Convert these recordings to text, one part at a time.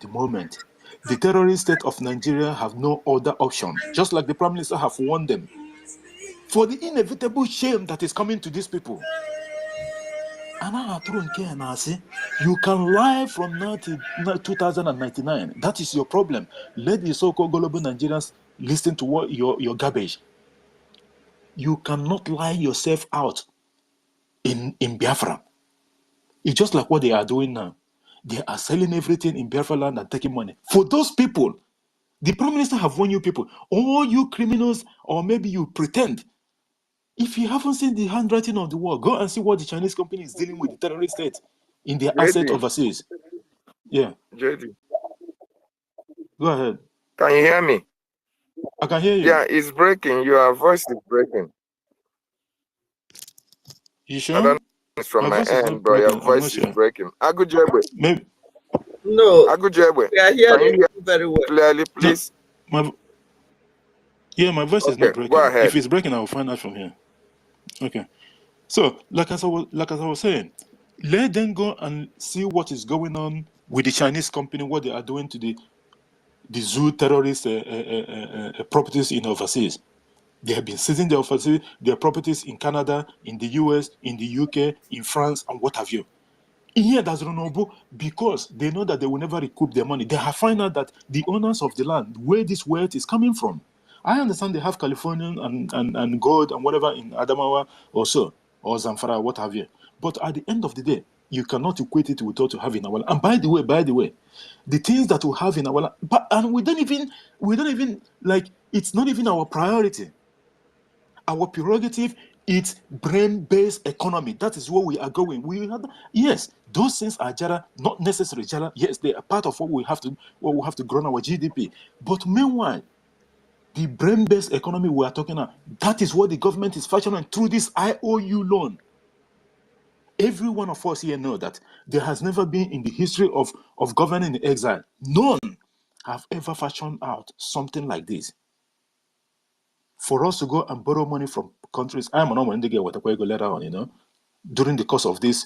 the moment. The terrorist state of Nigeria have no other option, just like the Prime Minister have warned them, for the inevitable shame that is coming to these people. You can lie from now to 2099. That is your problem. Let the so-called global Nigerians listen to what your garbage. You cannot lie yourself out in Biafra. It's just like what they are doing now. They are selling everything in Biafra land and taking money. For those people, the Prime Minister have warned you people, all you criminals, or maybe you pretend. If you haven't seen the handwriting of the wall, go and see what the Chinese company is dealing with the terrorist state in their asset overseas. Yeah. JD. Go ahead. Can you hear me? I can hear you. Yeah, it's breaking. Your voice is breaking. You sure? I don't know if it's from my end, but your voice is breaking. Agujebe. Maybe. No. Agujebe. We are hearing you very well. Clearly, please. No, my voice is not breaking. Go ahead. If it's breaking, I will find out from here. Okay. So, like as I was saying, let them go and see what is going on with the Chinese company, what they are doing to the zoo terrorist properties in overseas. They have been seizing their properties in Canada, in the US, in the UK, in France, and what have you. In here, that's Ronobo, because they know that they will never recoup their money. They have found out that the owners of the land, where this wealth is coming from. I understand they have Californian and gold and whatever in Adamawa or so, or Zamfara, what have you. But at the end of the day, you cannot equate it with what you have in our land. And by the way, the things that we have in our land, and we don't even like, it's not even our priority. Our prerogative, it's brain-based economy. That is where we are going. Yes, those things are Jara, not necessarily Jara. Yes, they are part of what we have to grow our GDP. But meanwhile, the brain-based economy we are talking about, that is what the government is fashioning through this IOU loan. Every one of us here know that there has never been in the history of governing in exile, none have ever fashioned out something like this. For us to go and borrow money from countries, I'm not going to get what I go later on, during the course of this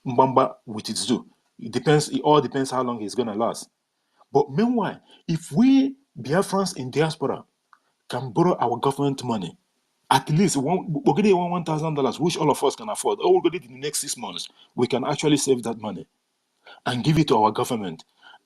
Mbamba with its due. It all depends how long it's going to last. But meanwhile, if we Biafrans in diaspora can borrow our government money, at least we're getting $1,000, which all of us can afford. Or we're going to in the next 6 months, we can actually save that money and give it to our government.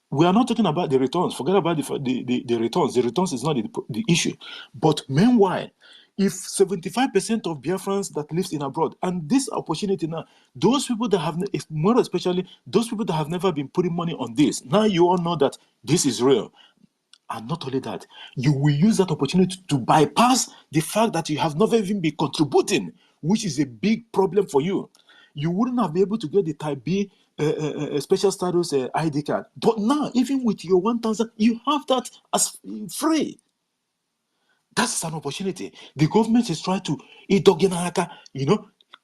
We are not talking about the returns. Forget about the returns. The returns is not the issue. But meanwhile, if 75% of Biafrans that lives in abroad, and this opportunity now, those people that have, more especially those people that have never been putting money on this, now you all know that this is real. And not only that, you will use that opportunity to bypass the fact that you have never even been contributing, which is a big problem for you. You wouldn't have been able to get the Type B special status ID card. But now, even with your 1,000, you have that as free. That's an opportunity. The government is trying to,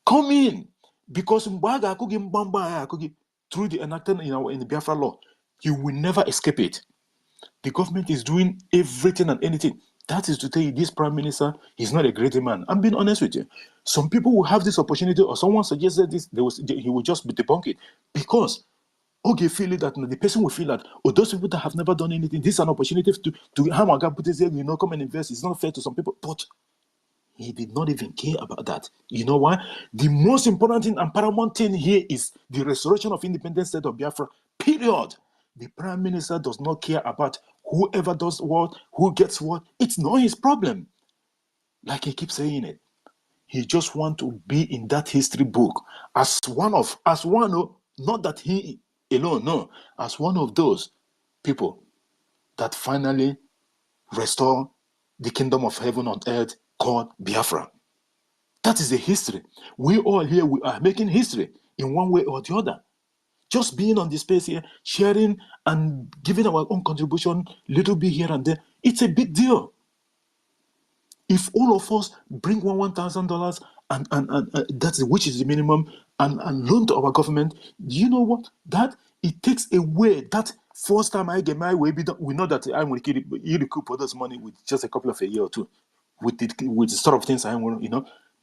come in. Because through the enactment in the Biafra law, you will never escape it. The government is doing everything and anything. That is to tell you, this prime minister is not a great man. I'm being honest with you. Some people will have this opportunity, or someone suggested this, he will just debunk it. Because, feel it that the person will feel that, those people that have never done anything, this is an opportunity to put his head, come and invest. It's not fair to some people. But he did not even care about that. You know why? The most important thing and paramount thing here is the restoration of independent state of Biafra, period. The prime minister does not care about whoever does what, who gets what. It's not his problem. Like he keeps saying it. He just wants to be in that history book as one, not that he alone, no, as one of those people that finally restore the kingdom of heaven on earth called Biafra. That is the history. We all here, we are making history in one way or the other. Just being on the space here, sharing and giving our own contribution, little bit here and there, it's a big deal. If all of us bring $1,000 and that's which is the minimum, and loan to our government, you know what? That it takes away that first time I get my way. We know that I will recoup all this money with just a couple of a year or two, with the sort of things I want,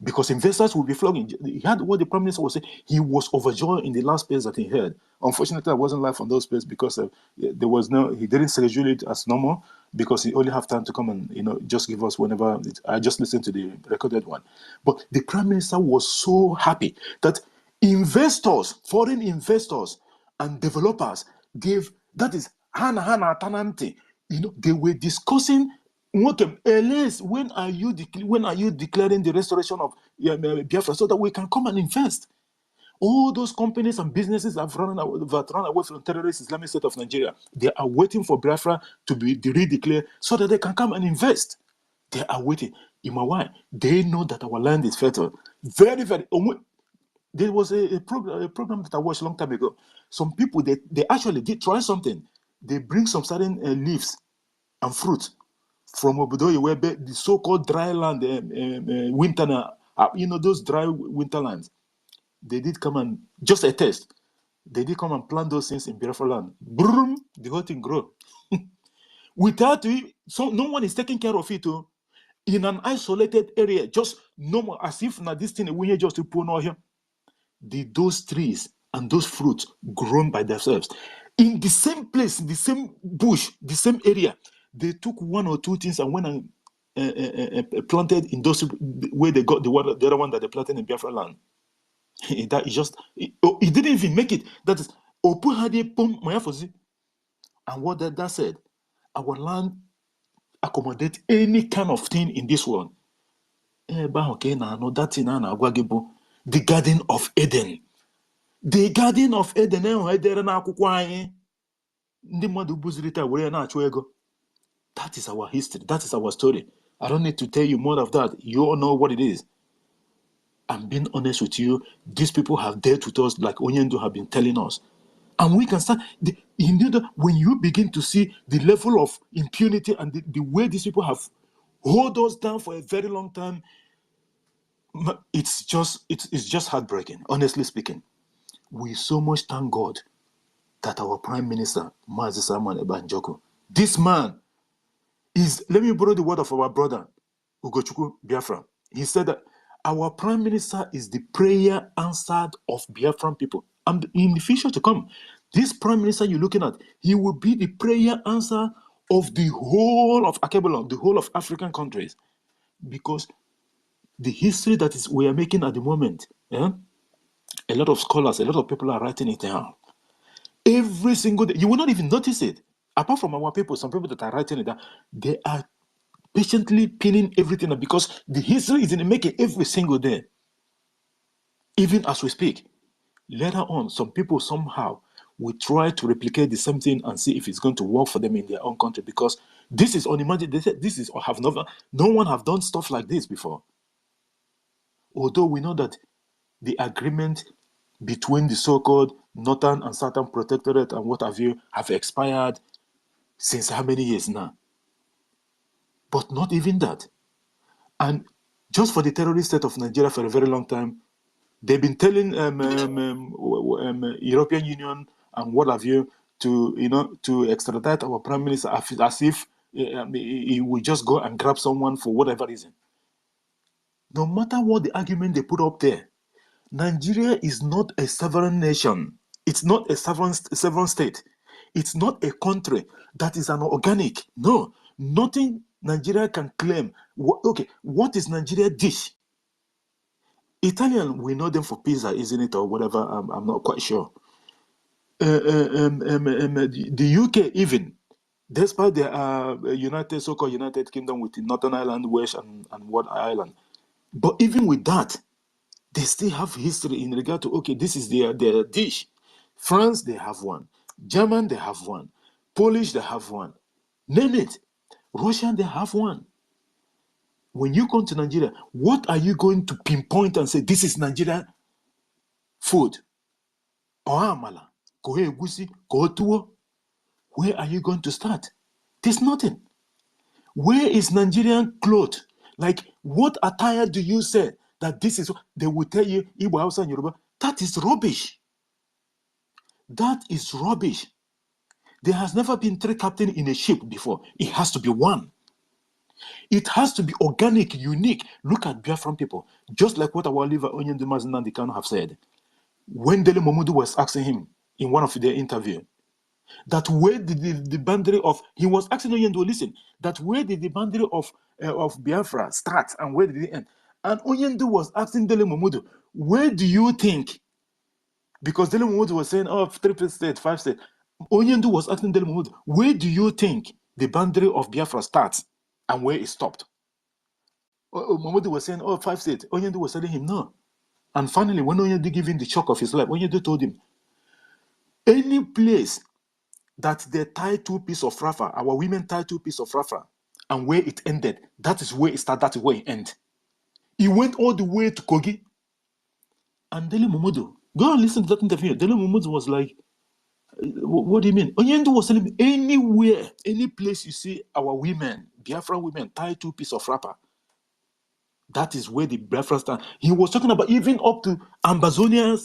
because investors will be flocking. He had what the Prime Minister was saying. He was overjoyed in the last space that he had. Unfortunately, I wasn't live on those space because there was no. He didn't schedule it as normal because he only have time to come and just give us whenever. I just listened to the recorded one. But the Prime Minister was so happy that investors, foreign investors, and developers gave, that is Hana Tanante. They were discussing what when are you declaring the restoration of Biafra so that we can come and invest. All those companies and businesses that have run away from terrorist Islamic State of Nigeria, they are waiting for Biafra to be redeclared so that they can come and invest. They are waiting. Why? They know that our land is fertile. Very, very. There was a program that I watched a long time ago. Some people, they actually did try something. They bring some certain leaves and fruit from Obodoye, where the so-called dry land, winter, those dry winterlands. They did come and, just a test, they did come and plant those things in Biafra land. Boom, the whole thing grow. Without it, so no one is taking care of it. In an isolated area, just normal, as if now this thing we just to put on here. Those trees and those fruits grown by themselves in the same place, the same bush, the same area. They took one or two things and went and planted in those where they got the other one that they planted in Biafra land. That is just it didn't even make it. That is and what that said, our land accommodate any kind of thing in this world. The Garden of Eden. The Garden of Eden that is our history. That is our story. I don't need to tell you more of that. You all know what it is. I'm being honest with you. These people have dealt with us like Onyendo have been telling us. And we can start. When you begin to see the level of impunity and the way these people have hold us down for a very long time, it's just heartbreaking, honestly speaking. We so much thank God that our Prime Minister, Mazi Samuel Ebanjoko, this man is, let me borrow the word of our brother, Ugochukwu Biafra. He said that our Prime Minister is the prayer answered of Biafran people. And in the future to come, this Prime Minister you're looking at, he will be the prayer answer of the whole of Akebelon, the whole of African countries. Because the history that we are making at the moment, a lot of scholars, a lot of people are writing it down. Every single day, you will not even notice it. Apart from our people, some people that are writing it down, they are patiently pinning everything up because the history is in the making every single day. Even as we speak, later on, some people somehow will try to replicate the same thing and see if it's going to work for them in their own country because this is unimaginable. This is no one have done stuff like this before. Although we know that the agreement between the so-called Northern and Southern Protectorate and what have you have expired since how many years now? But not even that. And just for the terrorist state of Nigeria for a very long time, they've been telling European Union and what have you to extradite our Prime Minister as if he will just go and grab someone for whatever reason. No matter what the argument they put up there, Nigeria is not a sovereign nation. It's not a sovereign state. It's not a country that is an organic. No, nothing Nigeria can claim. Okay, what is Nigeria dish? Italian, we know them for pizza, isn't it, or whatever? I'm not quite sure. The UK even, despite their so-called United Kingdom with the Northern Ireland, West and what Ireland, but even with that, they still have history in regard to, okay, this is their dish. France, they have one. German, they have one. Polish, they have one. Name it. Russian, they have one. When you come to Nigeria, what are you going to pinpoint and say, this is Nigerian food? Or amala, kohe egusi, kohe. Where are you going to start? There's nothing. Where is Nigerian cloth? Like, what attire do you say that this is? They will tell you, Igbo, Hausa, and Yoruba. That is rubbish. That is rubbish. There has never been 3 captains in a ship before. It has to be 1. It has to be organic, unique. Look at Biafran people. Just like what our leader Onyendu Mazinandi Kanu have said. When Dele Momodu was asking him in one of their interview, that where did the boundary of, he was asking Onyendu, listen, that where did the boundary of Biafra start and where did it end? And Onyendu was asking Dele Momodu, where do you think? Because Dele Momodu was saying, oh, 3 states, 5 states. Onyendu was asking Dele Momodu, where do you think the boundary of Biafra starts and where it stopped? Momodu was saying, oh, 5 states. Onyendu was telling him, no. And finally, when Onyendu gave him the shock of his life, Onyendu told him, any place that they tie 2 pieces of rafa, our women tie 2 pieces of rafa, and where it ended, that is where it started, that is where it ended. He went all the way to Kogi. And Dele Momodu, go and listen to that interview. Dele Momodu was like, what do you mean? Onyendu was telling me, anywhere, any place you see our women, Biafra women, tie 2 pieces of wrapper, that is where the Biafra stand. He was talking about even up to Ambazonia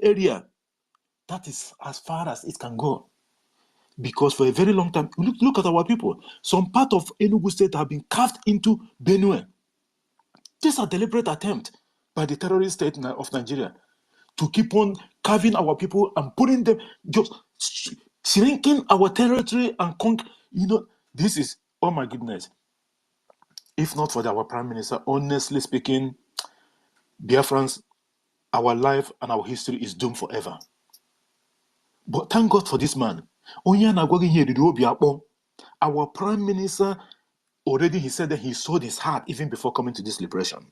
area. That is as far as it can go. Because for a very long time, look at our people. Some part of Enugu State have been carved into Benue. This is a deliberate attempt by the terrorist state of Nigeria to keep on carving our people and putting them, just shrinking our territory and this is, oh my goodness. If not for our Prime Minister, honestly speaking, Biafrans, our life and our history is doomed forever. But thank God for this man. Our Prime Minister, already he said that he sold his heart even before coming to this liberation.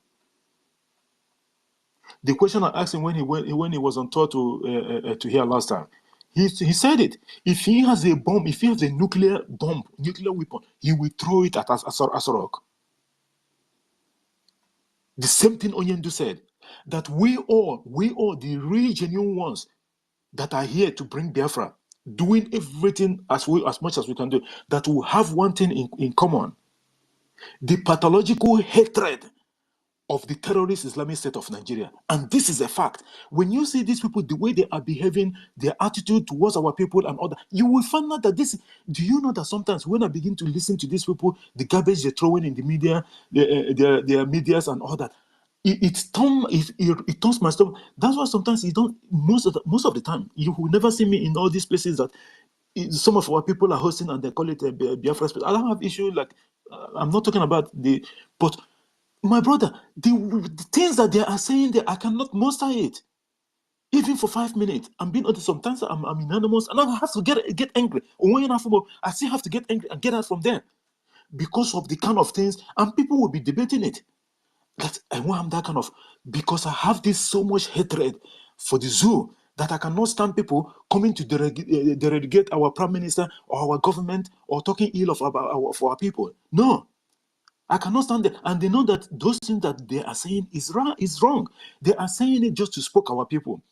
The question I asked him when he was on tour to here last time, he said it. If he has a bomb, if he has a nuclear weapon, he will throw it at Asorok. The same thing Onyendu said, that we all, the real genuine ones that are here to bring Biafra, doing everything as much as we can do, that will have one thing in common: the pathological hatred of the terrorist Islamic State of Nigeria. And this is a fact. When you see these people, the way they are behaving, their attitude towards our people and other, you will find out that this, do you know that sometimes when I begin to listen to these people, the garbage they're throwing in the media, their medias and all that, it turns my stomach. That's why sometimes you don't, most of the time, you will never see me in all these places that some of our people are hosting and they call it a Biafra space. I don't have issue, like, I'm not talking about but my brother, the things that they are saying there, I cannot muster it. Even for 5 minutes. I'm being honest, sometimes I'm anonymous and I have to get angry. I still have to get angry and get out from there because of the kind of things, and people will be debating it. That I want that kind of, because I have this so much hatred for the zoo that I cannot stand people coming to derogate our prime minister or our government or talking ill of our people. No. I cannot stand it. And they know that those things that they are saying is wrong. They are saying it just to spook our people.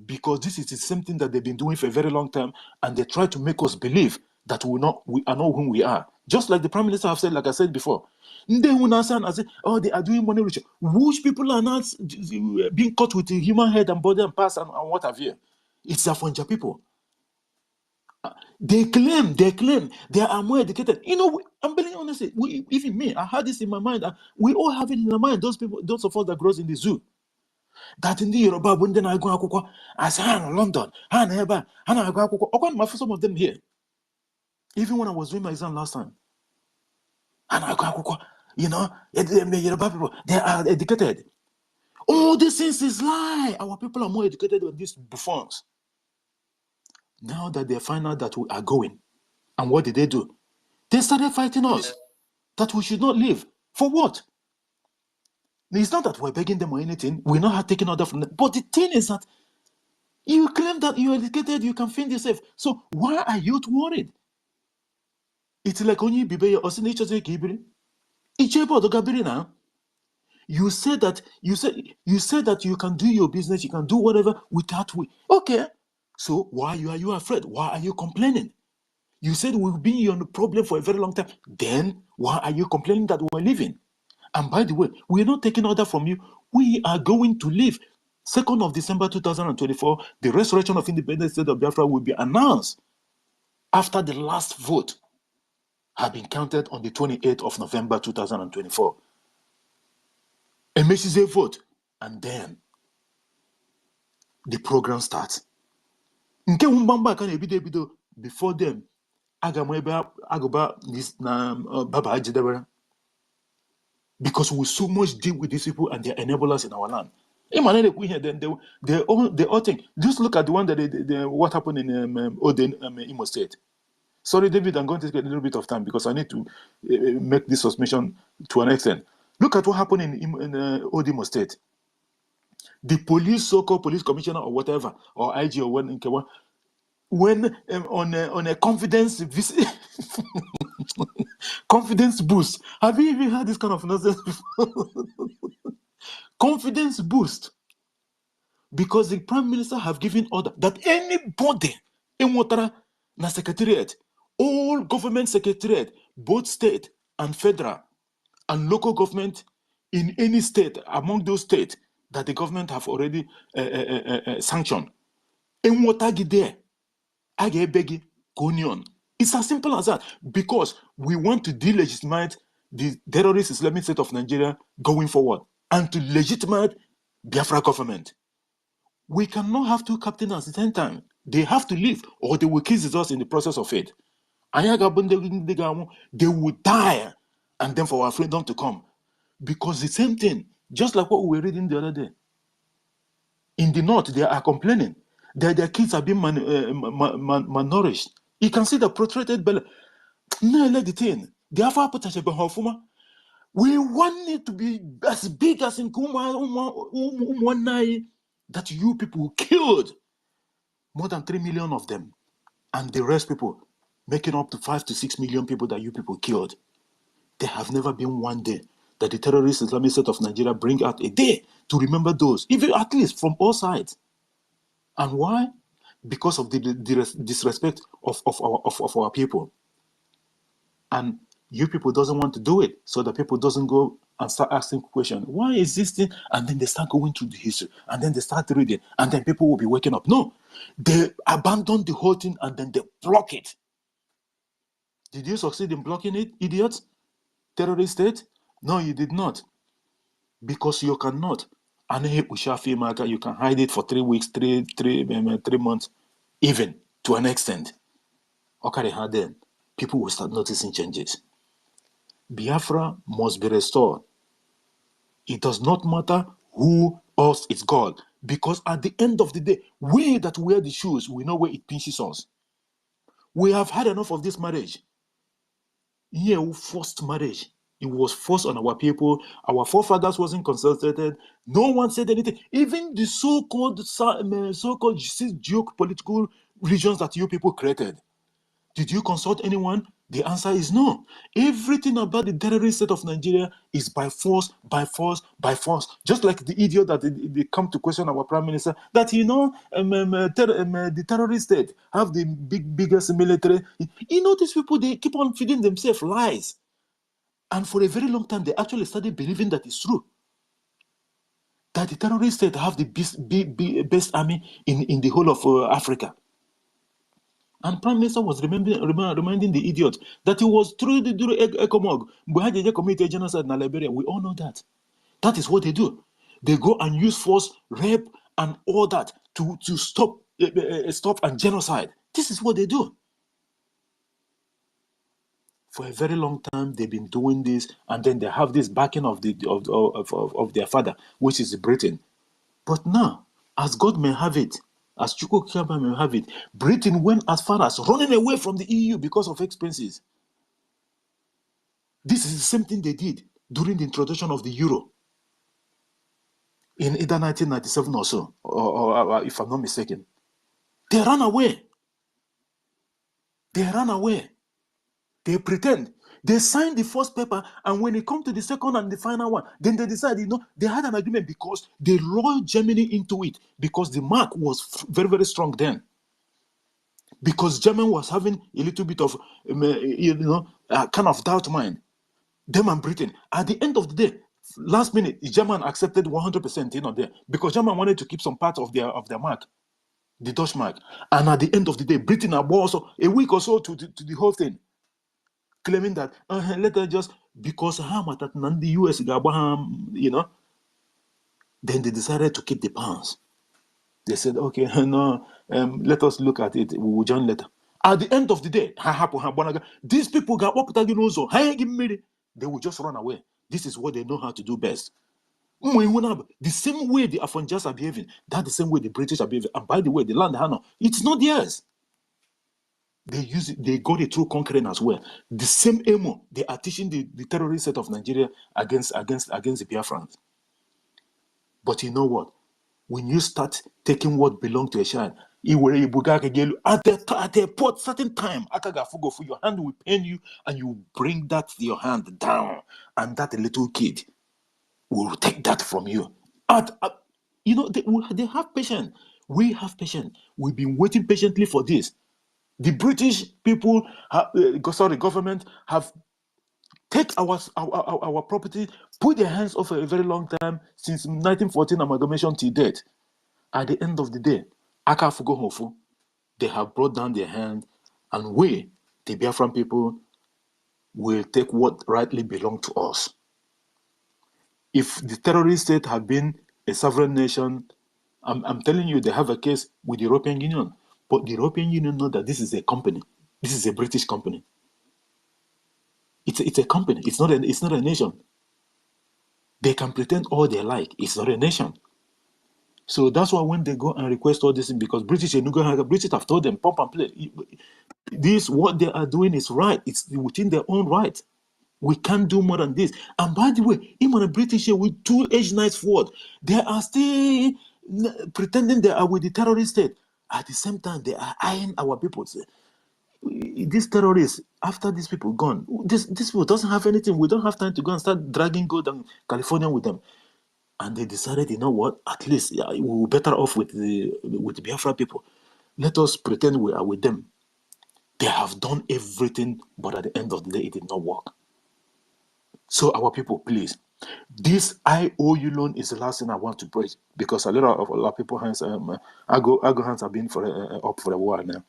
Because this is the same thing that they've been doing for a very long time. And they try to make us believe that we are not whom we are. Just like the Prime Minister have said, like I said before. They will not say, oh, they are doing money ritual. Which people are not being caught with the human head and body and past and what have you. It's the Afonja people. They claim they are more educated. You know, I'm being honest. Even me, I had this in my mind. We all have it in our mind. Those people, those of us that grows in the zoo, that in the Yoruba, when then I go akoko, I say, London, I go akoko. For some of them here, even when I was doing my exam last time, and I go akoko, you know, the Yoruba people, they are educated. All these things is lie. Our people are more educated than these buffoons. Now that they find out that we are going, and what did they do? They started fighting us that we should not live. For what? It's not that we're begging them or anything. We're not taking order from them. But the thing is that you claim that you're educated, you can fend yourself. So why are you worried? It's like only bibe or EKID-IBIBIO. Now. You said that you can do your business, you can do whatever without we. Okay. So why are you afraid? Why are you complaining? You said we've been on the problem for a very long time. Then why are you complaining that we're leaving? And by the way, we're not taking order from you. We are going to leave. 2nd of December 2024, the restoration of independent state of Biafra will be announced after the last vote have been counted on the 28th of November 2024. A message vote, and then the program starts. Nke mbamba can ebido before them. Agoba this Baba Ajedebere. Because we so much deal with these people and their enablers in our land. They all think. Just look at the one that what happened in Oden, Imo State. Sorry, David, I'm going to take a little bit of time because I need to make this suspicion to an extent. Look at what happened in Odimo State. The police, so-called police commissioner or whatever, or IG or when on a confidence confidence boost. Have you even heard this kind of nonsense before? Confidence boost. Because the Prime Minister have given order that anybody in Watara na secretariat, all government secretariat, both state and federal and local government in any state among those states that the government have already sanctioned. In Watagi there, Agebegi, Konion. It's as simple as that. Because we want to delegitimize the terrorist Islamic State of Nigeria going forward and to legitimize Biafra government. We cannot have two captains at the same time. They have to leave or they will kiss us in the process of it. They will die and then for our freedom to come. Because the same thing, just like what we were reading the other day. In the north, they are complaining that their kids are being malnourished. You can see the protracted belly. No, let the thing. We want it to be as big as in Kumwanai that you people killed. More than 3 million of them. And the rest people, making up to 5 to 6 million people that you people killed. There have never been one day that the terrorist Islamic State of Nigeria bring out a day to remember those, even at least from all sides. And why? Because of the disrespect of our people. And you people doesn't want to do it, so the people doesn't go and start asking questions. Why is this thing? And then they start going through the history, and then they start reading, and then people will be waking up. No, they abandon the whole thing and then they block it. Did you succeed in blocking it, idiots? Terrorist state? No, you did not. Because you cannot. And you can hide it for 3 weeks, 3 months, even to an extent. Okay, then people will start noticing changes. Biafra must be restored. It does not matter who else is God, because at the end of the day, we that wear the shoes, we know where it pinches us. We have had enough of this marriage. Yeah, forced marriage. It was forced on our people. Our forefathers wasn't consulted. No one said anything. Even the so-called geopolitical regions that you people created. Did you consult anyone? The answer is no. Everything about the terrorist state of Nigeria is by force, by force, by force. Just like the idiot that they come to question our prime minister that the terrorist state have the biggest military. These people, they keep on feeding themselves lies. And for a very long time, they actually started believing that it's true. That the terrorist state have the best army in the whole of Africa. And Prime Minister was reminding the idiot that it was through the EKOM. Buhari committed genocide in Liberia. We all know that. That is what they do. They go and use force, rape, and all that to stop and genocide. This is what they do. For a very long time, they've been doing this, and then they have this backing of their father, which is Britain. But now, as God may have it, as Chukwuka may have it, Britain went as far as running away from the EU because of expenses. This is the same thing they did during the introduction of the euro in either 1997 or so, or if I'm not mistaken. They ran away. They ran away. They pretend. They signed the first paper, and when it comes to the second and the final one, then they decide, they had an agreement because they lured Germany into it, because the mark was very, very strong then. Because Germany was having a little bit of, kind of doubt mind. Them and Britain. At the end of the day, last minute, German accepted 100% there, because German wanted to keep some part of their mark, the Dutch mark. And at the end of the day, Britain also a week or so to the whole thing. claiming that let us just, because the US, you know, then they decided to keep the pounds. They said, okay, no, let us look at it. We will join later. At the end of the day, these people got what they will just run away. This is what they know how to do best. The same way the Afonjas are behaving, that's the same way the British are behaving. And by the way, the land, it's not theirs. They use it, they got it through conquering as well. The same emo they are teaching the terrorist set of Nigeria against the Biafrans. But you know what? When you start taking what belongs to a child, at a certain time, your hand will pain you, and you bring that your hand down, and that little kid will take that from you. You know, they have patience. We have patience. We've been waiting patiently for this. The British people, government have take our property, put their hands off for a very long time, since 1914 amalgamation till date. At the end of the day, they have brought down their hand, and we, the Biafran people, will take what rightly belongs to us. If the terrorist state had been a sovereign nation, I'm telling you, they have a case with the European Union. But the European Union know that this is a company. This is a British company. It's a company. It's not a nation. They can pretend all they like. It's not a nation. So that's why when they go and request all this, because British have told them, pump and play. This, what they are doing is right. It's within their own right. We can't do more than this. And by the way, even the British here with 2 H-9 forward, they are still pretending they are with the terrorist state. At the same time, they are eyeing our people. These terrorists, after these people gone, this people doesn't have anything. We don't have time to go and start dragging gold and California with them. And they decided, you know what? At least we're better off with the Biafra people. Let us pretend we are with them. They have done everything, but at the end of the day, it did not work. So our people, please, this IOU loan is the last thing I want to praise, because a lot of people hands, AGO hands have been up for a while now.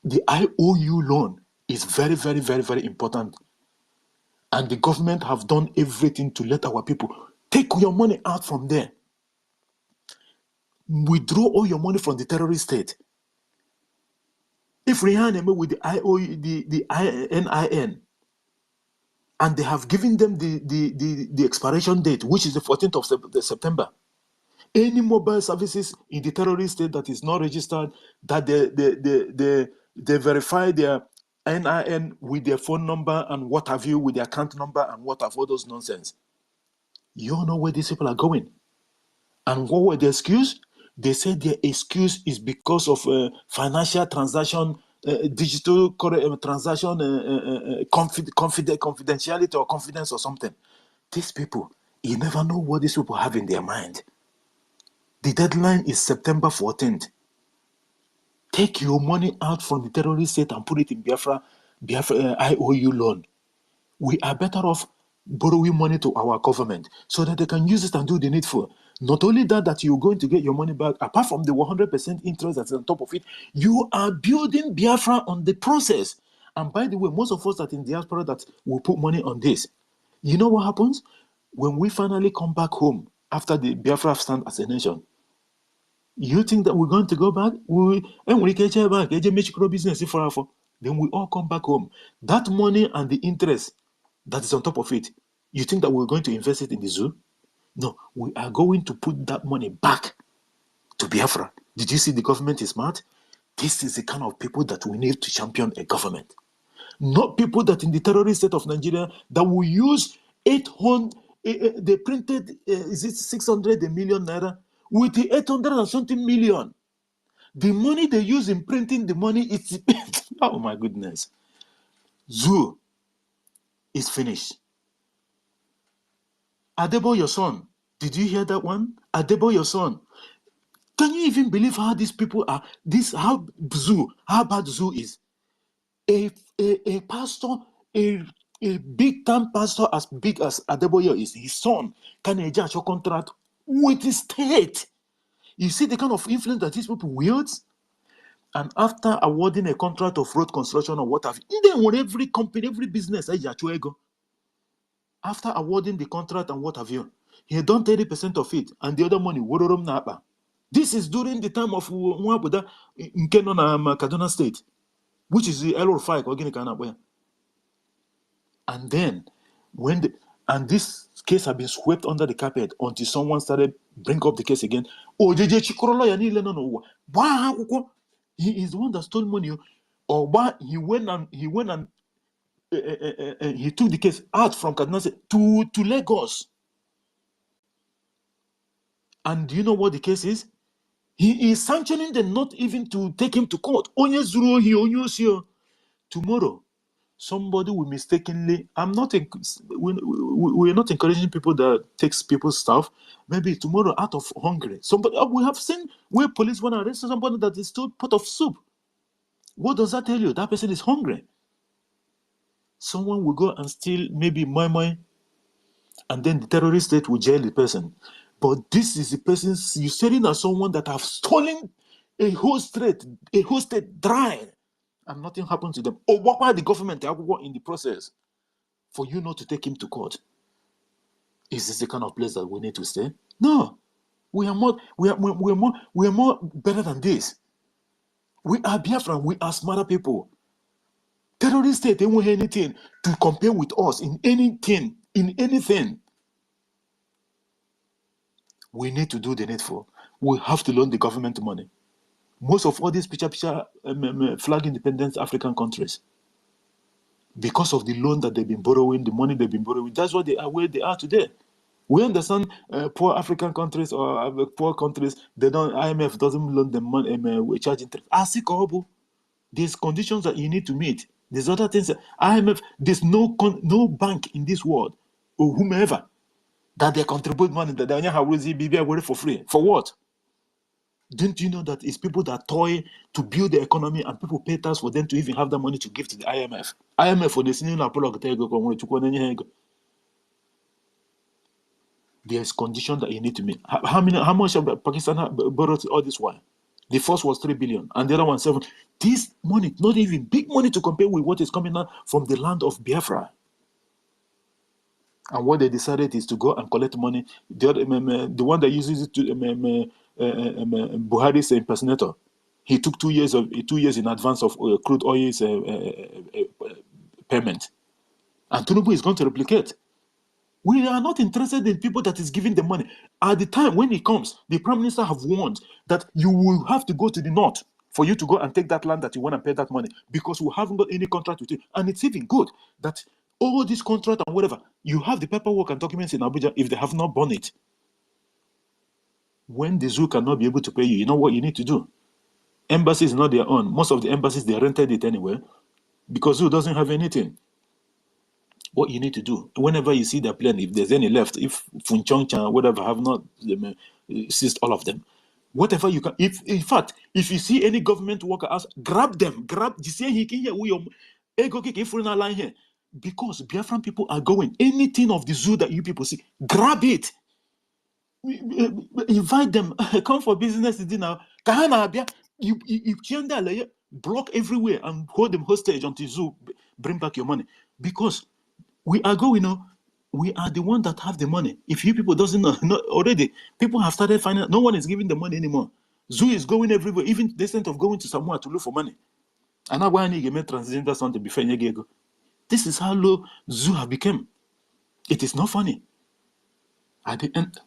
The IOU loan is very, very, very, very important, and the government have done everything to let our people take your money out from there. Withdraw all your money from the terrorist state. If Rihanna with the IOU, the NIN, and they have given them the expiration date, which is the 14th of September. Any mobile services in the terrorist state that is not registered, that they verify their NIN with their phone number and what have you, with their account number and what have all those nonsense. You all know where these people are going. And what were the excuse? They said their excuse is because of financial transaction, digital transaction, confidentiality or confidence or something. These people, you never know what these people have in their mind. The deadline is September 14th. Take your money out from the terrorist state and put it in Biafra IOU loan. We are better off borrowing money to our government so that they can use it and do the needful. Not only that you're going to get your money back, apart from the 100% interest that's on top of it, you are building Biafra on the process. And by the way, most of us that in diaspora that will put money on this, you know what happens? When we finally come back home after the Biafra stand as a nation, you think that we're going to go back? Then we all come back home. That money and the interest that is on top of it, you think that we're going to invest it in the zoo? No, we are going to put that money back to Biafra. Did you see the government is smart? This is the kind of people that we need to champion a government. Not people that in the terrorist state of Nigeria that will use 800, they printed, is it 600 million naira? With the 800 and something million. The money they use in printing the money, it's, oh my goodness. Zoo is finished. Adebo, your son, did you hear that one? Adebo, your son. Can you even believe how these people are? How bad Zoo is? A pastor, a big time pastor as big as Adeboyo is, his son can adjust your contract with the state. You see the kind of influence that these people wield? And after awarding a contract of road construction or what have you, then when every company, every business, after awarding the contract and what have you, he had done 30% of it, and the other money, this is during the time of Nwabuda in Kaduna State, which is the EFIK-IBIBIO. And then, and this case had been swept under the carpet until someone started bring up the case again. Oh, he is the one that stole money. Or why he went and he took the case out from Kaduna State to Lagos. And do you know what the case is? He is sanctioning them not even to take him to court. Tomorrow, somebody will mistakenly. We're not encouraging people that takes people's stuff. Maybe tomorrow, out of hunger, somebody we have seen where police want to arrest somebody that is still pot of soup. What does that tell you? That person is hungry. Someone will go and steal maybe my, and then the terrorist state will jail the person. But this is the person you're selling as someone that have stolen a whole state dry, and nothing happened to them. Or what about the government in the process for you not to take him to court? Is this the kind of place that we need to stay? No, we are more better than this. We are Biafra. We are smarter people. Terrorist state don't want anything to compare with us in anything. We need to do the needful. We have to loan the government money. Most of all these flag independent African countries, because of the loan that they've been borrowing, the money they've been borrowing, that's why they are where they are today. We understand poor African countries or poor countries, IMF doesn't loan them money, we charge interest. There's conditions that you need to meet. There's other things. IMF, there's no bank in this world or whomever that they contribute money that they have BBI for free. For what? Don't you know that it's people that toy to build the economy and people pay tax for them to even have that money to give to the IMF? IMF for the senior there's condition that you need to meet. How much of Pakistan borrowed all this while? The first was 3 billion and the other one 7. This money, not even big money to compare with what is coming out from the land of Biafra. And what they decided is to go and collect money. The one that uses it to Buhari's impersonator, he took 2 years in advance of crude oil's payment. And Tinubu is going to replicate. We are not interested in people that is giving the money. At the time when it comes, the Prime Minister have warned that you will have to go to the north for you to go and take that land that you want and pay that money, because we haven't got any contract with you. And it's even good that all this contract and whatever, you have the paperwork and documents in Abuja if they have not done it. When the zoo cannot be able to pay you, you know what you need to do? Embassy is not their own. Most of the embassies, they rented it anyway, because zoo doesn't have anything. What you need to do, whenever you see the plane, if there's any left, if Funchong or whatever have not seized all of them, whatever you can, in fact, if you see any government worker grab them, the same he can hear line here, because Biafran people are going, anything of the zoo that you people see, grab it, invite them, come for business dinner, you block everywhere and hold them hostage until zoo bring back your money, because we are going, we are the one that have the money. If you people doesn't know, already, people have started finding out, no one is giving the money anymore. Zoo is going everywhere, even to the extent of going to somewhere to look for money. And now when you get transgender something before you go. This is how low Zoo have become. It is not funny. At the end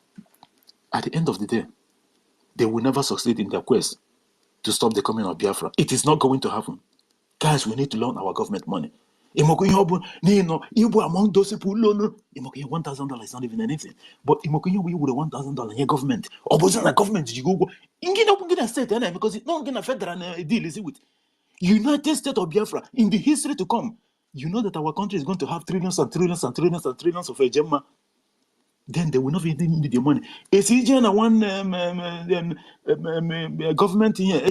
of the day, they will never succeed in their quest to stop the coming of Biafra. It is not going to happen. Guys, we need to loan our government money. Among those people loan $1,000 is not even anything. But we would $1,000 here government. Or was the government you go in state because it's not gonna federal deal is it with United States of Biafra in the history to come. You know that our country is going to have trillions and trillions and trillions and trillions of gemma. Then they will not even need the money. It's easier than one government here.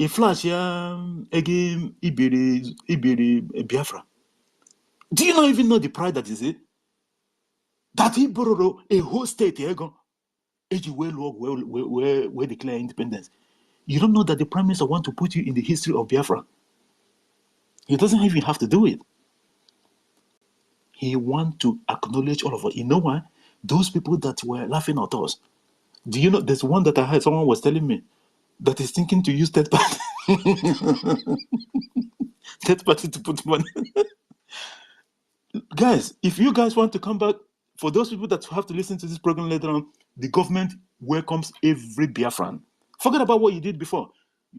A flash again Ibiri Biafra. Do you not even know the pride that is it? That he borrowed a whole state here where declare independence. You don't know that the Prime Minister wants to put you in the history of Biafra. He doesn't even have to do it. He wants to acknowledge all of us. You know why? Those people that were laughing at us. Do you know, there's one that I heard, someone was telling me, that is thinking to use third party. Third party to put money. Guys, if you guys want to come back, for those people that have to listen to this program later on, the government welcomes every Biafran. Forget about what you did before.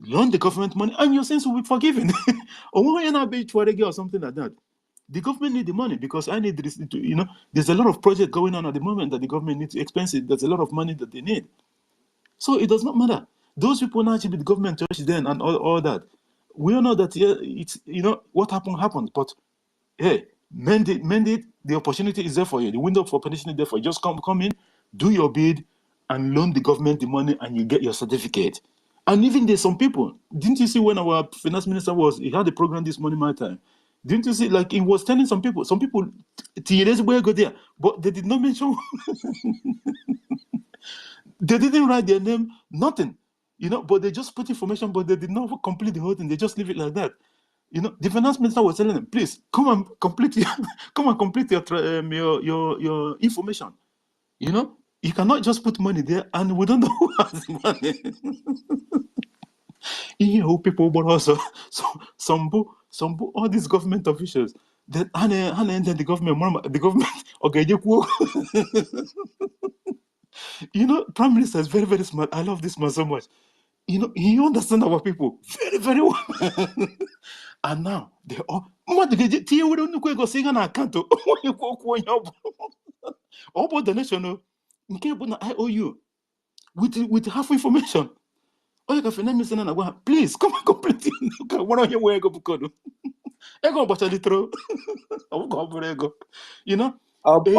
Loan the government money and your sins will be forgiven. Or something like that. The government need the money because I need this. You know, there's a lot of projects going on at the moment that the government needs to expense it. There's a lot of money that they need. So it does not matter. Those people now should be the government church then and all that. We all know that it's, you know, what happened. But hey, mend it. The opportunity is there for you. The window for opportunity is there for you. Just come in, do your bid, and loan the government the money, and you get your certificate. And even there's some people. Didn't you see when our finance minister he had a program this morning, my time? Didn't you see, like, he was telling some people 3 days ago go there, but they did not mention. They didn't write their name, nothing, you know, but they just put information, but they did not complete the whole thing. They just leave it like that. You know, the finance minister was telling them, please come and complete your information. You know, you cannot just put money there and we don't know who has money. You know, people, but also some all these government officials that enter the government okay, you know, Prime Minister is very, very smart. I love this man so much. You know, he understands our people very, very well. And now they all donation IOU with half information. Oh, you can please come and complete it. You know, the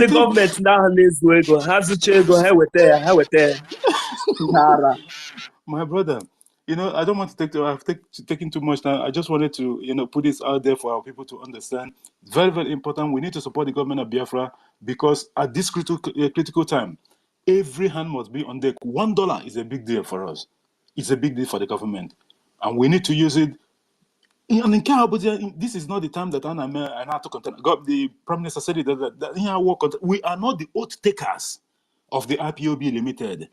government now na-ezu ego ha zụcha ego ha weta ya my brother, you know, I don't want to I've taken too much time. I just wanted to, you know, put this out there for our people to understand. Very, very important. We need to support the government of Biafra because at this critical time, every hand must be on deck. $1 is a big deal for us. It's a big deal for the government. And we need to use it. This is not the time that the Prime Minister said it, that we are not the oath takers of the IPOB Limited.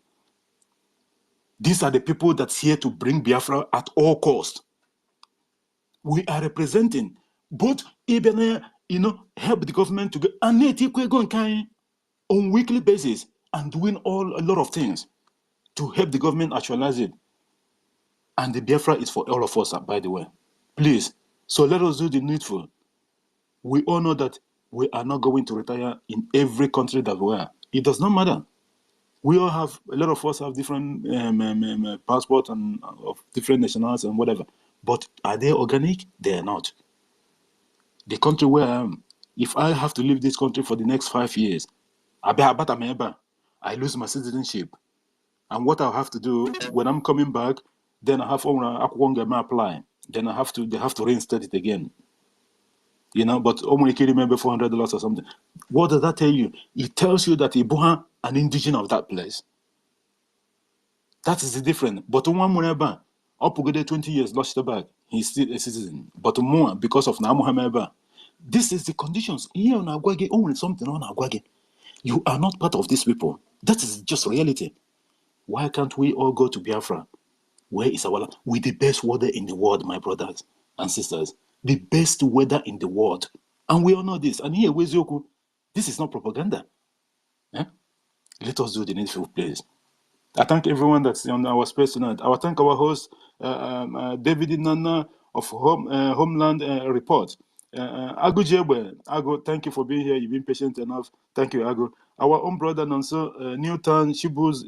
These are the people that's here to bring Biafra at all cost. We are representing both Ibene, you know, help the government to get on weekly basis and doing a lot of things to help the government actualize it. And the Biafra is for all of us, by the way. Please. So let us do the needful. We all know that we are not going to retire in every country that we are. It does not matter. We all have, a lot of us have different passports and of different nationalities and whatever. But are they organic? They are not. The country where I am, if I have to leave this country for the next 5 years, I lose my citizenship. And what I'll have to do when I'm coming back, then I have to apply. Then they have to reinstate it again. You know, but only can remember $400 or something. What does that tell you? It tells you that Ibuha, an indigenous of that place. That is the difference. But one more up 20 years, lost the bag. He's still a citizen. But more because of Namuhameba. This is the conditions. Here on Agwage, only something on Agwage. You are not part of these people. That is just reality. Why can't we all go to Biafra? Where is our land? With the best weather in the world, my brothers and sisters. The best weather in the world. And we all know this. And here, Wezoku, this is not propaganda. Let us do the needful, please. I thank everyone that's on our space tonight. I thank our host, David Nana of Homeland Report. Agu Jebe, Agu, thank you for being here. You've been patient enough. Thank you, Agu. Our own brother Nanso, Newton Shibueze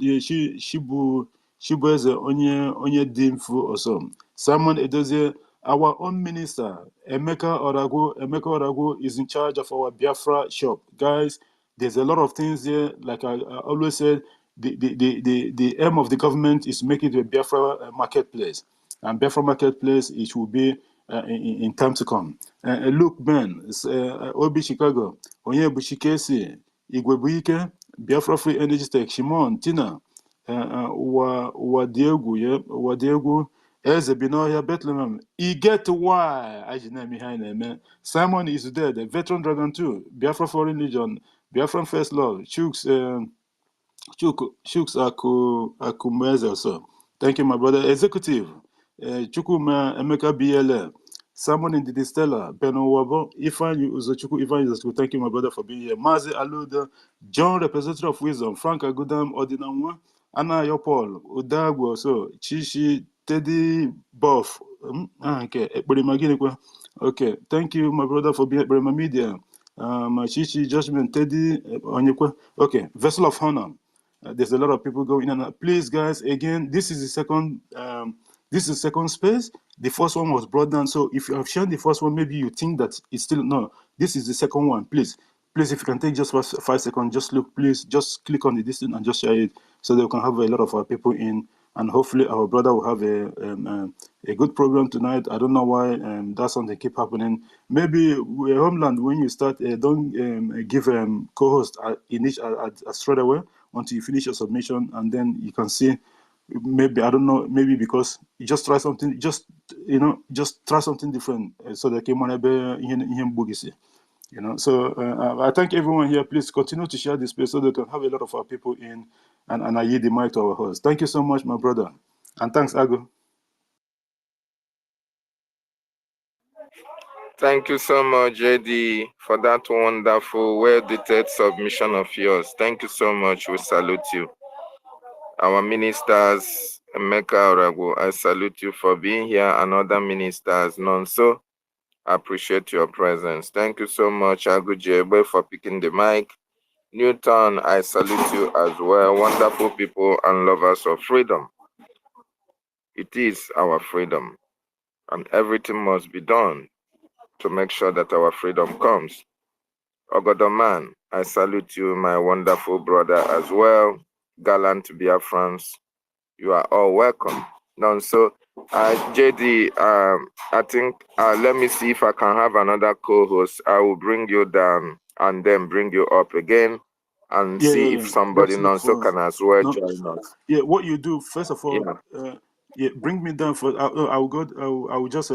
Onye Dimfu also. Simon Edozie, our own minister, Emeka Orago is in charge of our Biafra shop. Guys, there's a lot of things here. Like I always said, the aim of the government is to make it a Biafra marketplace. And Biafra marketplace, it will be in time to come. Luke Ben, Obi Chicago, Onye Bushikesi, Igwebuike, Biafra Free Energy Tech, Shimon, Tina, Wadiegu, Eze Binoya, Bethlehem. You get why I should name behind them. Simon is there, the veteran dragon too. Biafra Foreign Legion, Biafran First Love, Chuks Akumeze also. Thank you, my brother. Executive, Chukuma Emeka BLA, Simon in the Distella, Beno Wabo, Ifan Uzochuku, Ifan Uzochuku. Thank you, my brother, for being here. Mazi Aluda, John, representative of Wisdom, Frank Agudam, Ordinamwa, Anna Yopol, Udagwo, so Chishi, Teddy Buff. Okay, okay, thank you, my brother, for being at Brema Media. Chichi, Judgment, Teddy, Onyekwe. Okay, Vessel of Honor. There's a lot of people going in and out. Please, guys, again, this is the second space. The first one was brought down. So if you have shown the first one, maybe you think that it's still no. This is the second one. Please, if you can take just 5 seconds, just look. Please, just click on the distance and just share it so that we can have a lot of our people in, and hopefully our brother will have a good program tonight. I don't know why that something keep happening. Maybe Homeland, when you start, don't give co-host straight away until you finish your submission, and then you can see. Maybe I don't know. Maybe because you just try something, just try something different, so that So I thank everyone here. Please continue to share this space so that we can have a lot of our people in, and I yield the mic to our host. Thank you so much, my brother, and thanks, Ago. Thank you so much, JD, for that wonderful, well-detailed submission of yours. Thank you so much. We salute you. Our ministers, Emeka Orago, I salute you for being here, and other ministers, Nonso. I appreciate your presence. Thank you so much, Agujebe, for picking the mic. Newton, I salute you as well. Wonderful people and lovers of freedom. It is our freedom, and everything must be done to make sure that our freedom comes. Ogodoman, I salute you, my wonderful brother as well. Gallant Biafrans, you are all welcome. So, JD, I think, let me see if I can have another co-host. I will bring you down and then bring you up again and see if somebody Nonso can as well join us. Yeah, what you do, first of all, bring me down for. I will just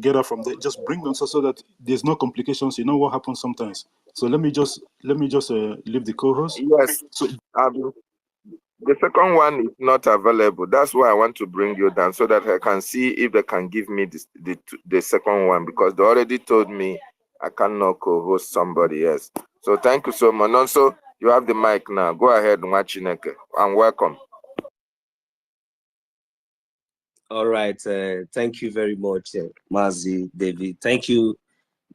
get up from there. Just bring them so that there's no complications. You know what happens sometimes. So let me just leave the co-host. Yes. So the second one is not available. That's why I want to bring you down so that I can see if they can give me the second one, because they already told me I cannot co-host somebody else. So thank you so much. Also, you have the mic now. Go ahead, Mwachineke, and welcome. All right. Thank you very much, Mazi, David. Thank you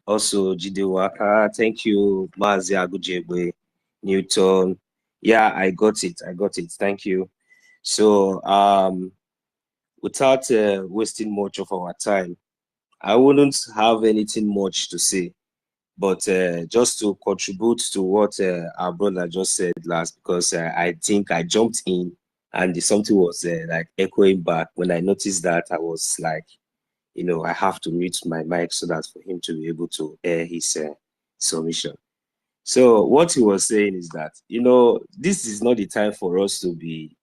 also, Jidewaka. Thank you, Mazi Agujebe, Newton. Yeah, I got it. Thank you. So, without wasting much of our time, I wouldn't have anything much to say, but just to contribute to what our brother just said last, because I think I jumped in and something was like echoing back. When I noticed that, I was like, I have to mute my mic so that for him to be able to air his submission. So what he was saying is that, this is not the time for us to be,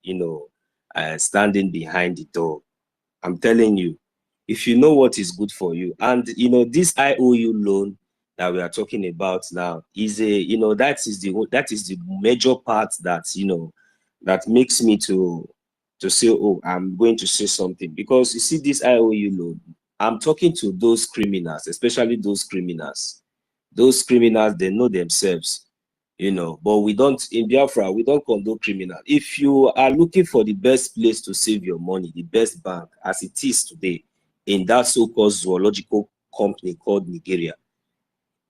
standing behind the door. I'm telling you, if you know what is good for you, and, this IOU loan that we are talking about now is that is the major part that, that makes me to say, oh, I'm going to say something, because you see this IOU loan, I'm talking to those criminals, especially those criminals, they know themselves, but we don't, in Biafra, we don't condone criminal. If you are looking for the best place to save your money, the best bank as it is today in that so-called zoological company called Nigeria,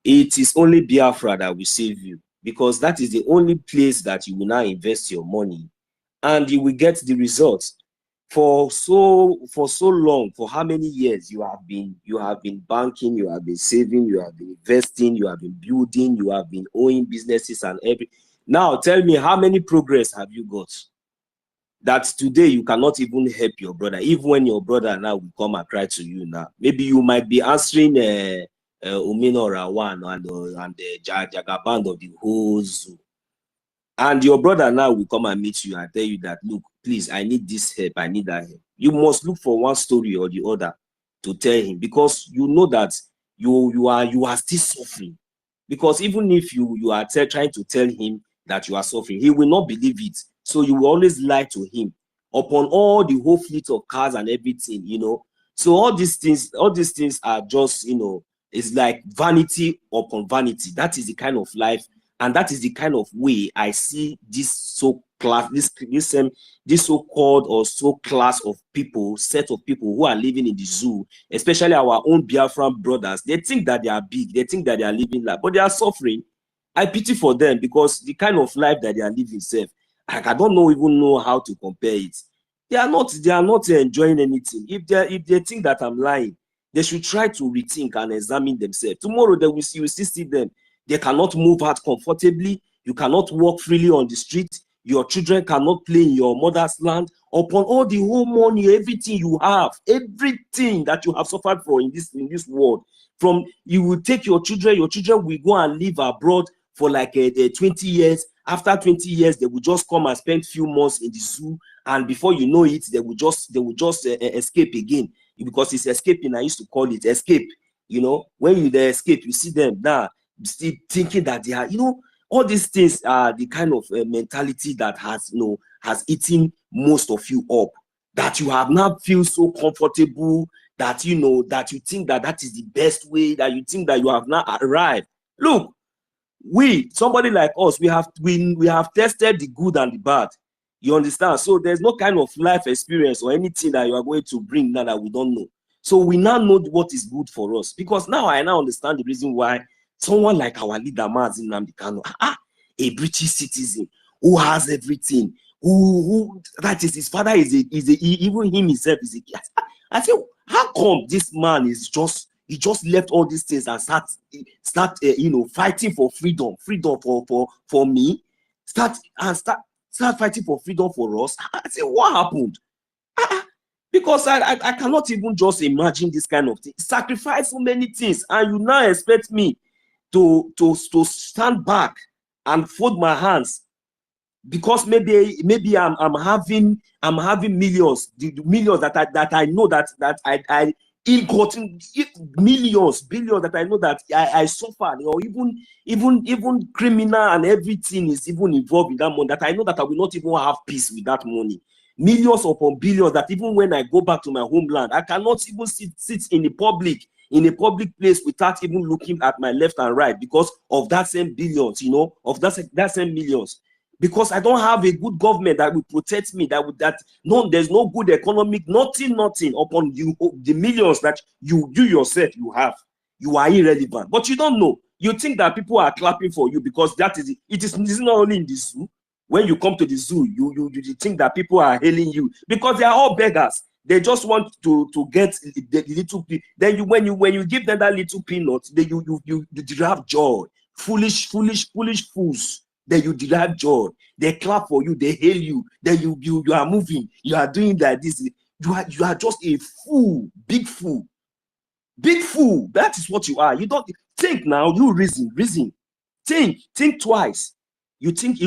it is only Biafra that will save you, because that is the only place that you will now invest your money and you will get the results. For so long, for how many years you have been banking, you have been saving, you have been investing, you have been building, you have been owning businesses and every. Now tell me, how many progress have you got that today you cannot even help your brother? Even when your brother now will come and cry to you now, maybe you might be answering Umino Rawan and the Jagaband of the whole zoo. And your brother now will come and meet you and tell you that, look, please, I need this help, I need that help. You must look for one story or the other to tell him, because you know that you are still suffering. Because even if you are trying to tell him that you are suffering, he will not believe it. So you will always lie to him upon all the whole fleet of cars and everything, you know. So all these things are just, you know, it's like vanity upon vanity. That is the kind of life, and that is the kind of way I see this this so-called or class of people, set of people who are living in the zoo, especially our own Biafran brothers. They think that they are big, they think that they are living life, but they are suffering. I pity for them, because the kind of life that they are living, I don't even know how to compare it. They are not enjoying anything. If they think that I'm lying, they should try to rethink and examine themselves. Tomorrow you will still see them. They cannot move out comfortably. You cannot walk freely on the street. Your children cannot play in your mother's land. Upon all the whole money, everything you have, everything that you have suffered for in this world, from you will take your children will go and live abroad for like 20 years. After 20 years, they will just come and spend few months in the zoo, and before you know it, they will just escape again, because it's escaping. I used to call it escape. You know, when they escape, you see them now still thinking that they are, you know, all these things are the kind of mentality that has, you know, has eaten most of you up, that you have not feel so comfortable, that, you know, that you think that that is the best way, that you think that you have not arrived. Look, somebody like us, we have tested the good and the bad. You understand? So there's no kind of life experience or anything that you are going to bring now that we don't know. So we now know what is good for us, because now I now understand the reason why someone like our leader, Mazi Nnamdi Kanu, a British citizen who has everything, who that is, his father is even him himself is a. I say, how come this man is he just left all these things and start you know, fighting for freedom for me, start fighting for freedom for us? I say, what happened? Because I cannot even just imagine this kind of thing. Sacrifice so many things, and you now expect me to stand back and fold my hands because maybe I'm having millions, the millions that I know that I ill-gotten, millions, billions that I know that I suffered, or even criminal and everything is even involved in that money, that I know that I will not even have peace with that money. Millions upon billions that even when I go back to my homeland, I cannot even sit in a public place without even looking at my left and right, because of that same billions, you know, of that same millions. Because I don't have a good government that will protect me, there's no good economic, nothing upon you, the millions that you yourself you have. You are irrelevant, but you don't know. You think that people are clapping for you because it is not only in the zoo. When you come to the zoo, you think that people are hailing you because they are all beggars. They just want to get the little. Then when you give them that little peanut, then you derive joy. Foolish fools. Then you derive joy. They clap for you. They hail you. Then you are moving. You are doing like this. You are just a fool. Big fool. Big fool. That is what you are. You don't think now. You reason. Think twice. Think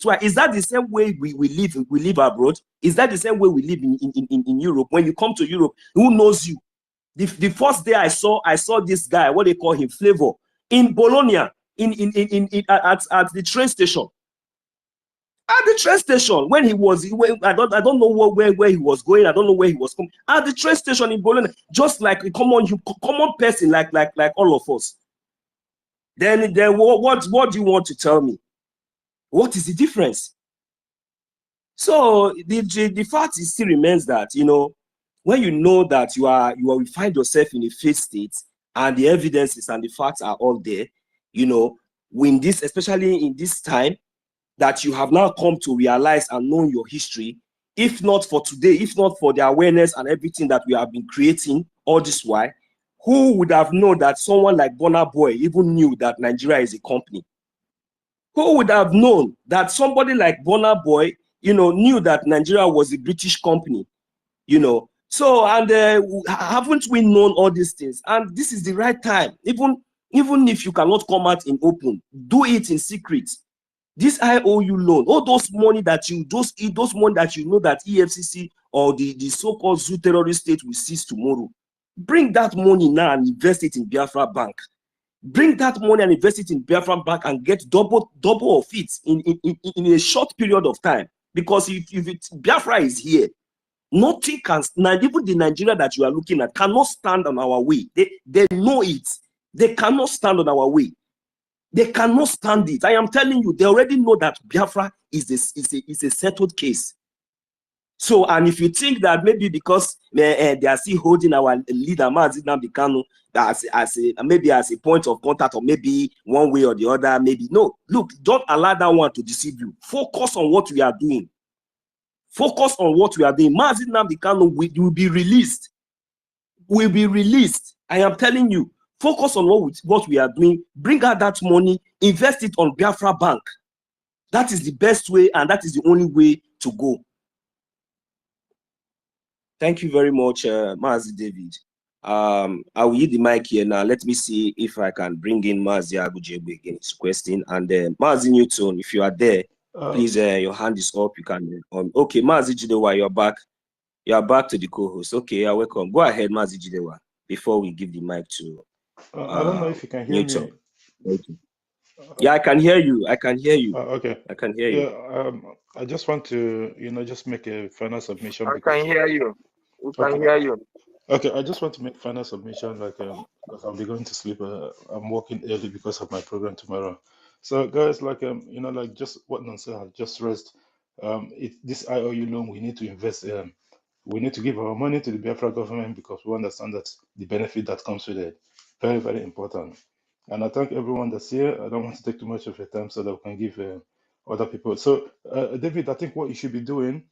twice. Is that the same way we live abroad? Is that the same way we live in Europe? When you come to Europe, who knows you? The first day I saw this guy, what they call him, Flavor, in Bologna, at the train station. At the train station, when I don't know where he was going. I don't know where he was coming. At the train station in Bologna, just like a common person, like all of us. Then what do you want to tell me? What is the difference? So the fact still remains that, you know, when you know that you find yourself in a failed state, and the evidences and the facts are all there, you know, especially in this time that you have now come to realize and know your history, if not for today, if not for the awareness and everything that we have been creating all this while, who would have known that someone like Burna Boy even knew that Nigeria is a company? Who would have known that somebody like Burna Boy, you know, knew that Nigeria was a British company, you know? So, and haven't we known all these things? And this is the right time. Even if you cannot come out in open, do it in secret. This IOU loan, all those money that you those money that you know that EFCC or the so-called zoo terrorist state will seize tomorrow. Bring that money now and invest it in Biafra Bank. Bring that money and invest it in Biafra Bank and get double of it in a short period of time. Because if Biafra is here, nothing can, even the Nigeria that you are looking at cannot stand on our way. They know it. They cannot stand on our way. They cannot stand it. I am telling you, they already know that Biafra is a settled case. So, and if you think that maybe because they are still holding our leader, Mazi Nnamdi Kanu, maybe as a point of contact, or maybe one way or the other, maybe no. Look, don't allow that one to deceive you. Focus on what we are doing. Focus on what we are doing. Mazi Nnamdi Kanu will be released. Will be released. I am telling you. Focus on what we are doing. Bring out that money. Invest it on Biafra Bank. That is the best way, and that is the only way to go. Thank you very much, Mazi David. I will yield the mic here now. Let me see if I can bring in Mazi Agujegbe again. His question, and Mazi Newton, if you are there, please, your hand is up. You can. Okay, Mazi Jidewa, you're back. You are back to the co-host. Okay, you're welcome. Go ahead, Mazi Jidewa. Before we give the mic to. I don't know if you can hear Newton. me. Thank you. Yeah, I can hear you. I can hear you. Okay. I can hear you. I just want to, just make a final submission. I can hear you. We can hear you. Okay, I just want to make final submission, because I'll be going to sleep. I'm working early because of my program tomorrow. So, guys, just what Nancy has just raised, this IOU loan, we need to invest. We need to give our money to the Biafra government because we understand that the benefit that comes with it, very, very important. And I thank everyone that's here. I don't want to take too much of your time so that we can give other people. So, David, I think what you should be doing,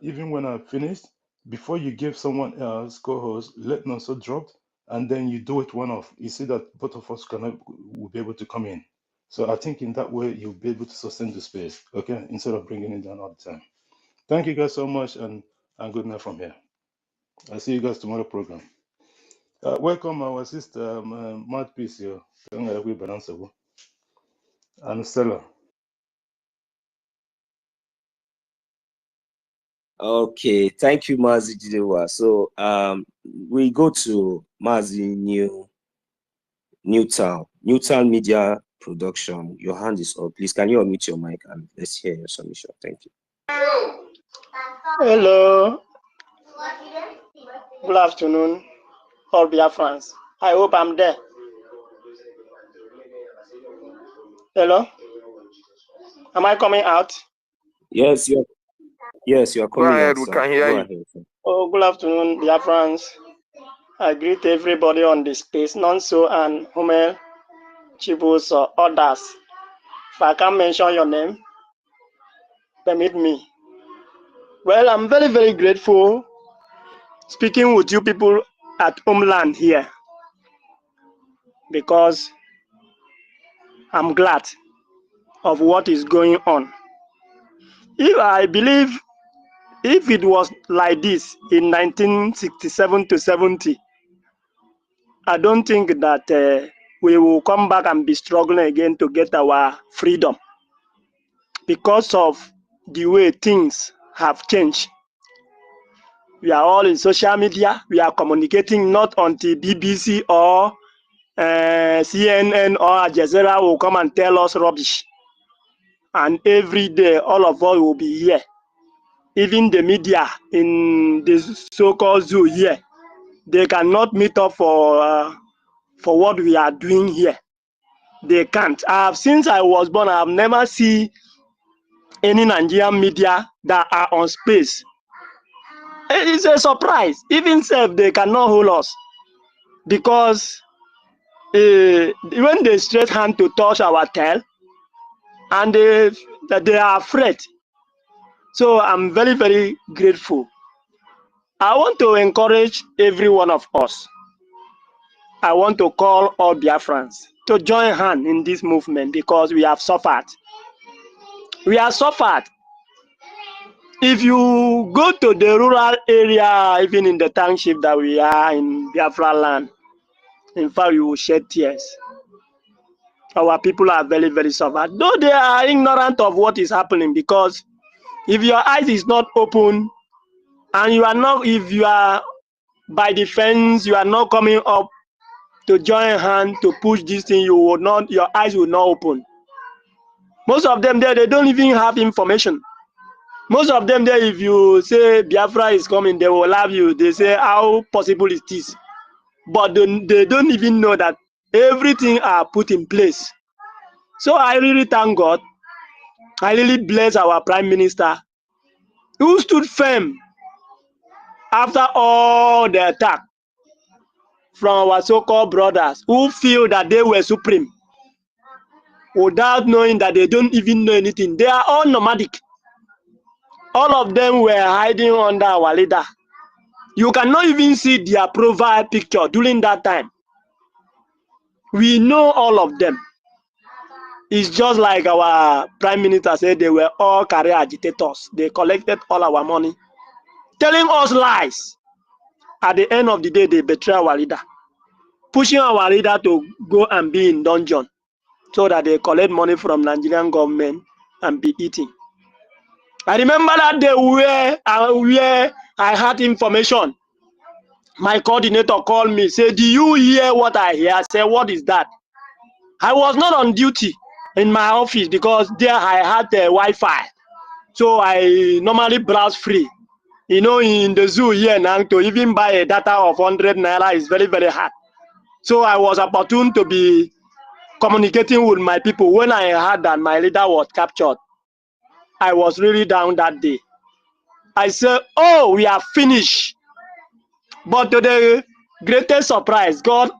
even when I've finished, before you give someone else co-host, let Nonso drop, and then you do it one-off. You see that both of us will be able to come in. So I think in that way, you'll be able to sustain the space, okay, instead of bringing it down all the time. Thank you guys so much, and good night from here. I'll see you guys tomorrow program. Welcome our sister, Mouthpiece here, and Stella. Okay, thank you, Mazi Jidewa. So we go to Mazi Newtown Media Production. Your hand is up. Please, can you unmute your mic and let's hear your submission? Thank you. Hello. Good afternoon, all Biafrans. I hope I'm there. Hello. Am I coming out? Yes, you're coming Go ahead, out. we can hear you. Ahead, oh, good afternoon, Biafrans. I greet everybody on the space, Nonso and Humel, Chibus, or others. If I can't mention your name, permit me. Well, I'm very, very grateful speaking with you people at Homeland here because I'm glad of what is going on. I believe if it was like this in 1967 to 70, I don't think that we will come back and be struggling again to get our freedom because of the way things have changed. We are all in social media. We are communicating not until BBC or CNN or Al Jazeera will come and tell us rubbish. And every day, all of us will be here. Even the media in the so-called zoo here, they cannot meet up for what we are doing here. They can't. Since I was born, I have never seen any Nigerian media that are on space. It's a surprise. Even if they cannot hold us because when they stretch hand to touch our tail, and they are afraid. So I'm very, very grateful. I want to encourage every one of us. I want to call all Biafrans to join hand in this movement because we have suffered. We have suffered. If you go to the rural area, even in the township that we are in Biafra land, in fact, you will shed tears. our people are very, very suffered. Though they are ignorant of what is happening, because if your eyes is not open and you are not, if you are by the fence, you are not coming up to join hand to push this thing, you will not, your eyes will not open. Most of them there, they don't even have information. Most of them there, if you say Biafra is coming, they will laugh you. They say, how possible is this? But they don't even know that everything are put in place. So I really thank God. I really bless our Prime Minister, who stood firm after all the attack from our so-called brothers, who feel that they were supreme, without knowing that they don't even know anything. They are all nomadic. All of them were hiding under our leader. You cannot even see their profile picture during that time. We know all of them. It's just like our Prime Minister said, they were all career agitators. They collected all our money, telling us lies. At the end of the day, they betray our leader, pushing our leader to go and be in dungeon so that they collect money from Nigerian government and be eating. I remember that day where I had information. My coordinator called me, said, do you hear what I hear? I said, what is that? I was not on duty in my office because there I had the Wi-Fi. So I normally browse free. You know, in the zoo here now, to even buy a data of 100 naira is very, very hard. So I was opportune to be communicating with my people. When I heard that my leader was captured, I was really down that day. I said, oh, we are finished. But to the greatest surprise, God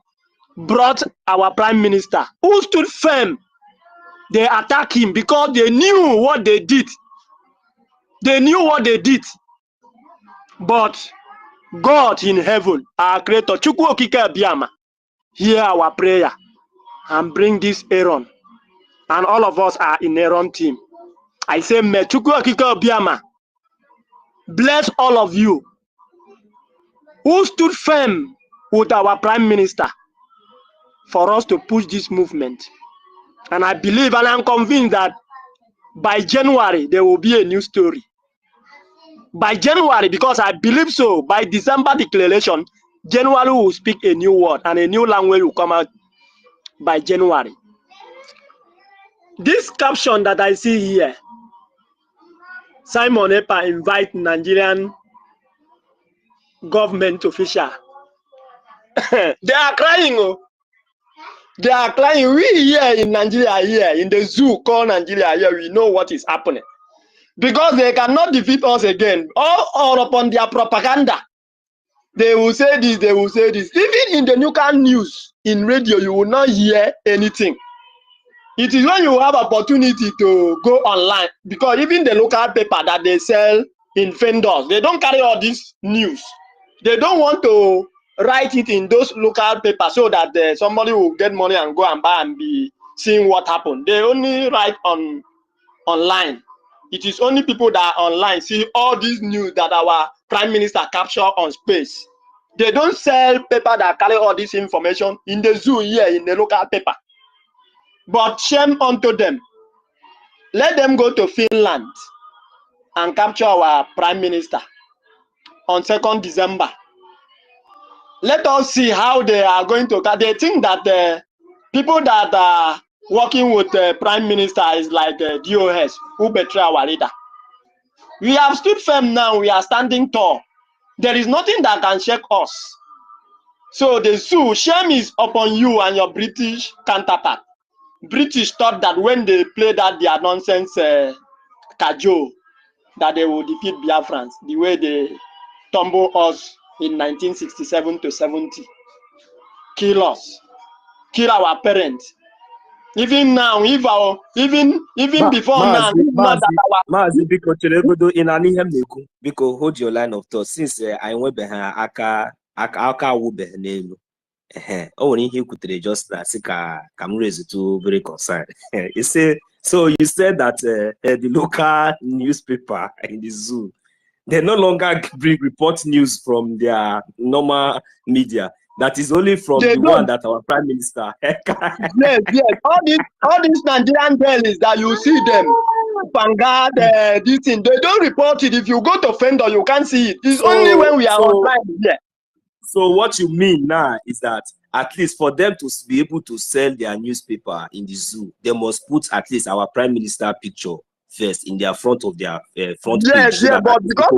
brought our Prime Minister, who stood firm. They attacked him because they knew what they did. They knew what they did. But God in heaven, our creator, Chukwu Okike-Abiyama, hear our prayer and bring this Aaron. And all of us are in Aaron team. I say, may Chukwu Okike-Abiyama bless all of you who stood firm with our Prime Minister for us to push this movement. And I believe and I'm convinced that by January, there will be a new story. By January, because I believe so, by December declaration, January will speak a new word and a new language will come out by January. This caption that I see here, Simon Ekpa invite Nigerian government official. They are crying. Oh. They are crying. We here in Nigeria, here in the zoo called Nigeria, here we know what is happening. Because they cannot defeat us again. All upon their propaganda. They will say this, they will say this. Even in the local news, in radio, you will not hear anything. It is when you have opportunity to go online, because even the local paper that they sell in vendors, they don't carry all this news. They don't want to write it in those local papers so that somebody will get money and go and buy and be seeing what happened. They only write online. It is only people that are online see all this news that our Prime Minister capture on space. They don't sell paper that carry all this information in the zoo here, in the local paper. But shame unto them. Let them go to Finland and capture our Prime Minister on 2nd December. Let us see how they are going to. They think that the people that are working with the Prime Minister is like DOS, who betray our leader. We have stood firm now. We are standing tall. There is nothing that can shake us. So the zoo, shame is upon you and your British counterpart. British thought that when they play that their nonsense cajole, that they will defeat Biafrans, the way they tumble us in 1967 to 70. Kill us. Kill our parents. Even now, even before now, not that our because hold your line of thought. Since I went behind aka wube name. Oh, he could just come raise to very concerned. He said, so you said that the local newspaper in the zoo, they no longer report news from their normal media. That is only from They the don't. one that our prime minister. Yes, yes. All these Nigerian dailies that you see them, Vanguard, this thing, they don't report it. If you go to Fender, you can't see it. It's only when we are online here. So what you mean now is that at least for them to be able to sell their newspaper in the zoo, they must put at least our prime minister picture first in their front of their front page. Yes, So yeah, that but because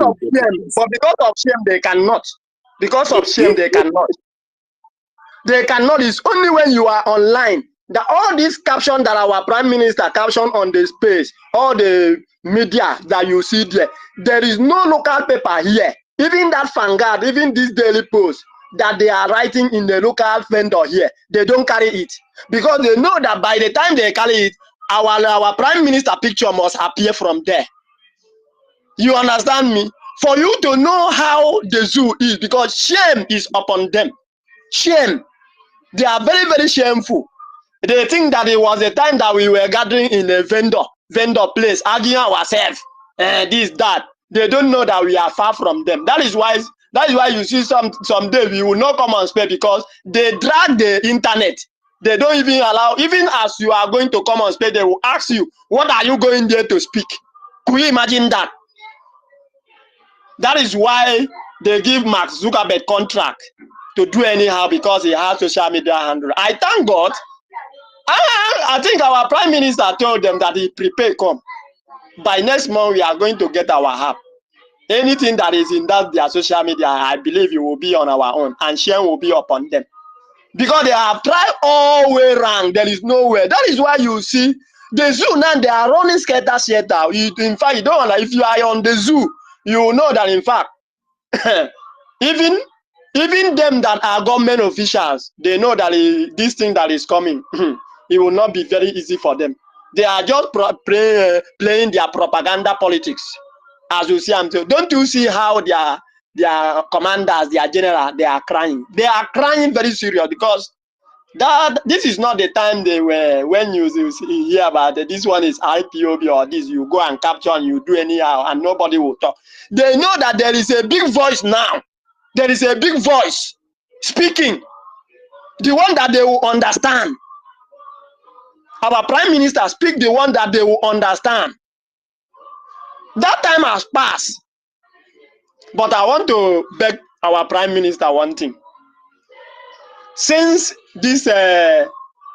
of shame, they cannot. Because of shame, they cannot. They cannot. It's only when you are online that all these captions that our prime minister caption on the space, all the media that you see there, there is no local paper here. Even that Vanguard, even this Daily Post that they are writing in the local vendor here, they don't carry it because they know that by the time they carry it, our prime minister picture must appear from there. You understand me? For you to know how the zoo is, because shame is upon them. Shame. They are very, very shameful. They think that it was a time that we were gathering in a vendor place, arguing ourselves, this, that. They don't know that we are far from them. That is why you see someday we will not come on space because they drag the internet. They don't even allow, even as you are going to come on space, they will ask you, what are you going there to speak? Could you imagine that? That is why they give Mark Zuckerberg contract to do anyhow because he has social media handle. I thank God. I think our prime minister told them that he prepared come. By next month, we are going to get our app. Anything that is in their social media, I believe it will be on our own and share will be upon them. Because they have tried all way around. There is nowhere. That is why you see the zoo now, they are running scatter. In fact, you don't know, if you are on the zoo, you will know that in fact, even them that are government officials, they know that this thing that is coming, it will not be very easy for them. They are just playing their propaganda politics. As you see, don't you see how their commanders, their general, they are crying? They are crying very serious because this is not the time they were when you hear about it. This one is IPOB or this, you go and capture and you do anyhow and nobody will talk. They know that there is a big voice now. There is a big voice speaking, the one that they will understand. Our prime minister speak the one that they will understand. That time has passed. But I want to beg our prime minister one thing. Since this stay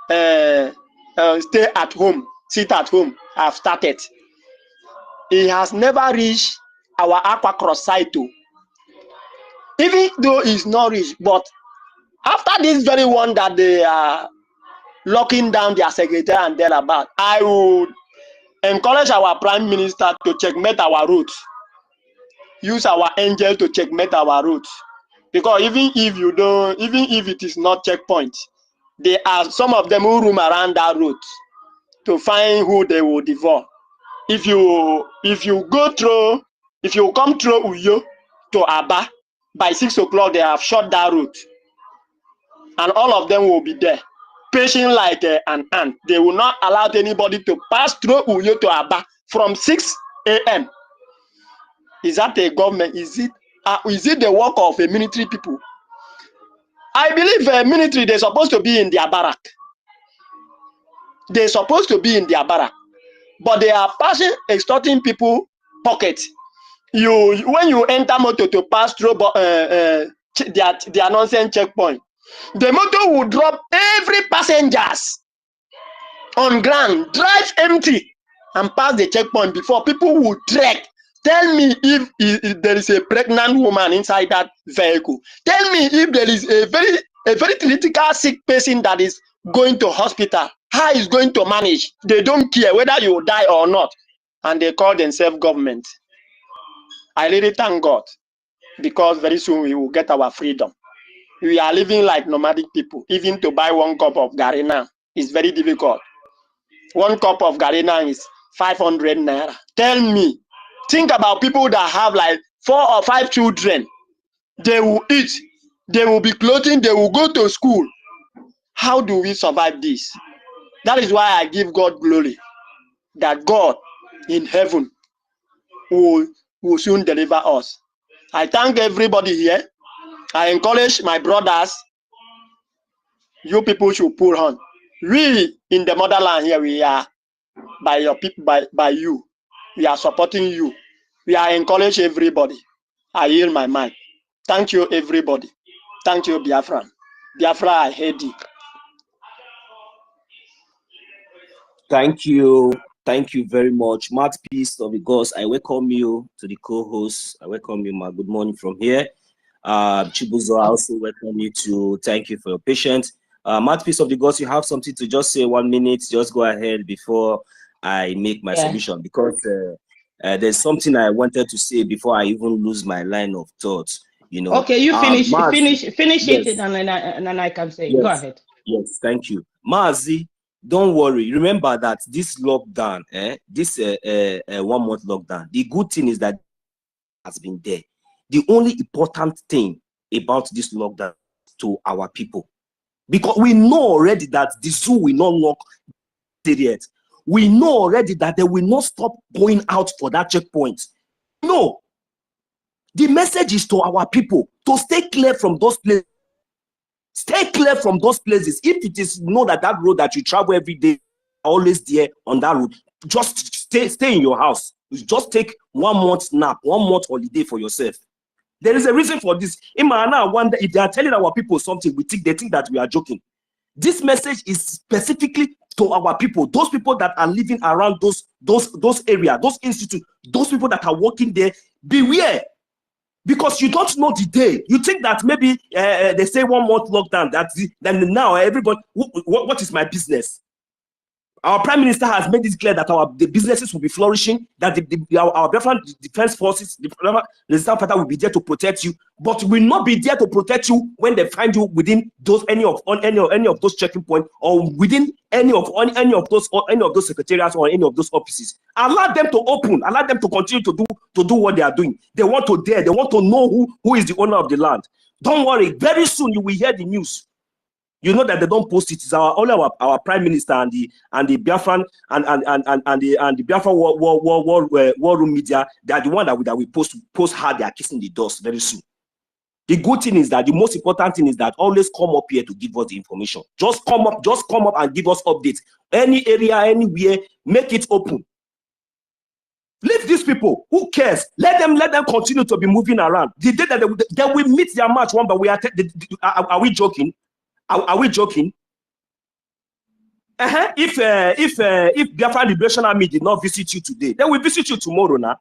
at home, sit at home have started, he has never reached our Aqua Cross site too. Even though it's not reached, but after this very one that they are locking down their secretary and thereabout, I would encourage our prime minister to checkmate our routes. Use our angel to checkmate our routes. Because even if it is not checkpoint, there are some of them who roam around that route to find who they will devour. If you come through Uyo to Aba, by 6 o'clock they have shut that route. And all of them will be there, patient like an ant. They will not allow anybody to pass through Uyo to Aba from 6 a.m. Is that a government? Is it the work of a military people? I believe military, they're supposed to be in their barrack. They're supposed to be in their barrack. But they are passing, extorting people pockets. When you enter motor to pass through their nonsense checkpoint, the motor will drop every passengers on ground, drive empty, and pass the checkpoint before people will trek. Tell me if there is a pregnant woman inside that vehicle. Tell me if there is a very critical sick person that is going to hospital. How is going to manage? They don't care whether you die or not. And they call themselves government. I really thank God because very soon we will get our freedom. We are living like nomadic people. Even to buy 1 cup of garri now is very difficult. 1 cup of garri now is 500 naira. Tell me, think about people that have like 4 or 5 children. They will eat, they will be clothing, they will go to school. How do we survive this? That is why I give God glory that God in heaven will soon deliver us. I thank everybody here. I encourage my brothers You people should pull on. We in the motherland here, we are by your people, by you. We are supporting you. We are encouraging everybody. I yield my mind. Thank you, everybody. Thank you, Biafra. Biafra, I hate you. Thank you. Thank you very much. Mouthpiece of the Gods, I welcome you to the co-host. I welcome you, ma. Good morning from here. Chibuzo, I also welcome you to. Thank you for your patience. Mouthpiece of the Gods, you have something to just say 1 minute. Just go ahead before I make my submission, because there's something I wanted to say before I even lose my line of thought. You know. Okay, you finish yes. it, and then I can say. Yes. Go ahead. Yes, thank you, Mazi. Don't worry. Remember that this lockdown, this 1 month lockdown, the good thing is that it has been there. The only important thing about this lockdown to our people, because we know already that the zoo will not lock yet. We know already that they will not stop going out for that checkpoint. No. The message is to our people to stay clear from those places. Stay clear from those places. If it is that road that you travel every day, always there on that road, just stay in your house. Just take 1 month nap, 1 month holiday for yourself. There is a reason for this. I wonder if they are telling our people something, they think that we are joking. This message is specifically to our people, those people that are living around those areas, those institutes, those people that are working there. Beware. Because you don't know the day. You think that maybe they say 1 month lockdown, then now everybody, what is my business? Our Prime Minister has made it clear that the businesses will be flourishing, that our different defense forces, the Resistance Fighter will be there to protect you, but will not be there to protect you when they find you within any of those checking points, or within any of those secretariats or any of those offices. Allow them to open, allow them to continue to do what they are doing. They want to know who is the owner of the land. Don't worry, very soon you will hear the news. You know that they don't post it. It's only our Prime Minister and the Biafran and the Biafra war room media. They are the one that we post how they are kissing the dust very soon. The good thing is that the most important thing is that always come up here to give us the information. Just come up and give us updates. Any area, anywhere, make it open. Leave these people. Who cares? Let them continue to be moving around. The day that they will meet their match one, but are we joking? Are we joking? If Biafra Liberation Army did not visit you today, they will visit you tomorrow. Now,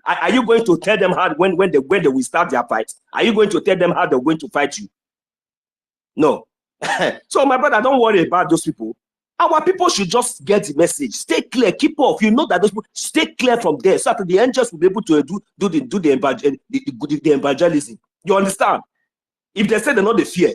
are you going to tell them how when they will start their fight? Are you going to tell them how they're going to fight you? No. So my brother, don't worry about those people. Our people should just get the message. Stay clear. Keep off. You know that those people, stay clear from there, so that the angels will be able to do the evangelism. You understand? If they say they're not the fear.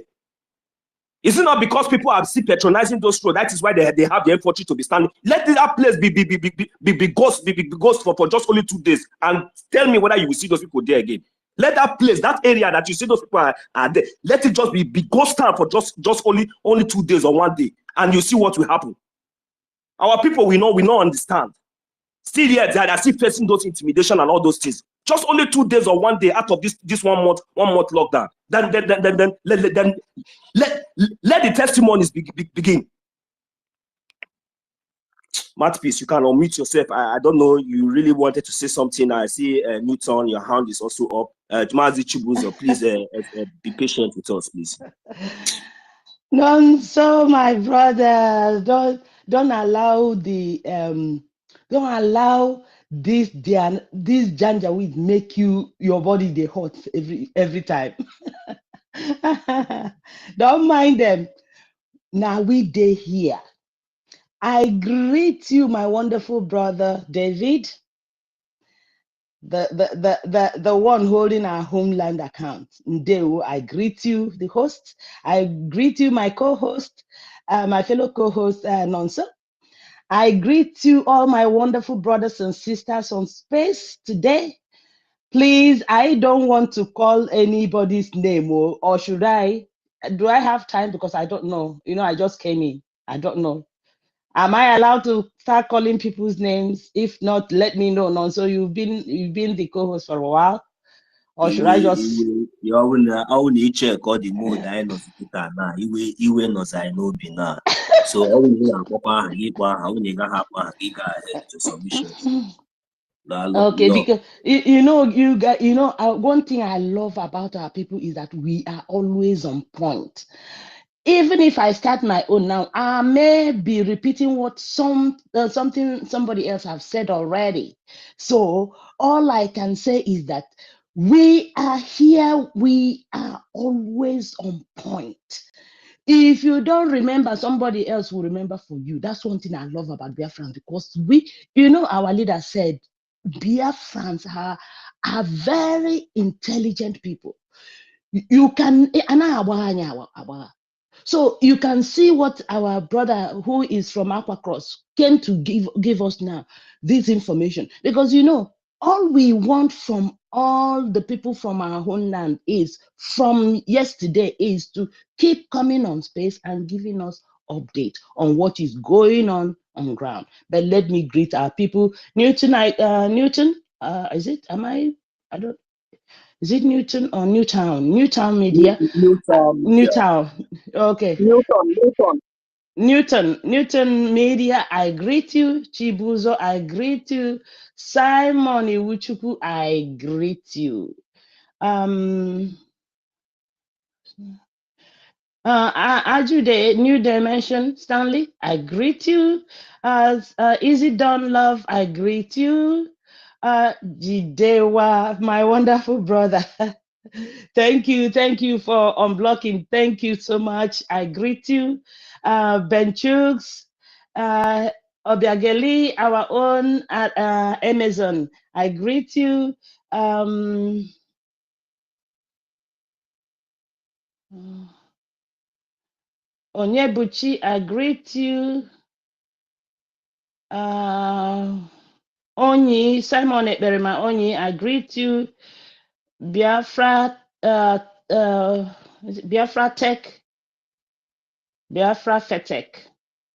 Is it not because people are still patronizing those roads? That is why they have the infantry to be standing. Let that place be ghost for just only 2 days, and tell me whether you will see those people there again. Let that place, that area that you see those people are there, let it just be ghost town for just only 2 days or 1 day, and you see what will happen. Our people we not understand. Still yet they are still facing those intimidation and all those things. Just only 2 days or 1 day out of this 1 month lockdown. Then let the testimonies begin. Mouthpiece, you can unmute yourself. I don't know. You really wanted to say something. I see Newton, your hand is also up. Mazi Chibuzo, please be patient with us, please. So my brother, don't allow this janjaweed make your body dey hot every time. Don't mind them. Now we dey here. I greet you, my wonderful brother David, the one holding our homeland account. Ndeo, I greet you, the host. I greet you, my co-host, my fellow co-host Nonso. I greet you, all my wonderful brothers and sisters on space today. Please, I don't want to call anybody's name, or should I? Do I have time? Because I don't know. I just came in. I don't know. Am I allowed to start calling people's names? If not, let me know. No, so you've been the co-host for a while. Or should I just... You always check all the mode I know now. You know I know now. So I will to submissions. Okay, because you know, one thing I love about our people is that we are always on point. Even if I start my own now, I may be repeating what something somebody else have said already. So all I can say is that we are here. We are always on point. If you don't remember, somebody else will remember for you. That's one thing I love about Biafrans, because our leader said Biafrans are very intelligent people. You can, so you can see what our brother who is from Aqua Cross came to give us now, this information. Because all we want from all the people from our homeland is, from yesterday, is to keep coming on space and giving us update on what is going on ground. But let me greet our people. Newton, is it? I don't. Is it Newton or Newtown? Newtown Media. Newtown. Okay. Newton Media, I greet you. Chibuzo, I greet you. Simon Iwuchukwu, I greet you. Ajude, New Dimension, Stanley, I greet you. Easy Done Love, I greet you. Jidewa, my wonderful brother. Thank you for unblocking. Thank you so much. I greet you. Ben Chugs, Obiageli, our own at Amazon. I greet you. Onyebuchi, I greet you. Onyi, Simon Ekberima Onyi, I greet you. Biafra, Biafra Tech, Biafra Fetech,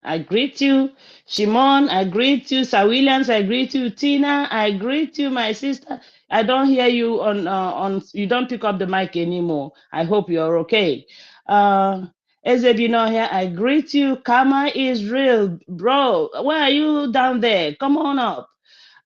I greet you. Shimon, I greet you. Sir Williams, I greet you. Tina, I greet you, my sister. I don't hear you on. You don't pick up the mic anymore. I hope you're okay. Ezebino here, I greet you. Karma is real, bro. Where are you down there? Come on up.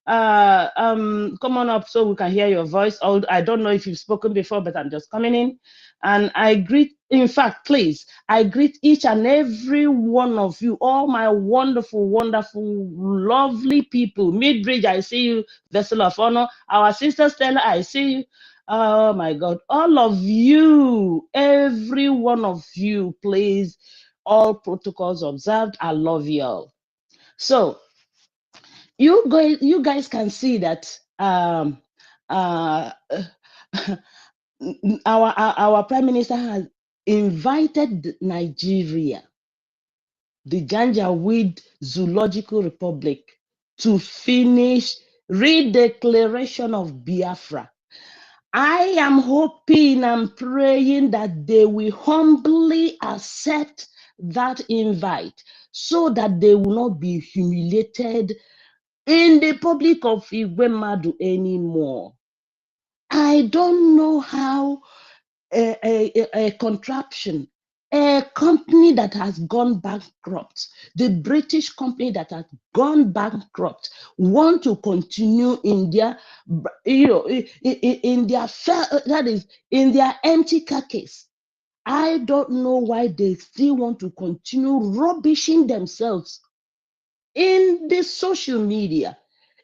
Come on up so we can hear your voice. I don't know if you've spoken before, but I'm just coming in. And I greet, in fact, please, I greet each and every one of you, all my wonderful, wonderful, lovely people. Midbridge, I see you. Vessel of Honor, our sister Stella, I see you. Oh my God, all of you, every one of you, please, all protocols observed. I love you all. So, you guys can see that our prime minister has invited Nigeria, the Janjaweed Zoological Republic, to finish redeclaration of Biafra. I am hoping and praying that they will humbly accept that invite, so that they will not be humiliated in the public of Igwemadu anymore. I don't know how a contraption, a company that has gone bankrupt, the British company that has gone bankrupt, want to continue in their, in their empty carcass. I don't know why they still want to continue rubbishing themselves in the social media.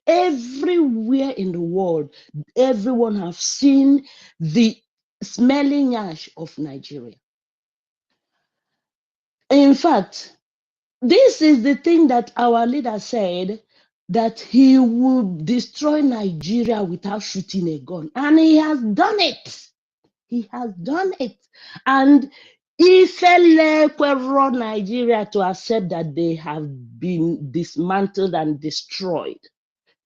Everywhere in the world, everyone have seen the smelling ash of Nigeria. In fact, this is the thing that our leader said, that he would destroy Nigeria without shooting a gun. And he has done it. He has done it. And Ifele Nigeria to accept that they have been dismantled and destroyed,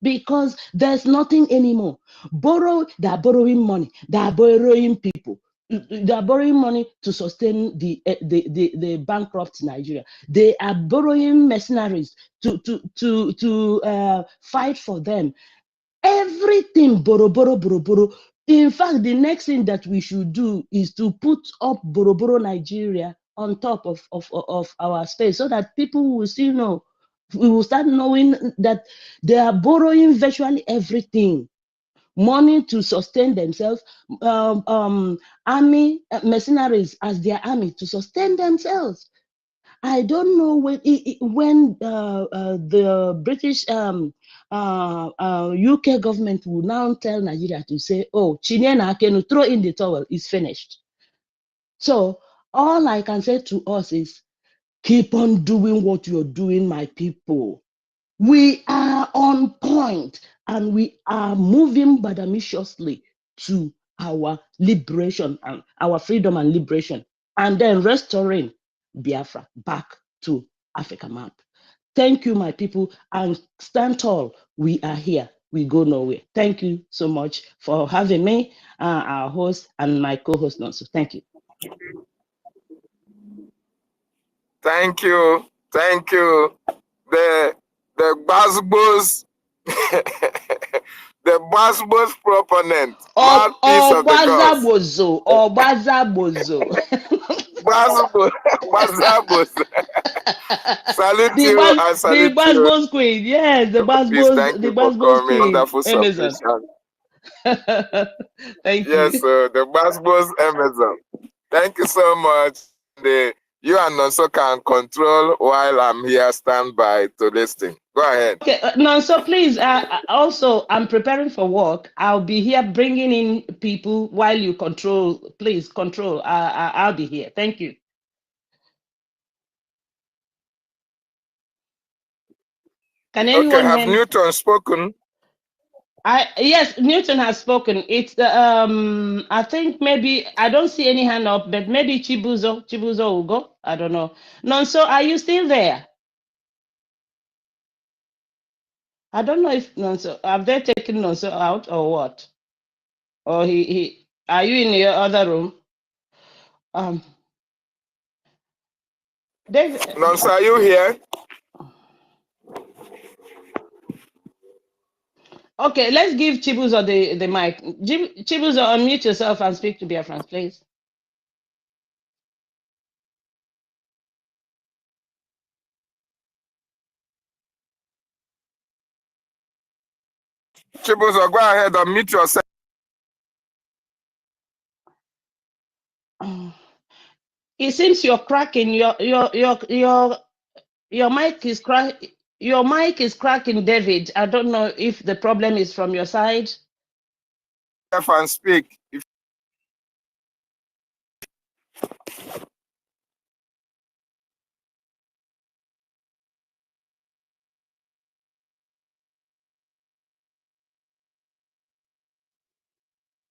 because there's nothing anymore. They are borrowing money. They are borrowing people. They are borrowing money to sustain the bankrupt Nigeria. They are borrowing mercenaries to fight for them. Everything borrow. In fact, the next thing that we should do is to put up Boroboro Nigeria on top of our space so that people will still know. We will start knowing that they are borrowing virtually everything. Money to sustain themselves, army mercenaries as their army to sustain themselves. I don't know when the British UK government will now tell Nigeria to say, oh, Chinena can throw in the towel, it's finished. So all I can say to us is keep on doing what you're doing, my people. We are on point and we are moving badamiciously to our liberation and our freedom and liberation, and then restoring Biafra back to Africa map. Thank you, my people, and stand tall. We are here. We go nowhere. Thank you so much for having me, our host and my co-host also. Thank you. Thank you. Thank you. The Basbos, the Basbos proponent, mouthpiece of the gods. Obazabozo. Basbos. Salute you and salute the Basbos queen, yes, the Basbos, thank the you for Basbos coming. queen. Wonderful submission. Thank yes, you. the Basbos Amazon. Thank you so much. You and Nonso can control while I'm here, stand by to listen. Go ahead. Okay, Nonso, please. Also, I'm preparing for work. I'll be here bringing in people while you control. Please control. I'll be here. Thank you. Can anyone have hear me? Newton spoken? Yes, Newton has spoken. It's the I think maybe I don't see any hand up, but maybe Chibuzo will go. I don't know. Nonso, are you still there? I don't know if Nonso, have they taken Nonso out or what? Or he are you in your other room? David. Nonso, are you here? Okay, let's give Chibuzo the mic. Chibuzo, unmute yourself and speak to Biafrans, please. Chibuzo, go ahead, unmute yourself. It seems you're cracking. Your mic is crack. Your mic is cracking, David. I don't know if the problem is from your side. And speak.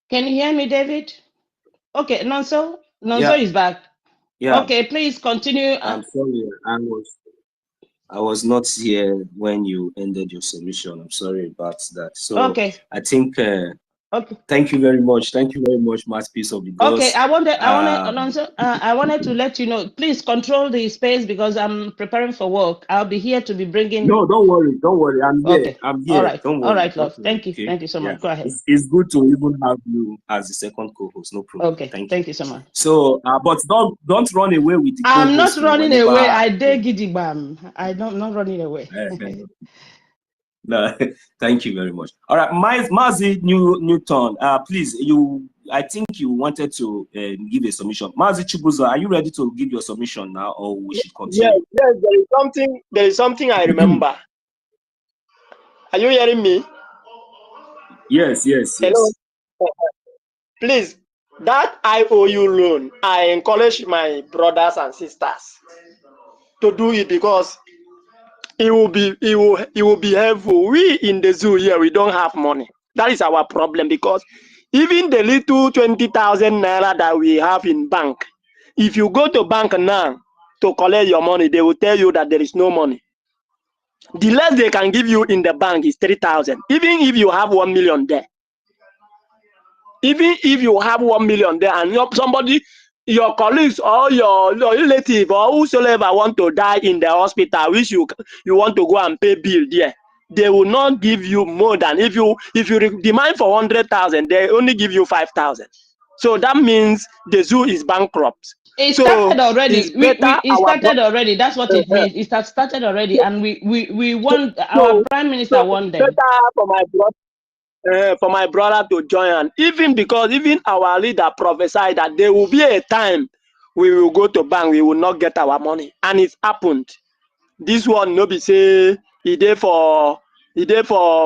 Can you hear me, David? Okay, Nonso is back. Yeah. Okay, please continue. I'm sorry, I was not here when you ended your submission. I'm sorry about that. So okay. I think okay. Thank you very much. Thank you very much, Masterpiece of the Gods. Okay, I wanted to let you know. Please control the space because I'm preparing for work. I'll be here to be bringing. No, don't worry. I'm here. Okay. I'm here. All right. Don't worry. All right, love. Okay. Thank you. Thank you so much. Go ahead. It's good to even have you as the second co-host. No problem. Okay. Thank you so much. So, but don't run away with the co-host. I'm not running away. I dare Gidigam. I'm not running away. No, thank you very much. All right, Mazi Newton, please, I think you wanted to give a submission. Mazi Chibuzo, are you ready to give your submission now, or we should continue? Yes, there is something I remember. Are you hearing me? Yes. Hello. Please, that IOU loan, I encourage my brothers and sisters to do it because it will be helpful. We in the zoo here, we don't have money. That is our problem because even the little 20,000 naira that we have in bank, if you go to bank now to collect your money, they will tell you that there is no money. The less they can give you in the bank is 3,000. Even if you have 1 million there. Even if you have 1 million there and somebody, your colleagues or your relative or whosoever want to die in the hospital, which you want to go and pay bill there, they will not give you more than if you demand for 100,000, they only give you 5,000. So that means the zoo is bankrupt. It So started already. it's better It started already. That's what it means. It has started already, and we want our prime minister want them. Better for my brother to join, and even because even our leader prophesied that there will be a time we will go to bank, we will not get our money, and it's happened. This one no be say e dey for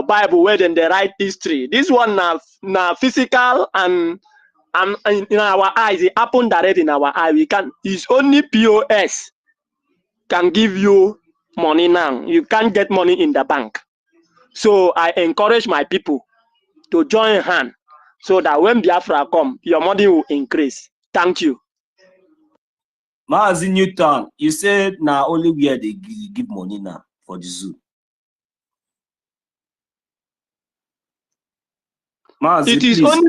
Bible where then they write history. This one na physical and in our eyes, it happened already in our eye. We can. It's only POS can give you money now. You can't get money in the bank. So I encourage my people to join hand so that when Biafra come, your money will increase. Thank you. Mazi Newton, you said now only where they give money now for the zoo. Mazi, It is please, only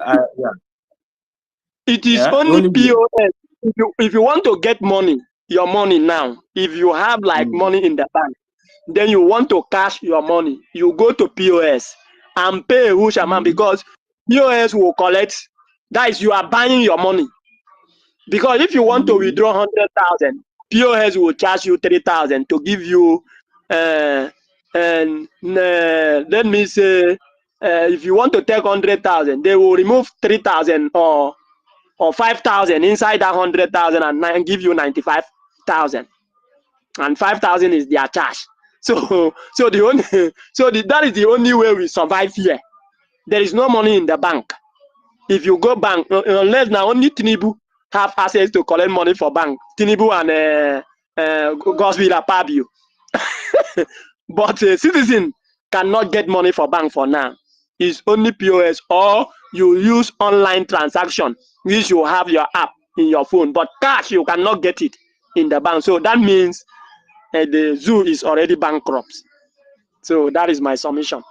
it is only POS. If you want to get money, your money now, if you have like money in the bank, then you want to cash your money, you go to POS and pay a huge amount because POS will collect. That is, you are buying your money. Because if you want to withdraw 100,000, POS will charge you 3,000 to give you. Let me say, if you want to take 100,000, they will remove 3,000 or 5,000 inside that 100,000 and give you 95,000, and 5,000 is their charge. So that is the only way we survive here. There is no money in the bank. If you go bank, unless now only Tinubu have access to collect money for bank, Tinubu and Godswill Akpabio. But citizen cannot get money for bank for now. It's only POS, or you use online transaction, which you have your app in your phone. But cash, you cannot get it in the bank. So that means the zoo is already bankrupt. So that is my submission.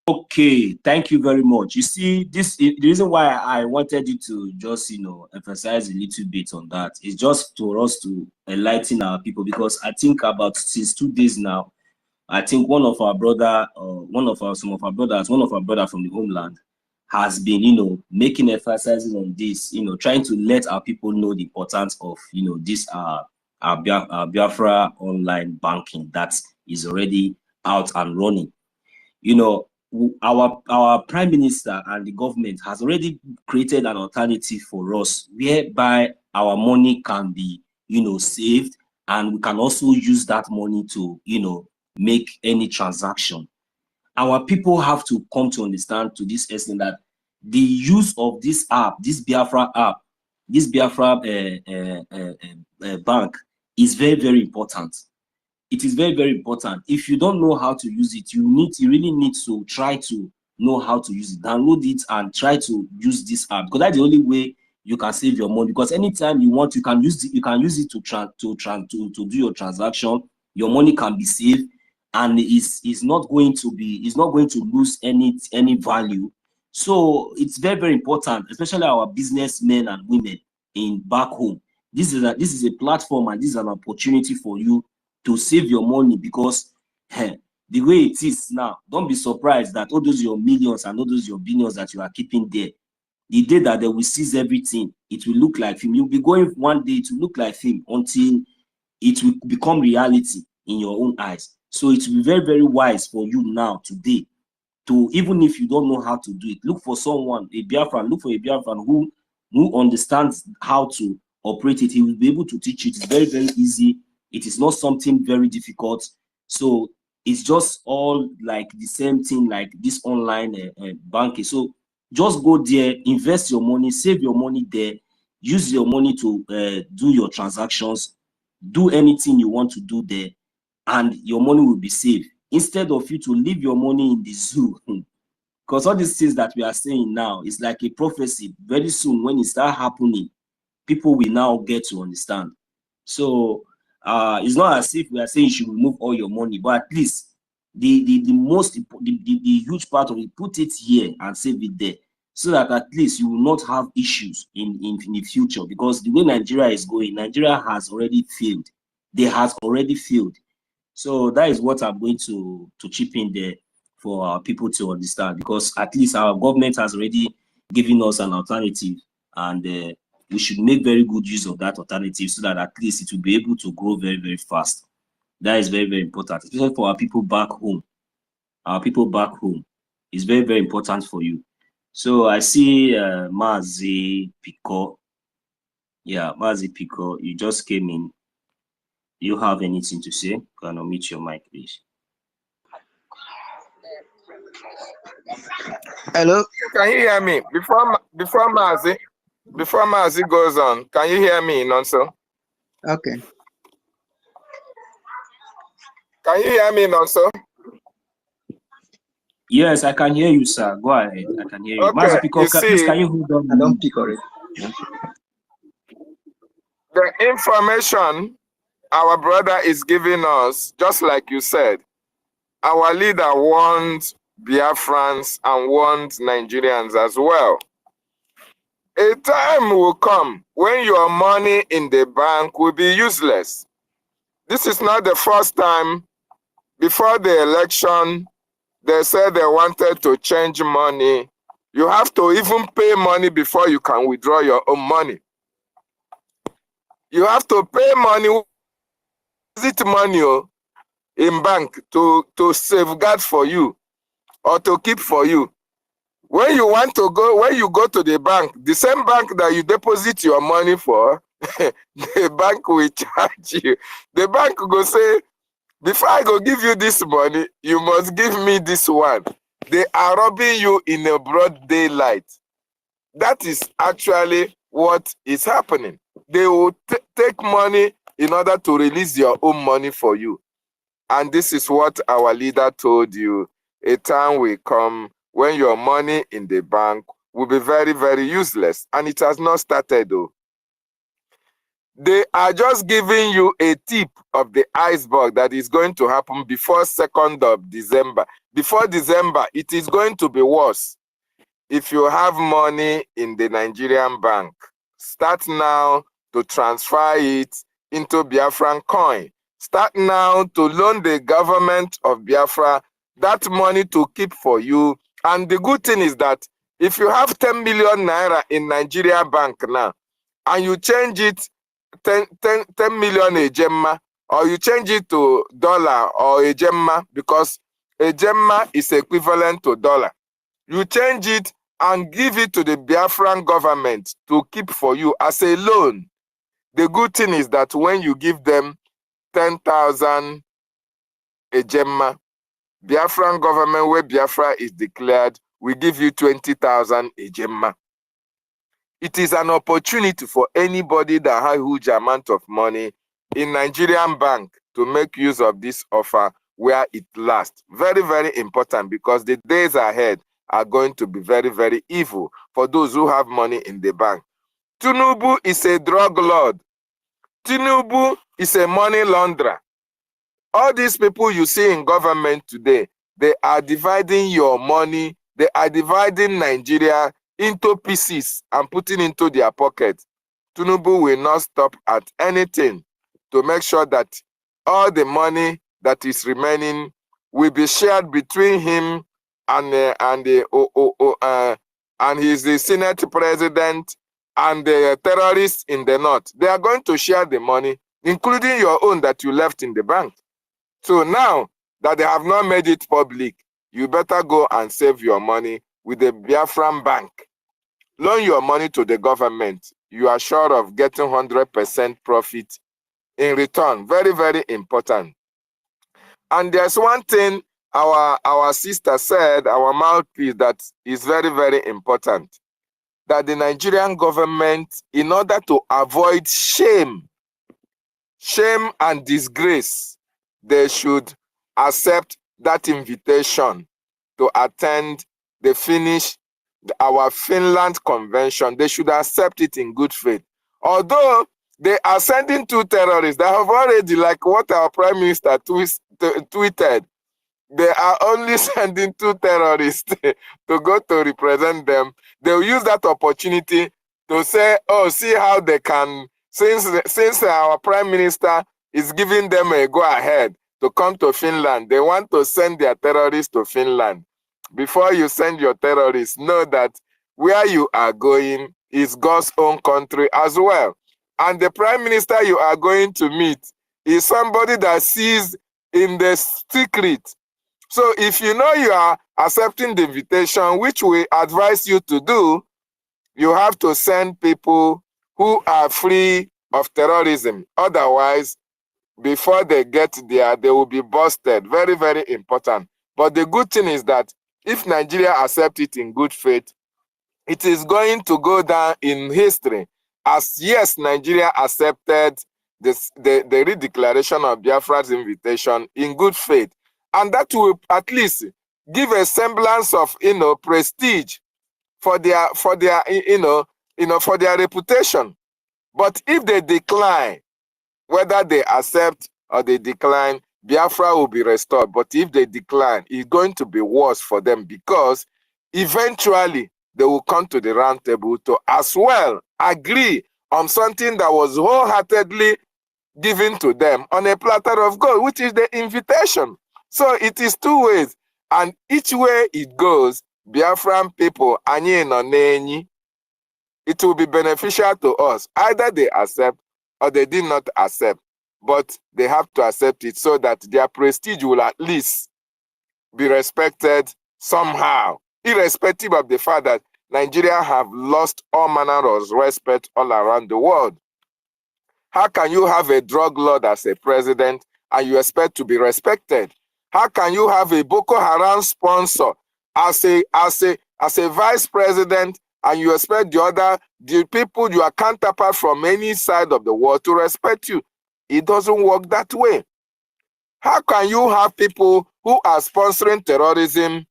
Okay, thank you very much. You see, the reason why I wanted you to just emphasize a little bit on that is just for us to enlighten our people, because I think about since 2 days now, I think one of our brothers from the homeland has been making emphasis on this, trying to let our people know the importance of this our Biafra online banking that is already out and running. Our prime minister and the government has already created an alternative for us whereby our money can be saved, and we can also use that money to make any transaction. Our people have to come to understand to this extent that the use of this app, this Biafra app, this Biafra bank is very, very important. It is very, very important. If you don't know how to use it, you really need to try to know how to use it. Download it and try to use this app, because that's the only way you can save your money. Because anytime you want, you can use it to do your transaction. Your money can be saved, and it's not going to lose any value. So it's very, very important, especially our businessmen and women back home. This is a platform, and this is an opportunity for you to save your money, because the way it is now, don't be surprised that all those your millions and all those your billions that you are keeping there, the day that they will seize everything, it will look like film. You'll be going one day to look like film until it will become reality in your own eyes. So it will be very, very wise for you now today to, even if you don't know how to do it, look for someone, a Biafran, look for a Biafran who understands how to operate it. He will be able to teach you. It's very, very easy. It is not something very difficult. So it's just all like the same thing like this online banking. So just go there, invest your money, save your money there, use your money to do your transactions, do anything you want to do there, and your money will be saved. Instead of you to leave your money in the zoo, because all these things that we are saying now is like a prophecy. Very soon, when it starts happening, people will now get to understand. So it's not as if we are saying you should remove all your money, but at least the huge part of it, put it here and save it there, so that at least you will not have issues in the future. Because the way Nigeria is going, Nigeria has already failed. They has already failed. So that is what I'm going to chip in there for our people to understand, because at least our government has already given us an alternative, and we should make very good use of that alternative so that at least it will be able to grow very, very fast. That is very, very important, especially for our people back home. Our people back home is very, very important for you. So I see Mazi Pico. Yeah, Mazi Pico, you just came in. Do you have anything to say? Can you unmute your mic, please? Hello. Can you hear me? Before Mazi goes on, can you hear me, Nonso? Okay. Can you hear me, Nonso? Yes, I can hear you, sir. Go ahead. I can hear you. Okay, Mazi, please, can you hold on? I don't pick already. The information our brother is giving us, just like you said, our leader warned Biafrans and warned Nigerians as well. A time will come when your money in the bank will be useless. This is not the first time. Before the election, they said they wanted to change money. You have to even pay money before you can withdraw your own money. You have to pay money, visit money in bank to safeguard for you or to keep for you. When you want to go, when you go to the bank, the same bank that you deposit your money for, the bank will charge you. The bank will say, before I go give you this money, you must give me this one. They are robbing you in a broad daylight. That is actually what is happening. They will take money in order to release your own money for you. And this is what our leader told you. A time will come when your money in the bank will be very, very useless. And it has not started though. They are just giving you a tip of the iceberg that is going to happen before 2nd of December. Before December, it is going to be worse. If you have money in the Nigerian bank, start now to transfer it into Biafran coin. Start now to loan the government of Biafra that money to keep for you. And the good thing is that if you have 10 million naira in Nigeria bank now, and you change it 10 million ejemma, or you change it to dollar or ejemma, because ejemma is equivalent to dollar. You change it and give it to the Biafran government to keep for you as a loan. The good thing is that when you give them 10,000 ejemma, Biafran government, where Biafra is declared, will give you 20,000 ejemma. It is an opportunity for anybody that has a huge amount of money in Nigerian bank to make use of this offer where it lasts. Very, very important, because the days ahead are going to be very, very evil for those who have money in the bank. Tinubu is a drug lord. Tinubu is a money launderer. All these people you see in government today, they are dividing your money. They are dividing Nigeria into pieces and putting into their pocket. Tinubu will not stop at anything to make sure that all the money that is remaining will be shared between him and he's the Senate president and the terrorists in the north. They are going to share the money, including your own that you left in the bank. So now that they have not made it public, you better go and save your money with the Biafran bank. Loan your money to the government. You are sure of getting 100% profit in return. Very, very important. And there's one thing our sister said, our mouthpiece, that is very, very important. That the Nigerian government, in order to avoid shame and disgrace, they should accept that invitation to attend our Finland convention. They should accept it in good faith. Although they are sending 2 terrorists that have already, like what our Prime Minister tweeted, they are only sending 2 terrorists to go to represent them. They will use that opportunity to say, oh, see how they can, since our Prime Minister is giving them a go-ahead to come to Finland. They want to send their terrorists to Finland. Before you send your terrorists, know that where you are going is God's own country as well. And the prime minister you are going to meet is somebody that sees in the secret. So if you know you are accepting the invitation, which we advise you to do, you have to send people who are free of terrorism. Otherwise, before they get there, they will be busted. Very, very important. But the good thing is that if Nigeria accepts it in good faith, it is going to go down in history as, yes, Nigeria accepted the redeclaration of Biafra's invitation in good faith. And that will at least give a semblance of, prestige for their reputation. But if they decline, whether they accept or they decline, Biafra will be restored. But if they decline, it's going to be worse for them, because eventually they will come to the round table to as well agree on something that was wholeheartedly given to them on a platter of gold, which is the invitation. So it is two ways, and each way it goes, Biafran people, it will be beneficial to us. Either they accept or they did not accept, but they have to accept it so that their prestige will at least be respected somehow, irrespective of the fact that Nigeria have lost all manner of respect all around the world. How can you have a drug lord as a president and you expect to be respected? How can you have a Boko Haram sponsor as a vice president and you expect the people, your counterpart from any side of the world to respect you? It doesn't work that way. How can you have people who are sponsoring terrorism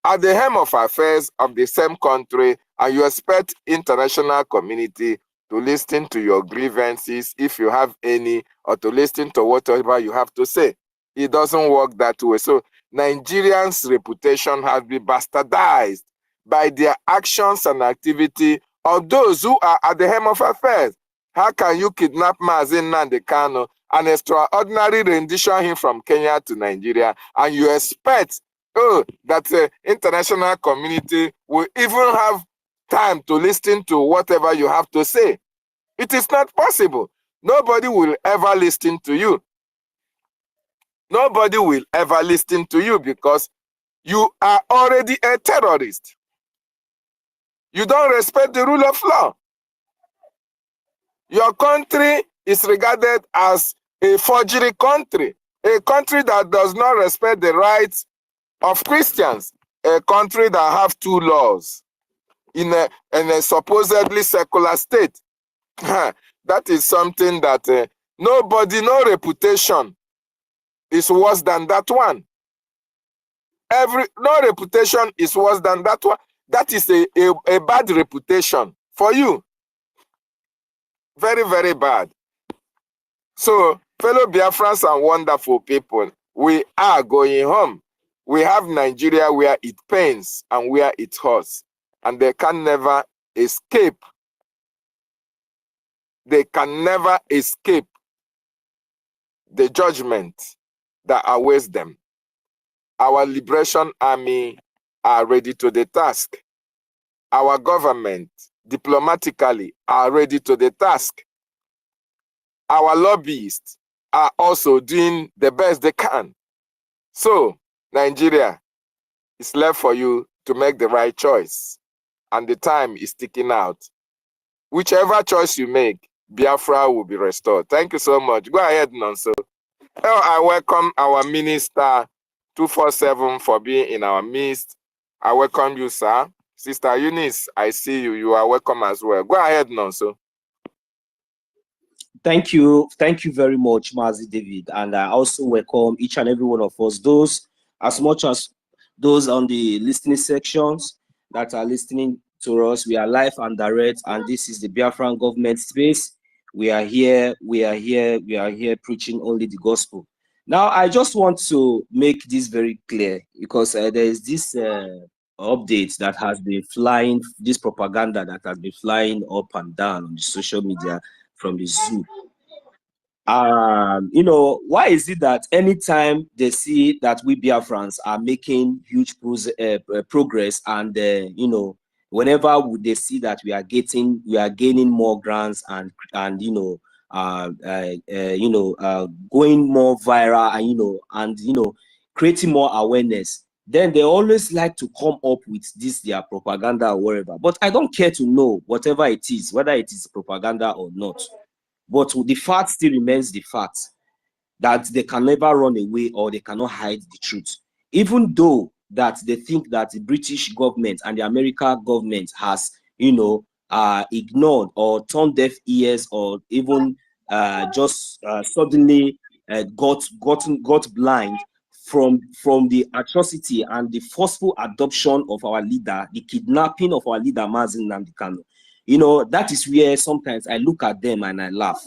at the helm of affairs of the same country and you expect international community to listen to your grievances, if you have any, or to listen to whatever you have to say? It doesn't work that way. So Nigerians' reputation has been bastardized by their actions and activity of those who are at the helm of affairs. How can you kidnap Mazi Nnamdi Kanu, an extraordinary rendition him from Kenya to Nigeria, and you expect that the international community will even have time to listen to whatever you have to say? It is not possible. Nobody will ever listen to you. Nobody will ever listen to you because you are already a terrorist. You don't respect the rule of law. Your country is regarded as a forgery country, a country that does not respect the rights of Christians, a country that have two laws in a supposedly secular state. That is something that no reputation is worse than that one. No reputation is worse than that one. That is a bad reputation for you. Very, very bad. So, fellow Biafrans and wonderful people, we are going home. We have Nigeria where it pains and where it hurts. And they can never escape. They can never escape the judgment that awaits them. Our liberation army are ready to the task. Our government, diplomatically, are ready to the task. Our lobbyists are also doing the best they can. So, Nigeria, it's left for you to make the right choice. And the time is ticking out. Whichever choice you make, Biafra will be restored. Thank you so much. Go ahead, Nonso. I welcome our Minister 247 for being in our midst. I welcome you, sir. Sister Eunice, I see you. You are welcome as well. Go ahead, Nonso. Thank you very much, Mazi David. And I also welcome each and every one of us, those as much as those on the listening sections that are listening to us. We are live and direct, and this is the Biafran government space. We are here preaching only the gospel. Now, I just want to make this very clear because there is this update that has been flying, this propaganda that has been flying up and down on the social media from the zoo. You know, why is it that anytime they see that we Biafrans are making huge progress, and you know, whenever they see that we are gaining more grants and you know, going more viral, and you know, creating more awareness, then they always like to come up with this their propaganda or whatever. But I don't care to know whatever it is, whether it is propaganda or not. But the fact still remains the fact that they can never run away, or they cannot hide the truth. Even though that they think that the British government and the American government has, you know, ignored or turned deaf ears, or even just suddenly got blind from the atrocity and the forceful adoption of our leader, the kidnapping of our leader Mazi Nnamdi Kanu. You know, that is where sometimes I look at them and I laugh.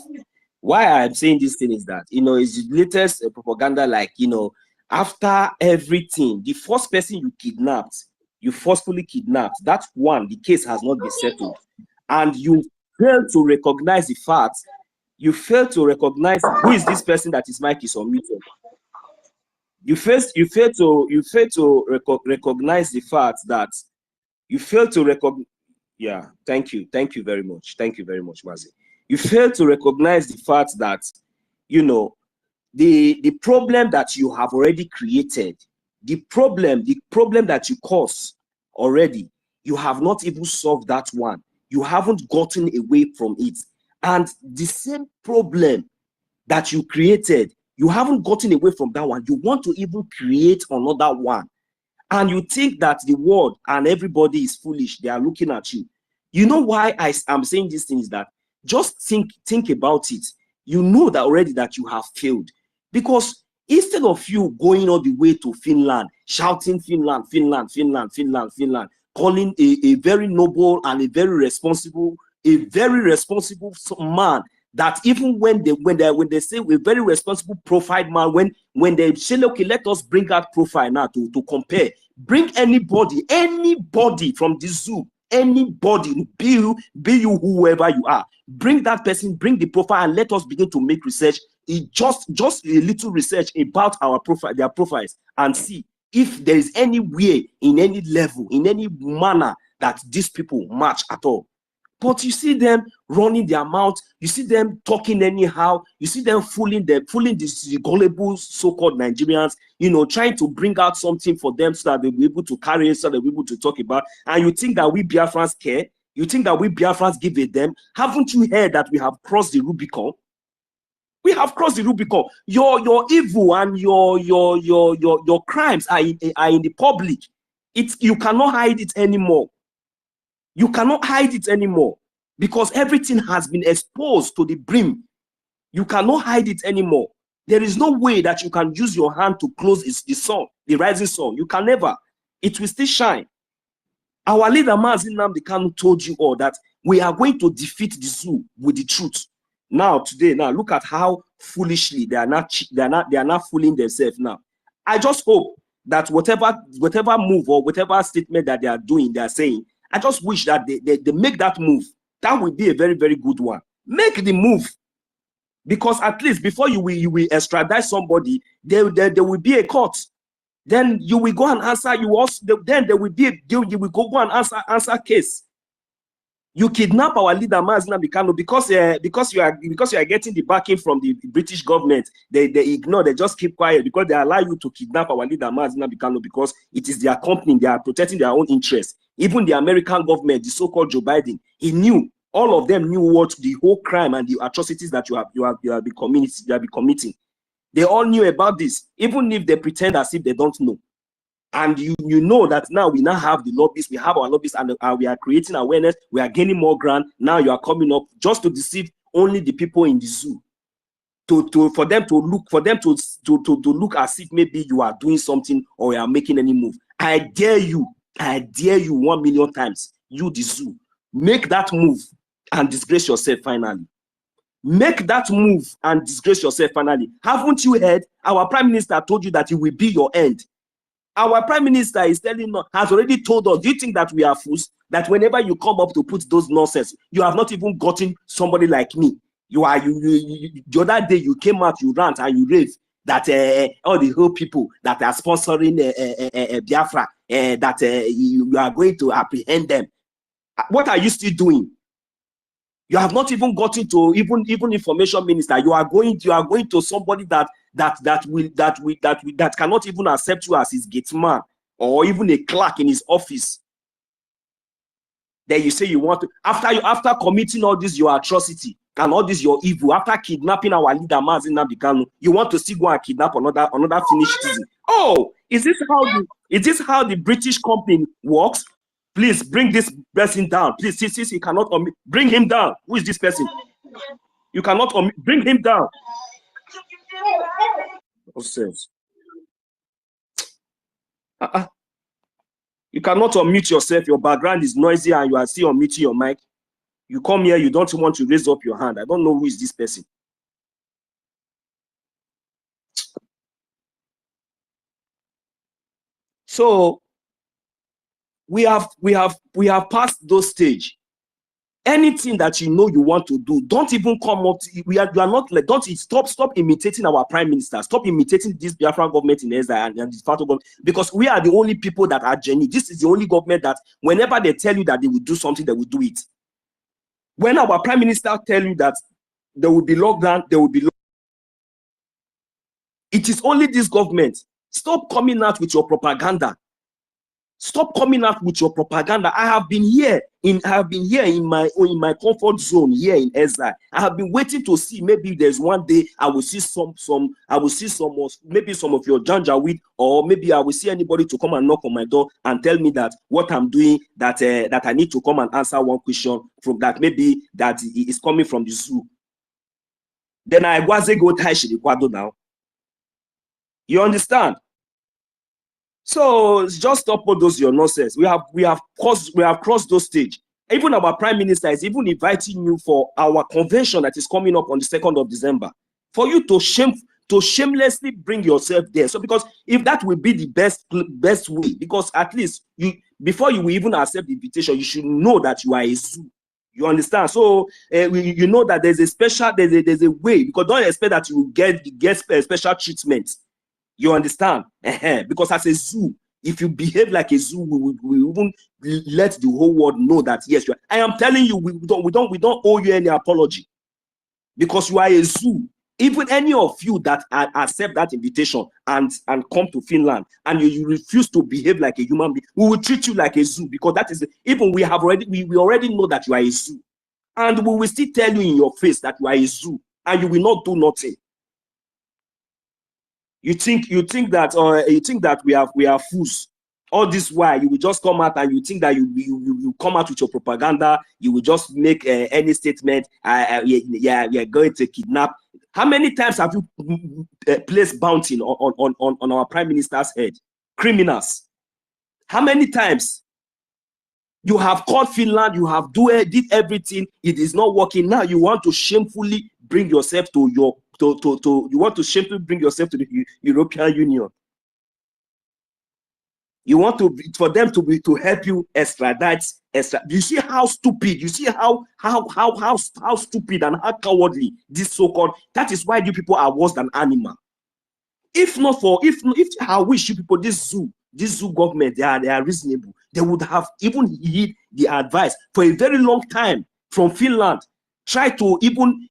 Why I'm saying this thing is that, you know, it's the latest propaganda, like, you know, after everything, the first person you forcefully kidnapped, that one, the case has not been settled. And you fail to recognize the fact, you fail to recognize who is this person that his mic is unmuted. You fail to recognize the fact that you fail to recognize. Yeah, thank you very much, Mazi. You fail to recognize the fact that, you know, the problem that you have already created, the problem that you caused already, you have not even solved that one. You haven't gotten away from it. And the same problem that you created, you haven't gotten away from that one. You want to even create another one. And you think that the world and everybody is foolish. They are looking at you. You know why I'm saying this thing is that just think about it. You know that already that you have failed. Because instead of you going all the way to Finland, shouting Finland, Finland, Finland, Finland, Finland, calling a very noble and a very responsible man, that even when they say a very responsible profile man, when they say, okay, let us bring out profile now to compare, bring anybody from the zoo, anybody, be you whoever you are, bring that person, bring the profile, and let us begin to make research. Just a little research about our profile, their profiles, and see if there is any way, in any level, in any manner that these people match at all. But you see them running their mouth, you see them talking anyhow, you see them fooling these gullible so-called Nigerians, you know, trying to bring out something for them so that they'll be able to carry it, so they'll be able to talk about. And you think that we Biafrans care? You think that we Biafrans give a damn? Haven't you heard that we have crossed the Rubicon? We have crossed the Rubicon. Your evil and your crimes are in the public. You cannot hide it anymore. You cannot hide it anymore, because everything has been exposed to the brim. You cannot hide it anymore. There is no way that you can use your hand to close the sun, the rising sun. You can never. It will still shine. Our leader Mazi Nnamdi Kanu told you all that we are going to defeat the zoo with the truth. Now look at how foolishly they are not fooling themselves now. I just hope that whatever move or whatever statement that they are doing, they are saying, I just wish that they make that move. That would be a very, very good one. Make the move. Because at least before you will extradite somebody, there will be a court. Then you will go and answer. Then there will be a deal. You will go and answer case. You kidnap our leader Mazi Nnamdi Kanu because you are getting the backing from the British government. They ignore. They just keep quiet because they allow you to kidnap our leader Mazi Nnamdi Kanu because it is their company. They are protecting their own interests. Even the American government, the so-called Joe Biden, he knew. All of them knew what the whole crime and the atrocities that you have been committing. They all knew about this, even if they pretend as if they don't know. And you know that now we now have the lobbyists, we have our lobbyists, and we are creating awareness, we are gaining more ground. Now you are coming up just to deceive only the people in the zoo, for them to look as if maybe you are doing something or you are making any move. I dare you 1 million times, you the zoo, make that move and disgrace yourself finally. Make that move and disgrace yourself finally. Haven't you heard? Our Prime Minister told you that it will be your end. Our Prime Minister is has already told us, do you think that we are fools? That whenever you come up to put those nonsense, you have not even gotten somebody like me. The other day you came out, you rant and you rave that all the whole people that are sponsoring Biafra, that you are going to apprehend them. What are you still doing? You have not even gotten to even information minister. You are going to somebody that cannot even accept you as his gate man or even a clerk in his office. Then you say you want to, after committing all this your atrocity and all this your evil, after kidnapping our leader Mazi Nnamdi Kanu, you want to still go and kidnap another Finnish citizen. Oh, is this how the British company works? Please bring this person down. Please, since he cannot bring him down. Who is this person? You cannot bring him down. You cannot unmute yourself. Your background is noisy and you are still unmuting your mic. You come here, you don't want to raise up your hand. I don't know who is this person. So we have passed those stage. Anything that you know you want to do, don't even come up. You are not like, don't stop imitating our prime minister. Stop imitating this Biafra government in Ezra and this part of government, because we are the only people that are genuine. This is the only government that whenever they tell you that they will do something, they will do it. When our prime minister tell you that there will be lockdown, there will be lockdown. It is only this government. Stop coming out with your propaganda. Stop coming out with your propaganda. I have been here in my comfort zone here in Ezra. I have been waiting to see, maybe there's one day I will see maybe some of your Janjaweed, or maybe I will see anybody to come and knock on my door and tell me that what I'm doing, that I need to come and answer one question from that, maybe that is coming from the zoo. Then I wasn't go Taishirikwado now. You understand? So just stop all those your nonsense. We have crossed those stage. Even our prime minister is even inviting you for our convention that is coming up on the 2nd of December, for you to shamelessly bring yourself there. So because if that will be the best way, because at least before you will even accept the invitation, you should know that you are a zoo. You understand? So you know that there's a way, because don't expect that you will get special treatment. You understand? Because as a zoo, if you behave like a zoo, we even let the whole world know that yes, you are. I am telling you, we don't owe you any apology, because you are a zoo. Even any of you that accept that invitation and come to Finland and you refuse to behave like a human being, we will treat you like a zoo, because that is even we already know that you are a zoo, and we will still tell you in your face that you are a zoo, and you will not do nothing. You think that we are fools. All this while you will just come out and you think that you come out with your propaganda. You will just make any statement. We are going to kidnap. How many times have you placed bounty on our prime minister's head? Criminals. How many times? You have called Finland. You have did everything. It is not working. Now you want to shamefully bring yourself to your. You want to shamefully bring yourself to the European Union. You want for them to help you extradite. You see how stupid. You see how stupid and how cowardly this so-called. That is why you people are worse than animal. If I wish you people this zoo government they are reasonable, they would have even heed the advice for a very long time from Finland. Try to even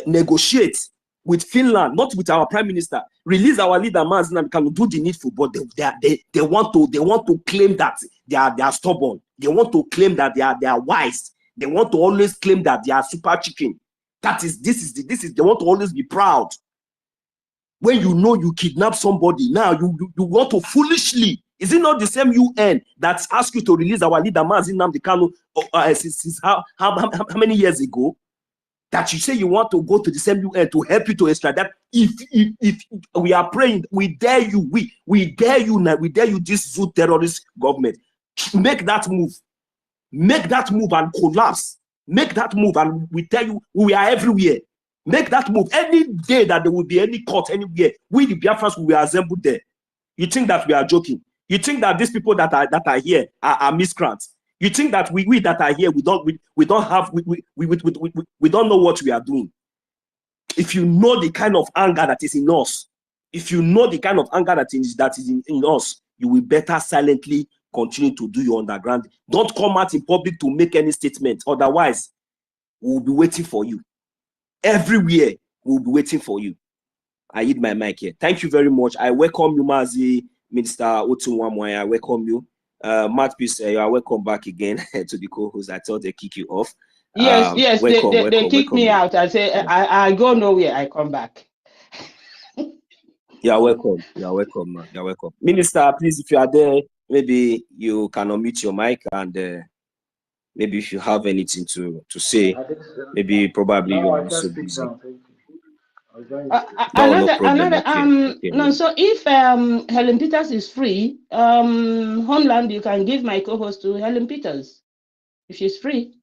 negotiate with Finland, not with our prime minister. Release our leader, Mazi Nnamdi Kanu, do the needful, but they want to claim that they are stubborn. They want to claim that they are wise. They want to always claim that they are super chicken. This is they want to always be proud. When you know you kidnap somebody, now you want to foolishly. Is it not the same UN that asked you to release our leader Mazi Nnamdi Kanu since how many years ago? That you say you want to go to the same UN to help you to extradite? If we are praying, we dare you, we dare you now, we dare you, this zoo terrorist government, make that move and collapse. Make that move, and we tell you we are everywhere. Make that move. Any day that there will be any court anywhere, we the Biafrans will assemble there. You think that we are joking? You think that these people that are here are miscreants? You think that we that are here, we don't know what we are doing. If you know the kind of anger that is in us, if you know the kind of anger that is in us, you will better silently continue to do your underground. Don't come out in public to make any statement. Otherwise, we will be waiting for you. Everywhere, we will be waiting for you. I hit my mic here. Thank you very much. I welcome you, Mazi, Minister Otunwamwaya. I welcome you. Matt Peace, you are welcome back again to the co-host. I thought they kick you off. Yes, welcome, they kick me out. I say, I go nowhere, I come back. You are welcome. You are welcome. You are welcome. Minister, please, if you are there, maybe you can unmute your mic, and maybe if you have anything to say, maybe probably you are also busy. No, so if Helen Peters is free, Homeland, you can give my co-host to Helen Peters if she's free.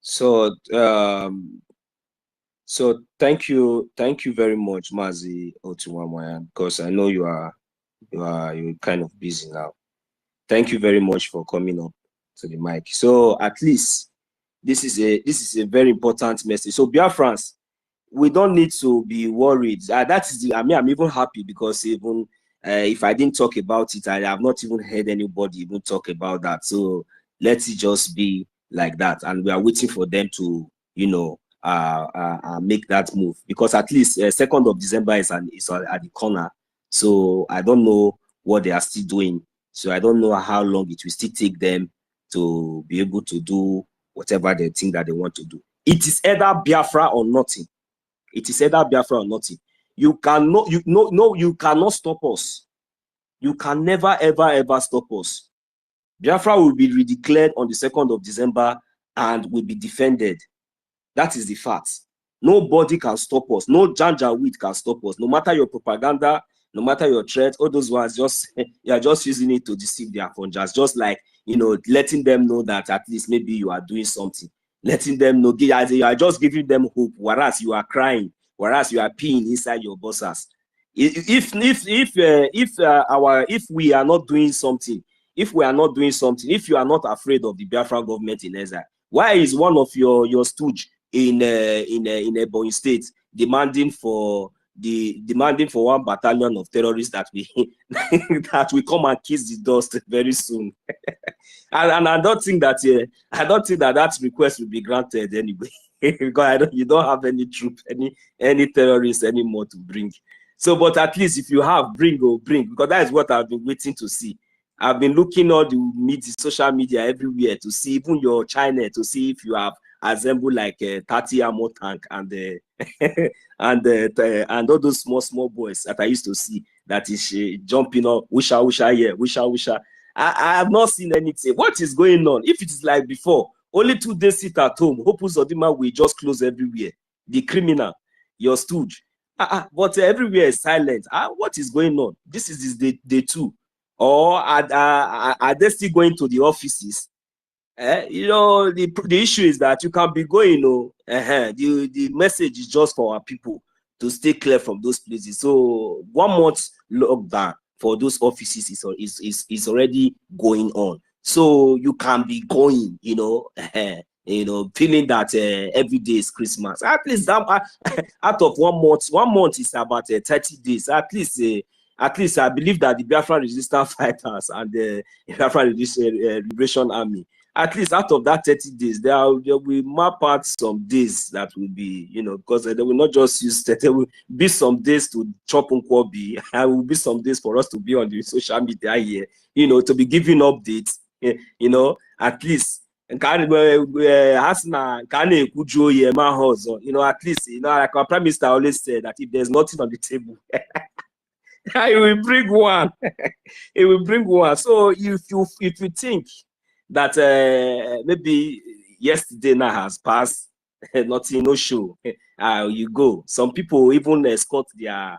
So so thank you very much, Mazi Otunwamwaya, because I know you're kind of busy now. Thank you very much for coming up to the mic. So at least this is a very important message. So Biafrans, we don't need to be worried. That is I'm even happy, because even if I didn't talk about it, I have not even heard anybody even talk about that. So let it just be like that, and we are waiting for them to, you know, make that move, because at least 2nd of December is at the corner. So I don't know what they are still doing. So I don't know how long it will still take them to be able to do whatever they think that they want to do. It is either Biafra or nothing. It is either Biafra or nothing. You cannot, you cannot stop us. You can never, ever stop us. Biafra will be redeclared on the 2nd of December and will be defended. That is the fact. Nobody can stop us. No Janjaweed can stop us. No matter your propaganda, no matter your threat, all those ones, just you are just using it to deceive their conjures. Just like, you know, letting them know that at least maybe you are doing something. Letting them know, you are just giving them hope, whereas you are crying, whereas you are peeing inside your boxers. If we are not doing something, if you are not afraid of the Biafra government in exile, why is one of your stooge in Ebonyi State demanding for 1 battalion of terrorists that we that we come and kiss the dust very soon? and I don't think that that request will be granted anyway, because you don't have any troop, any terrorists anymore to bring. So, but at least if you have, bring, because that is what I've been waiting to see. I've been looking all the social media everywhere to see, even your China, to see if you have assembled like 30 ammo tank and and all those small boys that I used to see that is jumping up, wisha here, wisha. I have not seen anything. What is going on? If it is like before, only 2 days sit at home, Hopus Odima will just close everywhere. The criminal, your stooge. But everywhere is silent. What is going on? This is day 2. Or are they still going to the offices? You know, the issue is that you can be going, the message is just for our people to stay clear from those places. So 1 month lockdown for those offices is already going on. So you can be going, feeling that every day is Christmas. At least out of 1 month is about 30 days. At least I believe that the Biafra resistance fighters and the Biafra Liberation Army, at least out of that 30 days, there will map out some days that will be, because they will not just use that. There will be some days to chop Nkwobi. There will be some days for us to be on the social media here, to be giving updates, at least. At least, like our Prime Minister always said, that if there's nothing on the table, it will bring one. It will bring one. So if you think that maybe yesterday now has passed, nothing, no show, you go. Some people even escort their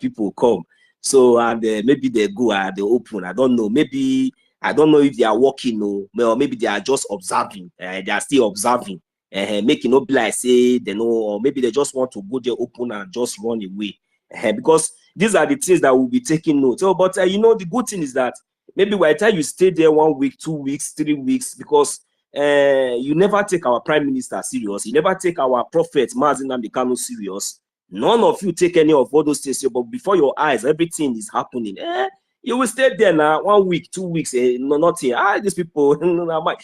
people come. So and maybe they go they open. I don't know. Maybe I don't know if they are working or maybe they are just observing. They are still observing, making no be like say they know, or maybe they just want to go there open and just run away. Because these are the things that will be taking note. So, but you know, the good thing is that maybe by the time you stay there 1 week, 2 weeks, 3 weeks, because you never take our prime minister serious, you never take our prophet Mazi Nnamdi Kanu serious. None of you take any of all those things, but before your eyes, everything is happening. You will stay there now 1 week, 2 weeks, no, nothing. These people,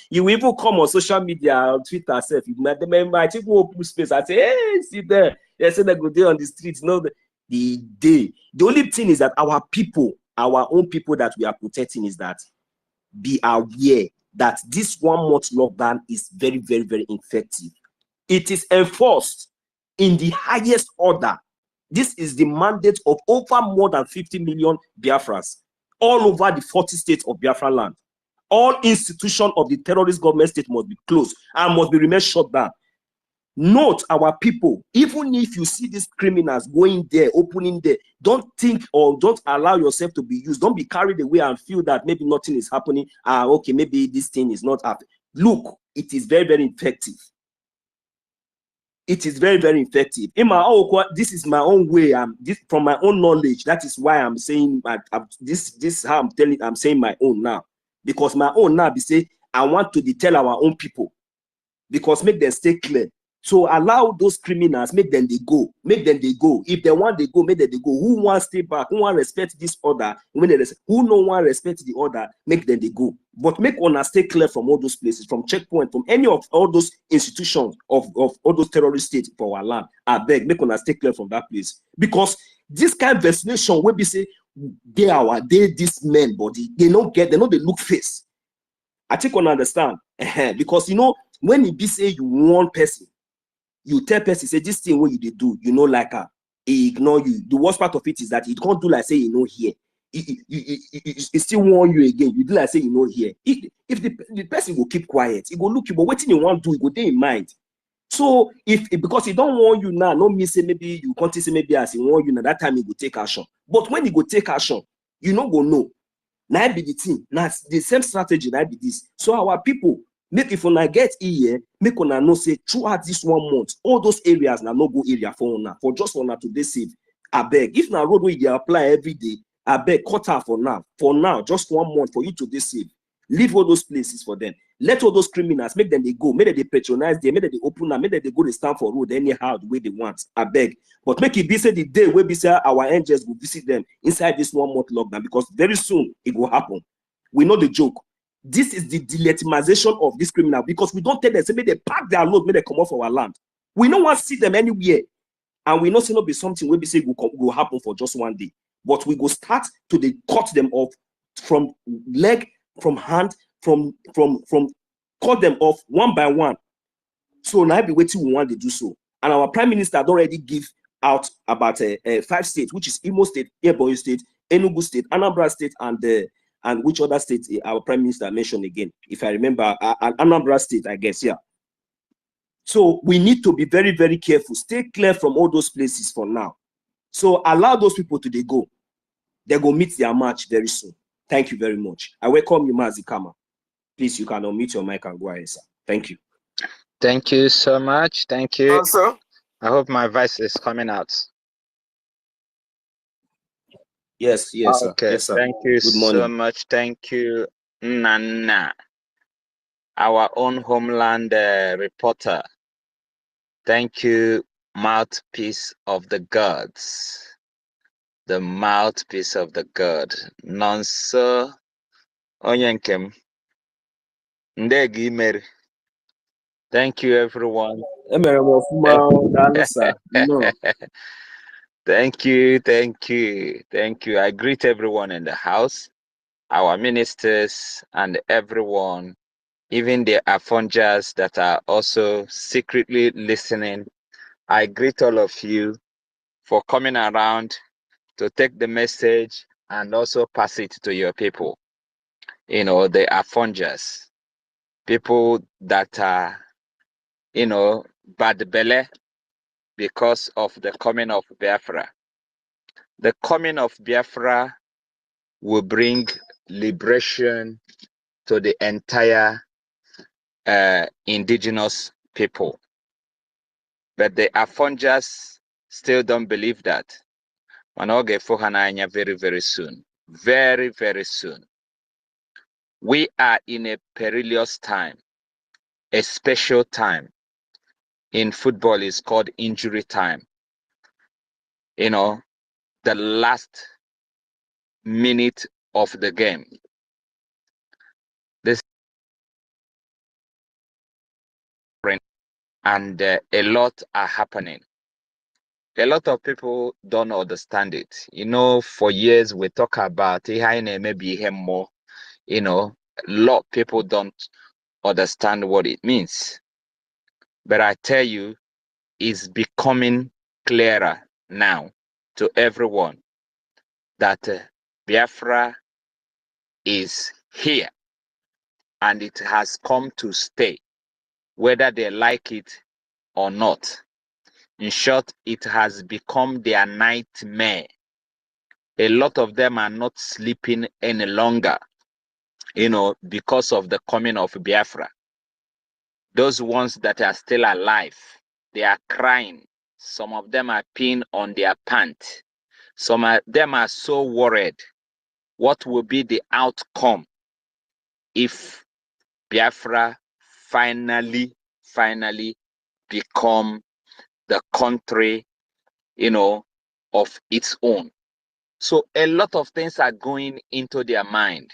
you will even come on social media, on Twitter, self. You might even open space. I say, hey, see there. They say they go there on the streets. No, the only thing is that our people, our own people that we are protecting, is that be aware that this 1 month lockdown is very, very, very effective. It is enforced in the highest order. This is the mandate of over more than 50 million Biafrans all over the 40 states of Biafra land. All institutions of the terrorist government state must be closed and must be remain shut down. Note, our people, even if you see these criminals going there, opening there, don't think or don't allow yourself to be used. Don't be carried away and feel that maybe nothing is happening. Okay, maybe this thing is not happening. Look, it is very, very effective. It is very, very effective. In my own, this is my own way. From my own knowledge. That is why I'm saying this. How I'm saying my own now, because my own now be say I want to tell our own people, because make them stay clear. So allow those criminals, make them they go. If they want they go, make them they go. Who want stay back? Who want respect this order? Who no one respect the order? Make them they go. But make one stay clear from all those places, from checkpoint, from any of all those institutions of all those terrorist states for our land. I beg, make one stay clear from that place, because this kind of vaccination will be say they this men body they know they look face. I think one understand because you know when it be say you want person. You tell person, say this thing what you do, you know, like he ignore you. The worst part of it is that he can't do like say you know here. He still warn you again. You do like say you know here. If the person will keep quiet, he will look you, but what you want to do, he go there in mind. So if because he don't warn you now, no mean say maybe you can't say maybe as he warn you now, that time he will take action. But when he go take action, you know go know. Now be the thing. Now the same strategy, now be this. So our people. Make if una get here, make una know say throughout this 1 month, all those areas na no go area for una, for just una to dey safe. I beg, if na road wey dey apply every day, I beg cut out for now. For now, just 1 month for you to dey safe. Leave all those places for them. Let all those criminals make them they go, make them they patronize them, make them they open up, make them they go to stand for road anyhow the way they want. I beg. But make it be say the day where be say our angels will visit them inside this 1 month lockdown, because very soon it will happen. We know the joke. This is the delegitimization of this criminal, because we don't tell them, say, may they pack their load, may they come off our land. We don't want to see them anywhere. And we know say not be something where we say will happen for just 1 day. But we go start to cut them off from leg, from hand, from cut them off one by one. So now be waiting we want to do so. And our prime minister had already give out about 5 states, which is Imo State, Ebonyi State, Enugu State, Anambra State, and which other state our prime minister mentioned again, if I remember, Anambra State, I guess, yeah. So we need to be very, very careful. Stay clear from all those places for now. So allow those people to go. They go meet their match very soon. Thank you very much. I welcome you, Mazi Kama. Please, you can unmute your mic and go ahead, sir. Thank you. Thank you so much. Thank you. Also, I hope my voice is coming out. Yes, sir. Okay, Yes, sir. thank you Good morning. so much. Thank you, Nana, our own homeland reporter. Thank you, mouthpiece of the gods. The mouthpiece of the god. Nonso Onyenkem. Ndegi Mary. Thank you, everyone. No. Thank you. I greet everyone in the house, our ministers and everyone, even the Afonjas that are also secretly listening. I greet all of you for coming around to take the message and also pass it to your people. You know, the Afonjas, people that are, you know, bad belly because of the coming of Biafra. The coming of Biafra will bring liberation to the entire indigenous people. But the Afonjas still don't believe that. Manoge Fohananya very, very soon. Very, very soon. We are in a perilous time, a special time. In football is called injury time. You know, the last minute of the game. This and a lot are happening. A lot of people don't understand it. You know, for years we talk about maybe more. You know, a lot of people don't understand what it means. But I tell you, it's becoming clearer now to everyone that Biafra is here and it has come to stay, whether they like it or not. In short, it has become their nightmare. A lot of them are not sleeping any longer, you know, because of the coming of Biafra. Those ones that are still alive, they are crying. Some of them are peeing on their pants. Some of them are so worried. What will be the outcome if Biafra finally become the country, you know, of its own? So a lot of things are going into their mind.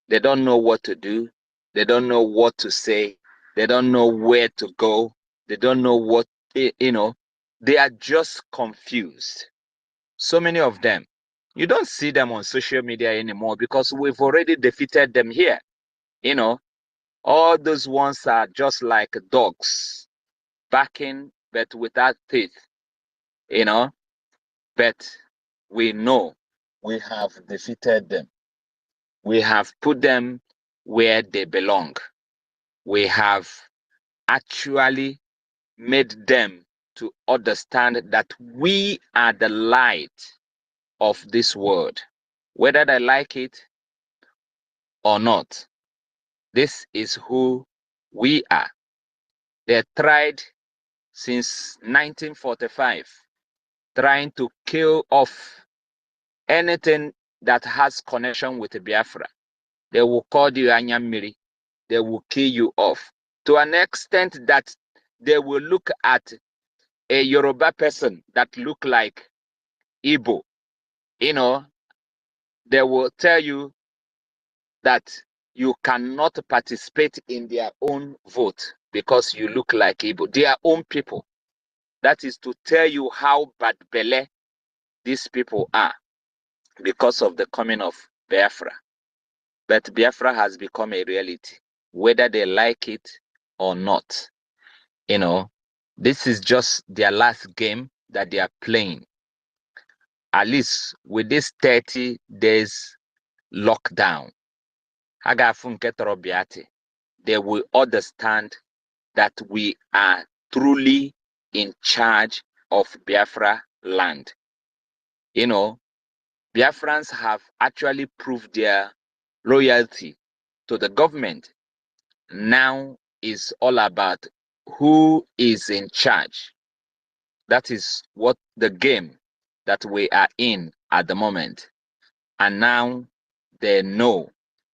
They don't know what to do. They don't know what to say. They don't know where to go. They don't know what, you know, they are just confused. So many of them. You don't see them on social media anymore because we've already defeated them here. You know, all those ones are just like dogs, barking, but without teeth, you know. But we know we have defeated them. We have put them where they belong. We have actually made them to understand that we are the light of this world. Whether they like it or not, this is who we are. They tried since 1945, trying to kill off anything that has connection with Biafra. They will call you Anyamiri. They will kill you off to an extent that they will look at a Yoruba person that look like Igbo. You know, they will tell you that you cannot participate in their own vote because you look like Igbo. Their own people. That is to tell you how bad belle these people are because of the coming of Biafra. But Biafra has become a reality, whether they like it or not. You know, this is just their last game that they are playing. At least with this 30 days lockdown, they will understand that we are truly in charge of Biafra land. You know, Biafrans have actually proved their loyalty to the government. Now is all about who is in charge. That is what the game that we are in at the moment. And now they know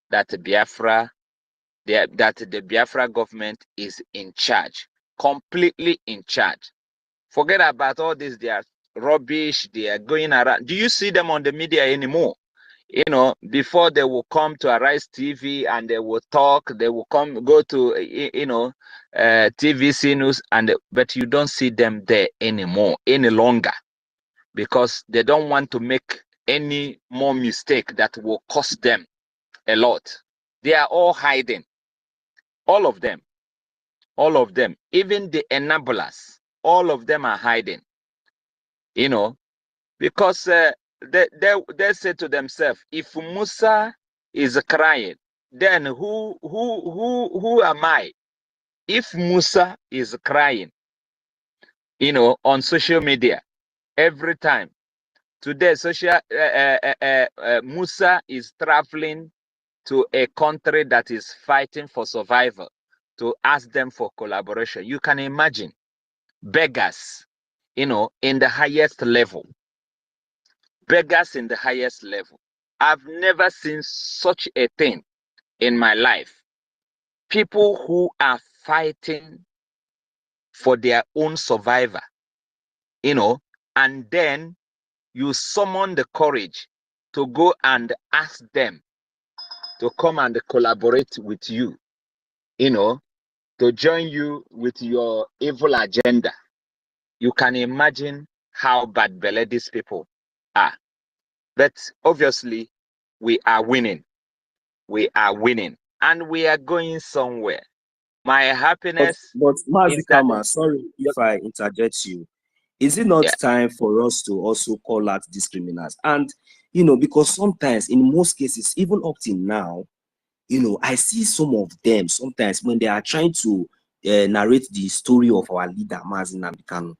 that Biafra, that the Biafra government is in charge, completely in charge. Forget about all this, they are rubbish, they are going around. Do you see them on the media anymore? You know, before they will come to Arise TV and they will talk, they will go to, you know, TVC News, but you don't see them there anymore, any longer, because they don't want to make any more mistake that will cost them a lot. They are all hiding, all of them, even the enablers, all of them are hiding, you know, because they say to themselves, if Musa is crying, then who am I? If Musa is crying, you know, on social media every time, today Musa is traveling to a country that is fighting for survival to ask them for collaboration. You can imagine beggars, you know, in the highest level. beggars in the highest level. I've never seen such a thing in my life. People who are fighting for their own survival, and then you summon the courage to go and ask them to come and collaborate with you, to join you with your evil agenda. You can imagine how bad belly these people are. But obviously, we are winning. We are winning. And we are going somewhere. My happiness But is that... Mazikama, sorry if I interject you. Is it not Yeah. time for us to also call out these criminals? And, because sometimes, in most cases, even up till now, I see some of them sometimes when they are trying to narrate the story of our leader, Mazi Nnamdi Kanu.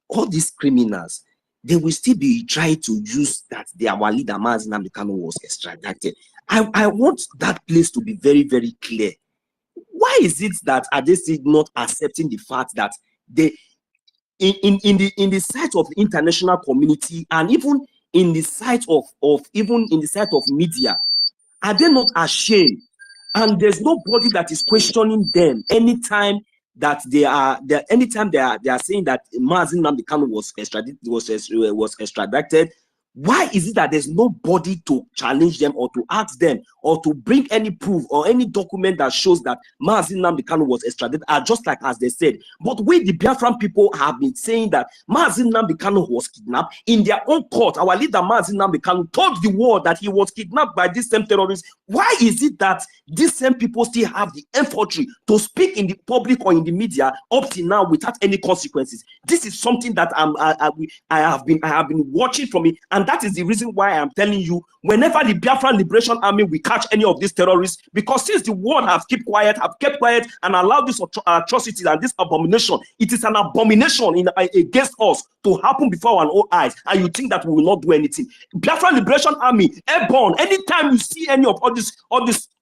All these criminals, they will still be trying to use that our leader, Mazi Nnamdi Kanu, was extradited. I want that place to be very, very clear. Why is it that are they still not accepting the fact that they, in the sight of the international community and even in the sight of media, are they not ashamed? And there's nobody that is questioning them anytime that they are saying that Mazi Nnamdi Kanu was extradited. Why is it that there's nobody to challenge them or to ask them or to bring any proof or any document that shows that Mazi Nnamdi Kanu was extradited? Just like as they said, but we the Biafran people have been saying that Mazi Nnamdi Kanu was kidnapped in their own court. Our leader Mazi Nnamdi Kanu told the world that he was kidnapped by these same terrorists. Why is it that these same people still have the infantry to speak in the public or in the media up till now without any consequences? This is something that I have been watching from it, and that is the reason why I am telling you, whenever the Biafran Liberation Army will catch any of these terrorists, because since the world have kept quiet and allowed this atrocities and this abomination, it is an abomination against us to happen before our own eyes, and you think that we will not do anything. Biafran Liberation Army, airborne, anytime you see any of all these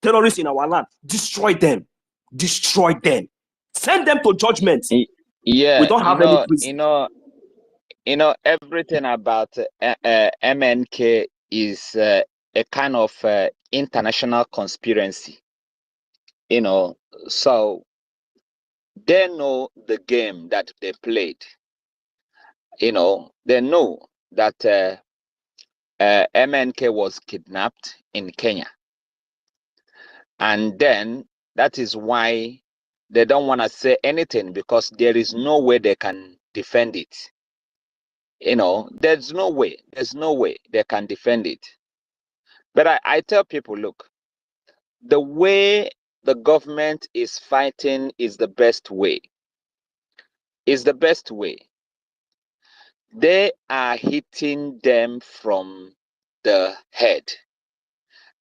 terrorists in our land, destroy them, send them to judgment. Yeah, we don't have any prison. Everything about MNK is a kind of international conspiracy. So they know the game that they played. They know that MNK was kidnapped in Kenya. And then that is why they don't want to say anything, because there is no way they can defend it. There's no way they can defend it. But I tell people, look, the way the government is fighting is the best way. They are hitting them from the head.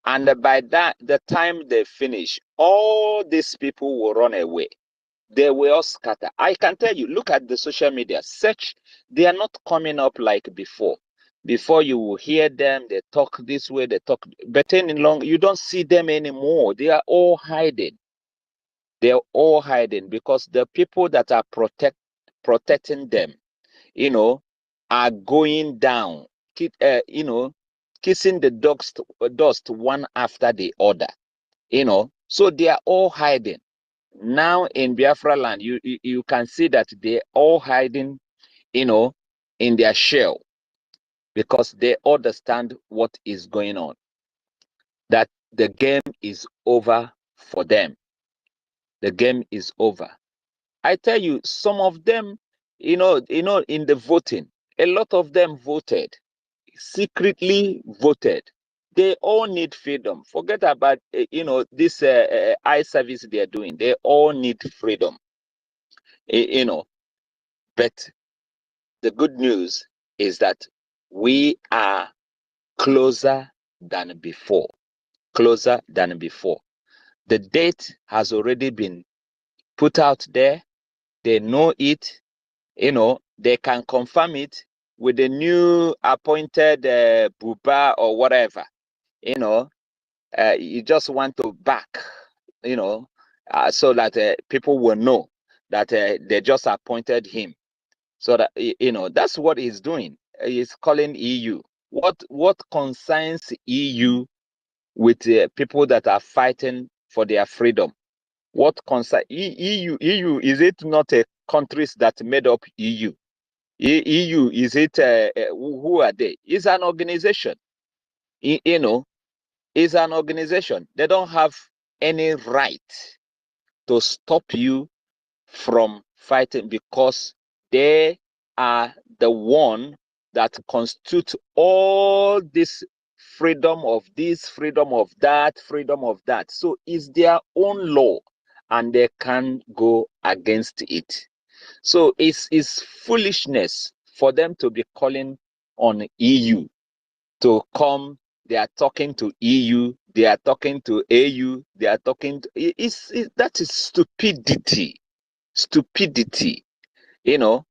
And by the time they finish, all these people will run away. They will all scatter. I can tell you, look at the social media, search, they are not coming up like before. Before you will hear them, they talk this way, they talk, but in long, you don't see them anymore. They are all hiding. They're all hiding because the people that are protecting them, are going down, kissing the dust one after the other, so they are all hiding. Now in Biafra land, you can see that they're all hiding, in their shell, because they understand what is going on, that the game is over for them. The game is over. I tell you, some of them, in the voting, a lot of them voted, secretly voted. They all need freedom. Forget about, this eye service they're doing. They all need freedom, But the good news is that we are closer than before. Closer than before. The date has already been put out there. They know it. They can confirm it with the new appointed Buba or whatever. You just want to back, so that people will know that they just appointed him. So that, that's what he's doing. He's calling EU. What concerns EU with people that are fighting for their freedom? What concern EU? EU, is it not a countries that made up EU? EU, is it who are they? It's an organization. You know, it's an organization. They don't have any right to stop you from fighting because they are the one that constitute all this freedom of this, freedom of that, freedom of that. So it's their own law and they can go against it. So it's foolishness for them to be calling on EU to come. They are talking to EU, they are talking to AU, they are talking to, that is stupidity. Stupidity, you know,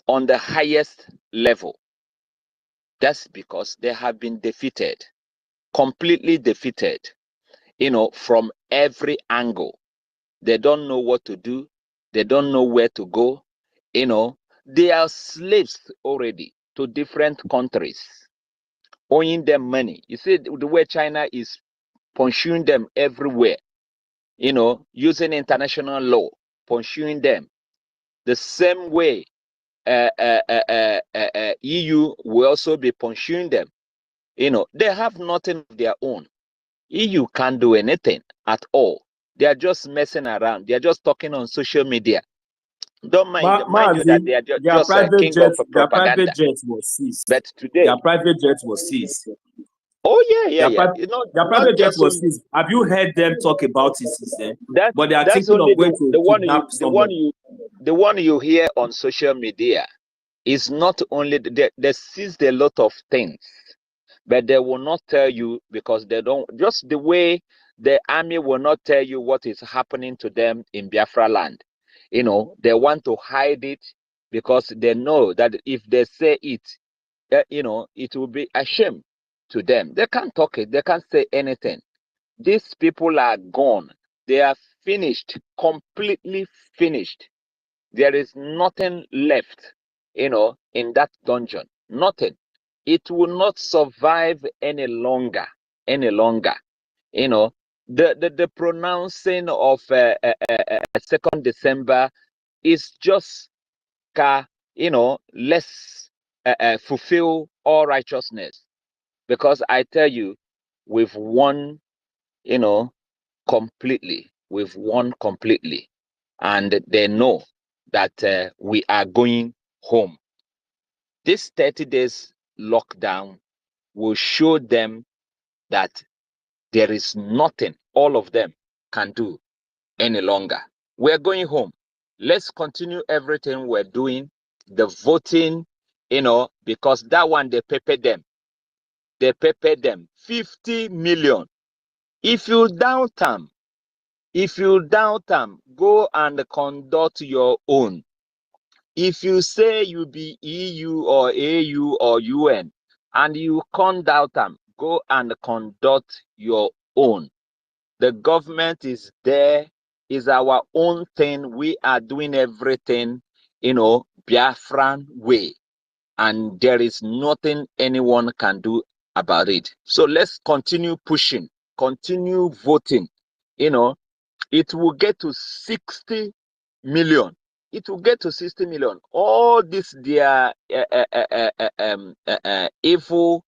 on the highest level. That's because they have been defeated, completely defeated, you know, from every angle. They don't know what to do. They don't know where to go. You know, they are slaves already to different countries, owing them money. You see the way China is pursuing them everywhere, you know, using international law, pursuing them. The same way EU will also be pursuing them. You know, they have nothing of their own. EU can't do anything at all. They are just messing around. They are just talking on social media. Don't mind you that they are just a king of propaganda. Their private jet was seized. But today, Their private jet was seized. oh yeah. Their private jet was seized. Have you heard them talk about it since then? But they are thinking of going to kidnap someone. The one you hear on social media is not only they seized a lot of things, but they will not tell you because they don't. Just the way the army will not tell you what is happening to them in Biafra land. You know, they want to hide it because they know that if they say it, you know, it will be a shame to them. They can't talk it. They can't say anything. These people are gone. They are finished, completely finished. There is nothing left, you know, in that dungeon. Nothing. It will not survive any longer. Any longer. You know, the pronouncing of 2nd December is just, you know, let's fulfill all righteousness. Because I tell you, we've won, you know, completely. We've won completely. And they know that we are going home. This 30 days lockdown will show them that there is nothing all of them can do any longer. We're going home. Let's continue everything we're doing, the voting, you know, because that one, they paid them. They paid them 50 million. If you doubt them, go and conduct your own. If you say you be EU or AU or UN and you can't doubt them, go and conduct your own. The government is there, is our own thing. We are doing everything, you know, Biafran way. And there is nothing anyone can do about it. So let's continue pushing, continue voting. You know, it will get to 60 million. It will get to 60 million. All this, their evil,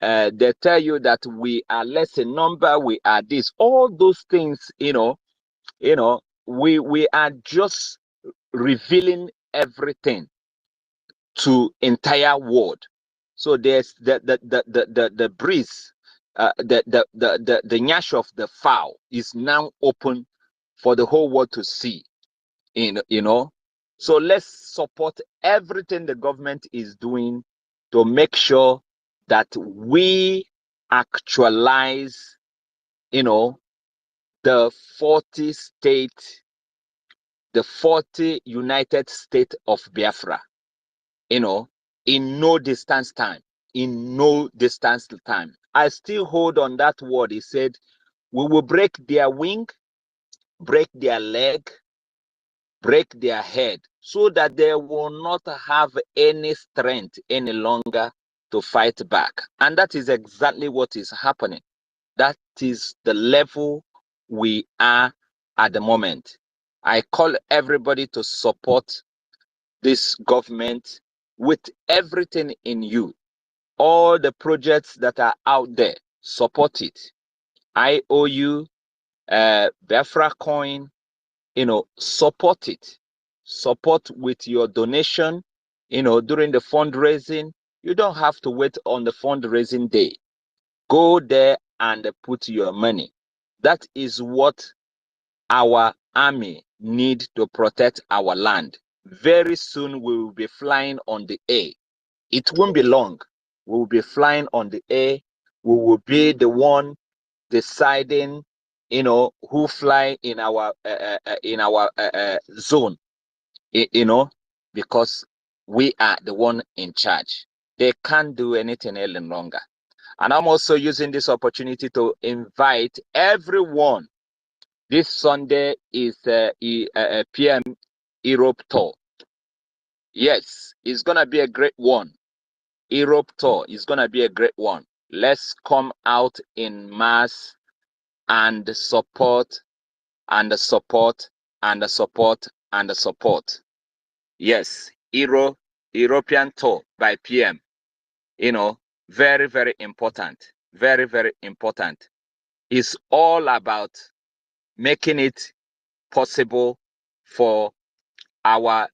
they tell you that we are less in number, we are this. All those things, you know, we are just revealing everything to entire world. So there's the breeze, the nyash of the fowl is now open for the whole world to see. You know, so let's support everything the government is doing to make sure that we actualize, you know, the 40 state, the 40 United States of Biafra, you know, in no distance time, in no distance time. I still hold on that word. He said, we will break their wing, break their leg, break their head, so that they will not have any strength any longer to fight back. And that is exactly what is happening. That is the level we are at the moment. I call everybody to support this government with everything in you. All the projects that are out there, support it. IOU, BIAFRACOIN, support it. Support with your donation, during the fundraising. You don't have to wait on the fundraising day. Go there and put your money. That is what our army need to protect our land. Very soon we will be flying on the air. It won't be long. We will be flying on the air. We will be the one deciding, who fly in our zone, because we are the one in charge. They can't do anything any longer. And I'm also using this opportunity to invite everyone. This Sunday is a PM Europe tour. Yes, it's gonna be a great one. Europe tour is gonna be a great one. Let's come out in mass and support and support and support and support. Yes, European tour by PM. Very, very important. Very, very important. It's all about making it possible for our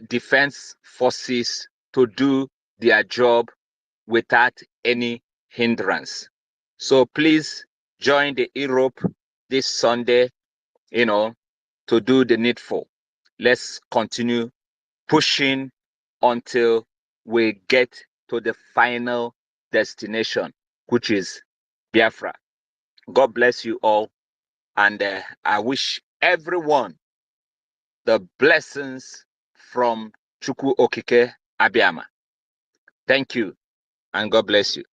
defense forces to do their job without any hindrance. So please join the Europe this Sunday, to do the needful. Let's continue pushing until we get to the final destination, which is Biafra. God bless you all. And I wish everyone the blessings from Chukwu Okike Abiyama. Thank you, and God bless you.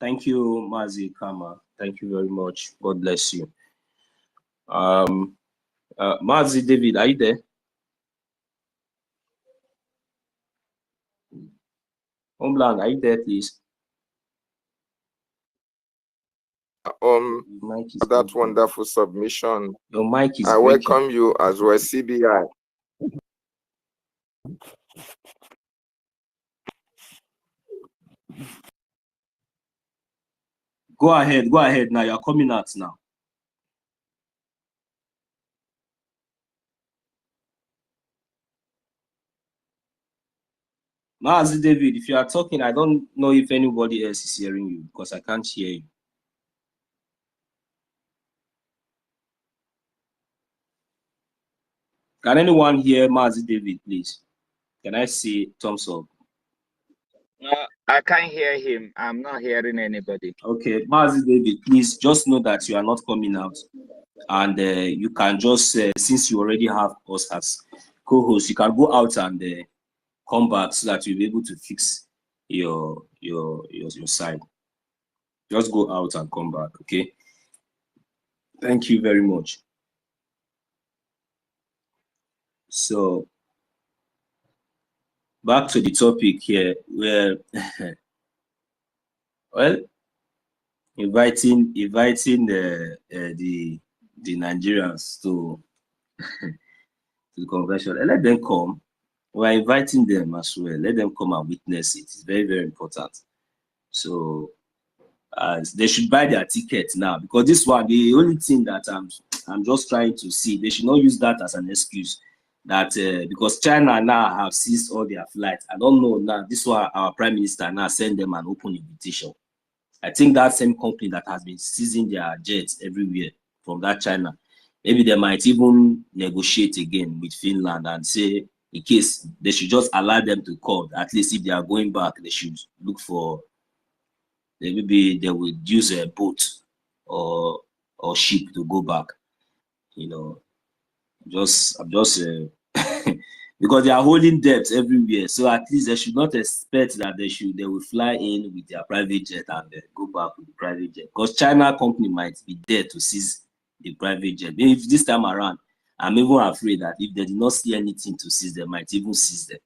Thank you, Mazi Kama. Thank you very much. God bless you. Mazi David, are you there? Homeland, are you there, please? That wonderful submission. Your mic is I breaking. welcome you as well, CBI. Go ahead now. You're coming out now. Mazi David, if you are talking, I don't know if anybody else is hearing you because I can't hear you. Can anyone hear Mazi David, please? Can I see thumbs up? No, I can't hear him. I'm not hearing anybody. Okay, Mazi David, please just know that you are not coming out. And you can just, since you already have us as co-host, you can go out and come back so that you'll be able to fix your side. Just go out and come back, okay? Thank you very much. So back to the topic here, where well, inviting the Nigerians to the convention. And let them come. We're inviting them as well. Let them come and witness it. It's very, very important. So they should buy their tickets now, because this one, the only thing that I'm just trying to see, they should not use that as an excuse that because China now have seized all their flights. I don't know now. This one, our prime minister now send them an open invitation. I think that same company that has been seizing their jets everywhere from that China, maybe they might even negotiate again with Finland and say, in case they should just allow them to come. At least if they are going back, they should look for, maybe they will use a boat or ship to go back. I'm just because they are holding debts everywhere. So at least they should not expect that they will fly in with their private jet and go back with the private jet. Because China company might be there to seize the private jet. If this time around, I'm even afraid that if they do not see anything to seize, they might even seize them.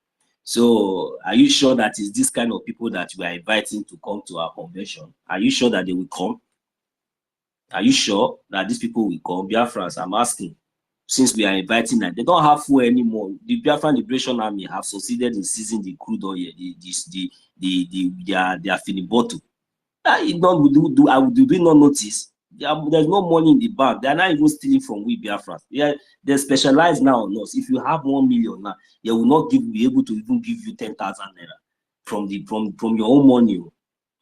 So are you sure that it's this kind of people that we are inviting to come to our convention? Are you sure that they will come? Are you sure that these people will come? Biafrans, I'm asking. Since we are inviting them, they don't have fuel anymore. The Biafran Liberation Army have succeeded in seizing the crude oil, their filling bottle. Do we not notice? There's no money in the bank. They are not even stealing from we Biafrans. Yeah, they specialize now on us. If you have 1 million now, they will not be able to even give you 10,000 naira from your own money,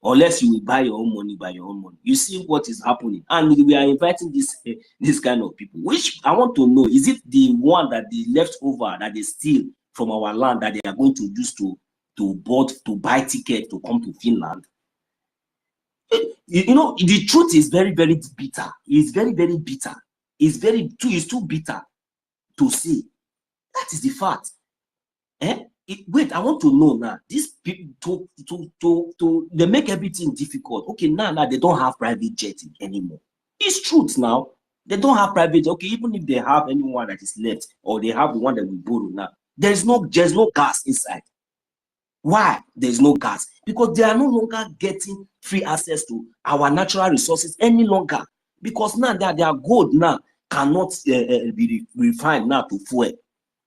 unless you will buy your own money by your own money. You see what is happening, and we are inviting this kind of people. Which I want to know, is it the one that they left over that they steal from our land that they are going to use to buy ticket to come to Finland? You know, the truth is very, very bitter. It's very, very bitter. It's too bitter to say. That is the fact. Wait, I want to know now. These people they make everything difficult. Okay, now they don't have private jet anymore. It's truth now. They don't have private jet. Okay, even if they have anyone that is left, or they have the one that we borrow now, there's no gas inside. Why there's no gas? Because they are no longer getting free access to our natural resources any longer. Because now their gold now cannot be refined now to fuel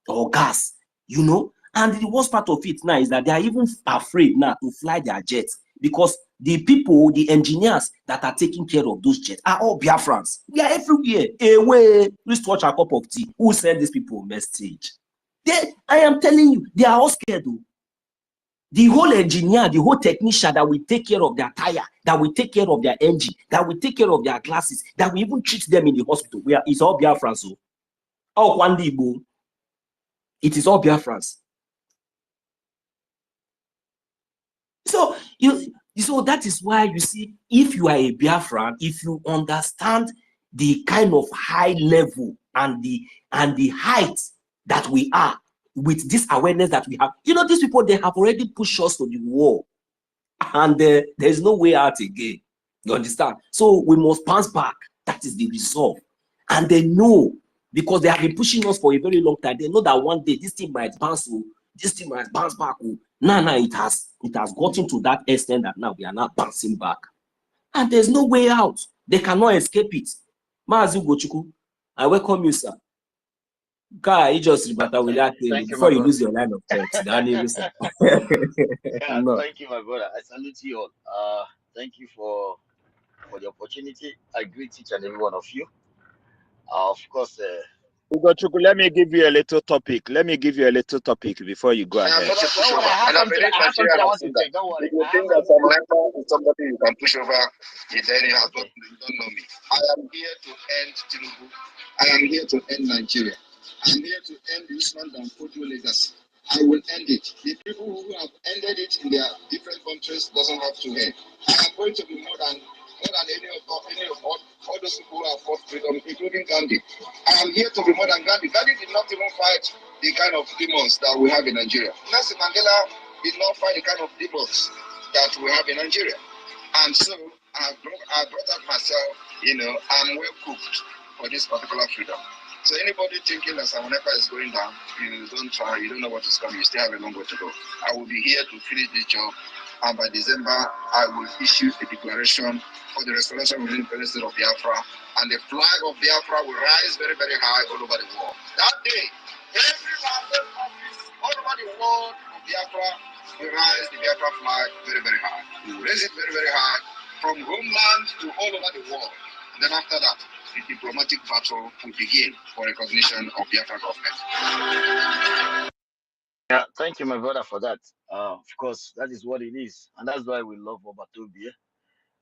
or gas, you know. And the worst part of it now is that they are even afraid now to fly their jets, because the people, the engineers that are taking care of those jets are all Biafrans. We are everywhere. Away, please watch a cup of tea. Who sent these people a message? I am telling you, they are all scared. The whole engineer, the whole technician that will take care of their tire, that will take care of their engine, that will take care of their glasses, that will even treat them in the hospital, it's all Biafrans. Oh, one day, it is all Biafrans. So that is why you see, if you are a Biafran, if you understand the kind of high level and the height that we are, with this awareness that we have, you know, these people, they have already pushed us to the wall, and there's no way out again. You understand? So we must bounce back. That is the resolve. And they know, because they have been pushing us for a very long time. They know that one day this thing might bounce. This thing might bounce back. Now it has gotten to that extent that now we are not bouncing back, and there's no way out. They cannot escape it. Maazi Ugochukwu, I welcome you, sir. Guy, you just rebuttal with that thing before you lose your line of thought. Yeah, No. thank you, my brother. I salute you all. Thank you for the opportunity. I greet each and every one of you. Of course, Ugochukwu, let me give you a little topic. Before you go ahead. don't worry, I have something I want to check. Don't worry. You think that some letter is somebody you can push over, then you have you don't know me. I am here to end Tinubu. I am here to end Nigeria. I am here to end the Usman and Fodio legacy. I will end it. The people who have ended it in their different countries doesn't have to end. I am going to be more than any of all those people who have fought freedom, including Gandhi. I am here to be more than Gandhi. Gandhi did not even fight the kind of demons that we have in Nigeria. Nelson Mandela did not fight the kind of demons that we have in Nigeria. And so I brought up myself, I'm well cooked for this particular freedom. So anybody thinking that Samonepa is going down, don't try, you don't know what is coming, you still have a long way to go. I will be here to finish this job, and by December, I will issue a declaration for the restoration of the independence of Biafra, and the flag of Biafra will rise very, very high all over the world. That day, every mountain office all over the world of Biafra will rise the Biafra flag very, very high. We will raise it very, very high from homeland to all over the world. And then after that, the diplomatic battle will begin for recognition of Biafra government. Yeah, thank you, my brother, for that. Of course, that is what it is, and that's why we love Obatobie.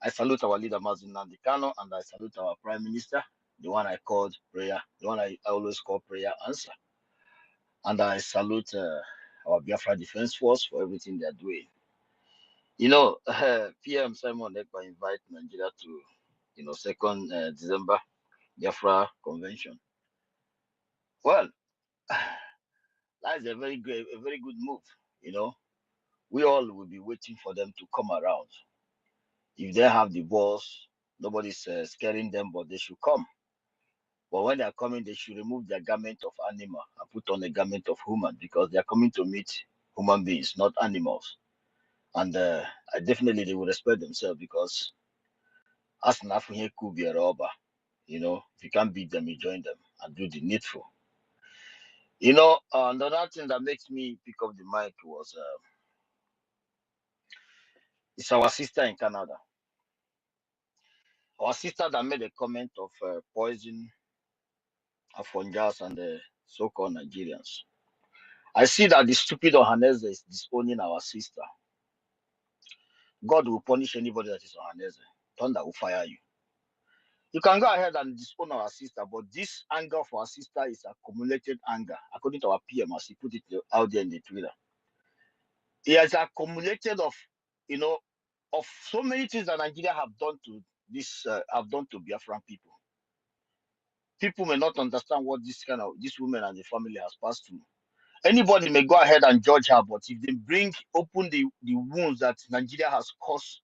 I salute our leader, Mazi Nnamdi Kanu, and I salute our Prime Minister, the one I called prayer, the one I always call prayer answer. And I salute our Biafra Defense Force for everything they're doing. PM Simon Ekpa invite Nigeria to, 2nd December Biafra Convention. Well, that's a very good move. We all will be waiting for them to come around. If they have the balls, nobody's scaring them, but they should come. But when they are coming, they should remove their garment of animal and put on a garment of human, because they are coming to meet human beings, not animals. And definitely they will respect themselves, because as an African could be a robber, if you can't beat them, you join them and do the needful. Another thing that makes me pick up the mic was it's our sister in Canada. Our sister that made a comment of poison Afonjas and the so-called Nigerians. I see that the stupid Ohaneze is disowning our sister. God will punish anybody that is Ohaneze. Thunder will fire you. You can go ahead and disown our sister, but this anger for our sister is accumulated anger, according to our PM, as he put it out there in the Twitter. It has accumulated of so many things that Nigeria have done to Biafran people. People may not understand what this woman and the family has passed through. Anybody may go ahead and judge her, but if they open the wounds that Nigeria has caused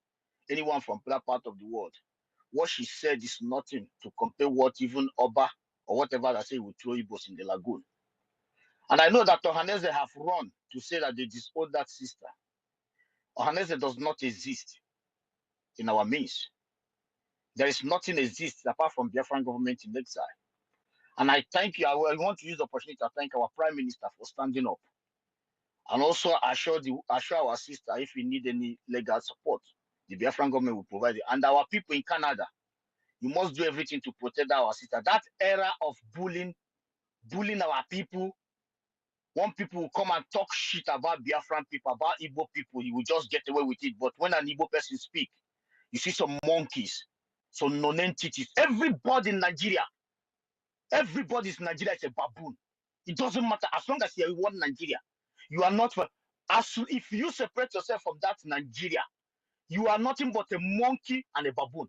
anyone from that part of the world, what she said is nothing to compare what even Oba or whatever that say will throw Igbos in the lagoon. And I know that Ohaneze have run to say that they disowned that sister. Ohaneze does not exist in our midst. There is nothing exists apart from Biafran government in exile. And I thank you. I want to use the opportunity to thank our Prime Minister for standing up. And also assure our sister, if we need any legal support, the Biafran government will provide it. And our people in Canada, you must do everything to protect our sister. That era of bullying our people, when people will come and talk shit about Biafran people, about Igbo people, you will just get away with it. But when an Igbo person speak, you see some monkeys, some non-entities. Everybody in Nigeria is a baboon. It doesn't matter. As long as you want Nigeria, you are not. If you separate yourself from that Nigeria, you are nothing but a monkey and a baboon.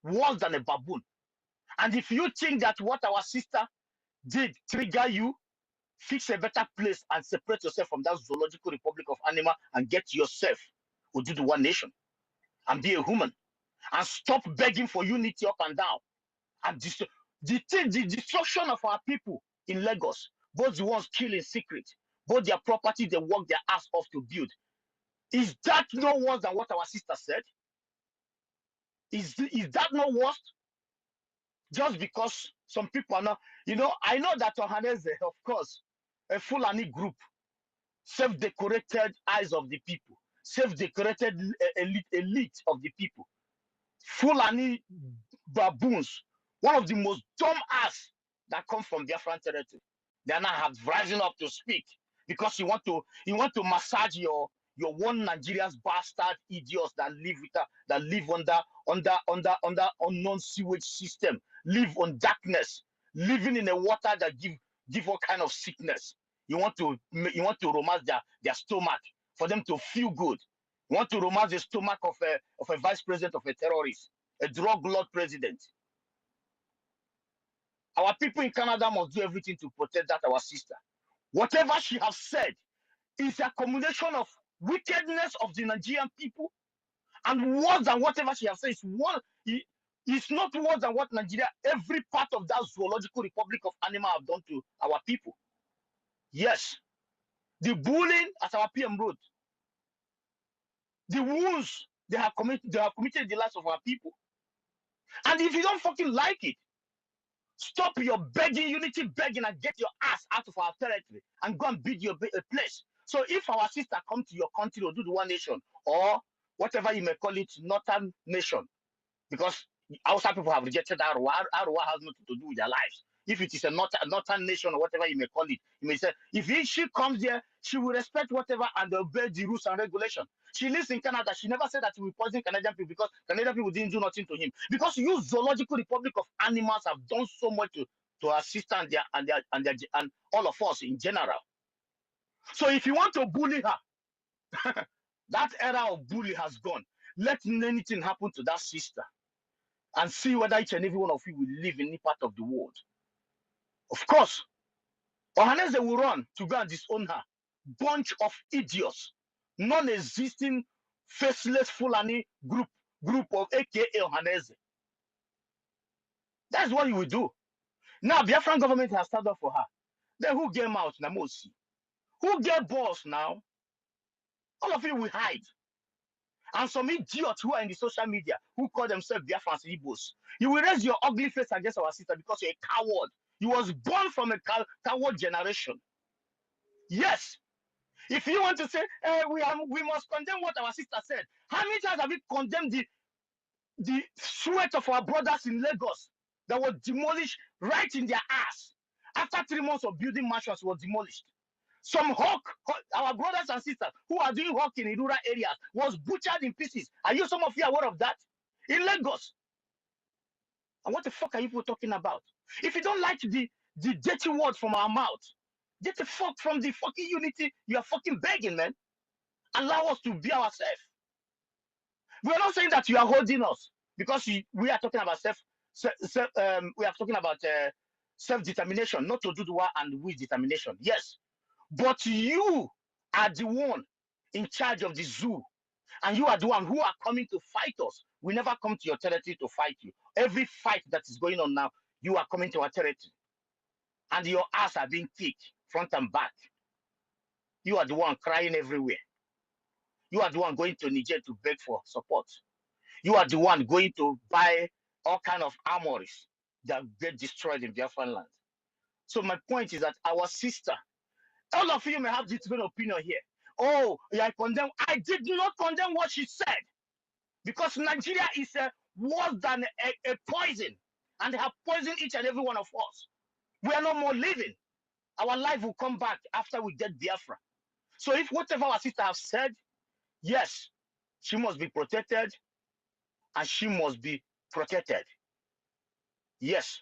Worse than a baboon. And if you think that what our sister did trigger you, fix a better place and separate yourself from that zoological republic of animal and get yourself to do the one nation and be a human and stop begging for unity up and down. And the destruction of our people in Lagos, both the ones killed in secret, both their property they work their ass off to build. Is that no worse than what our sister said? Is that no worse? Just because some people are not, I know that Ohaneze, of course, a Fulani group, self-decorated eyes of the people, self-decorated elite of the people, Fulani baboons, one of the most dumb ass that come from Biafran territory. They now have rising up to speak because you want to massage your one Nigeria's bastard idiots that live under unknown sewage system, live on darkness, living in a water that give all kind of sickness. You want to romance their stomach for them to feel good. You want to romance the stomach of a vice president of a terrorist, a drug lord president. Our people in Canada must do everything to protect that our sister. Whatever she has said is a combination of wickedness of the Nigerian people, and worse than whatever she has said it's not worse than what Nigeria, every part of that zoological republic of animal have done to our people. Yes, the bullying as our PM wrote, the wounds they have committed the lives of our people. And if you don't fucking like it, stop your begging, unity begging, and get your ass out of our territory and go and build your place. So if our sister come to your country or do the one nation or whatever you may call it, northern nation, because outside people have rejected Arwa. Arwa has nothing to do with their lives. If it is a northern nation or whatever you may call it, you may say, if she comes there, she will respect whatever and obey the rules and regulations. She lives in Canada. She never said that she will poison Canadian people because Canadian people didn't do nothing to him. Because you zoological republic of animals have done so much to our sister and all of us in general. So if you want to bully her, that era of bully has gone. Let anything happen to that sister and see whether each and every one of you will live in any part of the world. Of course, Ohaneze will run to go and disown her. Bunch of idiots, non-existing, faceless Fulani group of AKA Ohaneze. That's what you will do. Now, Biafran government has started up for her. Then who get mouth? Namosi. Who get balls now? All of you will hide. And some idiots who are in the social media who call themselves Biafrans Igbos, you will raise your ugly face against our sister because you're a coward. You was born from a coward generation. Yes. If you want to say we must condemn what our sister said, how many times have we condemned the sweat of our brothers in Lagos that was demolished right in their ass? After 3 months of building mansions was demolished. Some hawk, our brothers and sisters who are doing hawking in rural areas was butchered in pieces. Are you, some of you, aware of that? In Lagos. And what the fuck are you people talking about? If you don't like the dirty words from our mouth, get the fuck from the fucking unity you are fucking begging, man. Allow us to be ourselves. We are not saying that you are holding us because we are talking about we are talking about self-determination, not to do the war and we determination. Yes. But you are the one in charge of the zoo, and you are the one who are coming to fight us. We never come to your territory to fight you. Every fight that is going on now, you are coming to our territory, and your ass are being kicked front and back. You are the one crying everywhere. You are the one going to Niger to beg for support. You are the one going to buy all kind of armories that get destroyed in Biafran land. So my point is that our sister, all of you may have different opinion here. Oh, I condemn. I did not condemn what she said, because Nigeria is worse than a poison, and they have poisoned each and every one of us. We are no more living. Our life will come back after we get Biafra. So if whatever our sister have said, yes, she must be protected, and she must be protected. Yes,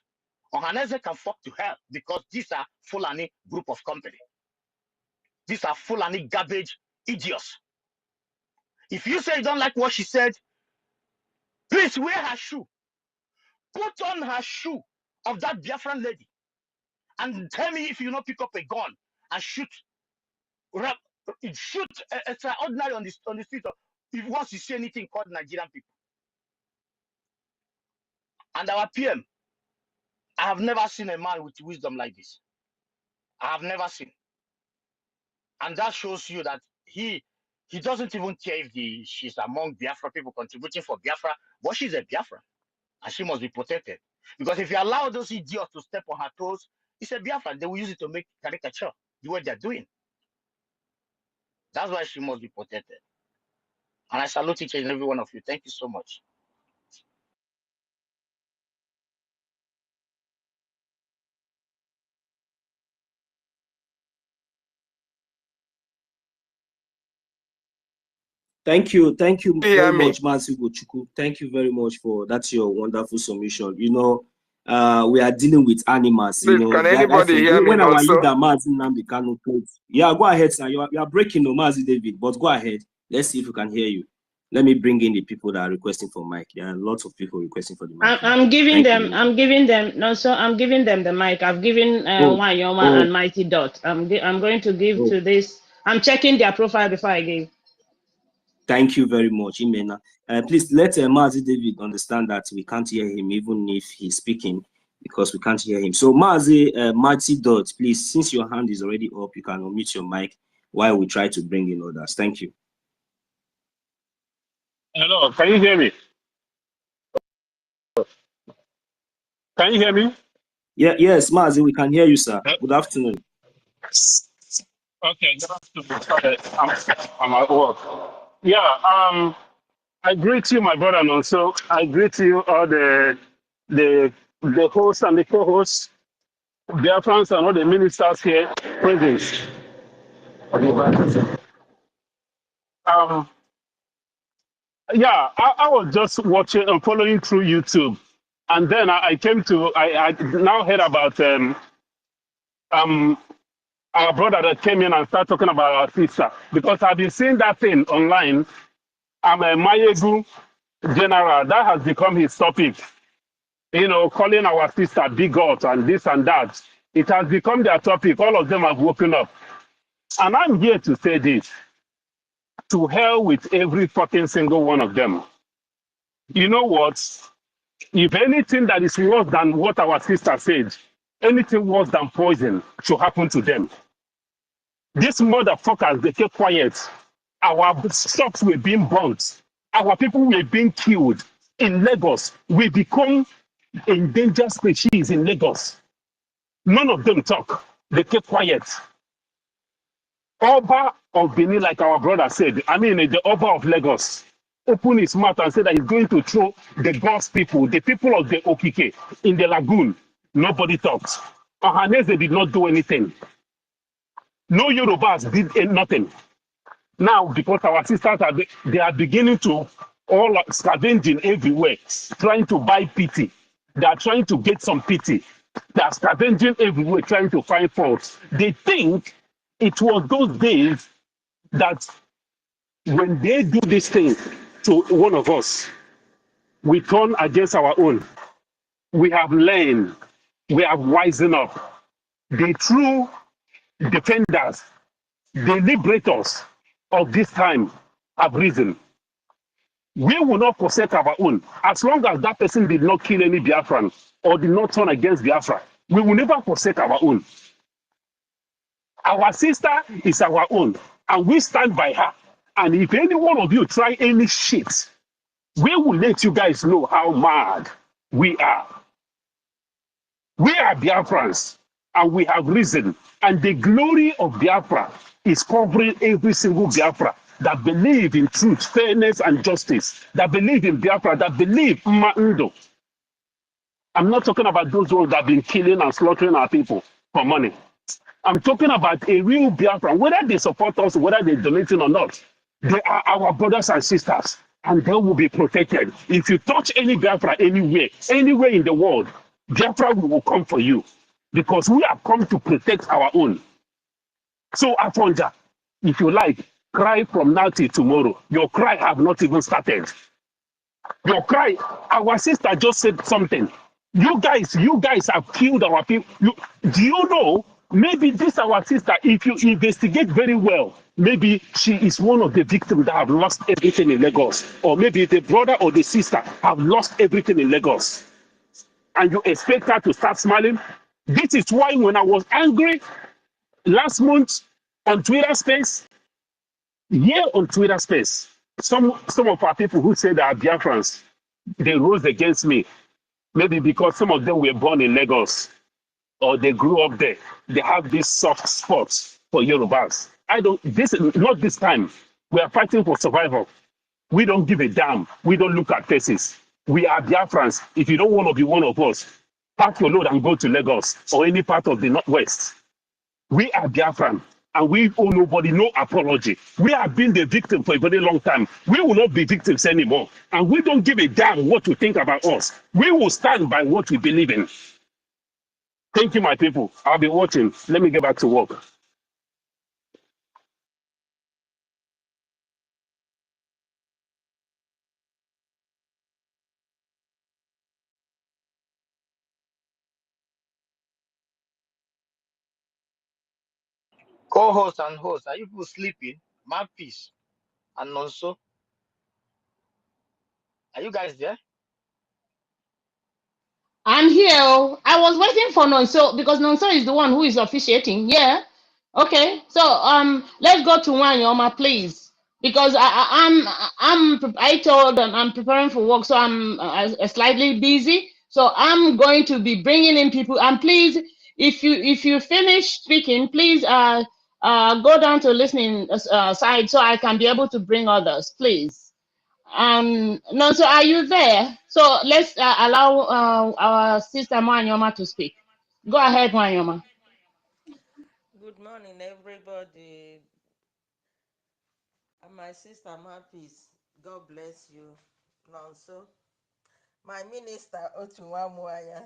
Ohaneze can fuck to hell, because these are Fulani group of company. These are Fulani garbage idiots. If you say you don't like what she said, please wear her shoe. Put on her shoe of that Biafran lady and tell me if you not pick up a gun and shoot extraordinary on the street if once you see anything called Nigerian people. And our PM, I have never seen a man with wisdom like this. I have never seen. And that shows you that he doesn't even care if she's among Biafra people contributing for Biafra, but she's a Biafra, and she must be protected. Because if you allow those idiots to step on her toes, it's a Biafra. They will use it to make caricature, the way they're doing. That's why she must be protected. And I salute each and every one of you. Thank you so much. Thank you very Hear me? much, Mazi Gochuku. Thank you very much for that's your wonderful submission. You know, we are dealing with animals. Please, You know, can anybody hear me when our also? leader Mazi Nnamdi Kanu played, yeah, go ahead, sir. You are breaking, no, Mazi David, but go ahead. Let's see if we can hear you. Let me bring in the people that are requesting for mic. There are lots of people requesting for the mic. I'm giving them the mic. I've given Wanyoma and Mighty Dot. I'm going to give to this. I'm checking their profile before I give. Thank you very much, Imena. Please let Mazi David understand that we can't hear him even if he's speaking, because we can't hear him. So Mazi, Mighty Dot, please, since your hand is already up, you can unmute your mic while we try to bring in others. Thank you. Hello, can you hear me? Can you hear me? Yeah, yes, Mazi, we can hear you, sir. Good afternoon. Okay, good afternoon. Sorry, I'm at work. Yeah, I greet you, my brother, and also I greet you all the hosts and the co-hosts, their friends and all the ministers here present. Yeah, I was just watching and following through YouTube, and then I now heard about our brother that came in and started talking about our sister, because I've been seeing that thing online. I'm a Mayegu general. That has become his topic. You know, calling our sister bigot and this and that. It has become their topic. All of them have woken up. And I'm here to say this. To hell with every fucking single one of them. You know what? If anything that is worse than what our sister said, anything worse than poison should happen to them. These motherfuckers, they keep quiet. Our shops were being burnt. Our people were being killed in Lagos. We become endangered species in Lagos. None of them talk. They keep quiet. Oba of Benin, like our brother said, I mean, the Oba of Lagos, opened his mouth and said that he's going to throw the God's people, the people of the Okike, in the lagoon. Nobody talks. Ohanese did not do anything. No Yorubas did nothing. Now, because our sisters they are beginning to all scavenging everywhere, trying to buy pity. They are trying to get some pity. They are scavenging everywhere, trying to find faults. They think it was those days that when they do this thing to one of us, we turn against our own. We have learned, we have wisened up. The true defenders, the liberators of this time have risen. We will not forsake our own. As long as that person did not kill any Biafran or did not turn against Biafra, we will never forsake our own. Our sister is our own, and we stand by her. And if any one of you try any shit, we will let you guys know how mad we are. We are Biafrans, and we have risen. And the glory of Biafra is covering every single Biafra that believe in truth, fairness, and justice, that believe in Biafra, that believe Ma'undo. I'm not talking about those ones that have been killing and slaughtering our people for money. I'm talking about a real Biafra, whether they support us, whether they're donating or not. They are our brothers and sisters, and they will be protected. If you touch any Biafra anywhere in the world, Biafra will come for you, because we have come to protect our own. So, Afonja, if you like, cry from now till tomorrow. Your cry have not even started. Your cry, our sister just said something. You guys have killed our people. Do you know? Maybe this our sister, if you investigate very well, maybe she is one of the victims that have lost everything in Lagos. Or maybe the brother or the sister have lost everything in Lagos. And you expect her to start smiling? This is why when I was angry last month on Twitter Space, some of our people who say they are Biafrans, they rose against me. Maybe because some of them were born in Lagos or they grew up there. They have these soft spots for Yorubas. Not this time. We are fighting for survival. We don't give a damn. We don't look at faces. We are Biafrans. If you don't want to be one of us, pack your load and go to Lagos or any part of the Northwest. We are Biafran, and we owe nobody no apology. We have been the victim for a very long time. We will not be victims anymore. And we don't give a damn what you think about us. We will stand by what we believe in. Thank you, my people. I'll be watching. Let me get back to work. Co-host and host, are you people sleeping? Mouthpiece and Nonso, are you guys there? I'm here. Oh. I was waiting for Nonso because Nonso is the one who is officiating. Yeah. Okay. So let's go to Wanyoma, please. Because I told them I'm preparing for work, so I'm slightly busy. So I'm going to be bringing in people. And please, if you finish speaking, please go down to listening side so I can be able to bring others, please. No, so are you there? So let's allow our sister Mwanyoma to speak. Go ahead, Mwanyoma. Good morning, everybody. And my sister, my peace. God bless you. Nonso. My minister, Otunwamuaya.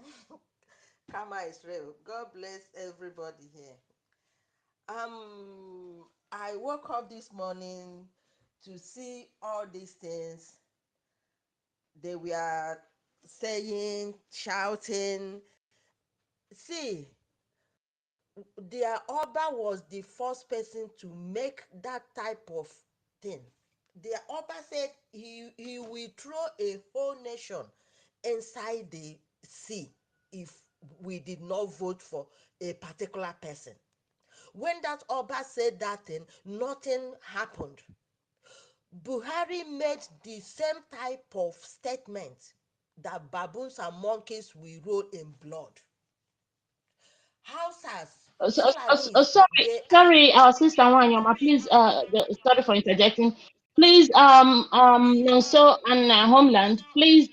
Kama Israel. God bless everybody here. I woke up this morning to see all these things. They were saying, shouting. See, their Oba was the first person to make that type of thing. Their Oba said he will throw a whole nation inside the sea if we did not vote for a particular person. When that Oba said that thing, nothing happened. Buhari made the same type of statement that baboons and monkeys will roll in blood. Hausas, Fulanis, Sorry, they are. sorry, Sister Wanyama, please, sorry for interjecting. Please, so and Homeland, please,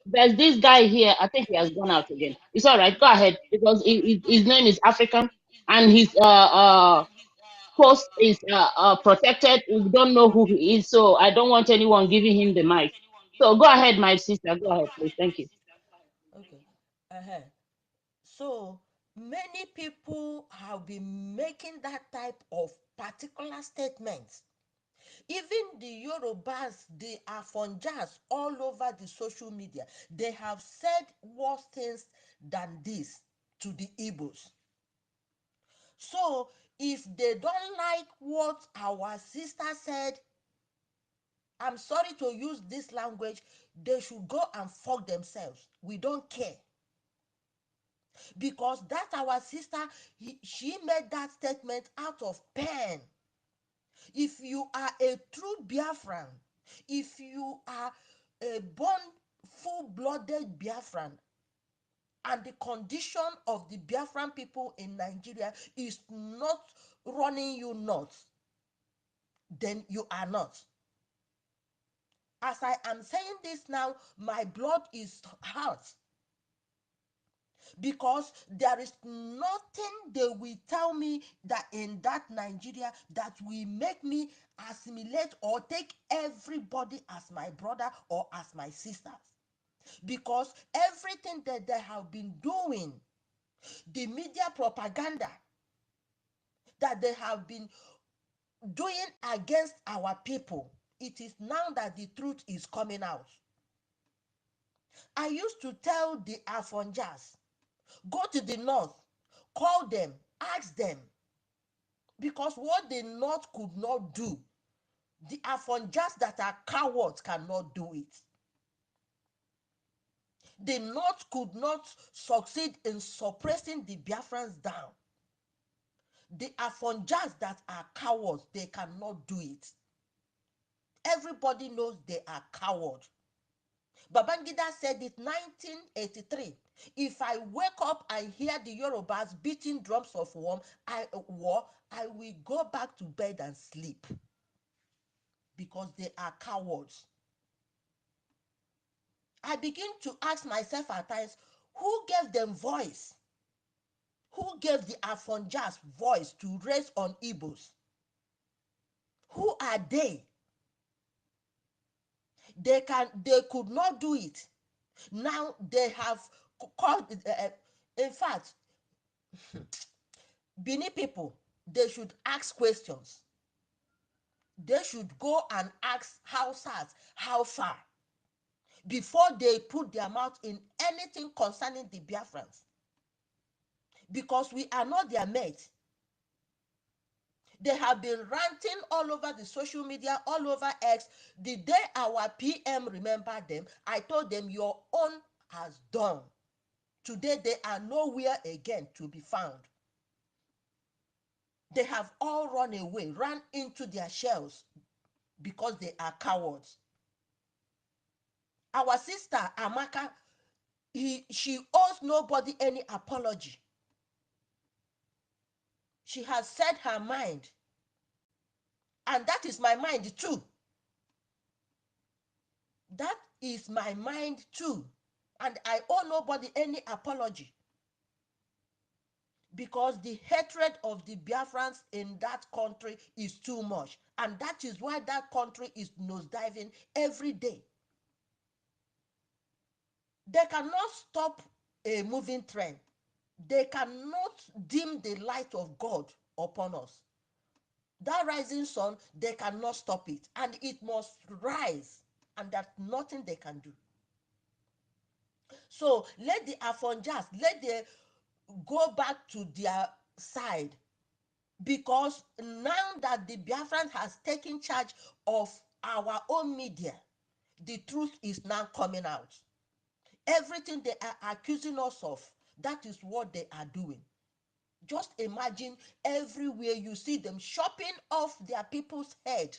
there's this guy here. I think he has gone out again. It's all right. Go ahead because his name is African and his post is protected. We don't know who he is, so I don't want anyone giving him the mic. So go ahead, my sister. Go ahead, please. Thank you. Okay. Uh-huh. So many people have been making that type of particular statements. Even the Yorubas, the Afonjas all over the social media, they have said worse things than this to the Igbos. So if they don't like what our sister said, I'm sorry to use this language, they should go and fuck themselves. We don't care. Because that our sister, she made that statement out of pain. If you are a true Biafran, if you are a born full-blooded Biafran, and the condition of the Biafran people in Nigeria is not running you nuts, then you are not. As I am saying this now, my blood is hot because there is nothing they will tell me that in that Nigeria that will make me assimilate or take everybody as my brother or as my sisters. Because everything that they have been doing, the media propaganda that they have been doing against our people, it is now that the truth is coming out. I used to tell the Afonjas, go to the north, call them, ask them, because what the north could not do, the Afonjas that are cowards cannot do it. The north could not succeed in suppressing the Biafrans down. The Afonjas that are cowards, they cannot do it. Everybody knows they are cowards. Babangida said it 1983. If I wake up and hear the Yorubas beating drums of war, I will go back to bed and sleep because they are cowards. I begin to ask myself at times, who gave them voice? Who gave the Afonjas voice to raise on Igbos? Who are they? They could not do it. Now they have called, in fact, Bini people, they should ask questions. They should go and ask Hausas how far before they put their mouth in anything concerning the Biafrans. Because we are not their mates. They have been ranting all over the social media, all over X. The day our PM remembered them, I told them your own has done. Today they are nowhere again to be found. They have all run away, ran into their shells because they are cowards. Our sister Amaka, she owes nobody any apology. She has said her mind, and that is my mind too. That is my mind too, and I owe nobody any apology because the hatred of the Biafrans in that country is too much, and that is why that country is nosediving every day. They cannot stop a moving train. They cannot dim the light of God upon us. That rising sun, they cannot stop it, and it must rise, and there's nothing they can do. So let the Afonjas, let them go back to their side, because now that the Biafran has taken charge of our own media, the truth is now coming out. Everything they are accusing us of, that is what they are doing. Just imagine everywhere you see them chopping off their people's head.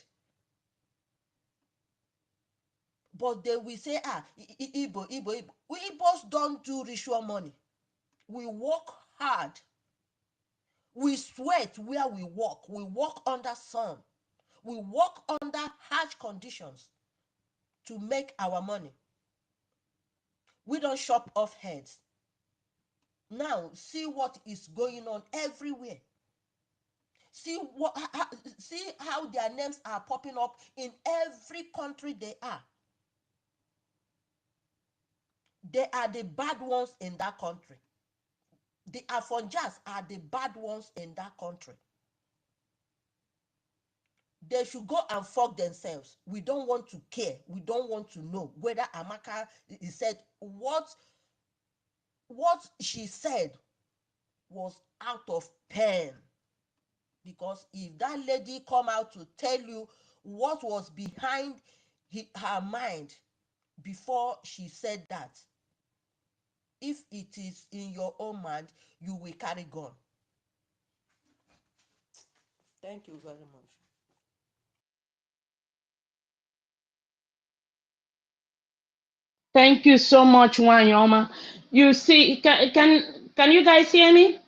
But they will say, Igbo. We Igbos don't do ritual money. We work hard. We sweat where we work. We work under sun. We work under harsh conditions to make our money. We don't chop off heads. Now, see what is going on everywhere. See how their names are popping up in every country they are. They are the bad ones in that country. The Afonjas are the bad ones in that country. They should go and fuck themselves. We don't want to care. We don't want to know whether Amaka said what she said was out of pain. Because if that lady come out to tell you what was behind her mind before she said that, if it is in your own mind, you will carry gun. Thank you very much. Thank you so much, Wanyoma. You see, can you guys hear me?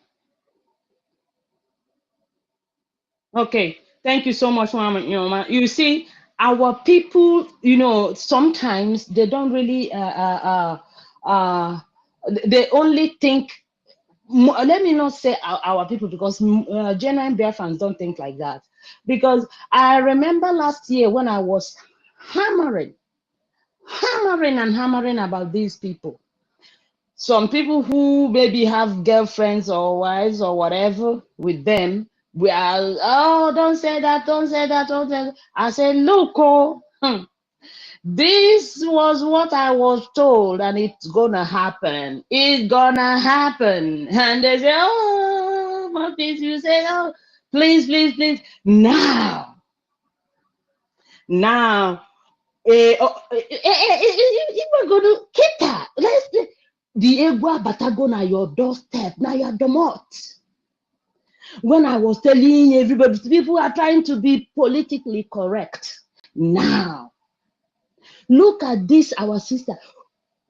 Okay, thank you so much, Wanyoma. You see, our people, sometimes they don't really, they only think. Let me not say our people, because genuine Biafrans don't think like that. Because I remember last year when I was hammering about these people. Some people who maybe have girlfriends or wives or whatever with them, we are, oh, don't say that, don't say that, don't say that. I said, look, this was what I was told, and it's gonna happen. It's gonna happen. And they say, oh, my please, you say, oh, please, please, please. Now, we're gonna keep that. The egwa batago na your doorstep, now your domot. When I was telling everybody, people are trying to be politically correct. Now, look at this, our sister.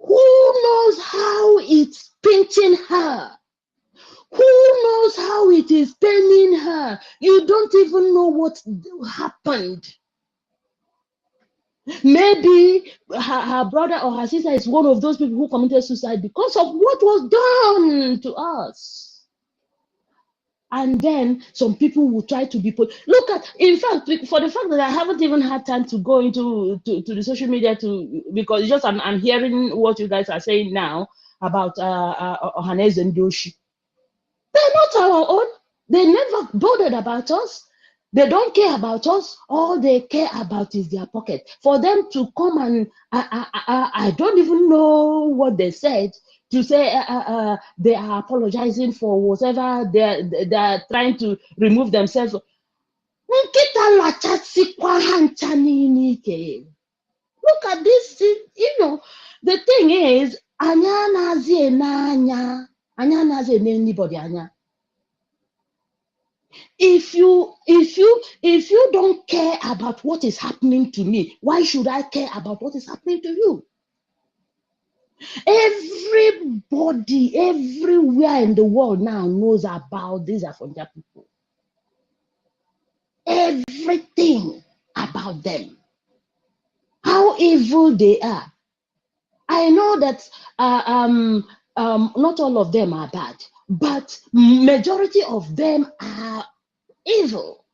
Who knows how it's pinching her? Who knows how it is paining her? You don't even know what happened. Maybe her brother or her sister is one of those people who committed suicide because of what was done to us. And then some people will try to be look at, in fact, for the fact that I haven't even had time to go into the social media because just I'm hearing what you guys are saying now about Ohaneze and Doshi. They're not our own. They never bothered about us. They don't care about us. All they care about is their pocket. For them to come and I don't even know what they said, to say they are apologizing for whatever they're trying to remove themselves. Look at this. The thing is, anybody. If you don't care about what is happening to me, why should I care about what is happening to you? Everybody, everywhere in the world now knows about these Afonja people. Everything about them. How evil they are. I know that not all of them are bad, but majority of them are evil.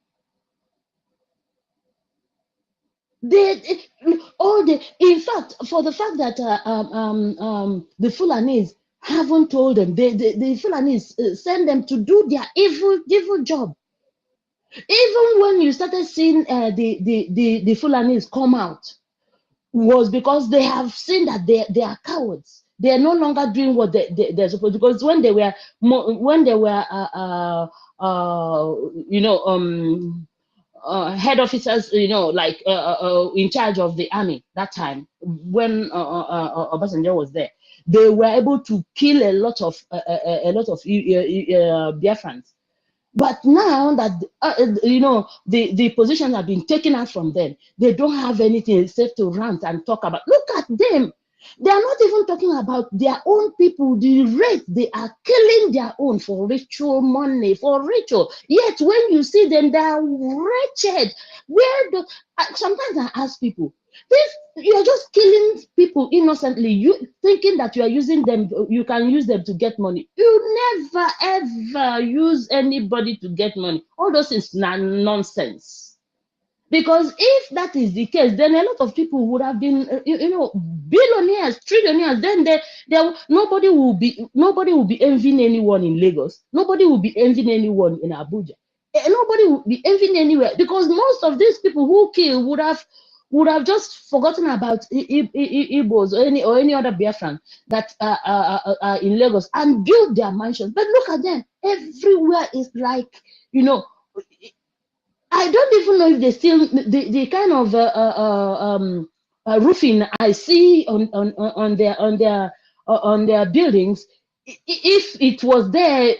In fact, for the fact that the Fulanis haven't told them, the Fulanis send them to do their evil job. Even when you started seeing the Fulanis come out, was because they have seen that they are cowards. They are no longer doing what they're supposed to. Because when they were head officers, like in charge of the army that time when Obasanjo was there. They were able to kill a lot of Biafrans. But now that the positions have been taken out from them, they don't have anything except to rant and talk about. Look at them. They are not even talking about their own people, the rate they are killing their own for ritual money, for ritual. Yet when you see them, they are wretched. Sometimes I ask people, if you're just killing people innocently, you thinking that you are using them, you can use them to get money. You never ever use anybody to get money. All those is nonsense. Because if that is the case, then a lot of people would have been, billionaires, trillionaires. Then nobody will be envying anyone in Lagos. Nobody will be envying anyone in Abuja. Nobody will be envying anywhere, because most of these people who kill would have just forgotten about Igbos or any other Biafran that are in Lagos and build their mansions. But look at them. Everywhere is like, I don't even know if they still the kind of roofing I see on their buildings. If it was there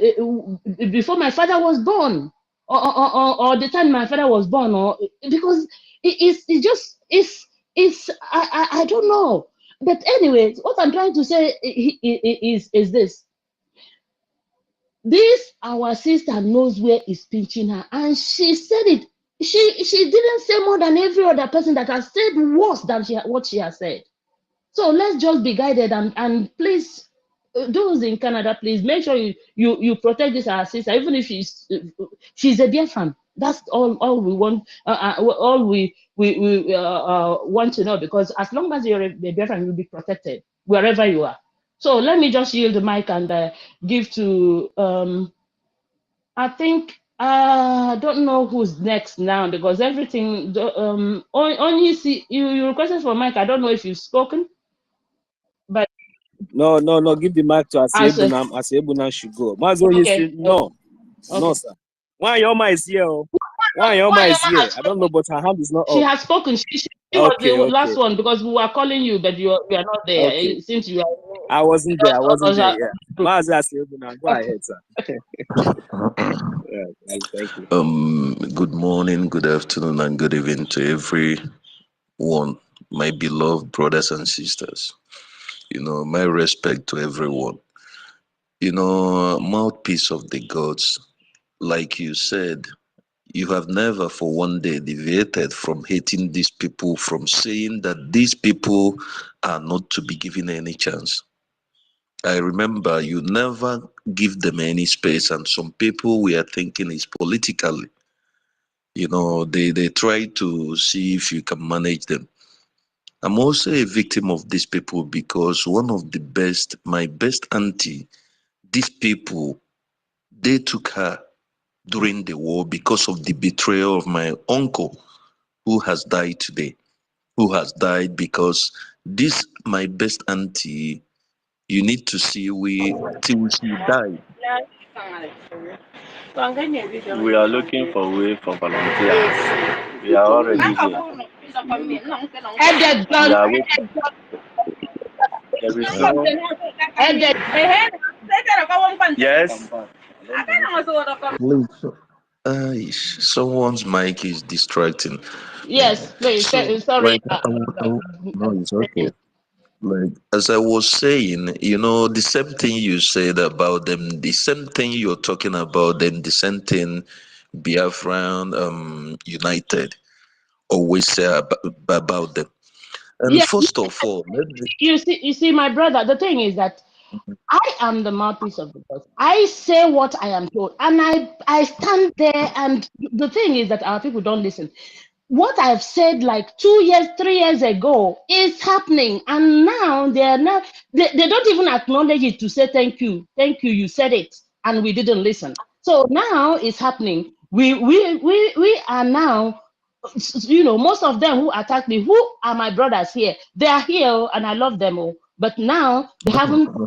before my father was born, or the time my father was born, or because I don't know. But anyway, what I'm trying to say is this. This our sister knows where is pinching her, and she said it. She didn't say more than every other person that has said worse than what she has said. So let's just be guided, and please, those in Canada, please make sure you protect this our sister, even if she's a Biafran. That's all we want. All we want to know, because as long as you're a Biafran, you'll be protected wherever you are. So let me just yield the mic and give to I think I don't know who's next now, because everything only see you requested for mic. I don't know if you've spoken, but No, give the mic to Asebunam. Asebunam should go. Mazo, you okay. see, no, sir. Why your mic is here? Why your mic is here? I don't know, but her hand is not up. She has spoken. She was the last one, because we were calling you, but you are not there. Okay. It seems you are. I wasn't there. Yeah. Mazo Asebunam, go ahead, sir. Yeah, thank you. Good morning, good afternoon, and good evening to everyone, my beloved brothers and sisters. My respect to everyone. Mouthpiece of the gods, like you said, you have never for one day deviated from hating these people, from saying that these people are not to be given any chance. I remember you never give them any space, and some people we are thinking is politically. They try to see if you can manage them. I'm also a victim of these people, because one of my best auntie, these people, they took her during the war because of the betrayal of my uncle, who has died today, because this, my best auntie, you need to see, till she died. We are looking for way for volunteers. We are already here. We are waiting. There is no. Yes. Please, someone's mic is distracting. Yes, please. So, Sorry. no, it's okay. Like, as I was saying, the same thing you said about them, the same thing you're talking about them, the same thing Biafran United always say about them. And first of all, you see, my brother, the thing is that I am the mouthpiece of the gods. I say what I am told, and I stand there. And the thing is that our people don't listen. What I've said like 2 years, 3 years ago is happening, and now they don't even acknowledge it to say thank you, you said it, and we didn't listen. So now it's happening. We are now, most of them who attack me, who are my brothers here, they are here, and I love them all. But now they haven't. Go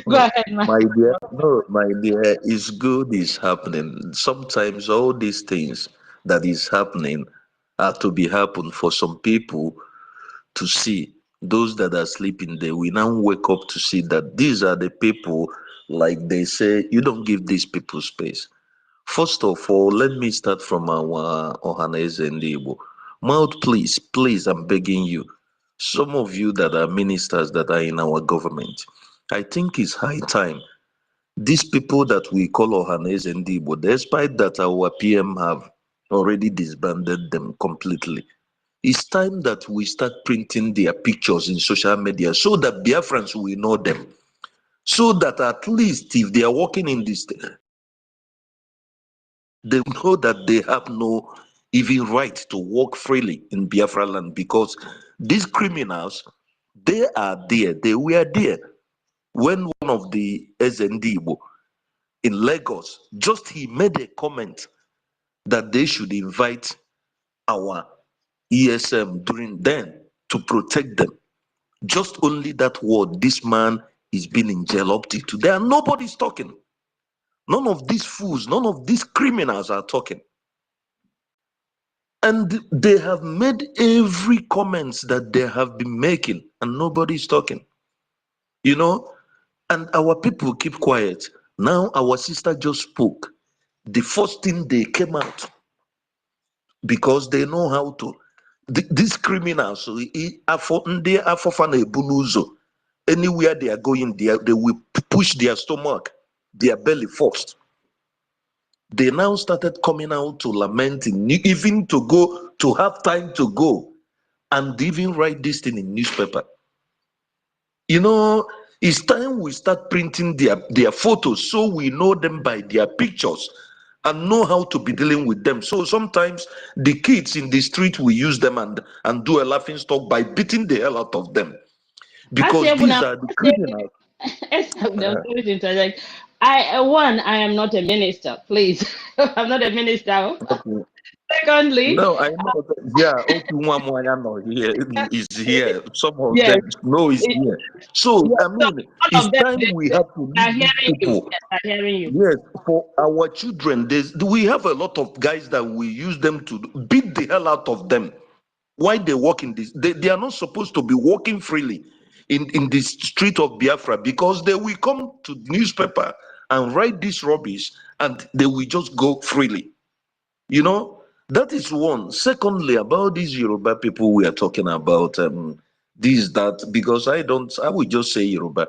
No, ahead, man. my dear, no, my dear, it's good is happening. Sometimes all these things that is happening are to be happen for some people to see. Those that are sleeping, they will now wake up to see that these are the people, like they say, you don't give these people space. First of all, let me start from our Ohaneze Ndibo. Mouth, please, please, I'm begging you. Some of you that are ministers that are in our government, I think it's high time. These people that we call Ohaneze Ndibo, despite that our PM have already disbanded them completely, it's time that we start printing their pictures in social media so that Biafrans will know them. So that at least if they are working in this, they know that they have no even right to walk freely in Biafra land, because these criminals, they are there. They were there when one of the SND in Lagos, just he made a comment that they should invite our ESM during then to protect them. Just only that word, this man is being in jail up to today, and nobody's talking. None of these fools, none of these criminals are talking. And they have made every comments that they have been making, and nobody's talking. You know, and our people keep quiet. Now our sister just spoke. The first thing they came out, because they know how to. These criminals, anywhere they are going, they will push their stomach, their belly first. They now started coming out to lamenting, even to go, to have time to go and even write this thing in newspaper. You know, it's time we start printing their photos so we know them by their pictures and know how to be dealing with them. So sometimes the kids in the street, we use them and do a laughing stock by beating the hell out of them, because these are the criminals. Sorry to interject. I am not a minister, please. I'm not a minister. Okay. Secondly, No, I know that, yeah, Otuwamwanya here is here. Some of yes, them know is here. So yes. I So mean, all it's of them time we have to are leave these hearing you. people. Yes, are hearing you. Yes, for our children, we have a lot of guys that we use them to beat the hell out of them. Why they walk in this? They are not supposed to be walking freely in the street of Biafra, because they will come to newspaper and write this rubbish and they will just go freely. You know, that is one. Secondly, about these Yoruba people we are talking about, this, that, because I will just say Yoruba,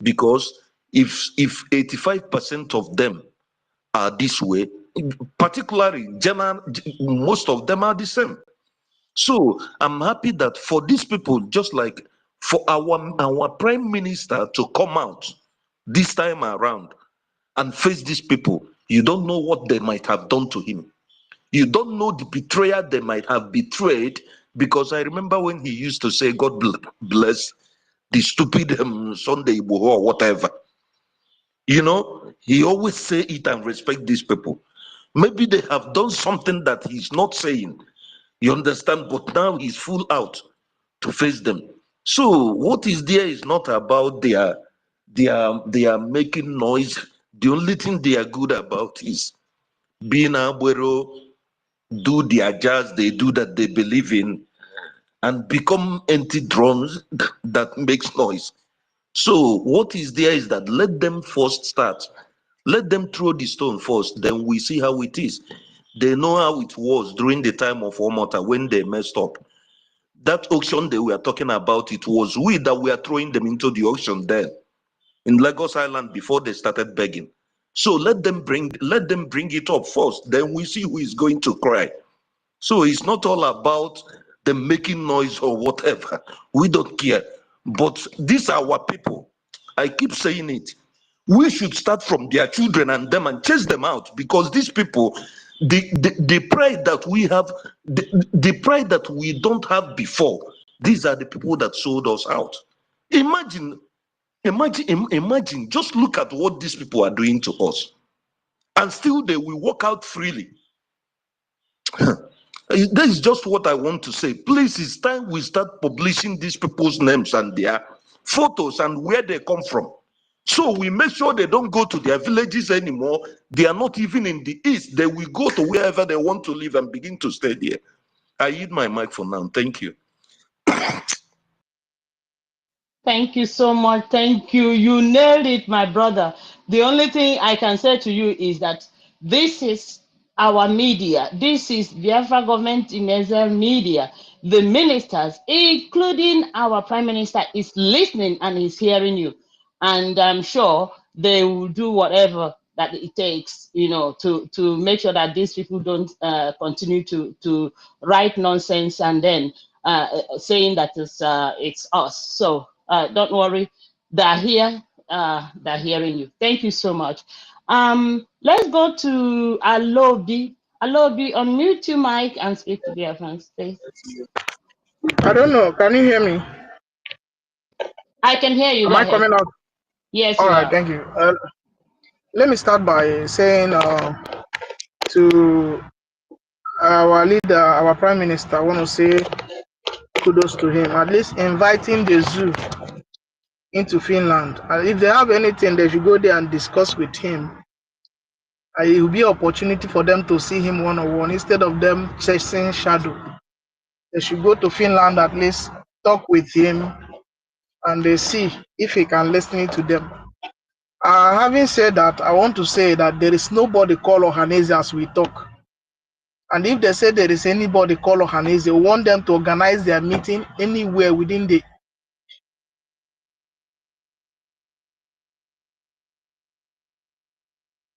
because if 85% of them are this way, particularly general, most of them are the same. So I'm happy that for these people, just like for our prime minister to come out this time around and face these people, you don't know what they might have done to him. You don't know the betrayer they might have betrayed, because I remember when he used to say, God bless the stupid Sunday or whatever. You know, he always say it and respect these people. Maybe they have done something that he's not saying. You understand? But now he's full out to face them. So what is there is not about they are making noise. The only thing they are good about is being abuero, do their jazz they do that they believe in, and become empty drums that makes noise. So what is there is that let them first start. Let them throw the stone first, then we see how it is. They know how it was during the time of Omota when they messed up. That auction they were talking about, it was we that were throwing them into the auction then in Lagos Island before they started begging. So let them bring it up first, then we see who is going to cry. So it's not all about them making noise or whatever. We don't care. But these are our people. I keep saying it. We should start from their children and them and chase them out, because these people, the pride that we have, the pride that we don't have before, these are the people that sold us out. Imagine, imagine, just look at what these people are doing to us. And still they will walk out freely. That is just what I want to say. Please, it's time we start publishing these people's names and their photos and where they come from. So we make sure they don't go to their villages anymore. They are not even in the east. They will go to wherever they want to live and begin to stay there. I yield my mic for now. Thank you. Thank you so much. Thank you. You nailed it, my brother. The only thing I can say to you is that this is our media. This is Biafra government in Israel media. The ministers, including our prime minister, is listening and is hearing you. And I'm sure they will do whatever that it takes, you know, to make sure that these people don't continue to write nonsense and then saying that it's us. So don't worry, they're here, they're hearing you. Thank you so much. Let's go to Alobi. Alobi, unmute your mic and speak to dear friends, please. I don't know. Can you hear me? I can hear you. Am Go I ahead. coming out? Yes, All you right. are. Thank you. Let me start by saying to our leader, our prime minister, I want to say kudos to him. At least inviting the zoo into Finland. And if they have anything, they should go there and discuss with him. It will be an opportunity for them to see him one-on-one instead of them chasing shadow. They should go to Finland, at least talk with him, and they see if he can listen to them. Having said that, I want to say that there is nobody called Ohanese as we talk. And if they say there is anybody called Ohanese, we want them to organize their meeting anywhere within the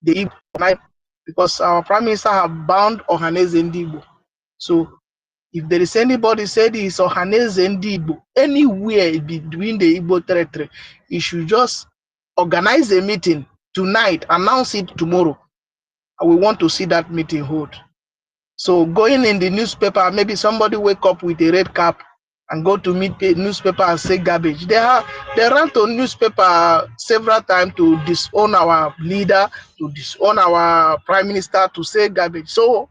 Igbo, because our prime minister have bound Ohanese and Igbo. So if there is anybody said it's Ohanese and Igbo, anywhere between the Igbo territory, you should just organize a meeting tonight, announce it tomorrow. And we want to see that meeting hold. So going in the newspaper, maybe somebody wake up with a red cap and go to meet the newspaper and say garbage. They ran to newspaper several times to disown our leader, to disown our prime minister, to say garbage. So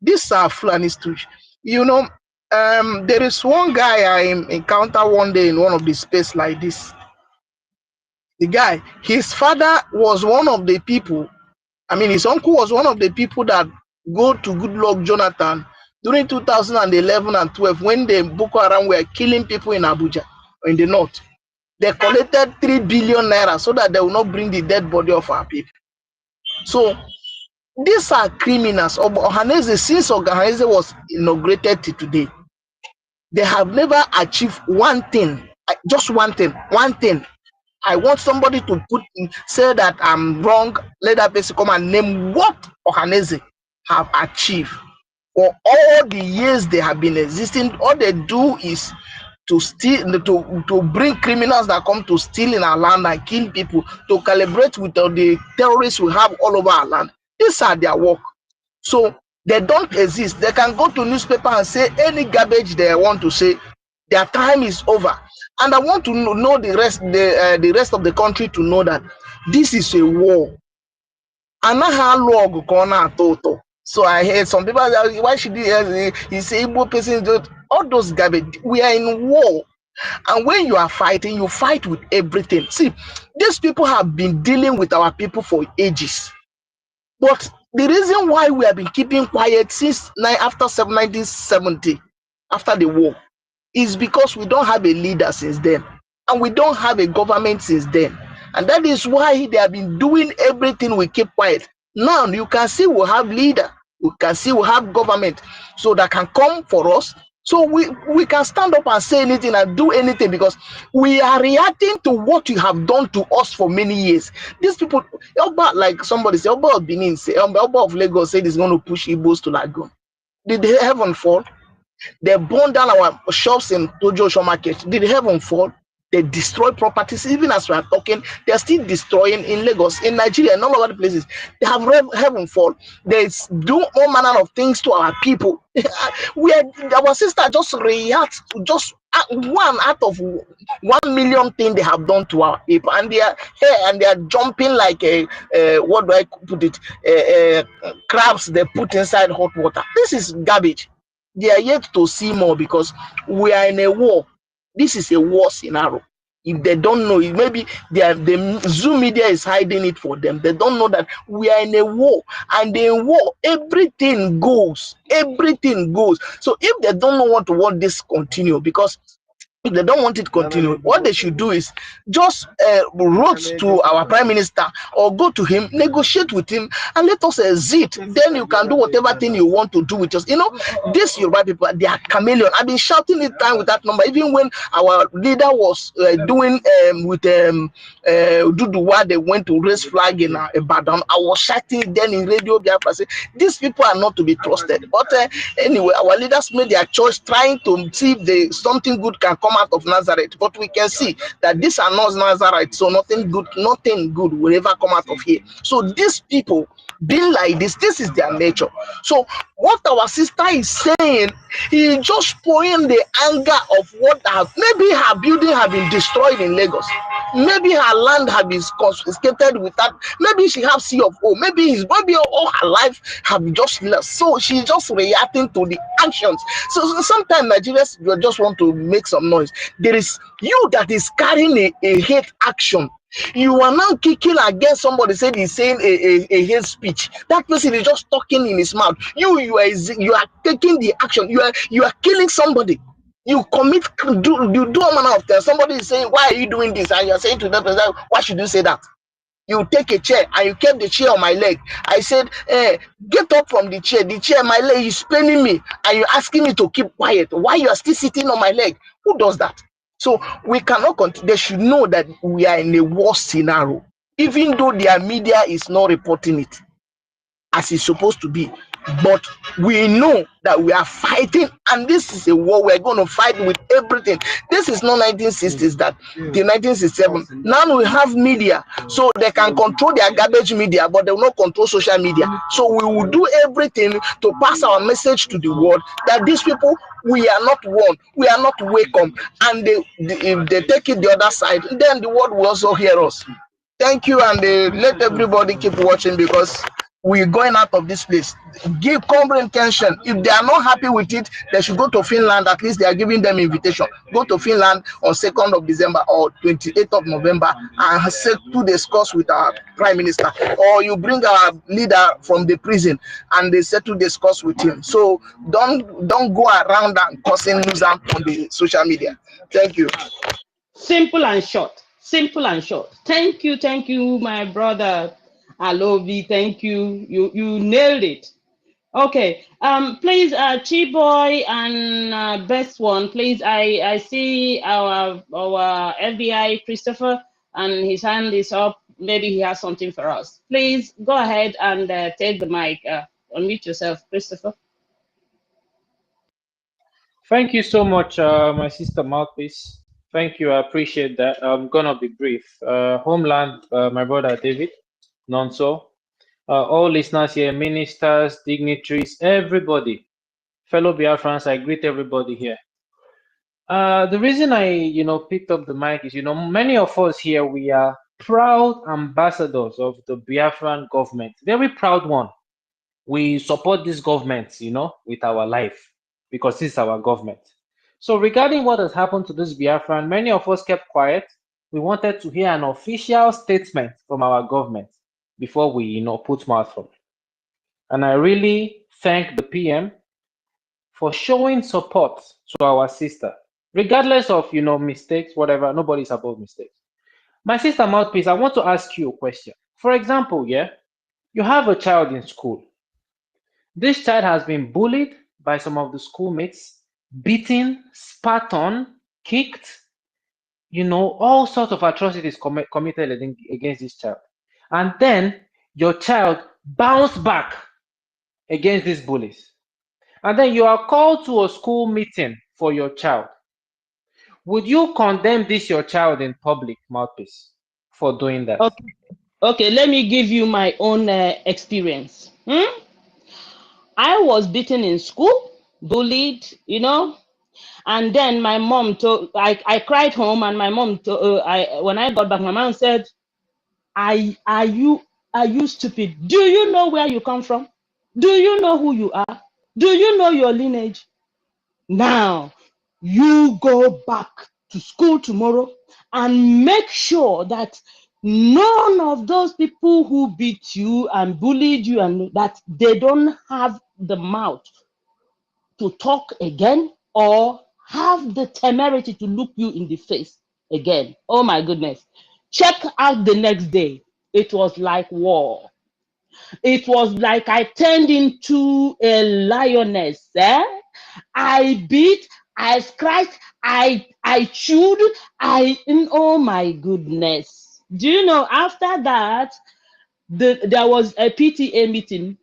these are Fulani stooge. You know, there is one guy I encountered one day in one of the space like this. The guy, his father was one of the people. I mean, his uncle was one of the people that go to Goodluck Jonathan during 2011 and 12 when the Boko Haram were killing people in Abuja, in the north. They collected 3 billion naira so that they will not bring the dead body of our people. So these are criminals. Ohanese, since Ohanese was inaugurated to today, they have never achieved one thing, just one thing. I want somebody to say that I'm wrong. Let that person come and name what Ohanese have achieved. For all the years they have been existing, all they do is to steal, to bring criminals that come to steal in our land and kill people, to calibrate with the terrorists we have all over our land. These are their work. So they don't exist. They can go to newspaper and say any garbage they want to say. Their time is over. And I want to know the rest of the country to know that this is a war. So I heard some people say, why should he say Igbo person? All those garbage. We are in war. And when you are fighting, you fight with everything. See, these people have been dealing with our people for ages. But the reason why we have been keeping quiet since after 1970, after the war, is because we don't have a leader since then, and we don't have a government since then, and that is why they have been doing everything. We keep quiet. Now you can see we have leader, we can see we have government, so that can come for us. So we can stand up and say anything and do anything because we are reacting to what you have done to us for many years. These people, like somebody said, Oba of Benin, Oba of Lagos said he's going to push Igbos to Lagoon. Did heaven fall? They burned down our shops in Tojo Market. Did heaven fall? They destroy properties. Even as we are talking, they are still destroying in Lagos, in Nigeria, and all other places. They have heaven fall. They do all manner of things to our people. Our sister just reacts to just one out of 1 million things they have done to our people, and they are here and they are jumping like what do I put it? Crabs they put inside hot water. This is garbage. They are yet to see more because we are in a war. This is a war scenario. If they don't know it, maybe the Zoom media is hiding it for them. They don't know that we are in a war, and in war, everything goes. Everything goes. So if they don't know what to want this continue, because if they don't want it to continue, what they should do is just wrote to our prime minister or go to him, negotiate with him, and let us exit. Then you can do whatever thing you want to do with us. You know, these Yoruba people, they are chameleon. I've been shouting it time with that number. Even when our leader was doing with Duduwa, they went to raise flag in Ibadan. I was shouting then in radio Biafra, say, these people are not to be trusted. But anyway, our leaders made their choice, trying to see if something good can come out of Nazareth. But we can see that these are not Nazareth, so nothing good will ever come out of here. So these people being like this is their nature. So what our sister is saying, he just pouring the anger of what maybe her building have been destroyed in Lagos. Maybe her land have been confiscated with that. Maybe she have C of O. Maybe all her life have just lost. So she's just reacting to the actions. So sometimes Nigerians just want to make some noise. There is you that is carrying a hate action. You are now kicking against somebody said he's saying a hate speech. That person is just talking in his mouth. You are taking the action. You are killing somebody. You do a manner of things. Somebody is saying, why are you doing this? And you're saying to that person, why should you say that? You take a chair and you kept the chair on my leg. I said, get up from the chair. The chair, my leg is paining me. And you're asking me to keep quiet. Why you are still sitting on my leg? Who does that? So we cannot continue. They should know that we are in a war scenario, even though their media is not reporting it as it's supposed to be. But we know that we are fighting, and this is a war we're going to fight with everything. This is not 1960s, that the 1967. Now we have media, so they can control their garbage media, but they will not control social media. So we will do everything to pass our message to the world that these people, we are not one, we are not welcome, and if they take it the other side, then the world will also hear us. Thank you, and let everybody keep watching, because we're going out of this place. Give comprehension. If they are not happy with it, they should go to Finland. At least they are giving them invitation. Go to Finland on 2nd of December or 28th of November and to discuss with our prime minister. Or you bring our leader from the prison and they to discuss with him. So don't go around and causing news on the social media. Thank you. Simple and short. Simple and short. Thank you, my brother Alovi. Thank you. You nailed it. Okay. Please, Chiboy and Best One. Please, I see our FBI Christopher, and his hand is up. Maybe he has something for us. Please go ahead and take the mic. Unmute yourself, Christopher. Thank you so much, my sister Mouthpiece. Thank you, I appreciate that. I'm gonna be brief. Homeland, my brother David, Nonso, all listeners here, ministers, dignitaries, everybody, fellow Biafrans, I greet everybody here. The reason I, picked up the mic is, many of us here, we are proud ambassadors of the Biafran government, very proud one. We support this government, with our life, because this is our government. So regarding what has happened to this Biafran, many of us kept quiet. We wanted to hear an official statement from our government before we, put mouth from it. And I really thank the PM for showing support to our sister, regardless of, mistakes, whatever. Nobody's above mistakes. My sister Mouthpiece, I want to ask you a question. For example, you have a child in school. This child has been bullied by some of the schoolmates, beaten, spat on, kicked, all sorts of atrocities committed against this child. And then your child bounced back against these bullies. And then you are called to a school meeting for your child. Would you condemn your child in public, Mouthpiece, for doing that? Okay, let me give you my own experience. I was beaten in school, bullied, and then my mom I cried home, and my mom when I got back, my mom said, are you stupid? Do you know where you come from? Do you know who you are? Do you know your lineage? Now, you go back to school tomorrow and make sure that none of those people who beat you and bullied you and that they don't have the mouth to talk again or have the temerity to look you in the face again. Oh my goodness. Check out the next day. It was like war. It was like I turned into a lioness. I beat, I scratched, I chewed, oh my goodness. Do you know after that there was a PTA meeting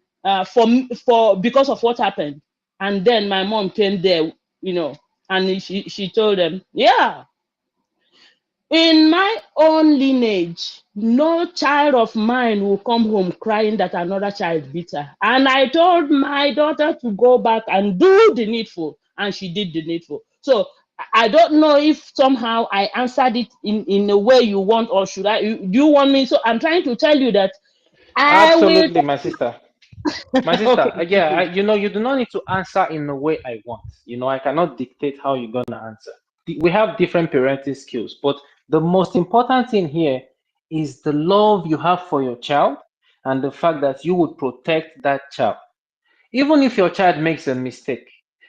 for because of what happened, and then my mom came there, and she told them, yeah, in my own lineage, no child of mine will come home crying that another child beat her. And I told my daughter to go back and do the needful, and she did the needful. So I don't know if somehow I answered it in a way you want, or should I? Do you want me? So I'm trying to tell you that I will. Absolutely, my sister. My sister, Okay. yeah, you do not need to answer in the way I want. I cannot dictate how you're gonna answer. We have different parenting skills, but the most important thing here is the love you have for your child and the fact that you would protect that child. Even if your child makes a mistake,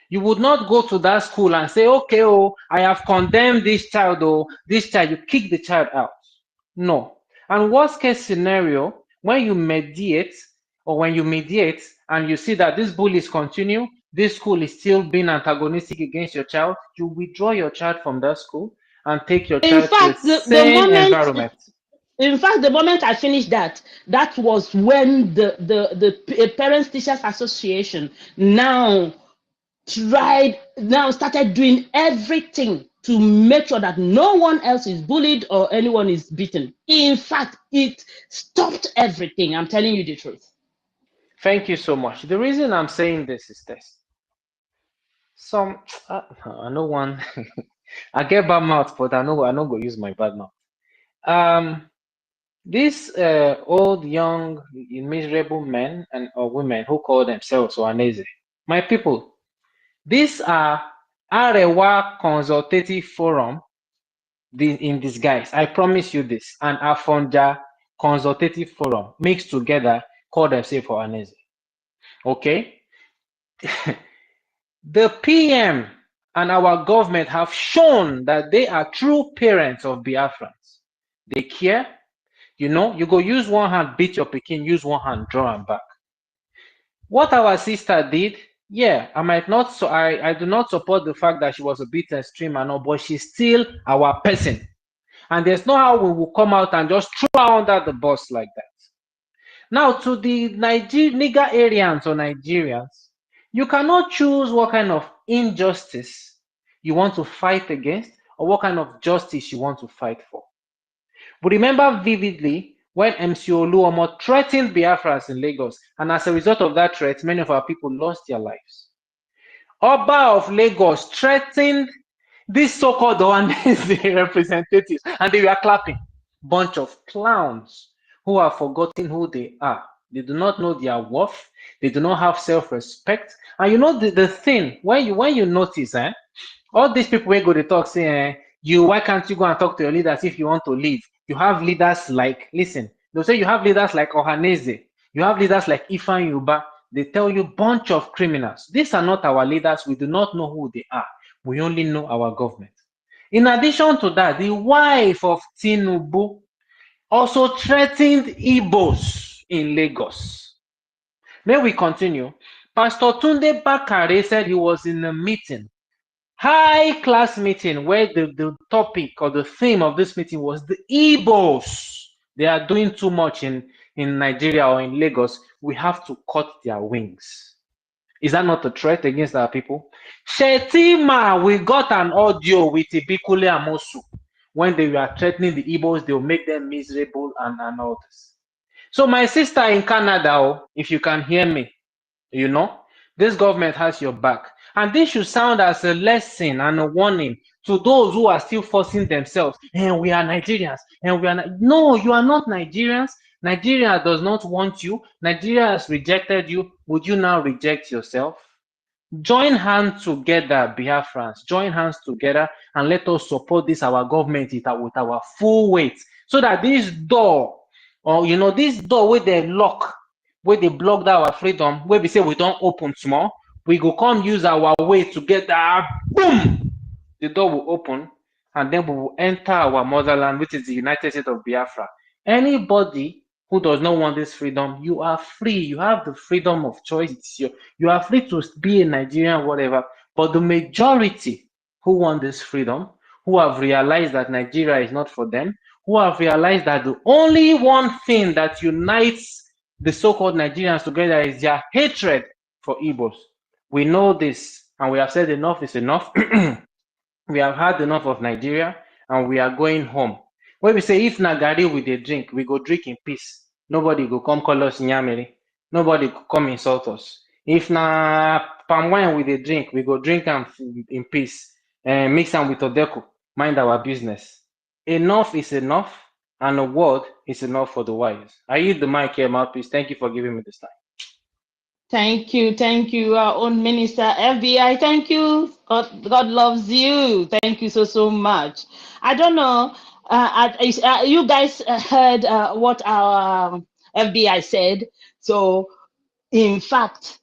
you would not go to that school and say, okay, oh, I have condemned this child, you kick the child out. No. And worst case scenario, when you mediate and you see that these bullies continue, this school is still being antagonistic against your child, you withdraw your child from that school and take your In child to a fact, sane environment. the moment I finished that was when the Parents Teachers Association now started doing everything to make sure that no one else is bullied or anyone is beaten. In fact, it stopped everything. I'm telling you the truth. Thank you so much. The reason I'm saying this is this. I know one. I get bad mouth, but I know I not go use my bad mouth. These old, young, miserable men or women who call themselves Ohaneze, my people, these are Arewa Consultative Forum in disguise. I promise you this. And Afonja Consultative Forum mixed together call themselves Ohaneze. Okay? The PM and our government have shown that they are true parents of Biafrans. They care. You go use one hand, beat your pikin, use one hand, draw and back. What our sister did, yeah, I do not support the fact that she was a bit extreme and all, but she's still our person. And there's no how we will come out and just throw her under the bus like that. Now, to the Nigerians or Nigerians, you cannot choose what kind of injustice you want to fight against or what kind of justice you want to fight for. But remember vividly when MC Oluomo threatened Biafras in Lagos, and as a result of that threat, many of our people lost their lives. Oba of Lagos threatened these so-called Ohanese representatives, and they were clapping. Bunch of clowns who have forgotten who they are. They do not know their worth. They do not have self-respect. And the thing, when you notice, all these people will go to talk, say, why can't you go and talk to your leaders if you want to lead? You have leaders like, listen, they'll say you have leaders like Ohaneze. You have leaders like Ifan Yuba. They tell you bunch of criminals. These are not our leaders. We do not know who they are. We only know our government. In addition to that, the wife of Tinubu also threatened Igbos in Lagos. May we continue? Pastor Tunde Bakare said he was in a meeting, high-class meeting, where the topic or the theme of this meeting was the Igbos. They are doing too much in Nigeria or in Lagos. We have to cut their wings. Is that not a threat against our people? Shetima, we got an audio with Ibikule Amosu. When they were threatening the Igbos, they will make them miserable and all this. So my sister in Canada, if you can hear me, this government has your back. And this should sound as a lesson and a warning to those who are still forcing themselves. And we are Nigerians. No, you are not Nigerians. Nigeria does not want you. Nigeria has rejected you. Would you now reject yourself? Join hands together, Biafrans. Join hands together and let us support this our government with our full weight, so that this door, or this door where they lock, where they block that our freedom, where we say we don't open small, we go come use our weight together. Boom! The door will open, and then we will enter our motherland, which is the United States of Biafra. Anybody who does not want this freedom, you are free. You have the freedom of choice. You are free to be a Nigerian, whatever. But the majority who want this freedom, who have realized that Nigeria is not for them, who have realized that the only one thing that unites the so-called Nigerians together is their hatred for Igbos. We know this, and we have said enough is enough. We have had enough of Nigeria, and we are going home. When we say if na garri we dey drink, we go drink in peace. Nobody go come call us nyamiri. Nobody go come insult us. If na palm wine we dey drink, we go drink am in peace and mix am with Odeko. Mind our business. Enough is enough, and a word is enough for the wise. I use the mic here, mouthpiece. Thank you for giving me this time. Thank you, our own minister, FBI. Thank you. God loves you. Thank you so much. I don't know. You guys heard what our FBI said. So, in fact,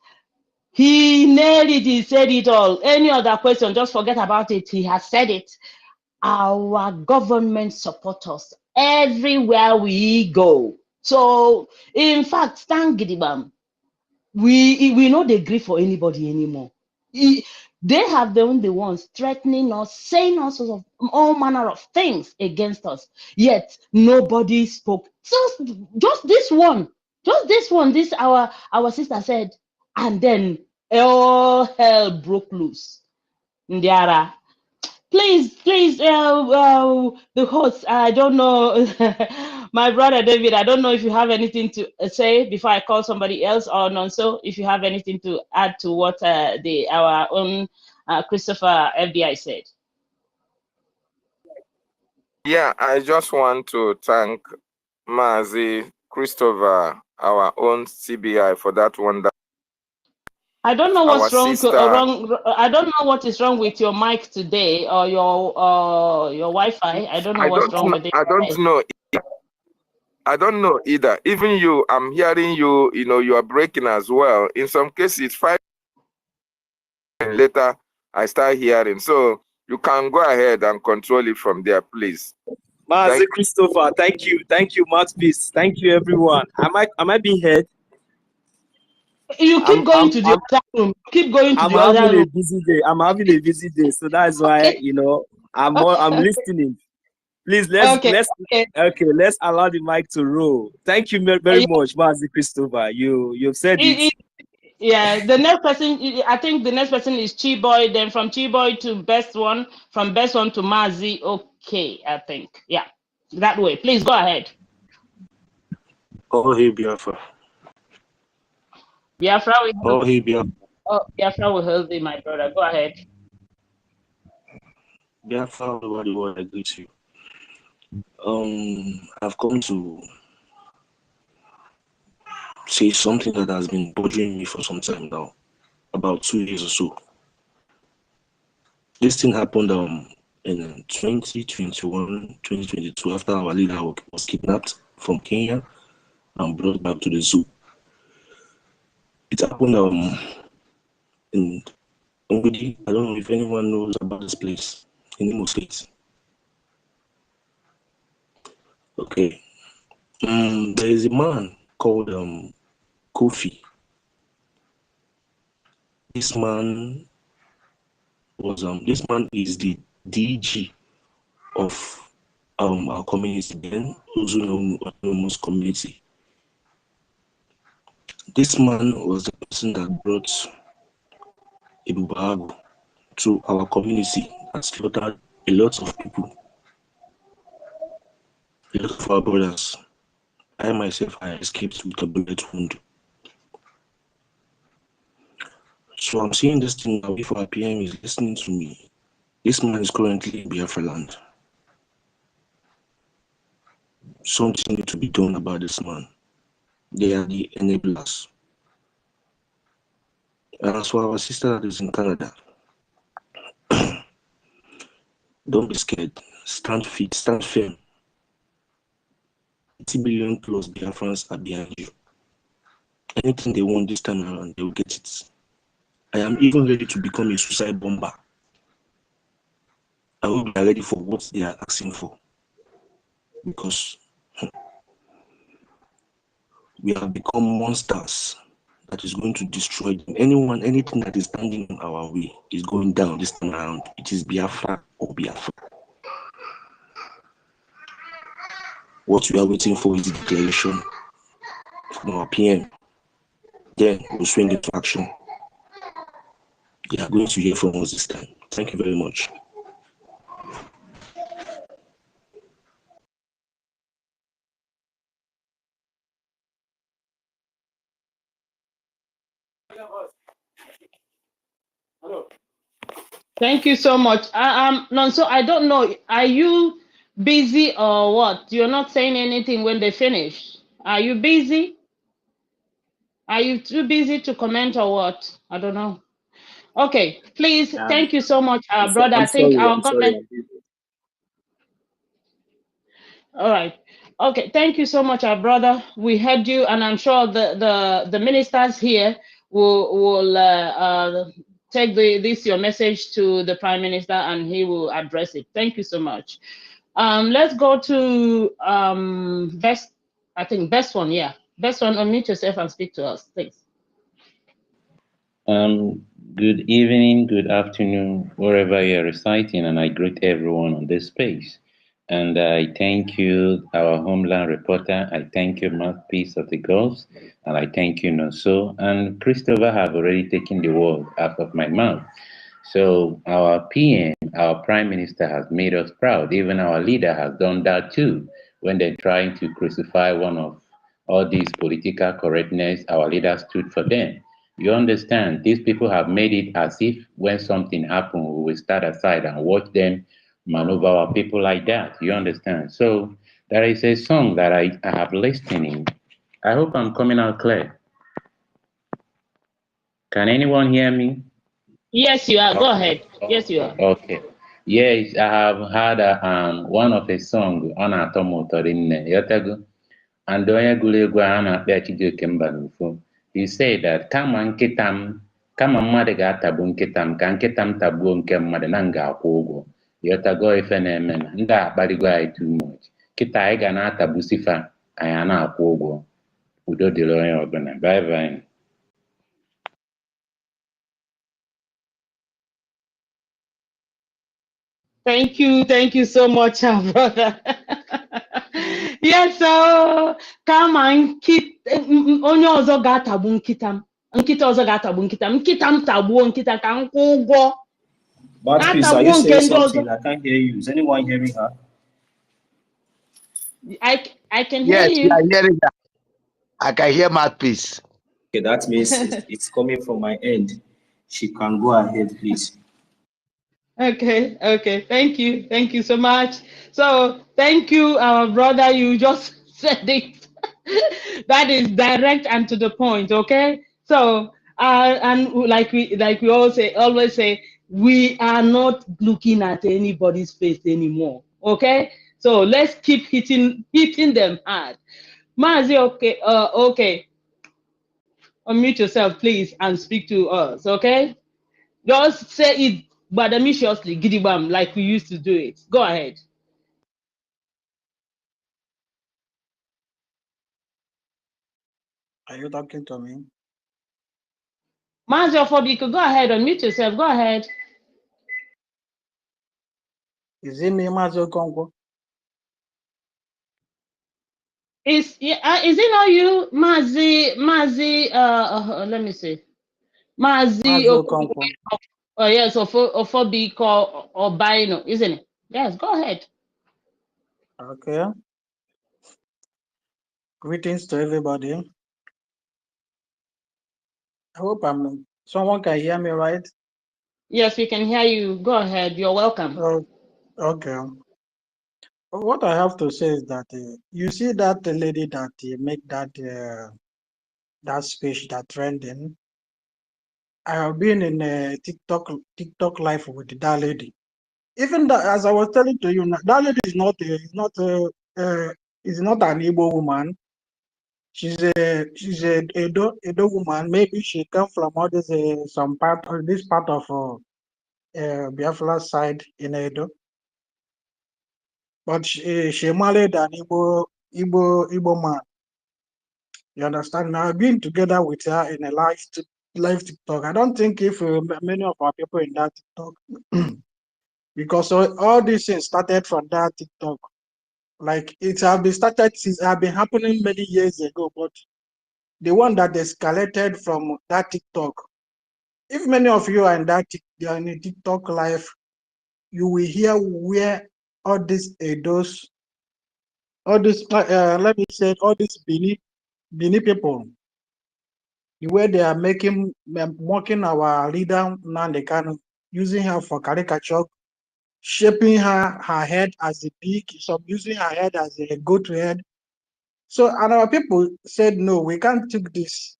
he nailed it. He said it all. Any other question, just forget about it. He has said it. Our government support us everywhere we go. So, in fact, thank Gidibam. We know they agree for anybody anymore. They have been the ones threatening us, saying all sorts of all manner of things against us. Yet nobody spoke. Just this one. This our sister said, and then all hell broke loose. Ndiara. Please, the host, I don't know, my brother David, I don't know if you have anything to say before I call somebody else, or Nonso, if you have anything to add to what our own Christopher FBI said. Yeah, I just want to thank Mazi Christopher, our own CBI, for that one. I don't know what's wrong. Sister, I don't know what is wrong with your mic today, or your Wi-Fi. I don't know what's wrong with it. I don't know. I don't know either. Even you, I'm hearing you. You are breaking as well. In some cases, it's 5 minutes later I start hearing. So you can go ahead and control it from there, please. Master Christopher, thank you, mouthpiece, thank you, everyone. Am I being heard? You keep going to the other room. Keep going to the other room. I'm having a busy day, so that's why I'm listening. Please let's allow the mic to roll. Thank you very much, Master Christopher. You've said it. Yeah, the next person, I think the next person is Chiboy. Then from Chiboy to Best One, from Best One to Mazi. Okay, I think. Yeah, that way. Please go ahead. Oh, hey, Biafra. Biafra, Biafra will help you, my brother. Go ahead. Biafra, everybody, what I greet you. I've come to say something that has been bothering me for some time now, about 2 years or so. This thing happened in 2021, 2022, after our leader was kidnapped from Kenya and brought back to the zoo. It happened in Ngudi. I don't know if anyone knows about this place in Imo State. Okay. There is a man called Kofi. This man is the DG of our community, then Ozuno Autonomous Community. This man was the person that brought Ibubago to our community and slaughtered a lot of people, a lot of our brothers. I myself, I escaped with a bullet wound. So I'm saying this thing now. If our PM is listening to me, this man is currently in Biafra land. Something needs to be done about this man. They are the enablers. And as for our sister that is in Canada, don't be scared. Stand fit, stand firm. 80 million plus Biafrans are behind you. Anything they want this time around, they will get it. I am even ready to become a suicide bomber. I hope they are ready for what they are asking for. Because we have become monsters that is going to destroy them. Anyone, anything that is standing in our way is going down this time around. It is Biafra or Biafra. What we are waiting for is the declaration from our PM. Then we'll swing into action. You are going to hear from us this time. Thank you very much. Thank you so much. Nonso, I don't know. Are you busy or what? You're not saying anything when they finish. Are you busy? Are you too busy to comment or what? I don't know. Okay, please. Thank you so much, brother. I think our government. All right. Okay. Thank you so much, our brother. We heard you, and I'm sure the ministers here will take your message to the Prime Minister, and he will address it. Thank you so much. Let's go to best. I think best one. Yeah, best one. Unmute yourself and speak to us, please. Good evening, good afternoon, wherever you're reciting, and I greet everyone on this space. And I thank you, our homeland reporter. I thank you, mouthpiece of the Gulf, and I thank you, Nonso. And Christopher have already taken the word out of my mouth. So our PM, our Prime Minister has made us proud. Even our leader has done that too. When they're trying to crucify one of all these political correctness, our leader stood for them. You understand, these people have made it as if when something happens, we will stand aside and watch them maneuver our people like that. You understand? So there is a song that I have listening. I hope I'm coming out clear. Can anyone hear me? Yes, you are. Okay. Go ahead. Yes, you are. Okay. Yes, I have heard one of the song on Atomotorinne Yotago and onye gụrụ egwu a na-akpọ Chijioke Mbanufo. He said that kama mmadụ ga-atagbu nkịta m ka nkịta m tagbuo nke mmadụ na m ga-akwụ ụgwọ. Yotago ife na-eme na ndị a akparịgo anyị too much. Kịta anyị ga na-atagbu sifa anyị a na-akwụ ụgwọ. Udo dịrị onye ọbụla. Bye bye. Thank you so much, brother. Yes, so come on, onye ọzọ ga-atagbu nkịta m. Nkịta ọzọ ga-atagbu nkịta m. Nkịta m tagbuo nkịta ka m kwụ ụgwọ. But please, are you saying something? I can't hear you. Is anyone hearing her? I can hear you. Yes, I'm hearing that. I can hear mouthpiece. Okay, that means it's coming from my end. She can go ahead, please. Okay. Thank you so much. So thank you, brother. You just said it. That is direct and to the point. Okay. So and like we always say, we are not looking at anybody's face anymore. Okay. So let's keep hitting them hard. Mazi, okay. Okay. Unmute yourself, please, and speak to us. Okay. Just say it badamiciously, gidibam, like we used to do it. Go ahead. Are you talking to me? Mazi Ofobiko, go ahead, unmute yourself. Go ahead. Is it me, Mazi Okonkwo? Is it not you, Mazi? Let me see. Mazi Okonkwo. Oh yes, Ofobiko or Bino, isn't it? Yes, go ahead. Okay. Greetings to everybody. I hope someone can hear me, right? Yes, we can hear you. Go ahead. You're welcome. Oh, okay. What I have to say is that you see that lady that make that speech that trending. I have been in a TikTok live with that lady. Even that, as I was telling to you, that lady is not an Igbo woman. She's a Edo woman. Maybe she come from all this some part of this part of Biafra side in Edo. But she married an Igbo man. You understand? Now I've been together with her in a live TikTok. I don't think if many of our people in that TikTok, because all these things started from that TikTok. Like it have been started since have been happening many years ago, but the one that escalated from that TikTok. If many of you are in that in a TikTok live, you will hear where all these Edos, all this let me say, all these Bini people, the way they are mocking our leader Nnamdi Kanu, using her for caricature, shaping her head as a pig, some using her head as a goat head. So, and our people said, no, we can't take this.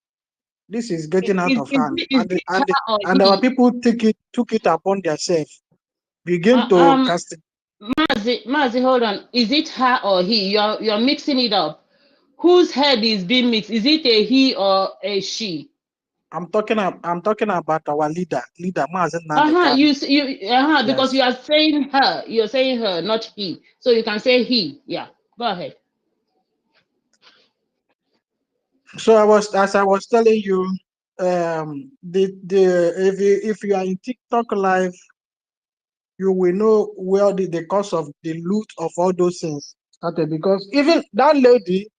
This is getting out of hand. And our people took it upon themselves, begin to cast it. Mazi, hold on. Is it her or he? You're mixing it up. Whose head is being mixed? Is it a he or a she? I'm talking about our leader, Mazi Nnamdi Kanu. Because you are saying her. You're saying her, not he. So you can say he. Yeah. Go ahead. So as I was telling you, if you are in TikTok live, you will know where the cause of the loot of all those things started, because even that lady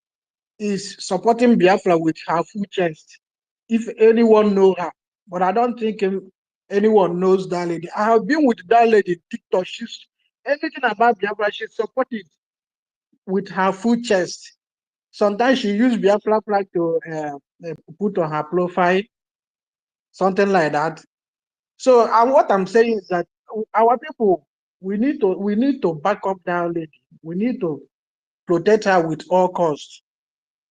is supporting Biafra with her full chest. If anyone know her, but I don't think anyone knows that lady. I have been with that lady TikTok. She's anything about Biafra, she's supportive with her full chest. Sometimes she use Biafra flag to put on her profile, something like that. So what I'm saying is that our people, we need to back up that lady. We need to protect her with all costs,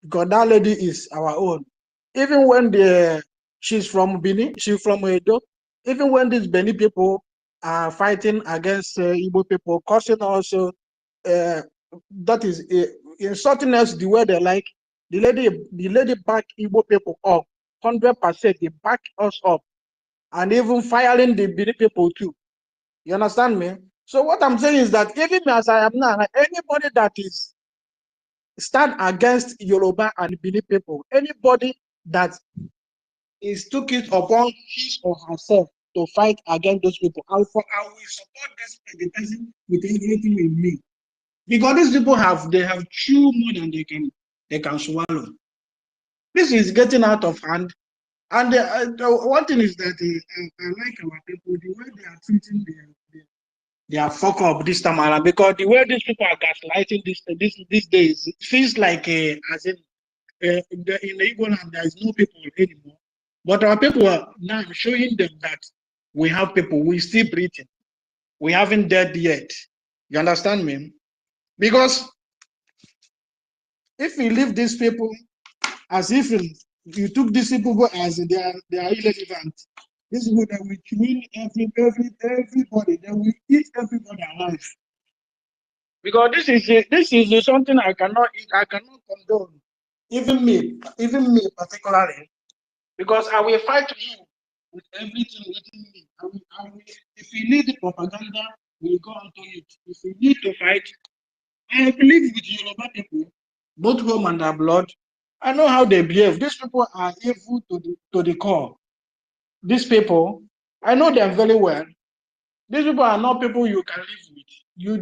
because that lady is our own. Even when she's from Benin, she's from Edo. Even when these Benin people are fighting against Igbo people, causing also that is insulting us the way they like. The lady back Igbo people up 100%. They back us up, and even firing the Benin people too. You understand me? So what I'm saying is that even as I am now, anybody that is stand against Yoruba and Benin people, anybody that is took it upon his or herself to fight against those people, I will support the person with everything in me. Because these people have chewed more than they can swallow. This is getting out of hand. And one thing is that I like our people, the way they are treating their fuck up this time around, because the way these people are gaslighting these days, it feels like as in in the Igbo land there is no people anymore. But our people are now showing them that we have people, we still breathing. We haven't dead yet. You understand me? Because if we leave these people as if you took these people as they are irrelevant, this is what they will kill everybody. They will eat everybody alive. Because this is something I cannot condone. Even me particularly, because I will fight you with everything within me. If you need the propaganda, we'll go on to it. If you need to fight, I believe with Yoruba people, both home and abroad. I know how they behave. These people are evil to the core. These people, I know them very well. These people are not people you can live with.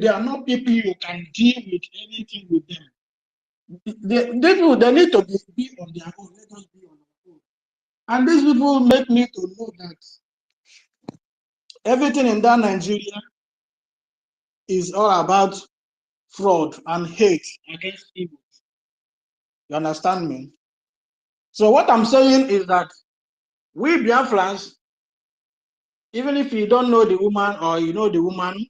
They are not people you can deal with anything with them. They need to be on their own. Let us be on our own. And these people make me to know that everything in that Nigeria is all about fraud and hate against people. You understand me? So what I'm saying is that we Biafrans, even if you don't know the woman or you know the woman,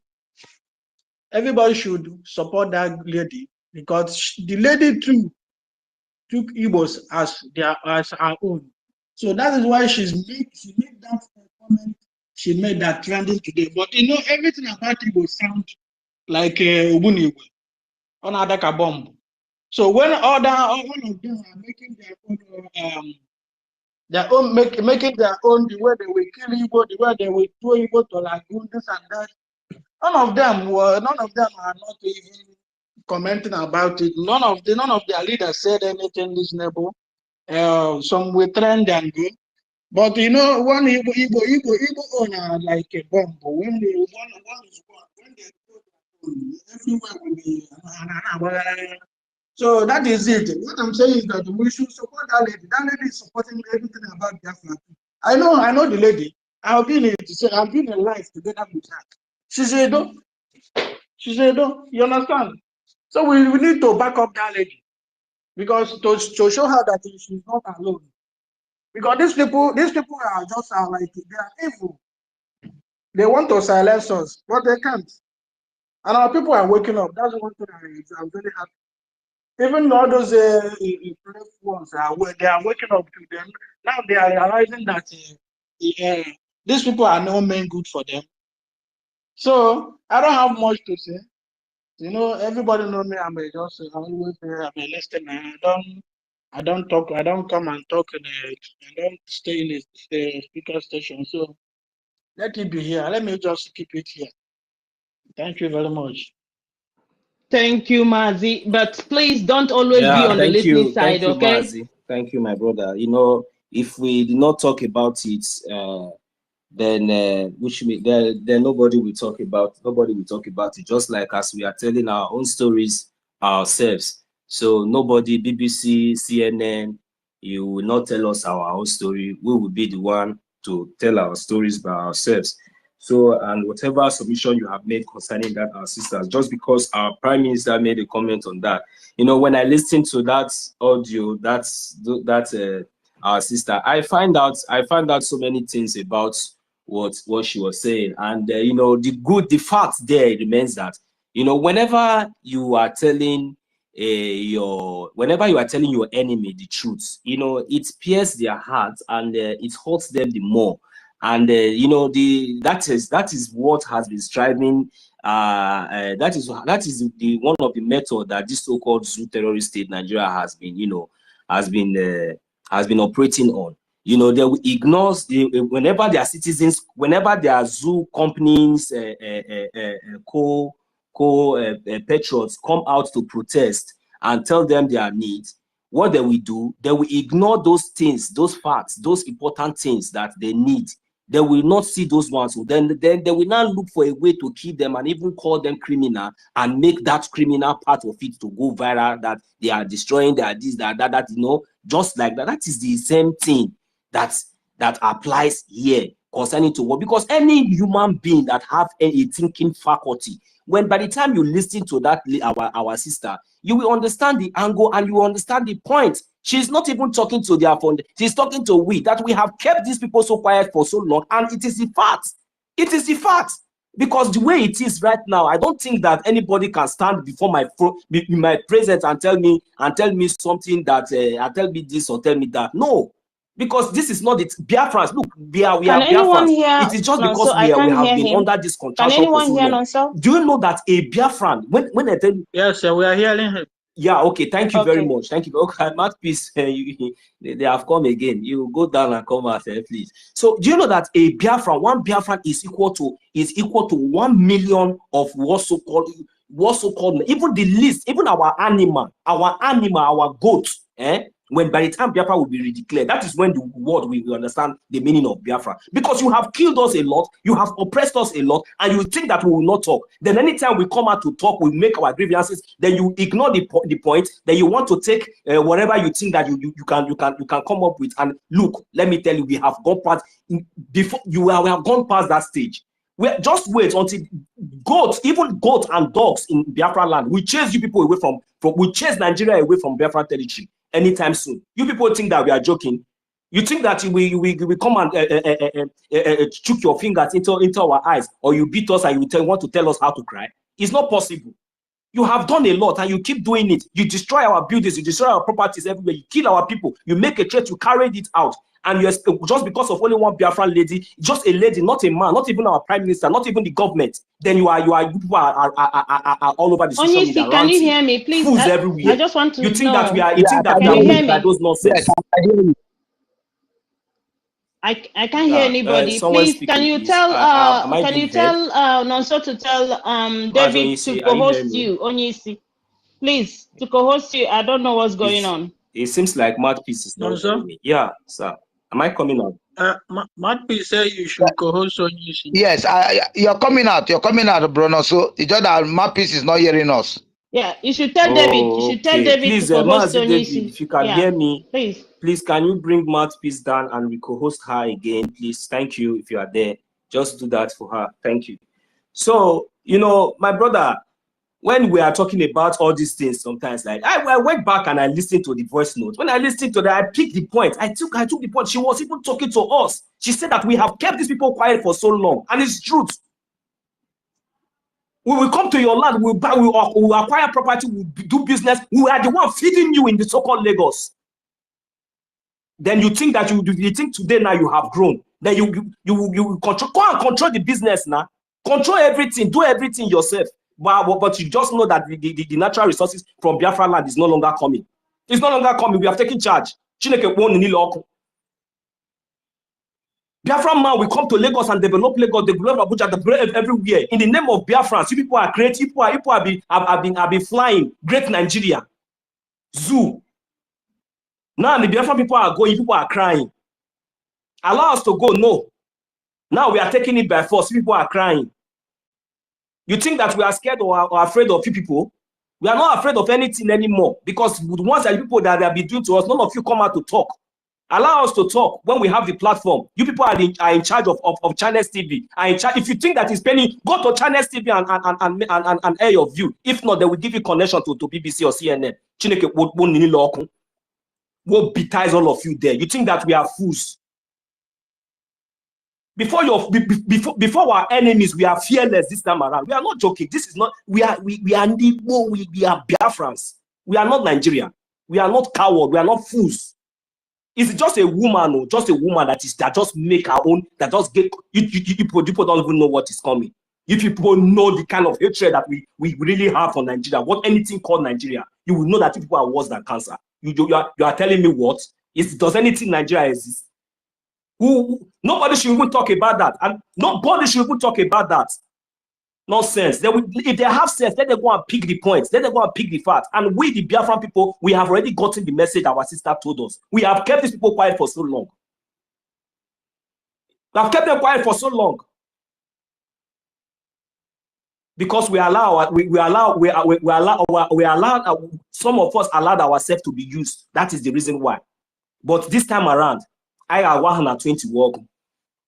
everybody should support that lady, because the lady too took Igbos as our own. So that is why she made that comment. She made that trending today. But you know, everything about it will sound like Ubunigwe on Adaka bomb. So when all of them are making their own making their own, the way they will kill Igbo, the way they will throw Igbo to lagoon, this and that. None of them are not even commenting about it. None of their leaders said anything reasonable. Some will trend and go. But you know, one Igbo owner like a bomb. When they one is one, when they go everywhere will be. So that is it. What I'm saying is that we should support that lady. That lady is supporting everything about Biafra. I know the lady. I've been in life together with her. She said, "No." She said, "No." You understand? So we need to back up that lady because to show her that she's not alone. Because these people are just like they are evil. They want to silence us, but they can't. And our people are waking up. That's one thing I'm very happy. Even all those ones they are waking up to them. Now they are realizing that these people are no mean good for them. So I don't have much to say. You know, everybody know me. I'm always I'm a listener. I don't talk. I don't come and talk. I don't stay in the speaker station. So let it be here. Let me just keep it here. Thank you very much. Thank you, Mazi. But please don't always be on the listening side, okay? Mazi. Thank you, my brother. You know, if we did not talk about it, then nobody will talk about it. Just like as we are telling our own stories ourselves. So nobody, BBC, CNN, you will not tell us our own story. We will be the one to tell our stories by ourselves. So, and whatever submission you have made concerning that, our sisters, just because our Prime Minister made a comment on that, you know, when I listened to that audio, that's our sister, I find out so many things about what she was saying, and you know, the fact there remains that, you know, whenever you are telling your enemy the truth, you know, it pierces their hearts and it hurts them the more. And you know, that is what has been striving. That is the one of the method that this so-called zoo terrorist state Nigeria has been, you know, has been operating on. You know, they will ignore whenever their citizens, whenever their zoo companies, patriots come out to protest and tell them their needs. What they will do, they will ignore those things, those facts, those important things that they need. They will not see those ones. So then they will now look for a way to keep them and even call them criminal and make that criminal part of it to go viral, that they are destroying, they are this, that, you know, just like that. That is the same thing that applies here concerning to what, because any human being that have a thinking faculty, when by the time you listen to that, our sister, you will understand the angle and you will understand the point. She's not even talking to their phone. She's talking to we, that we have kept these people so quiet for so long, and it is the fact. It is the fact. Because the way it is right now, I don't think that anybody can stand before my presence and tell me something that tell me this or tell me that. No, because this is not it. Biafrans, look, we are Biafrans. It is just because we have been under this contraction for so long. Do you know that a Biafran, when I tell you, yes, sir, we are hearing him. Yeah, okay, thank you very much. Thank you. Okay, Mouthpiece, they have come again. You go down and come out, please. So do you know that a Biafran, one Biafran is equal to 1 million of what so called, even the least, even our goat, when by the time Biafra will be redeclared, that is when the world will understand the meaning of Biafra. Because you have killed us a lot, you have oppressed us a lot, and you think that we will not talk. Then anytime we come out to talk, we make our grievances, then you ignore the point, then you want to take whatever you think that you can come up with. And look, let me tell you, we have gone past, before we have gone past that stage. Just wait until even goats and dogs in Biafra land, we chase you people away from we chase Nigeria away from Biafra territory anytime soon. You people think that we are joking? You think that we come and chook your fingers into our eyes, or you beat us and you want to tell us how to cry? It's not possible. You have done a lot and you keep doing it. You destroy our buildings, you destroy our properties everywhere, you kill our people, you make a threat, you carried it out. And you just because of only one Biafran lady, just a lady, not a man, not even our prime minister, not even the government, then you are all over the social media. Onyisi, can you hear me? Please, fools everywhere. I just want to You think know. that we are moved by those nonsense? Yes, I hear you. I can't hear anybody. Please, Speaking, can you please. tell can you tell Nonso to tell David to co-host you, Onyisi? Please, to co-host you. I don't know what's going on. It seems like Mouthpiece is not hearing me. Yeah, sir. Am I coming out? Mouthpiece said you should co-host Onyisi. Yes, you're coming out. You're coming out, Bruno. So it's just that Mouthpiece is not hearing us. Yeah, you should tell David. You should tell David please, to co-host David, Onyisi. if you can hear me, please can you bring Mouthpiece down and we co-host her again, please? Thank you. If you are there, just do that for her. Thank you. So, you know, my brother, when we are talking about all these things, sometimes like I went back and I listened to the voice notes. When I listened to that, I picked the point. I took the point. She was even talking to us. She said that we have kept these people quiet for so long, and it's truth. We will come to your land, we will acquire property, we will do business. We are the one feeding you in the so-called Lagos. Then you think that you think today now you have grown. Then you control, go and control the business now. Control everything, do everything yourself. But you just know that the natural resources from Biafra land is no longer coming. It's no longer coming. We have taken charge. Biafra man will come to Lagos and develop Lagos, develop Abuja, develop everywhere. In the name of Biafra, see people are great, people have been flying, great Nigeria. Zoo. Now the Biafra people are going, people are crying. Allow us to go, no. Now we are taking it by force, people are crying. You think that we are scared or afraid of you people? We are not afraid of anything anymore because the ones that people that they have been doing to us, none of you come out to talk. Allow us to talk when we have the platform. You people are in charge of Channels TV. If you think that is penny, go to Channels TV and air your view. If not, they will give you connection to BBC or CNN. Chineke will betize all of you there. You think that we are fools? Before our enemies, we are fearless this time around. We are not joking. This is not. We are Biafrans. We are not Nigeria. We are not cowards. We are not fools. It's just a woman, or just a woman that just make our own. That just get you people don't even know what is coming. If people know the kind of hatred that we really have for Nigeria, what anything called Nigeria, you will know that people are worse than cancer. You are telling me what? Does anything Nigeria exist? Nobody should even talk about that, and nobody should even talk about that nonsense. If they have sense, let them go and pick the points. Let them go and pick the facts. And we, the Biafran people, we have already gotten the message our sister told us. We have kept these people quiet for so long. We have kept them quiet for so long because we allow some of us allowed ourselves to be used. That is the reason why. But this time around, I have 120 welcome.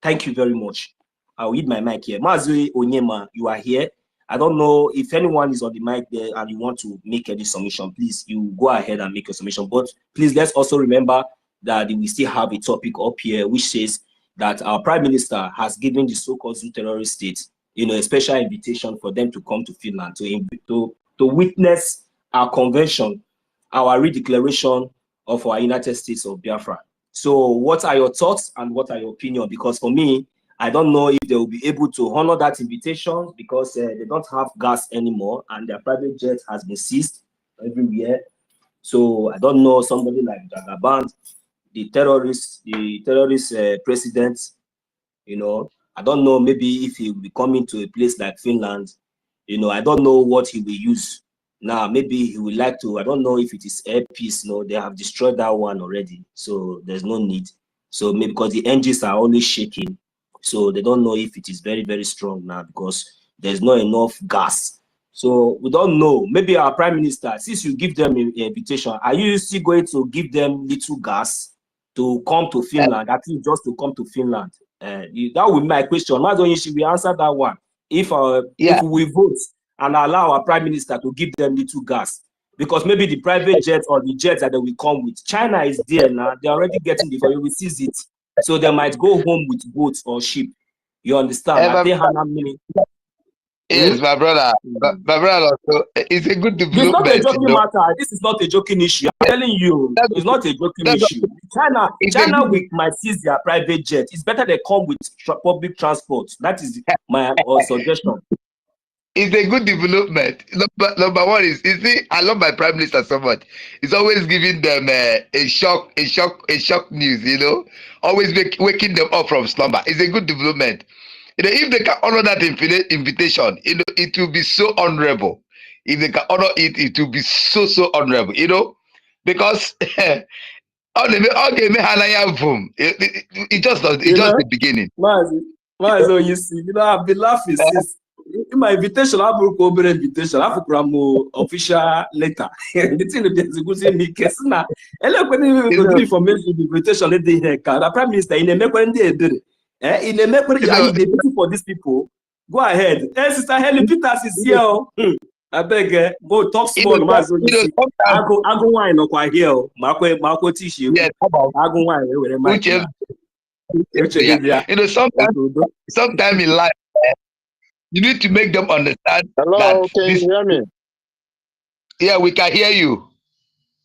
Thank you very much. I'll read my mic here. Mazi Onyema, you are here. I don't know if anyone is on the mic there and you want to make any submission, please, you go ahead and make a submission. But please, let's also remember that we still have a topic up here which says that our Prime Minister has given the so-called terrorist states, a special invitation for them to come to Finland to witness our convention, our redeclaration of our United States of Biafra. So what are your thoughts and what are your opinion? Because for me, I don't know if they will be able to honor that invitation because they don't have gas anymore and their private jet has been seized everywhere. So I don't know, somebody like Jagaban, the terrorist president, I don't know, maybe if he will be coming to a place like Finland, I don't know what he will use. Now, maybe he would like to, I don't know if it is airpiece, they have destroyed that one already. So there's no need. So maybe because the engines are only shaking. So they don't know if it is very, very strong now because there's not enough gas. So we don't know. Maybe our Prime Minister, since you give them an invitation, are you still going to give them little gas to come to Finland, at least just to come to Finland? That would be my question. Should we answer that one? If we vote and allow our Prime Minister to give them little gas, because maybe the private jets or the jets that they will come with, China is there now, they're already getting the volume, we seize it. So they might go home with boats or ship. You understand? Yes, my brother. My brother also. It's a good This is not a development, you joking know. matter. This is not a joking issue. I'm telling you, That's, it's not a joking that's issue. it's a China good, with might seize their private jet. It's better they come with public transport. That is my suggestion. it's a good development. Number one is, you see, I love my prime minister so much. He's always giving them a shock news, you know, always waking them up from slumber. It's a good development. You know, if they can honor that invitation, you know, it will be so honorable. If they can honor it, it will be so honorable, you know, because it's You just know, the beginning. Mazi, you see, you know, I've been laughing since my invitation. I broke over invitation. I forgot official letter. The thing that is good to me, Kesna. And look, when you go to information, the invitation, let the the prime minister in a make when they did it. In a make when you deputy for these people. Go ahead. Hey, Sister Helen Peters is here. I beg, go talk small, Mazi. You see, I go wine or quite here. Marco tissue. Yes, I go wine. Yeah. You know, sometimes in life, you need to make them understand Hello, that can this. you hear me? Yeah, we can hear you.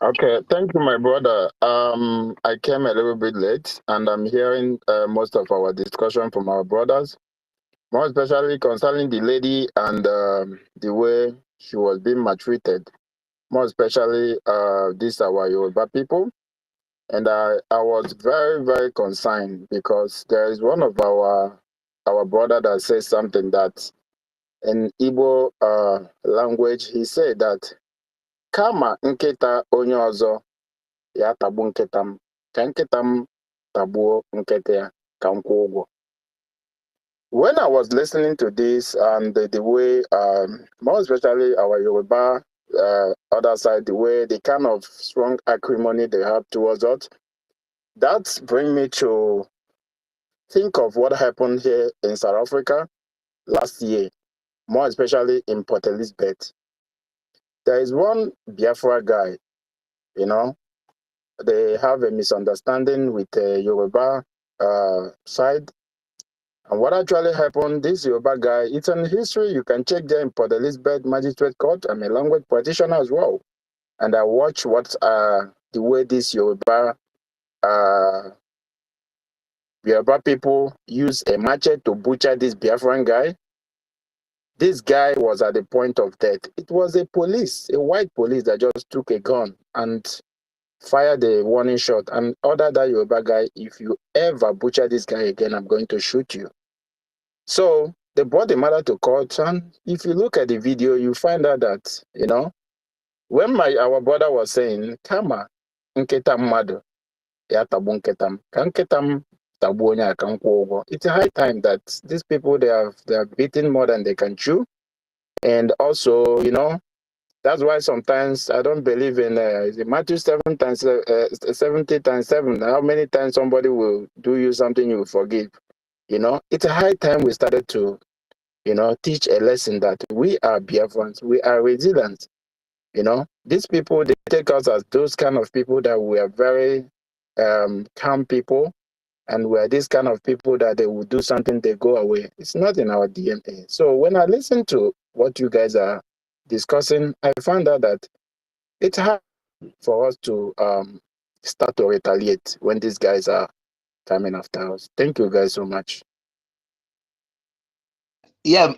Okay, thank you, my brother. I came a little bit late, and I'm hearing most of our discussion from our brothers, more especially concerning the lady and the way she was being maltreated, more especially this our Yoruba people. And I was very concerned because there is one of our brother that says something that in Igbo language, he said that kama nkịta onye ọzọ ya tagbu nkịta m, ka nkịta m tagbuo nkịta ya ka m kwụọ ụgwọ. When I was listening to this and the way, more especially our Yoruba other side, the way, the kind of strong acrimony they have towards us, that brings me to think of what happened here in South Africa last year, more especially in Port Elizabeth. There is one Biafra guy, you know, they have a misunderstanding with the Yoruba side. And what actually happened, this Yoruba guy, it's in history, you can check there in Port Elizabeth Magistrate Court. I'm a language practitioner as well. And I watch what the way this Yoruba people use a machete to butcher this Biafran guy. This guy was at the point of death. It was a white police that just took a gun and fired a warning shot and ordered that Yoruba guy, if you ever butcher this guy again, I'm going to shoot you. So they brought the matter to court, and if you look at the video, you find out that, you know, when our brother was saying, Kama, nketa mmadụ, ya tagbu nketam, ka nketam tagbu onye aka nkwụ ụgwọ. It's a high time that these people, they have beaten more than they can chew. And also, you know, that's why sometimes I don't believe in Matthew 70 times 7. How many times somebody will do you something you will forgive? You know, it's a high time we started to, you know, teach a lesson that we are Biafrans, we are resilient. You know, these people, they take us as those kind of people that we are very calm people, and we are this kind of people that they will do something, they go away. It's not in our DNA. So when I listen to what you guys are discussing, I found out that it's hard for us to start to retaliate when these guys are coming after us. Thank you guys so much. Yeah,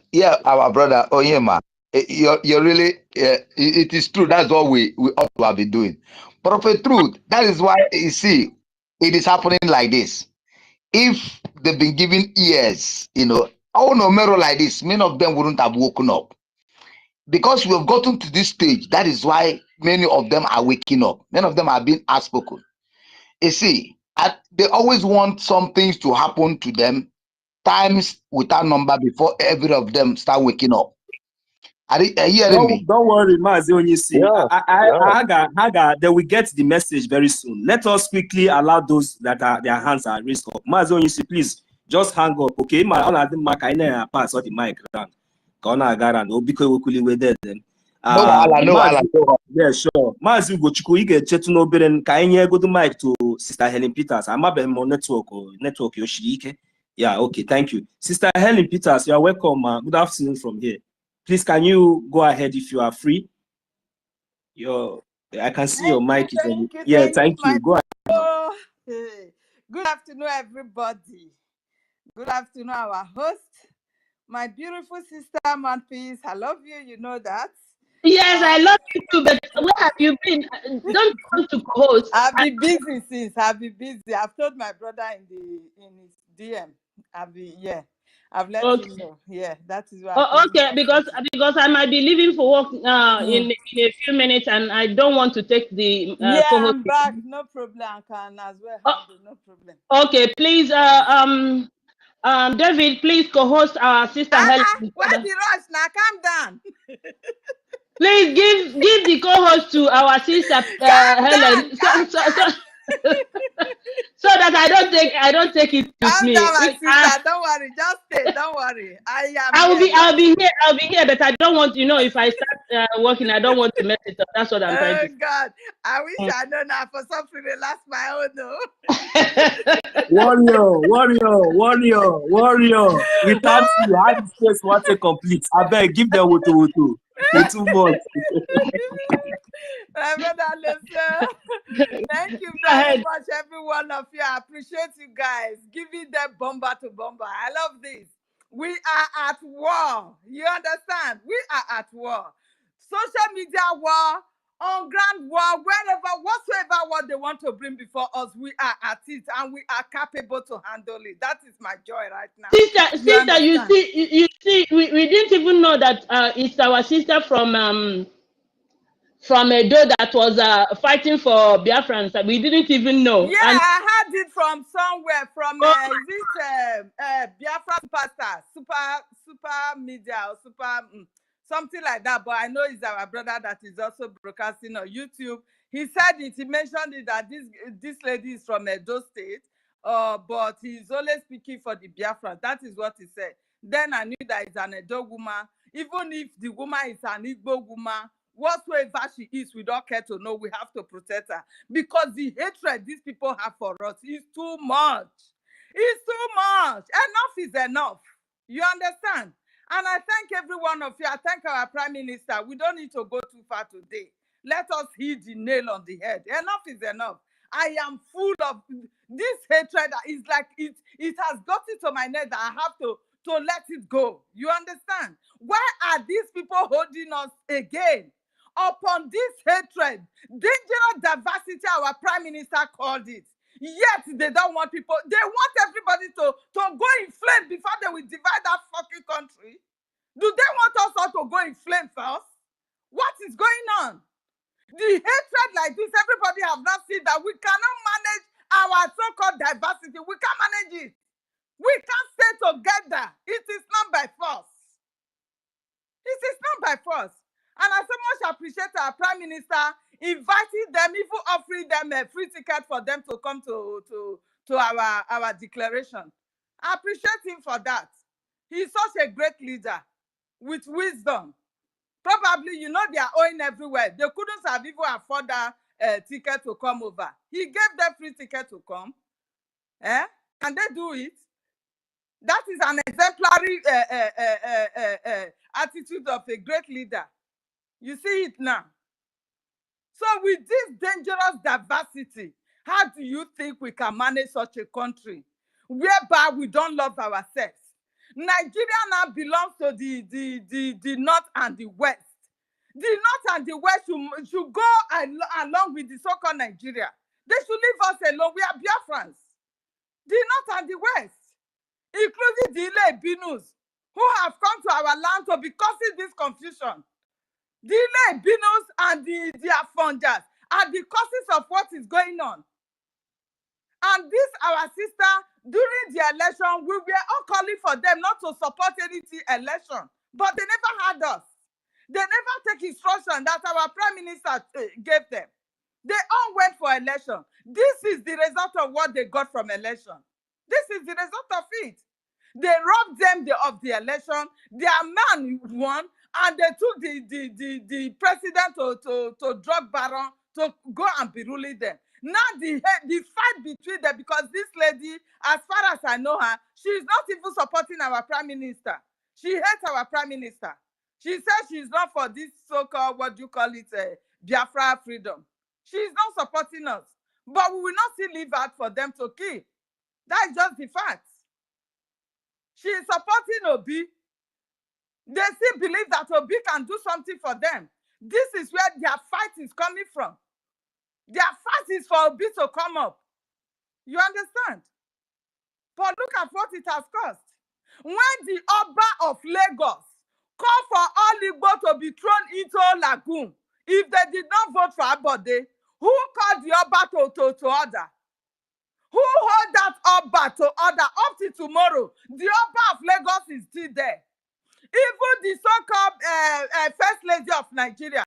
our brother Oyema, you're really, it is true. That's what we ought to have been doing. But of a truth, that is why you see it is happening like this. If they've been given ears, you know, no matter like this, many of them wouldn't have woken up. Because we have gotten to this stage, that is why many of them are waking up. Many of them are being outspoken. You see, they always want some things to happen to them, times without number, before every of them start waking up. Are you hearing me? Don't worry, Mazi Onyisi. Yeah. They will get the message very soon. Let us quickly allow those that their hands are raised up. Mazi Onyisi, please just hang up, okay? My honor, the mic, I pass on the mic around. Yeah, sure. Mazi Ugochukwu, you get chetu no beren ka enye go the mic to Sister Helen Peters. I'm about more network Yoshirike. Yeah, okay, thank you. Sister Helen Peters, you are welcome. Good afternoon from here. Please, can you go ahead if you are free? I can see your mic is on. Yeah, thank you. Go ahead. Oh, hey. Good afternoon, everybody. Good afternoon, our host, my beautiful sister, Manpeace. I love you. You know that. Yes, I love you too. But where have you been? Don't want to co-host. I've been busy since. I've been busy. I've told my brother in his DM. I've let him know. Yeah, that is why. Okay, because I might be leaving for work in a few minutes, and I don't want to take the co-host. I'm back. No problem. I can as well handle. No problem. Okay, please, David, please co-host our sister Helen. Why the rush now? Calm down. Please give the co-host to our sister Helen, so that I don't take it with me. Calm down, my sister. Don't worry. Just stay. Don't worry. I'll be here, but I don't want, if I start working, I don't want to mess it up. That's what I'm trying to say. Oh God, I wish I know now for something to last my own though. Warrior. Without you, how the space want to complete? I beg, give them wutu. Too much. My brother, listen. Thank you very much, every one of you. I appreciate you guys giving them bomber to bomber. I love this. We are at war. You understand? We are at war. Social media war, on ground war, wherever, whatsoever what they want to bring before us, we are at it and we are capable to handle it. That is my joy right now. Sister, you see, we didn't even know that it's our sister from Edo that was fighting for Biafrans. We didn't even know. Yeah, I heard it from somewhere, from Biafra superstar, super media or something like that. But I know it's our brother that is also broadcasting on YouTube. He said it. He mentioned it that this lady is from Edo State, but he's always speaking for the Biafra. That is what he said. Then I knew that it's an Edo woman. Even if the woman is an Igbo woman, whatsoever she is, we don't care to know. We have to protect her because the hatred these people have for us is too much. It's too much. Enough is enough. You understand? And I thank every one of you. I thank our Prime Minister. We don't need to go too far today. Let us hit the nail on the head. Enough is enough. I am full of this hatred. Is like it has gotten to my neck that I have to let it go. You understand? Why are these people holding us again? Upon this hatred, dangerous diversity, our Prime Minister called it. Yet they don't want people, they want everybody to go in flame before they will divide that fucking country. Do they want us all to go in flame first? What is going on? The hatred like this, everybody have not seen that we cannot manage our so-called diversity. We can't manage it. We can't stay together. It is not by force. It is not by force. And I so much appreciate our Prime Minister inviting them, even offering them a free ticket for them to come to our declaration. I appreciate him for that. He's such a great leader with wisdom. Probably, they are owing everywhere. They couldn't have even afforded a ticket to come over. He gave them free ticket to come. Can they do it? That is an exemplary attitude of a great leader. You see it now. So with this dangerous diversity, how do you think we can manage such a country whereby we don't love ourselves? Nigeria now belongs to the North and the West. The North and the West should go along with the so-called Nigeria. They should leave us alone. We are Biafrans. The North and the West, including the EKID, who have come to our land to be causing this confusion. The EKID and the Afongers are the causes of what is going on. And this, our sister, during the election, we were all calling for them not to support any election, but they never had us. They never take instruction that our Prime Minister gave them. They all went for election. This is the result of what they got from election. This is the result of it. They robbed them of the election. Their man won, and they took the president to drug baron to go and be ruling them. Now the fight between them, because this lady, as far as I know her, she is not even supporting our Prime Minister. She hates our Prime Minister. She says she's not for this so-called, what do you call it, Biafra freedom. She's not supporting us. But we will not still leave out for them to kill. That's just the fact. She is supporting Obi. They still believe that Obi can do something for them. This is where their fight is coming from. Their fight is for Obi to come up. You understand? But look at what it has cost. When the Oba of Lagos called for all Igbo to be thrown into lagoon, if they did not vote for Abode, who called the Oba to order? Who hold that Oba to order up to tomorrow? The Oba of Lagos is still there. Even the so-called First Lady of Nigeria,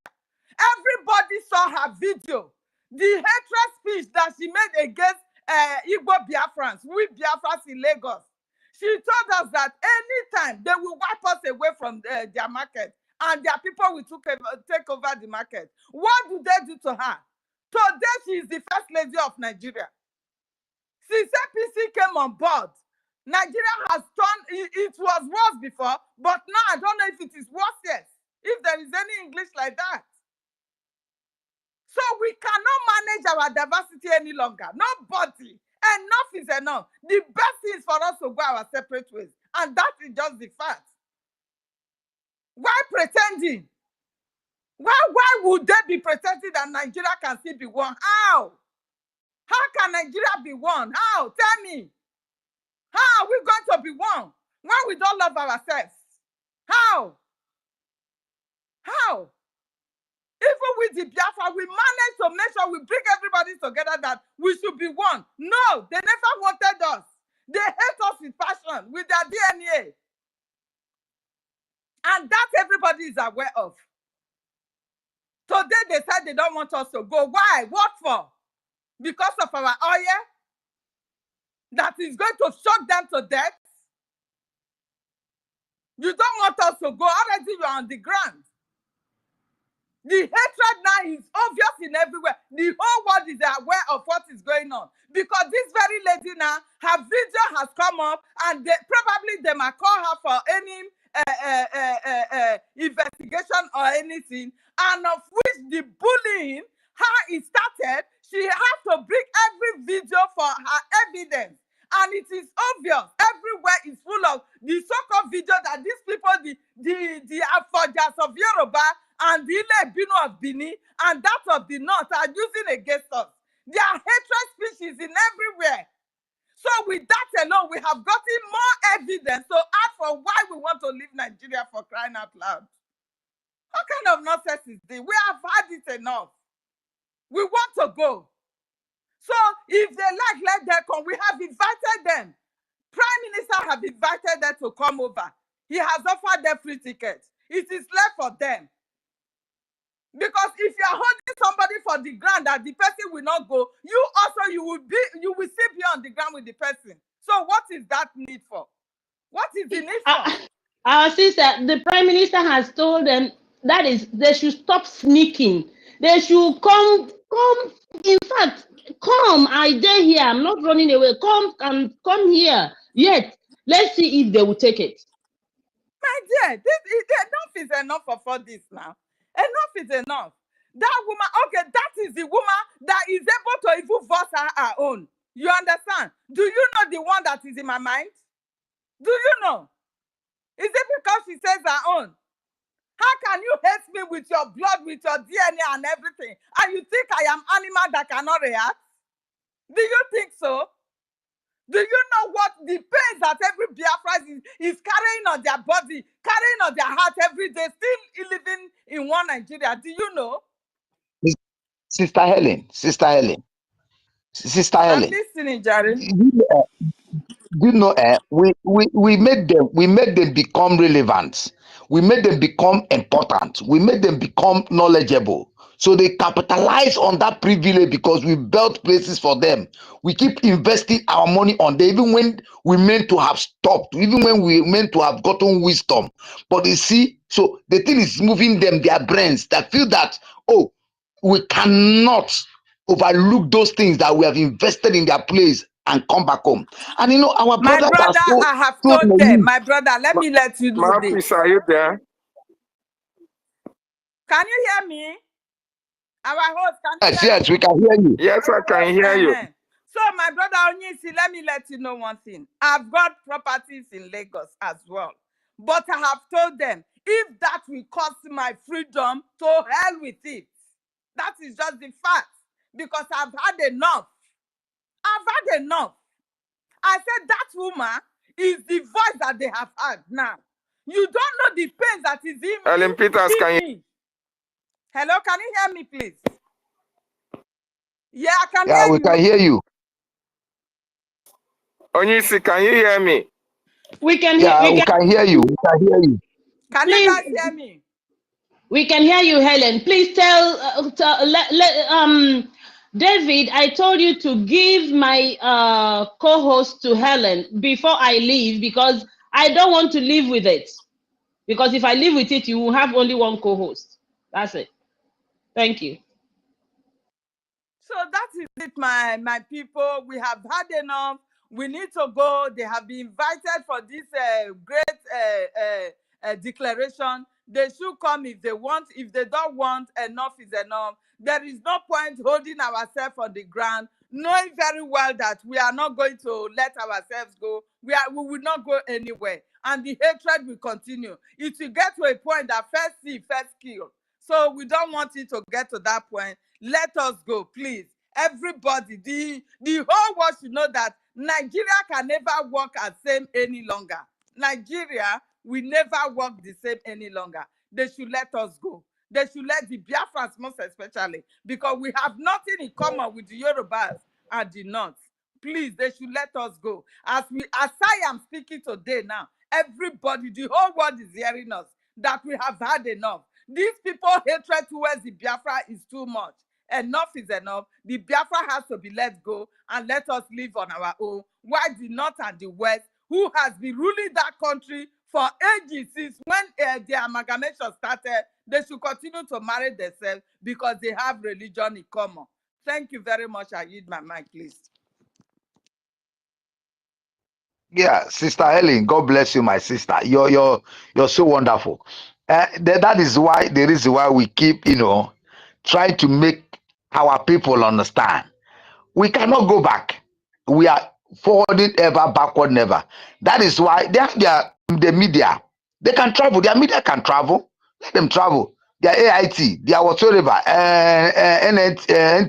everybody saw her video. The hatred speech that she made against Igbo Biafrans, we Biafrans in Lagos. She told us that anytime they will wipe us away from their market and their people will take over the market. What do they do to her? Today she is the First Lady of Nigeria. Since APC came on board, Nigeria has turned, it was worse before, but now I don't know if it is worse yet, if there is any English like that. So we cannot manage our diversity any longer. Nobody. Enough is enough. The best thing is for us to go our separate ways. And that is just the fact. Why pretending? Why would they be pretending that Nigeria can still be one? How? How can Nigeria be one? How? Tell me. How are we going to be one when we don't love ourselves? How? How? Even with the Biafra, we managed to make sure we bring everybody together that we should be one. No, they never wanted us. They hate us with passion, with their DNA. And that everybody is aware of. Today they said they don't want us to go. Why? What for? Because of our oil that is going to shock them to death? You don't want us to go. Already you are on the ground. The hatred now is obvious in everywhere. The whole world is aware of what is going on. Because this very lady now, her video has come up and probably they might call her for any investigation or anything. And of which the bullying, how it started, she has to bring every video for her evidence. And it is obvious, everywhere is full of the so-called video that these people, the Afrojas of Yoruba and the Ile-Binu of Bini and that of the North are using against us. Their hatred speech is in everywhere. So with that alone, we have gotten more evidence to add for why we want to leave Nigeria, for crying out loud. What kind of nonsense is this? We have had it enough. We want to go. So if they like, let them come. We have invited them. Prime Minister have invited them to come over. He has offered them free tickets. It is left for them. Because if you are holding somebody for the ground that the person will not go, you will still be on the ground with the person. So what is that need for? What is the need for? Our sister, the Prime Minister has told them that is they should stop sneaking. They should come. In fact, come. I dare here. I'm not running away. Come here. Yet, let's see if they will take it. My dear, enough is enough of all this now. Enough is enough. That woman, okay, that is the woman that is able to even voice her own. You understand? Do you know the one that is in my mind? Do you know? Is it because she says her own? How can you hate me with your blood, with your DNA and everything, and you think I am animal that cannot react? Do you think so? Do you know what the pains that every Biafra is carrying on their body, carrying on their heart every day, still living in one Nigeria? Do you know? Sister Helen. I'm listening, Jerry. You know, we made them become relevant. We made them become important. We made them become knowledgeable. So they capitalize on that privilege because we built places for them. We keep investing our money on them, even when we meant to have stopped, even when we meant to have gotten wisdom. But you see, so the thing is moving them, their brains, that feel that, oh, we cannot overlook those things that we have invested in their place and come back home. And you know, our brothers I have told them, my brother, let me let you know this. Are you there? Can you hear me? Our host, can you Yes, hear yes, me? we can hear you. Yes, I can hear you. So, my brother Onyisi, let me let you know one thing. I've got properties in Lagos as well. But I have told them, if that will cost my freedom, to hell with it. That is just the fact. Because I've had enough. I've had enough. I said that woman is the voice that they have had now. You don't know the pain that is in Ellen Peters, can you? me. Hello, can you hear me, please? Yeah, I can Yeah, hear we you. can hear you. Onyisi, can you hear me? We can Yeah, hear. we can hear you. We can hear you. Can you guys hear me? We can hear you, Helen. Please tell, David, I told you to give my co-host to Helen before I leave because I don't want to live with it. Because if I live with it, you will have only one co-host. That's it. Thank you. So that is it, my people. We have had enough. We need to go. They have been invited for this great declaration. They should come if they want. If they don't want, enough is enough. There is no point holding ourselves on the ground, knowing very well that we are not going to let ourselves go. We will not go anywhere. And the hatred will continue. It will get to a point that first see, first kill. So we don't want it to get to that point. Let us go, please. Everybody, the whole world should know that Nigeria can never work as same any longer. Nigeria will never work the same any longer. They should let us go. They should let the Biafrans most especially, because we have nothing in common with the Yorubas and the North. Please, they should let us go. As I am speaking today now, everybody, the whole world is hearing us that we have had enough. These people hatred towards the Biafra is too much. Enough is enough. The Biafra has to be let go and let us live on our own. Why the North and the West, who has been ruling that country for ages since when the amalgamation started, they should continue to marry themselves because they have religion in common. Thank you very much. I yield my mic, please. Yeah, Sister Helen, God bless you, my sister. You're so wonderful. That is why the reason why we keep, trying to make our people understand. We cannot go back. We are forwarding ever, backward never. That is why they have the media. They can travel. Their media can travel. Let them travel. Their AIT, their whatsoever, NTA.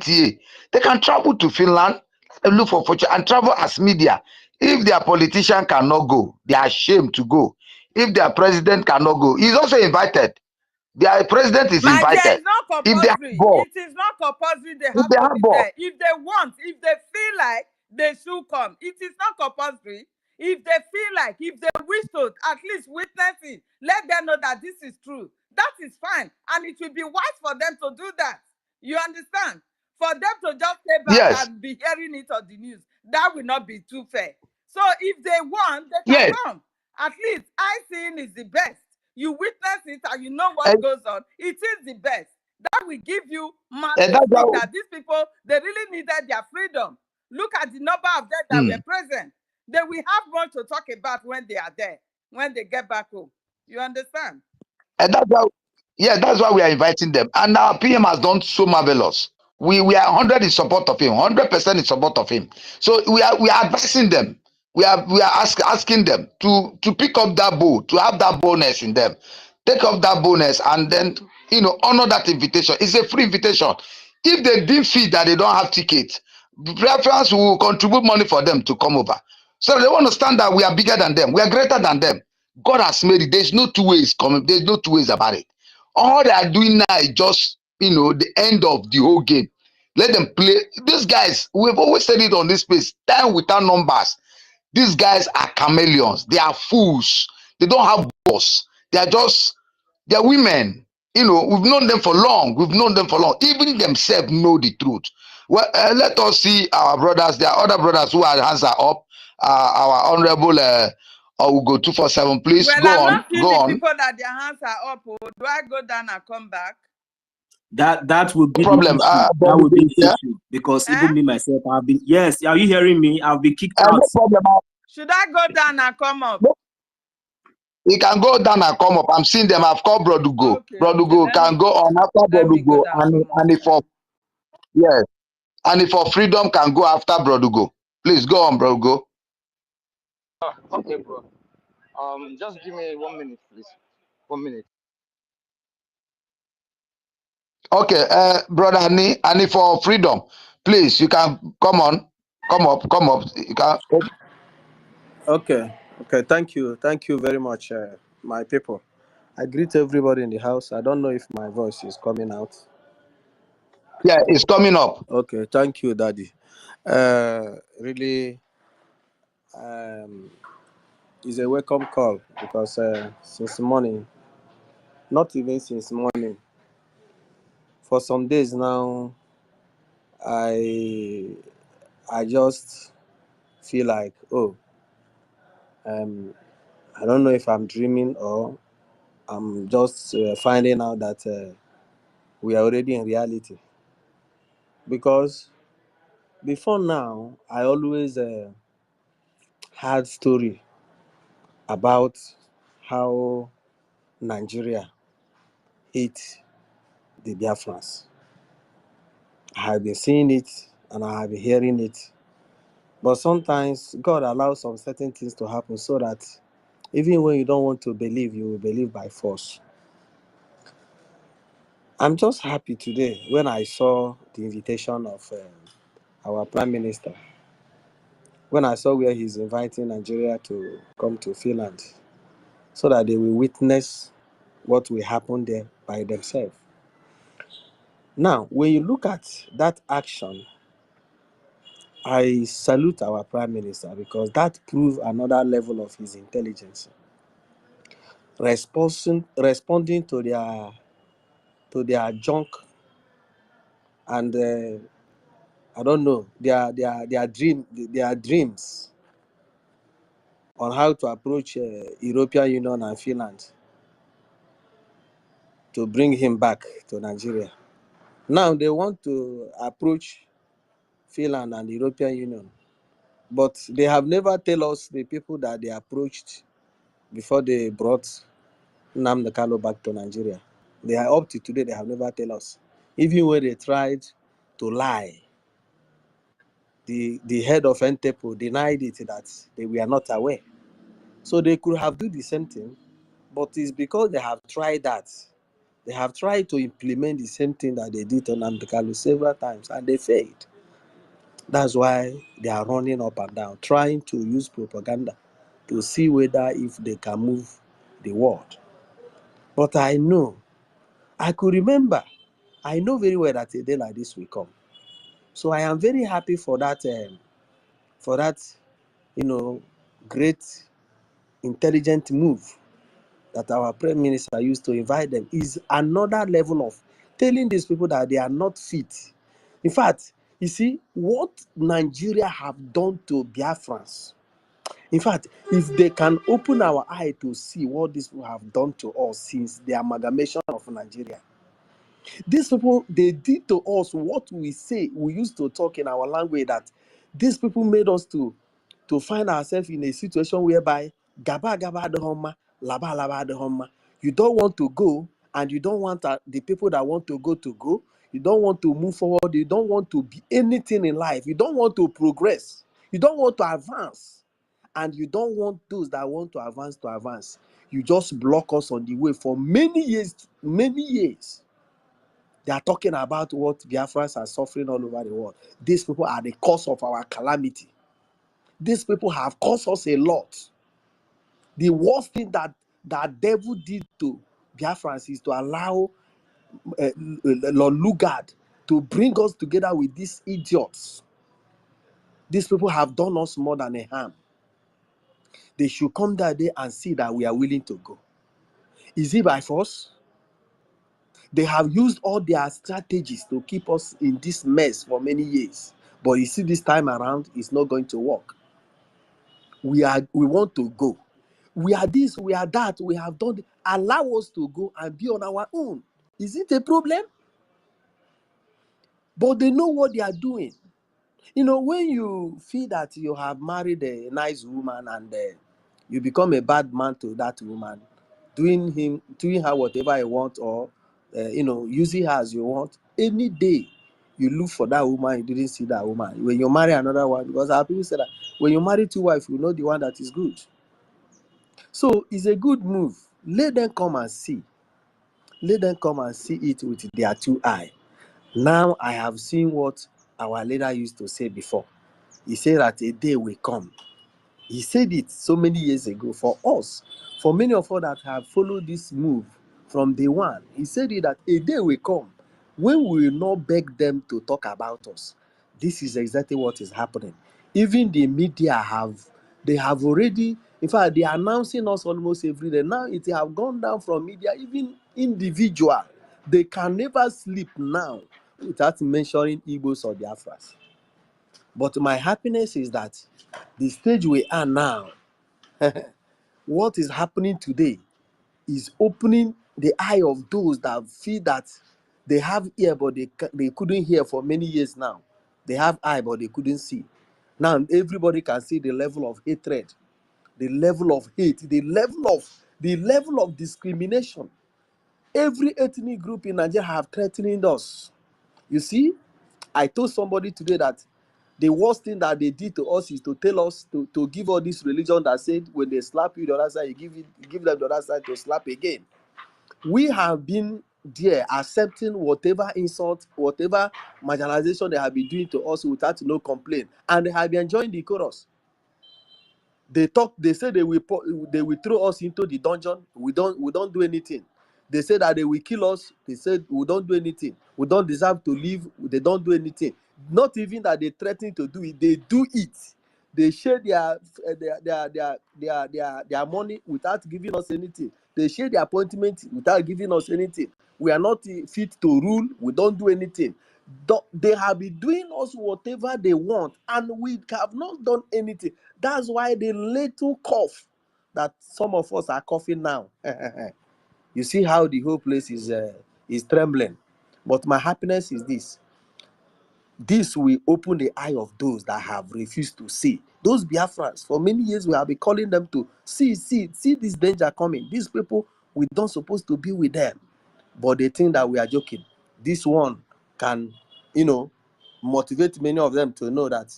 They can travel to Finland. Let them look for fortune and travel as media. If their politician cannot go, they are ashamed to go. If their president cannot go, he's also invited. Their president is My dear, invited. it's not If they have compulsory. ball, It is not compulsory. They if have they to have be ball, there. If they want, if they feel like, they should come. It is not compulsory. If they feel like, if they wish to at least witness it, let them know that this is true. That is fine. And it will be wise for them to do that. You understand? For them to just stay back yes, and be hearing it on the news, that will not be too fair. So if they want, they can yes. come. At least I seeing is the best. You witness it and you know what And, goes on. It is the best. That will give you and that's majesty how, that these people, they really needed their freedom. Look at the number of them that were present. They will have more to talk about when they are there, when they get back home. You understand? and that's how, yeah, that's why we are inviting them. And our PM has done so marvelous. We are 100 in support of him, 100% in support of him. So we are advising them. We are asking them to pick up that bowl, to have that bonus in them. Take up that bonus and then honor that invitation. It's a free invitation. If they didn't feel that they don't have tickets, preference will contribute money for them to come over. So they understand that we are bigger than them, we are greater than them. God has made it. There's no two ways coming, there's no two ways about it. All they are doing now is just the end of the whole game. Let them play. These guys, we've always said it on this space, time without numbers. These guys are chameleons, they are fools, they don't have boss, they're women. We've known them for long. Even themselves know the truth. Well, let us see our brothers. There are other brothers who are hands are up. Our honorable Ugo 247, please Well, go I'm on. not seeing Go the on. people that their hands are up. Oh. Do I go down and come back? That would No be the problem. issue. That would be the Yeah. issue because even me myself, I've been. Yes, are you hearing me? I've been kicked out. No problem. Should I go down and come up? No, He can go down and come up. I'm seeing them. I've called Brodugo. Okay, Brodugo can go on after let me go Brodugo, down small. and if for yes, and if for freedom can go after Brodugo. Please go on, Brodugo. Okay, bro. Just give me 1 minute, please. 1 minute. Okay, brother Ani for freedom. Please, you can come on, come up. You can. Okay, thank you very much, my people. I greet everybody in the house. I don't know if my voice is coming out. Yeah, it's coming up. Okay, thank you, Daddy. Really, it's a welcome call because since morning, not even since morning, for some days now, I just feel like, I don't know if I'm dreaming or I'm just finding out that we are already in reality. Because before now, I always had story about how Nigeria hate the Biafrans. I have been seeing it and I have been hearing it. But sometimes God allows some certain things to happen so that even when you don't want to believe, you will believe by force. I'm just happy today when I saw the invitation of our Prime Minister. When I saw where he's inviting Nigeria to come to Finland so that they will witness what will happen there by themselves. Now, when you look at that action, I salute our Prime Minister because that proves another level of his intelligence. Responding to their junk and I don't know their dreams on how to approach European Union and Finland to bring him back to Nigeria. Now they want to approach Finland and the European Union, but they have never tell us the people that they approached before they brought Nnamdi Kanu back to Nigeria. They are up to today, they have never tell us. Even when they tried to lie, the head of Entepo denied it that they were not aware. So they could have do the same thing, but it's because they have tried that. They have tried to implement the same thing that they did to Nnamdi Kanu several times and they failed. That's why they are running up and down, trying to use propaganda to see whether if they can move the world. But I know very well that a day like this will come. So I am very happy for that, great, intelligent move that our Prime Minister used to invite them. Is another level of telling these people that they are not fit. In fact, you see, what Nigeria have done to Biafrans, in fact, if they can open our eye to see what these people have done to us since the amalgamation of Nigeria, these people, they did to us what we used to talk in our language, that these people made us to find ourselves in a situation whereby gaba gaba adehoma, laba laba adehoma. You don't want to go, and you don't want the people that want to go. You don't want to move forward. You don't want to be anything in life. You don't want to progress. You don't want to advance. And you don't want those that want to advance. You just block us on the way for many years. They are talking about what Biafrans are suffering all over the world. These people are the cause of our calamity. These people have caused us a lot. The worst thing that devil did to Biafrans is to allow Lord Lugard to bring us together with these idiots. These people have done us more than a harm. They should come that day and see that we are willing to go. Is it by force? They have used all their strategies to keep us in this mess for many years. But you see, this time around, it's not going to work. We want to go. We are this, we are that, we have done it. Allow us to go and be on our own. Is it a problem? But they know what they are doing. You know, when you feel that you have married a nice woman and you become a bad man to that woman, doing her whatever you want, or using her as you want. Any day you look for that woman, you didn't see that woman. When you marry another one, because our people say that when you marry two wives, you know the one that is good. So it's a good move. Let them come and see. Let them come and see it with their two eyes. Now I have seen what our leader used to say before. He said that a day will come. He said it so many years ago for us, for many of us that have followed this move from day one. He said it that a day will come when we will not beg them to talk about us. This is exactly what is happening. Even the media have already, in fact, they are announcing us almost every day. Now it have gone down from media, even individual. They can never sleep now without mentioning Igbos or Biafras. But my happiness is that the stage we are now, what is happening today is opening the eye of those that feel that they have ear but they couldn't hear for many years now. They have eye but they couldn't see. Now everybody can see the level of hatred, the level of hate, the level of discrimination. Every ethnic group in Nigeria have threatened us. You see, I told somebody today that the worst thing that they did to us is to tell us to give all this religion that said when they slap you the other side, you give them the other side to slap again. We have been there accepting whatever insult, whatever marginalization they have been doing to us without no complaint, and they have been enjoying the chorus. They say they will throw us into the dungeon. We don't do anything. They say that they will kill us. They said we don't do anything. We don't deserve to live. They don't do anything. Not even that they threaten to do it. They do it. They share their money without giving us anything. They share their appointment without giving us anything. We are not fit to rule. We don't do anything. They have been doing us whatever they want, and we have not done anything. That's why the little cough that some of us are coughing now. You see how the whole place is trembling. But my happiness is this. This will open the eye of those that have refused to see. Those Biafrans, for many years we have been calling them to see this danger coming. These people, we don't supposed to be with them. But they think that we are joking. This one can, motivate many of them to know that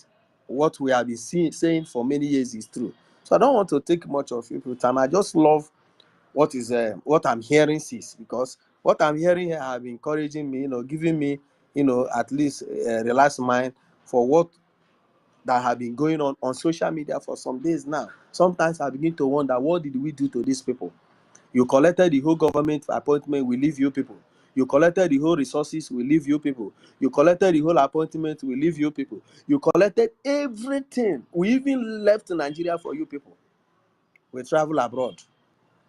what we have been saying for many years is true. So I don't want to take much of people's time. I just love what I'm hearing, sis, because what I'm hearing here have been encouraging me, giving me, at least a relaxed mind for what that have been going on social media for some days now. Sometimes I begin to wonder, what did we do to these people? You collected the whole government appointment, we leave you people. You collected the whole resources, we leave you people. You collected the whole appointment, we leave you people. You collected everything. We even left Nigeria for you people. We travel abroad.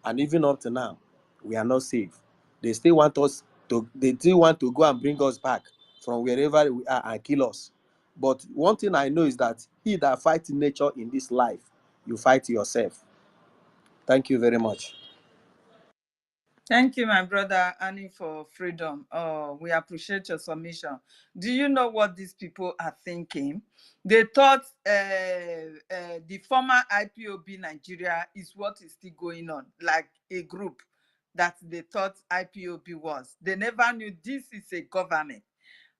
And even up to now, we are not safe. They still want to go and bring us back from wherever we are and kill us. But one thing I know is that he that fights nature in this life, you fight yourself. Thank you very much. Thank you, my brother Annie, for freedom. Oh, we appreciate your submission. Do you know what these people are thinking? They thought the former IPOB Nigeria is what is still going on, like a group that they thought IPOB was. They never knew this is a government.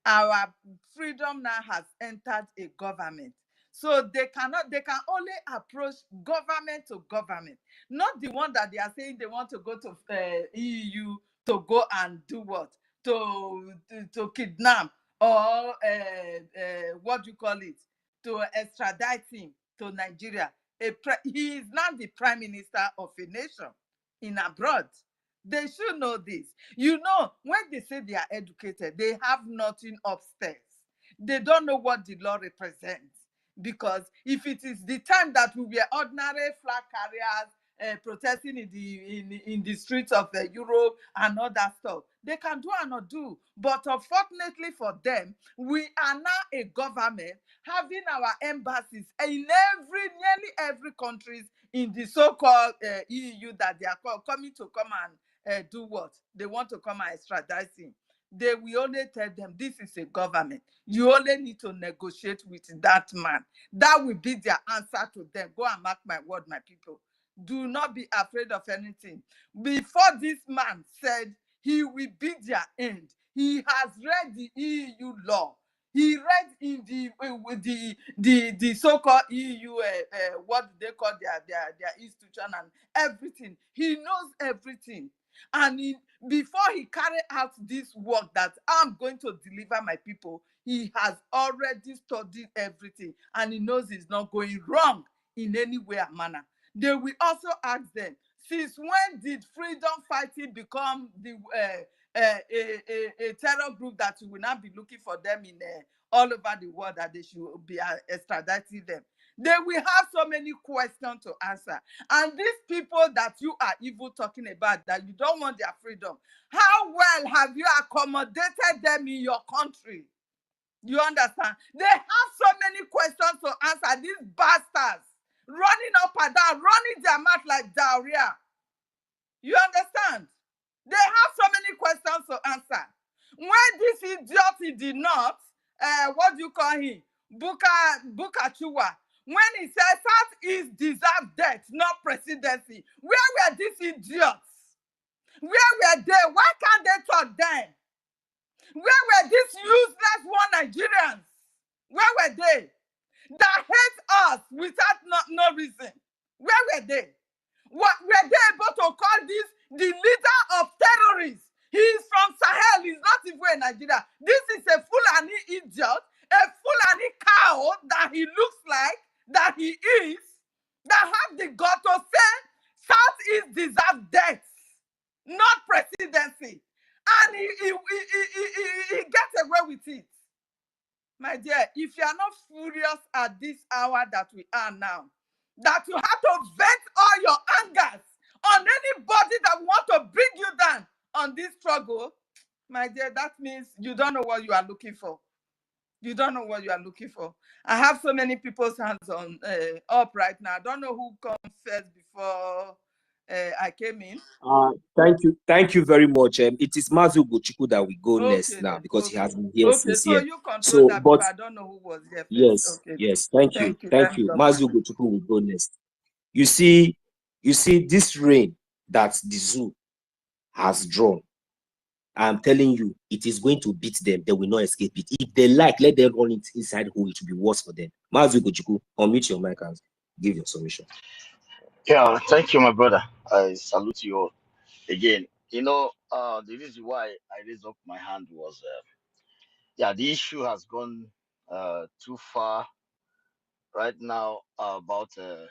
Our freedom now has entered a government. So they can only approach government to government, not the one that they are saying they want to go to EU to go and do what? To kidnap or what do you call it? To extradite him to Nigeria. He is now the prime minister of a nation in abroad. They should know this. When they say they are educated, they have nothing upstairs. They don't know what the law represents. Because if it is the time that we were ordinary flag carriers protesting in the streets of Europe and all that stuff, they can do and not do. But unfortunately for them, we are now a government having our embassies in nearly every country in the so-called EU that they are coming to come and do what? They want to come and extradite him. They will only tell them this is a government. You only need to negotiate with that man. That will be their answer to them. Go and mark my word, my people. Do not be afraid of anything. Before this man said he will be their end, he has read the EU law. He read in the so-called EU, what do they call their institution and everything. He knows everything. And before he carried out this work that I'm going to deliver my people, he has already studied everything. And he knows he's not going wrong in any way or manner. They will also ask them, since when did freedom fighting become a terror group that you will not be looking for them in all over the world, that they should be extraditing them? They will have so many questions to answer. And these people that you are even talking about, that you don't want their freedom, how well have you accommodated them in your country? You understand? They have so many questions to answer, these bastards, running up and down, running their mouth like diarrhea. You understand? They have so many questions to answer. When this idiot in the north, what do you call him? Bukachua, when he said Southeast deserve death, not presidency, where were these idiots? Where were they? Why can't they talk then? Where were these useless one Nigerians? Where were they? That hate us without no reason. Where were they? What were they able to call this the leader of terrorists? He is from Sahel. He's not even in Nigeria. This is a Fulani idiot, a Fulani cow that he looks like, that he is, that have the gut to say Southeast deserve death, not presidency. And he gets away with it. My dear, if you are not furious at this hour that we are now, that you have to vent all your angers on anybody that want to bring you down on this struggle, my dear, that means you don't know what you are looking for. You don't know what you are looking for. I have so many people's hands on up right now. I don't know who comes first before I came in. Thank you very much. It is Mazu Gochiku that we go next Okay, now, then. because he Okay. has been here Okay, since so here. you control So, that but because I don't know who was here first. yes, Okay. yes, thank you. Let me Mazu Gochiku will go next. You see this rain that the zoo has drawn. I'm telling you, it is going to beat them. They will not escape it. If they like, let them run it inside hole. It will be worse for them. Mazu Gochiku, unmute your mic and give your submission. Yeah, thank you, my brother. I salute you all again. You know, the reason why I raised up my hand was, yeah, the issue has gone too far right now about the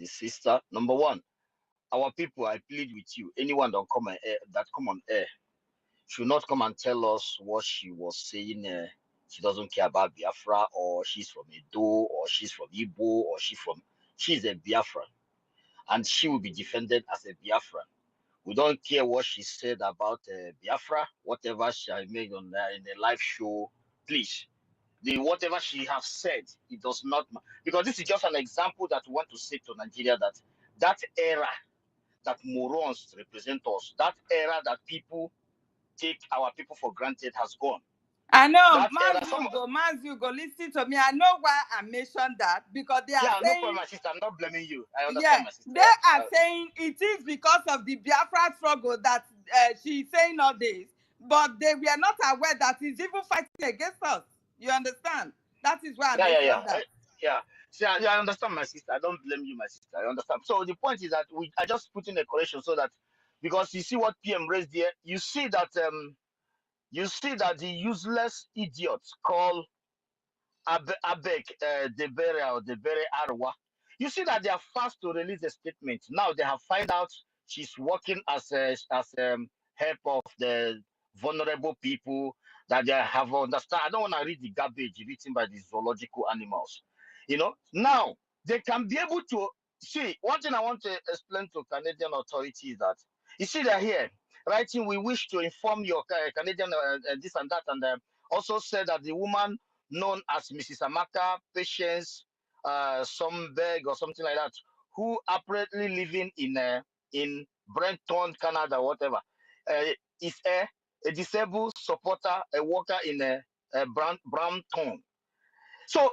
sister. Number one, our people, I plead with you, anyone that come on air should not come and tell us what she was saying. She doesn't care about Biafra, or she's from Edo, or she's from Igbo, or she's a Biafran, and she will be defended as a Biafran. We don't care what she said about Biafra, whatever she made on in the live show. Please, whatever she has said, it does not, because this is just an example that we want to say to Nigeria, that era that morons represent us, that era that people take our people for granted has gone. I know, That era, Hugo, listen to me. I know why I mentioned that, because they are saying... no problem, my sister. I'm not blaming you. I understand, Yeah, my sister. they are saying it is because of the Biafra struggle that she's saying all this, but they were not aware that he's even fighting against us. You understand? That is why I mentioned that. See, I understand, my sister. I don't blame you, my sister. I understand. So the point is that I just put in a correction so that, because you see what PM raised here, you see that the useless idiots call Abek Debere or Debere Arwa. You see that they are fast to release a statement. Now they have found out she's working as help of the vulnerable people, that they have understand. I don't want to read the garbage written by these zoological animals. Now they can be able to see. One thing I want to explain to Canadian authorities is that, you see, they're here writing, we wish to inform your Canadian this and that, and also said that the woman known as Mrs. Amaka Patience Somberg or something like that, who apparently living in Brenton, Canada, whatever, is a disabled supporter, a worker in Brampton. So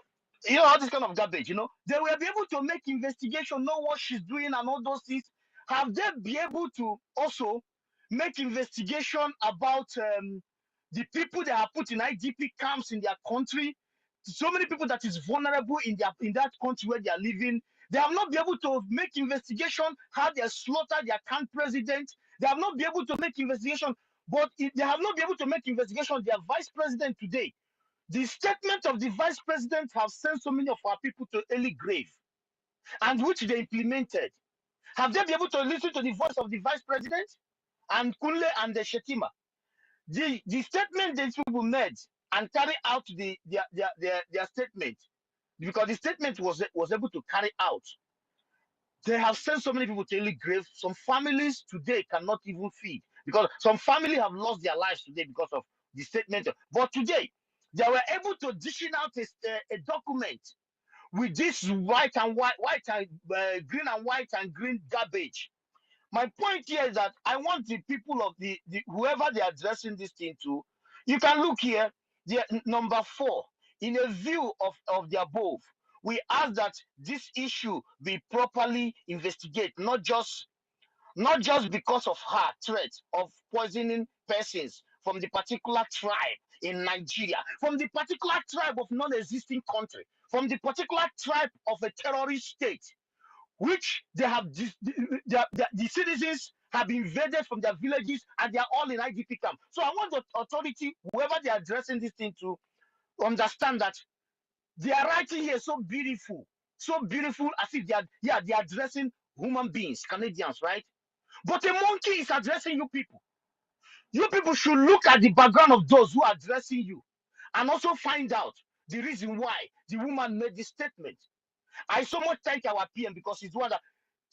You know, all this kind of garbage, you know. They will be able to make investigation, know what she's doing and all those things. Have they be able to also make investigation about the people that are put in IDP camps in their country? So many people that is vulnerable in that country where they are living. They have not been able to make investigation how they slaughter their camp president. They have not been able to make investigation, but they have not been able to make investigation their vice president today. The statement of the vice president have sent so many of our people to early grave, and which they implemented. Have they been able to listen to the voice of the vice president and Kunle and the Shetima? The statement these people made and carry out their statement, because the statement was able to carry out. They have sent so many people to early grave. Some families today cannot even feed, because some family have lost their lives today because of the statement. But today, they were able to dish out a document with this white and green and white and green garbage. My point here is that I want the people of the whoever they are addressing this thing to, you can look here, number 4, in a view of the above, we ask that this issue be properly investigated, not just because of her threat of poisoning persons from the particular tribe in Nigeria, from the particular tribe of non-existing country, from the particular tribe of a terrorist state, which they have the citizens have invaded from their villages and they are all in IDP camp. So I want the authority, whoever they are addressing this thing to, understand that they are writing here so beautiful as if they are addressing human beings, Canadians, right? But a monkey is addressing you people. You people should look at the background of those who are addressing you and also find out the reason why the woman made this statement. I so much thank our PM, because he's one that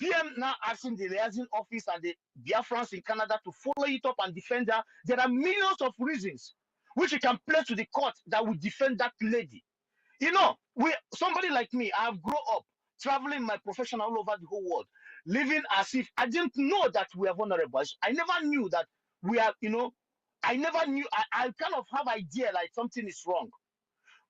PM now asking the liaison office and the Biafrans in Canada to follow it up and defend her. There are millions of reasons which you can place to the court that will defend that lady. You know, somebody like me, I have grown up traveling my profession all over the whole world, living as if I didn't know that we are vulnerable. I never knew that we are, you know, I never knew. I kind of have idea like something is wrong.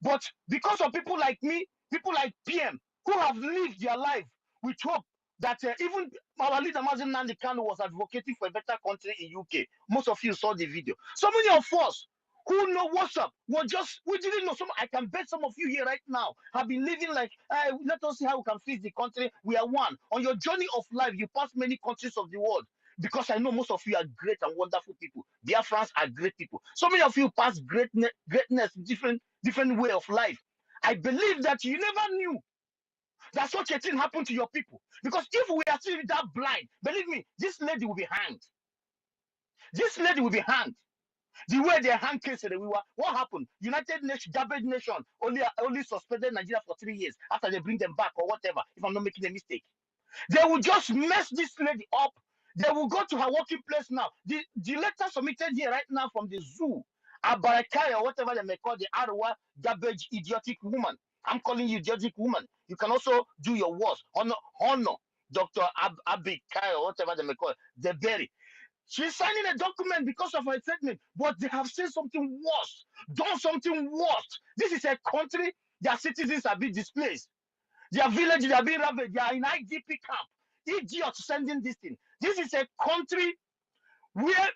But because of people like me, people like PM, who have lived their life with hope that even our leader, Nnamdi Kanu, was advocating for a better country in UK. Most of you saw the video. So many of us who know what's up, we didn't know. I can bet some of you here right now have been living like, let us see how we can fix the country. We are one. On your journey of life, you pass many countries of the world. Because I know most of you are great and wonderful people. Biafrans are great people. So many of you pass greatness, different way of life. I believe that you never knew that such a thing happened to your people. Because if we are still that blind, believe me, this lady will be hanged. This lady will be hanged. The way they hang Case, what happened? United Nations, garbage nation, only suspended Nigeria for 3 years after they bring them back or whatever, if I'm not making a mistake. They will just mess this lady up. They will go to her working place now. The letter submitted here right now from the zoo, Abarakai or whatever they may call the Arwa garbage idiotic woman. I'm calling you idiotic woman. You can also do your worst. Honor Dr. Abikai or whatever they may call it, the berry. She's signing a document because of her statement, but they have said something worse, done something worse. This is a country, their citizens are being displaced. Their villages are being ravaged. They are in IDP camp. Idiots sending this thing. This is a country where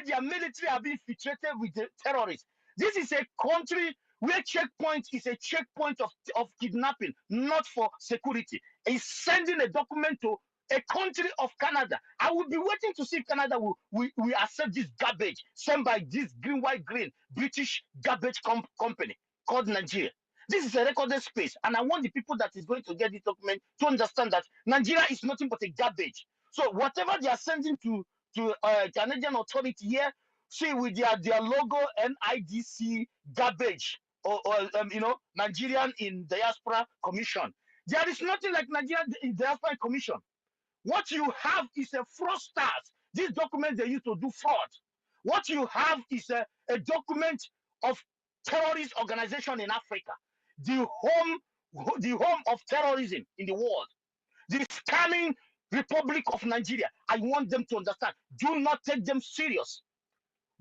their military are being infiltrated with the terrorists. This is a country where checkpoint is a checkpoint of kidnapping, not for security. It's sending a document to a country of Canada. I will be waiting to see if Canada will accept this garbage sent by this green British garbage company called Nigeria. This is a recorded space, and I want the people that is going to get this document to understand that Nigeria is nothing but a garbage. So whatever they are sending to Canadian authority here, see with their logo NIDC garbage or Nigerian in Diaspora Commission. There is nothing like Nigerian in Diaspora Commission. What you have is a fraudsters. These documents they used to do fraud. What you have is a document of terrorist organization in Africa, the home of terrorism in the world, the scamming Republic of Nigeria. I want them to understand. Do not take them serious.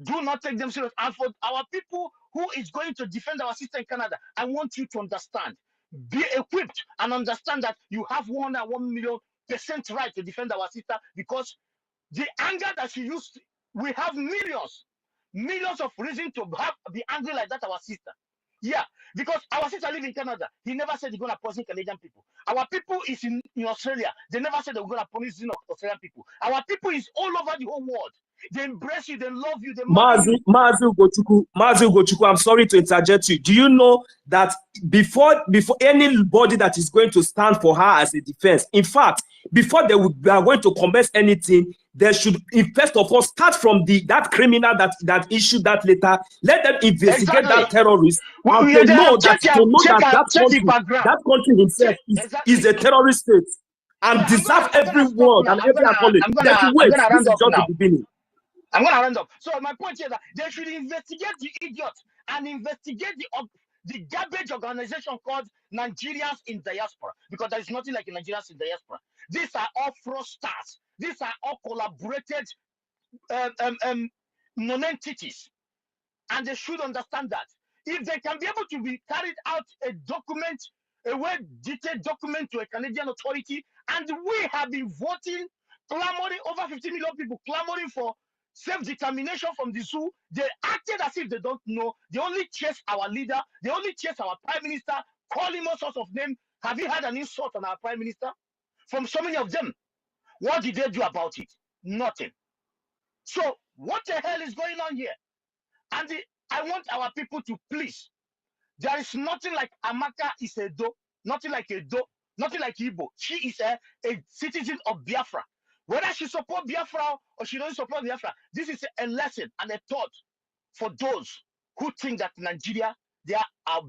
Do not take them serious. And for our people who is going to defend our sister in Canada, I want you to understand, be equipped and understand that you have 101,000,000% right to defend our sister, because the anger that she used, we have millions of reasons to be angry like that, our sister. Yeah, because our sister live in Canada. He never said he's gonna poison Canadian people. Our people is in Australia. They never said they were gonna poison Australian people. Our people is all over the whole world. They embrace you, they love you, they marry you. Mazi Ugochukwu, I'm sorry to interject you. Do you know that before anybody that is going to stand for her as a defense, in fact, before they are going to commence anything, they should first of all start from that criminal that issued that letter. Let them investigate that terrorist, and to know that country himself is a terrorist state and deserve every word and every apology. They should wait. This is just the beginning. I'm going to round up. So my point here is that they should investigate the idiot and investigate the garbage organization called Nigerians in Diaspora, because there is nothing like Nigerians in Diaspora. These are all fraudsters. These are all collaborated non-entities, and they should understand that. If they can be able to be carried out a well-detailed document to a Canadian authority, and we have been voting, clamoring, over 50 million people clamoring for self-determination from the zoo. They acted as if they don't know. They only chase our leader. They only chase our prime minister, call him all sorts of names. Have you had an insult on our prime minister? From so many of them. What did they do about it? Nothing. So what the hell is going on here? And I want our people to please. There is nothing like Amaka is a do, nothing like a do, nothing like Igbo. She is a citizen of Biafra. Whether she support Biafra or she doesn't support Biafra, this is a lesson and a thought for those who think that Nigeria,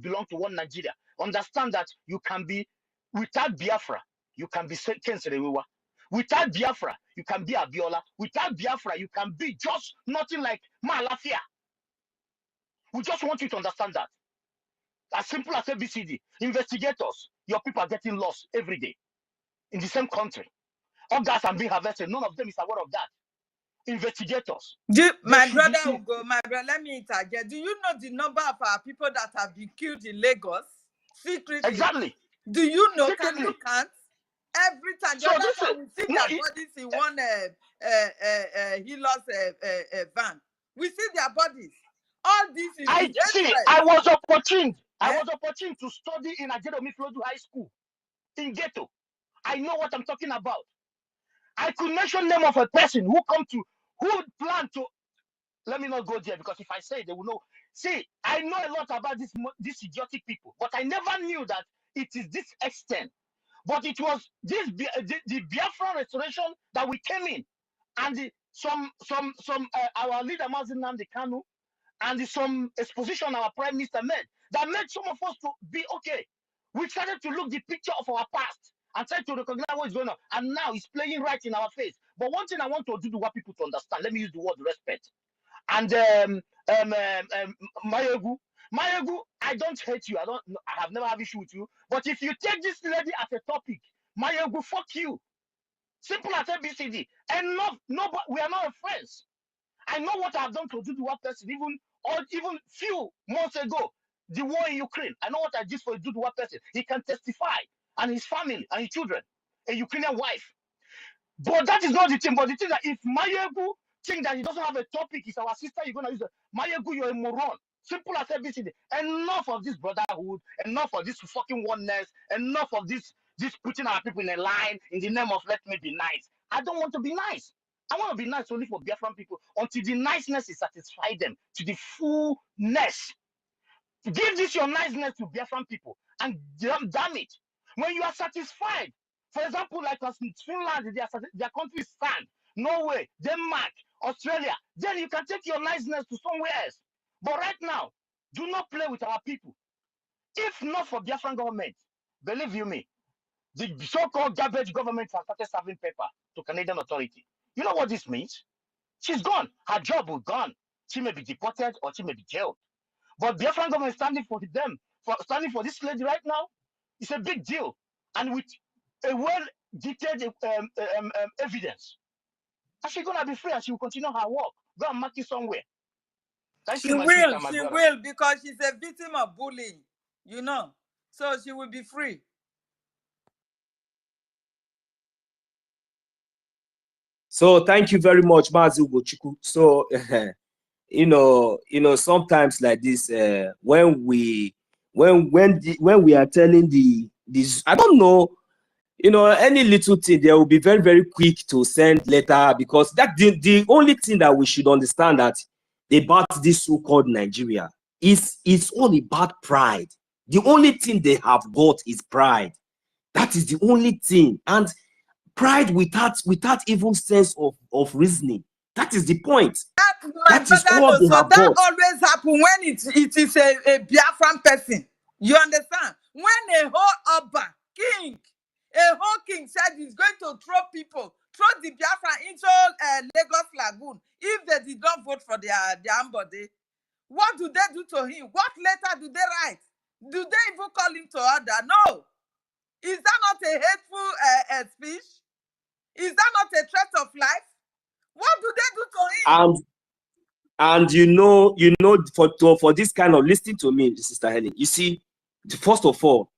belong to one Nigeria. Understand that you can be, without Biafra, you can be Ken Serewiwa. Without Biafra, you can be Abiola. Without Biafra, you can be just nothing like Malafia. We just want you to understand that. As simple as ABCD. Investigators, your people are getting lost every day in the same country. All gas are being harvested. None of them is aware of that. Investigators. My brother Ugo, let me interject. Do you know the number of our people that have been killed in Lagos? Secretly. Exactly. Do you know? Secretly. Can you count? Every time. The other time we see their bodies in one healers van. We see their bodies. All this is I was opportune. I was opportune to study in Ajedomi Flodu High School in Ghetto. I know what I'm talking about. I could mention name of a person who plan to. Let me not go there, because if I say they will know. See, I know a lot about these idiotic people, but I never knew that it is this extent. But it was the Biafra restoration that we came in, and our leader Mazi Nnamdi Kanu, and some exposition our prime minister made that made some of us to be okay. We started to look the picture of our past and try to recognize what is going on, and now it's playing right in our face. But one thing I want to do to want people to understand, let me use the word respect. And Mayegu, I don't hate you. I have never had issue with you. But if you take this lady as a topic, Mayegu, fuck you. Simple as ABCD. Nobody, we are not friends. I know what I've done to do one person, even few months ago, the war in Ukraine. I know what I did for one person. He can testify, and his family and his children, a Ukrainian wife. But that is not the thing. But the thing that if Mayegu think that he doesn't have a topic, it's our sister, you're gonna use it. Mayegu, you're a moron. Simple as ABCD. Enough of this brotherhood, enough of this fucking oneness, enough of this putting our people in a line in the name of let me be nice. I don't want to be nice. I want to be nice only for Biafran people until the niceness is satisfied them to the fullness. Give this your niceness to Biafran people, and damn it, when you are satisfied, for example, like us in Finland, their country is sand, Norway, Denmark, Australia, then you can take your niceness to somewhere else. But right now, do not play with our people. If not for Biafran government, believe you me, the so-called garbage government has started serving paper to Canadian authority. You know what this means? She's gone. Her job will gone. She may be deported or she may be jailed. But Biafran government standing for them, standing for this lady right now, it's a big deal. And with a well-detailed evidence. And she's going to be free and she will continue her work. Go and mark it somewhere. Thank She you, my sister, will, my she brother. will, because she's a victim of bullying, you know. So she will be free. So thank you very much, Mazi Ugochukwu. So you know, sometimes like this, when we are telling this, I don't know, you know, any little thing, they will be very, very quick to send letter, because that the only thing that we should understand that about this so-called Nigeria is it's all about pride. The only thing they have got is pride. That is the only thing. And pride without even sense of reasoning. That is the point. My That is brother all knows. they So have that got. always happen when it is a Biafran person. You understand? When a whole Oba, king, a whole king said he's going to throw the Biafran into Lagos Lagoon if they did not vote for their ambody. What do they do to him? What letter do they write? Do they even call him to order? No. Is that not a hateful speech? Is that not a threat of life? What do they do to him? And for this kind of, listening to me, Sister Helen, you see, first of all,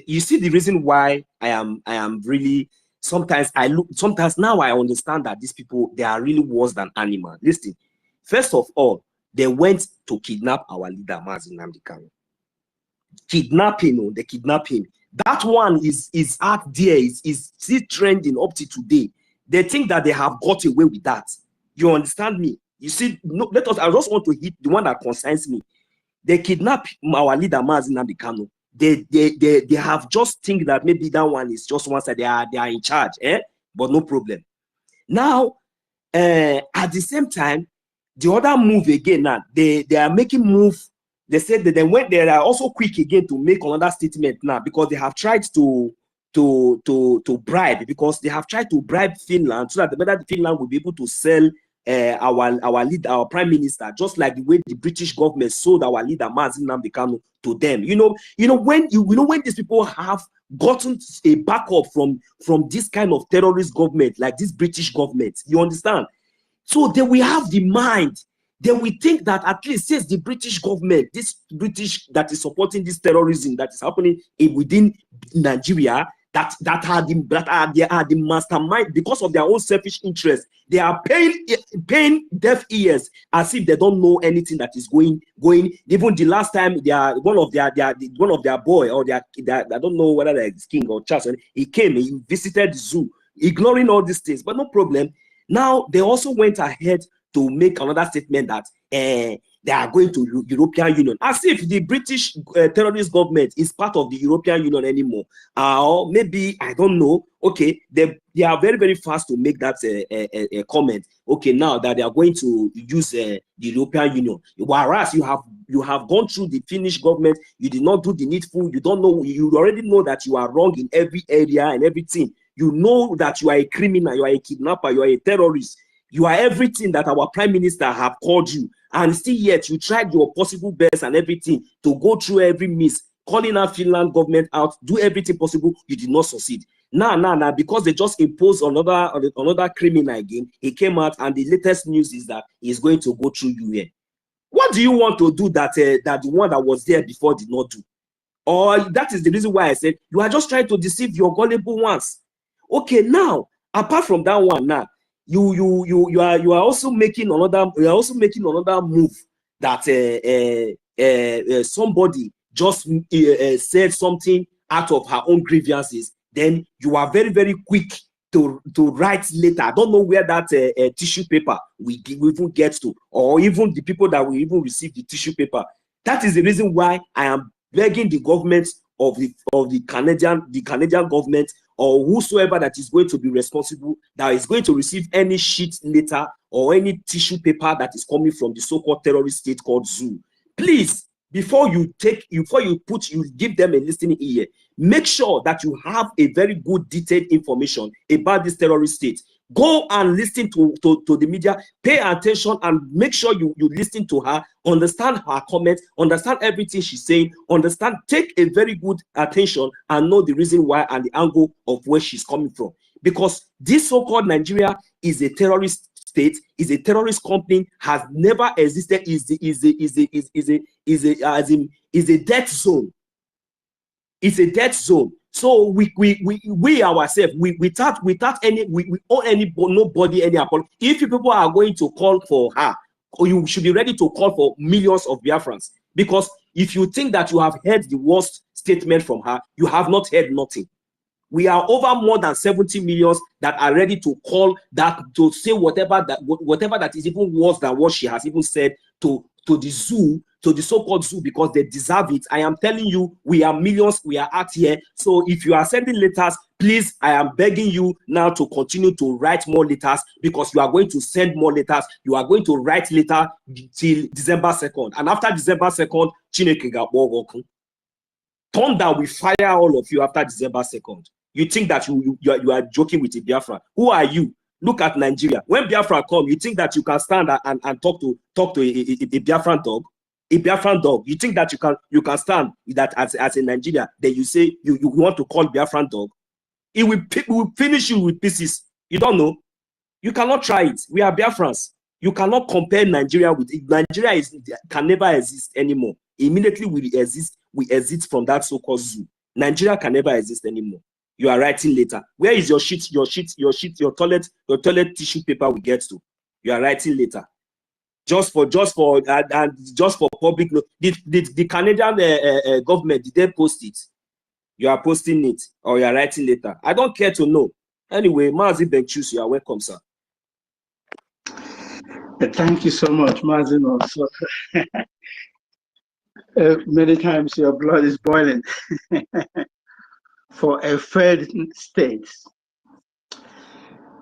you see the reason why I am really, sometimes now I understand that these people, they are really worse than animals. Listen, first of all, they went to kidnap our leader, Mazi Nnamdi Kanu. They kidnap him. That one is out there, is still trending up to today. They think that they have got away with that. You understand me? You see, no, I just want to hit the one that concerns me. They kidnap our leader, Mazi Nnamdi Kanu. They have just think that maybe that one is just one side. They are in charge, but no problem. Now, at the same time, the other move again now, they are making move. They said that they are also quick again to make another statement now, because they have tried to bribe, because they have tried to bribe Finland, so that whether Finland will be able to sell our leader, our prime minister, just like the way the British government sold our leader Mazi Nnamdi Kanu to them. When these people have gotten a backup from this kind of terrorist government, like this British government, you understand? So they will have the mind. They will think that at least, since the British government, this British that is supporting this terrorism that is happening within Nigeria, that are the mastermind, because of their own selfish interest, they are paying deaf ears as if they don't know anything that is going. Even the last time, one of their boy, or I don't know whether it's King or Charles, he came, he visited the zoo, ignoring all these things, but no problem. Now they also went ahead to make another statement that they are going to European Union, as if the British terrorist government is part of the European Union anymore. Or maybe, I don't know. Okay, they are very, very fast to make that a comment. Okay, now that they are going to use the European Union, whereas you have gone through the Finnish government, you did not do the needful. You don't know. You already know that you are wrong in every area and everything. You know that you are a criminal, you are a kidnapper, you are a terrorist. You are everything that our prime minister have called you, and still yet you tried your possible best and everything to go through every miss, calling out Finland government out, do everything possible. You did not succeed. Now, because they just imposed another criminal again, he came out, and the latest news is that he's going to go through UN. What do you want to do that the one that was there before did not do? Or that is the reason why I said you are just trying to deceive your gullible ones. Okay, now apart from that one, now you are also making another move that somebody just said something out of her own grievances. Then you are very, very quick to write later. I don't know where that tissue paper we even get to, or even the people that will even receive the tissue paper. That is the reason why I am begging the government of the Canadian government, or whosoever that is going to be responsible, that is going to receive any sheet letter or any tissue paper that is coming from the so-called terrorist state called ZOO. Please, before you give them a listening ear, make sure that you have a very good detailed information about this terrorist state. Go and listen to the media, pay attention, and make sure you listen to her, understand her comments, understand everything she's saying, take a very good attention and know the reason why and the angle of where she's coming from. Because this so-called Nigeria is a terrorist state, is a terrorist company, has never existed, is a death zone. It's a death zone. So we ourselves, without nobody any apology. If people are going to call for her, or you should be ready to call for millions of Biafrans, because if you think that you have heard the worst statement from her, you have not heard nothing. We are over more than 70 millions that are ready to call that, to say whatever that is even worse than what she has even said to the zoo, to the so-called zoo, because they deserve it. I am telling you, we are millions, we are out here. So if you are sending letters, please, I am begging you now to continue to write more letters, because you are going to send more letters. You are going to write letter till December 2nd. And after December 2nd, Chineke ga-akpọ. Thunder will fire all of you after December 2nd. You think that you are joking with a Biafra? Who are you? Look at Nigeria. When Biafra come, you think that you can stand and talk to a Biafran dog? A Biafran dog. You think that you can stand that as a Nigeria? Then you say you want to call Biafran dog? It will finish you with pieces. You don't know. You cannot try it. We are Biafrans. You cannot compare Nigeria with it. Nigeria can never exist anymore. Immediately we exist from that so-called zoo. Nigeria can never exist anymore. You are writing later. Where is your sheet, your toilet tissue paper we get to? You are writing later. Just for public. The Canadian government, did they post it? You are posting it, or you are writing later. I don't care to know. Anyway, Mazi Benchus, you are welcome, sir. Thank you so much, Mazino. So, many times your blood is boiling for a failed state.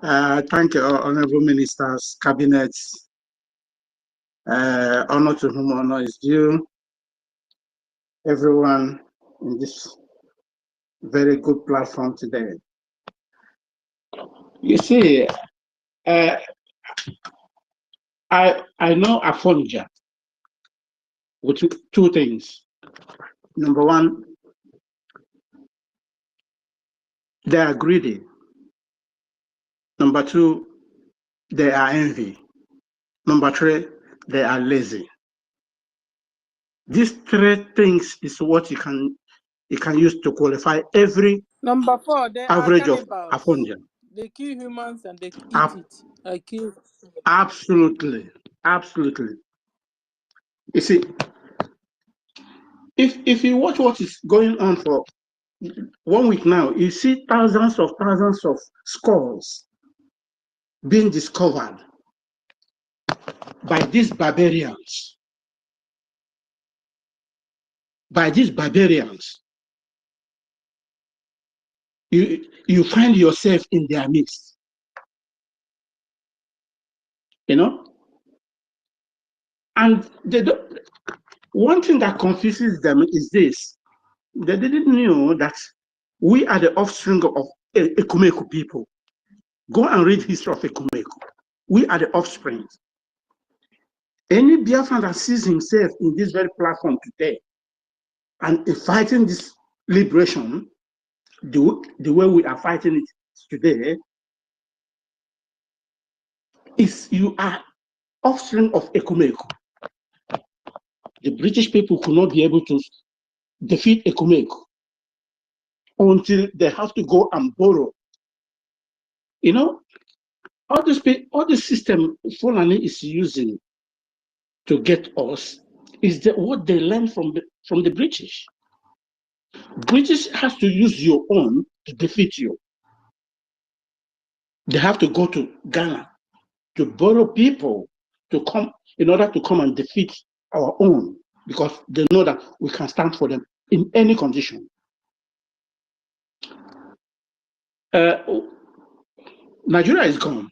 Thank you, honorable ministers, cabinets. Honor to whom honor is due. Everyone in this very good platform today. You see, I know Afonja with two things. Number one, they are greedy. Number two, they are envy. Number three, they are lazy. These three things is what you can use to qualify every Number four, they average are of Afonja. They kill humans and they eat it. Absolutely. You see, if you watch what is going on for 1 week now, you see thousands of skulls being discovered by these barbarians. You find yourself in their midst. You know? And one thing that confuses them is this. They didn't know that we are the offspring of Ekumeku people. Go and read history of Ekumeku. We are the offspring. Any Biafran that sees himself in this very platform today and is fighting this liberation the way we are fighting it today, is you are offspring of Ekumeku. The British people could not be able to defeat Ekumeku until they have to go and borrow. You know, all this system Fulani is using to get us is what they learned from the British. British has to use your own to defeat you. They have to go to Ghana to borrow people to come in order to come and defeat our own, because they know that we can stand for them in any condition. Nigeria is gone.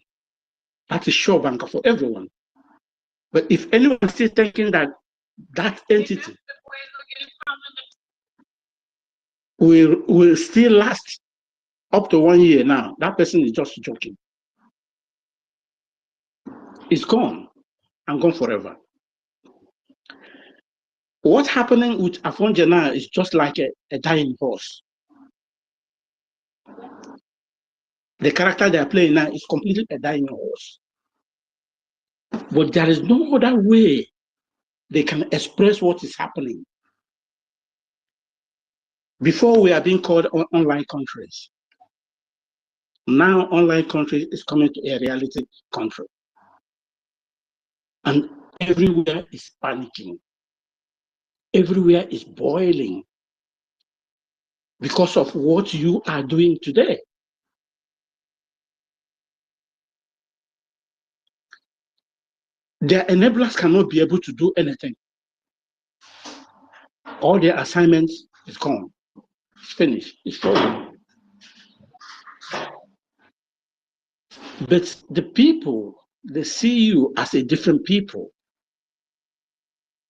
That is sure banker for everyone. But if anyone is still thinking that that entity will still last up to 1 year now, that person is just joking. It's gone and gone forever. What's happening with Afonja now is just like a dying horse. The character they are playing now is completely a dying horse. But there is no other way they can express what is happening. Before we are being called online countries. Now online country is coming to a reality country. And everywhere is panicking. Everywhere is boiling because of what you are doing today. Their enablers cannot be able to do anything. All their assignments is gone. It's finished. It's over. But the people, they see you as a different people.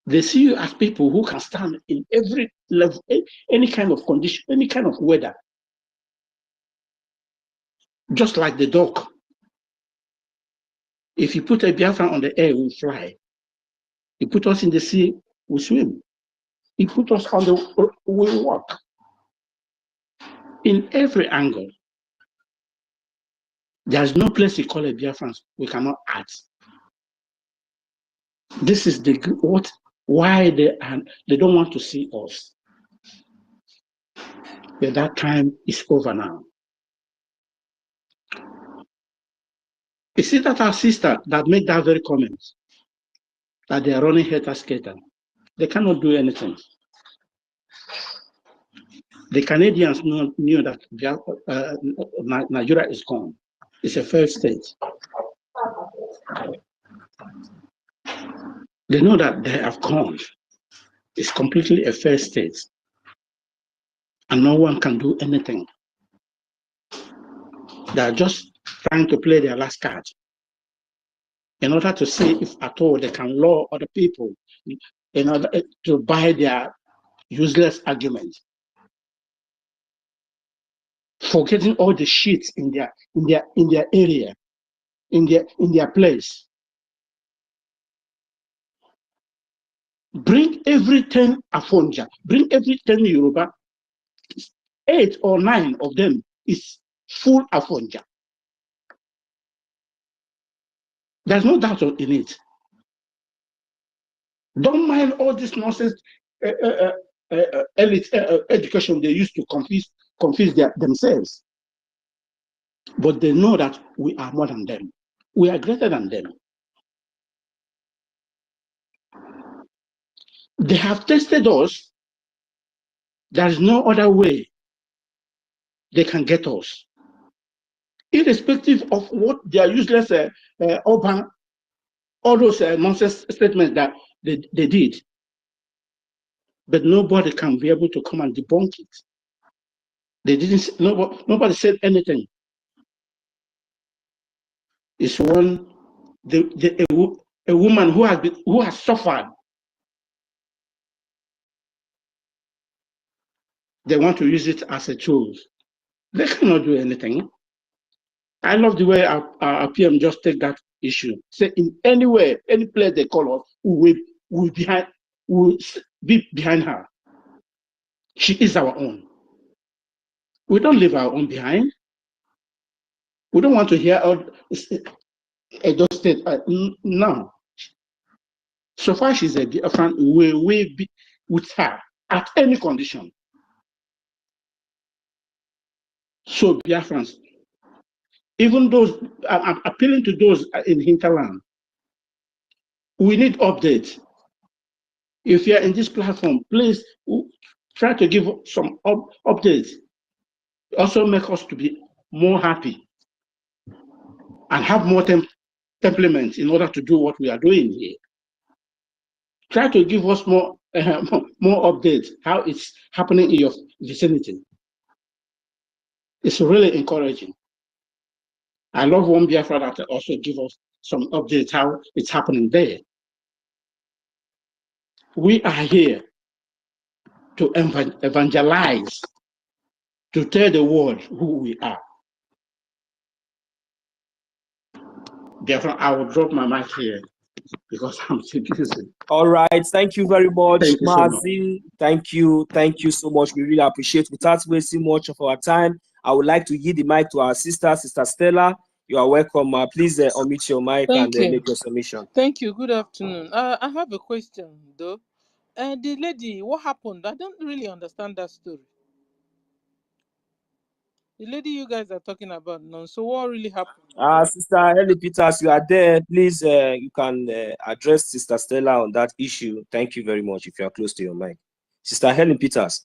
They see you as people who can stand in every level, any kind of condition, any kind of weather. Just like the dog. If you put a Biafra on the air, we fly. You put us in the sea, we swim. You put us on the, we walk. In every angle. There's no place you call a Biafran we cannot add. This is why they don't want to see us. But that time is over now. You see that our sister that made that very comment, that they are running hater skater, they cannot do anything. The Canadians knew that Nigeria is gone. It's a failed state. They know that they have gone. It's completely a failed state. And no one can do anything. They are just trying to play their last card in order to see if at all they can lure other people in order to buy their useless arguments. Forgetting all the shit in their area, in their place. Bring every 10 Afonja, bring every 10 Yoruba, 8 or 9 of them is full Afonja. There's no doubt in it. Don't mind all this nonsense elite education they used to confuse themselves. But they know that we are more than them. We are greater than them. They have tested us. There is no other way they can get us. Irrespective of what their useless urban, all those nonsense statements that they did. But nobody can be able to come and debunk it. They didn't. Nobody said anything. It's one a woman who has suffered. They want to use it as a tool. They cannot do anything. I love the way our PM just take that issue. Say in any way, any place they call us, we will be behind her. She is our own. We don't leave our own behind. We don't want to hear Edo State. No. So far she's a Biafran, we will be with her at any condition. So Biafrans, even those, I'm appealing to those in hinterland, we need updates. If you're in this platform, please try to give some updates. Also make us to be more happy and have more temperaments in order to do what we are doing here. Try to give us more updates, how it's happening in your vicinity. It's really encouraging. I love one Biafra that also give us some updates how it's happening there. We are here to evangelize, to tell the world who we are. Therefore, I will drop my mic here because I'm too busy. All right, thank you very much, Mazi. Thank you so much. We really appreciate it. Without wasting much of our time, I would like to yield the mic to our sister Stella. You are welcome. Please unmute your mic Thank and you. make your submission. Thank you. Good afternoon. I have a question, though. The lady, what happened? I don't really understand that story. The lady you guys are talking about now. So what really happened? Sister Helen Peters, you are there. Please, you can address Sister Stella on that issue. Thank you very much if you are close to your mic. Sister Helen Peters.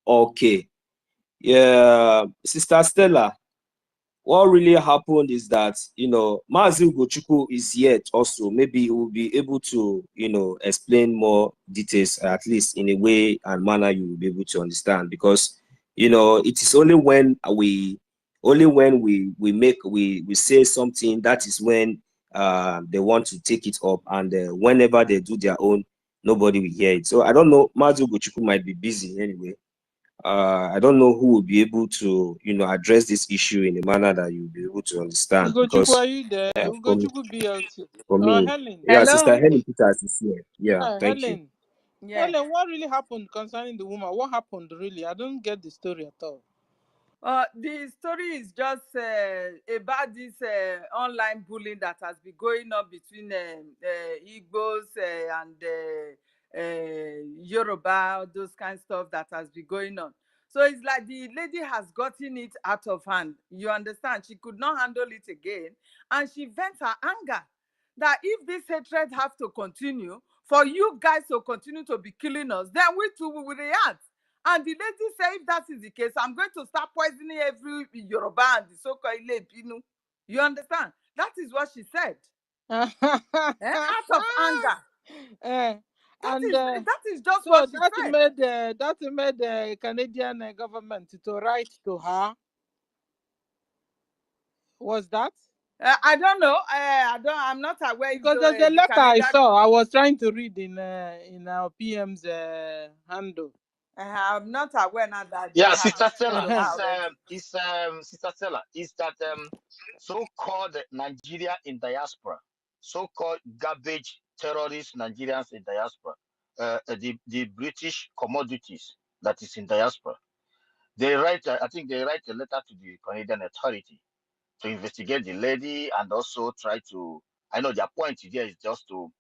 Okay. Yeah, Sister Stella, what really happened is that, Mazi Ugochukwu is yet also. Maybe he will be able to, explain more details, at least in a way and manner you will be able to understand. Because, it is only when we say something, that is when they want to take it up, and whenever they do their own, nobody will hear it. So I don't know, Mazi Ugochukwu might be busy anyway. I don't know who will be able to, address this issue in a manner that you'll be able to understand. Ugochukwu, Because are you there? Ugochukwu BLT. for me, Helen. yeah, Hello. Sister Helen Peters is here. Yeah, thank you. Helen. Yeah. Helen, what really happened concerning the woman? What happened really? I don't get the story at all. The story is just about this online bullying that has been going on between Igbos and Yoruba, those kind of stuff that has been going on. So it's like the lady has gotten it out of hand. You understand? She could not handle it again. And she vents her anger that if this hatred have to continue, for you guys to continue to be killing us, then we too will react. And the lady said, if that is the case, I'm going to start poisoning every Yoruba and the so-called Ile-Binu. You understand? That is what she said. Out of anger. That is just so what she that said. made the Canadian government to write to her. Was that? I don't know. I'm not aware. Because there's a letter I saw. I was trying to read in our PM's handle. I'm not aware now that. Yeah, Sister Stella, Sister Stella, is that so-called Nigeria in diaspora, so-called garbage terrorist Nigerians in diaspora, the British commodities that is in diaspora. They write, I think they write a letter to the Canadian authority to investigate the lady and also try to. I know their point here is just to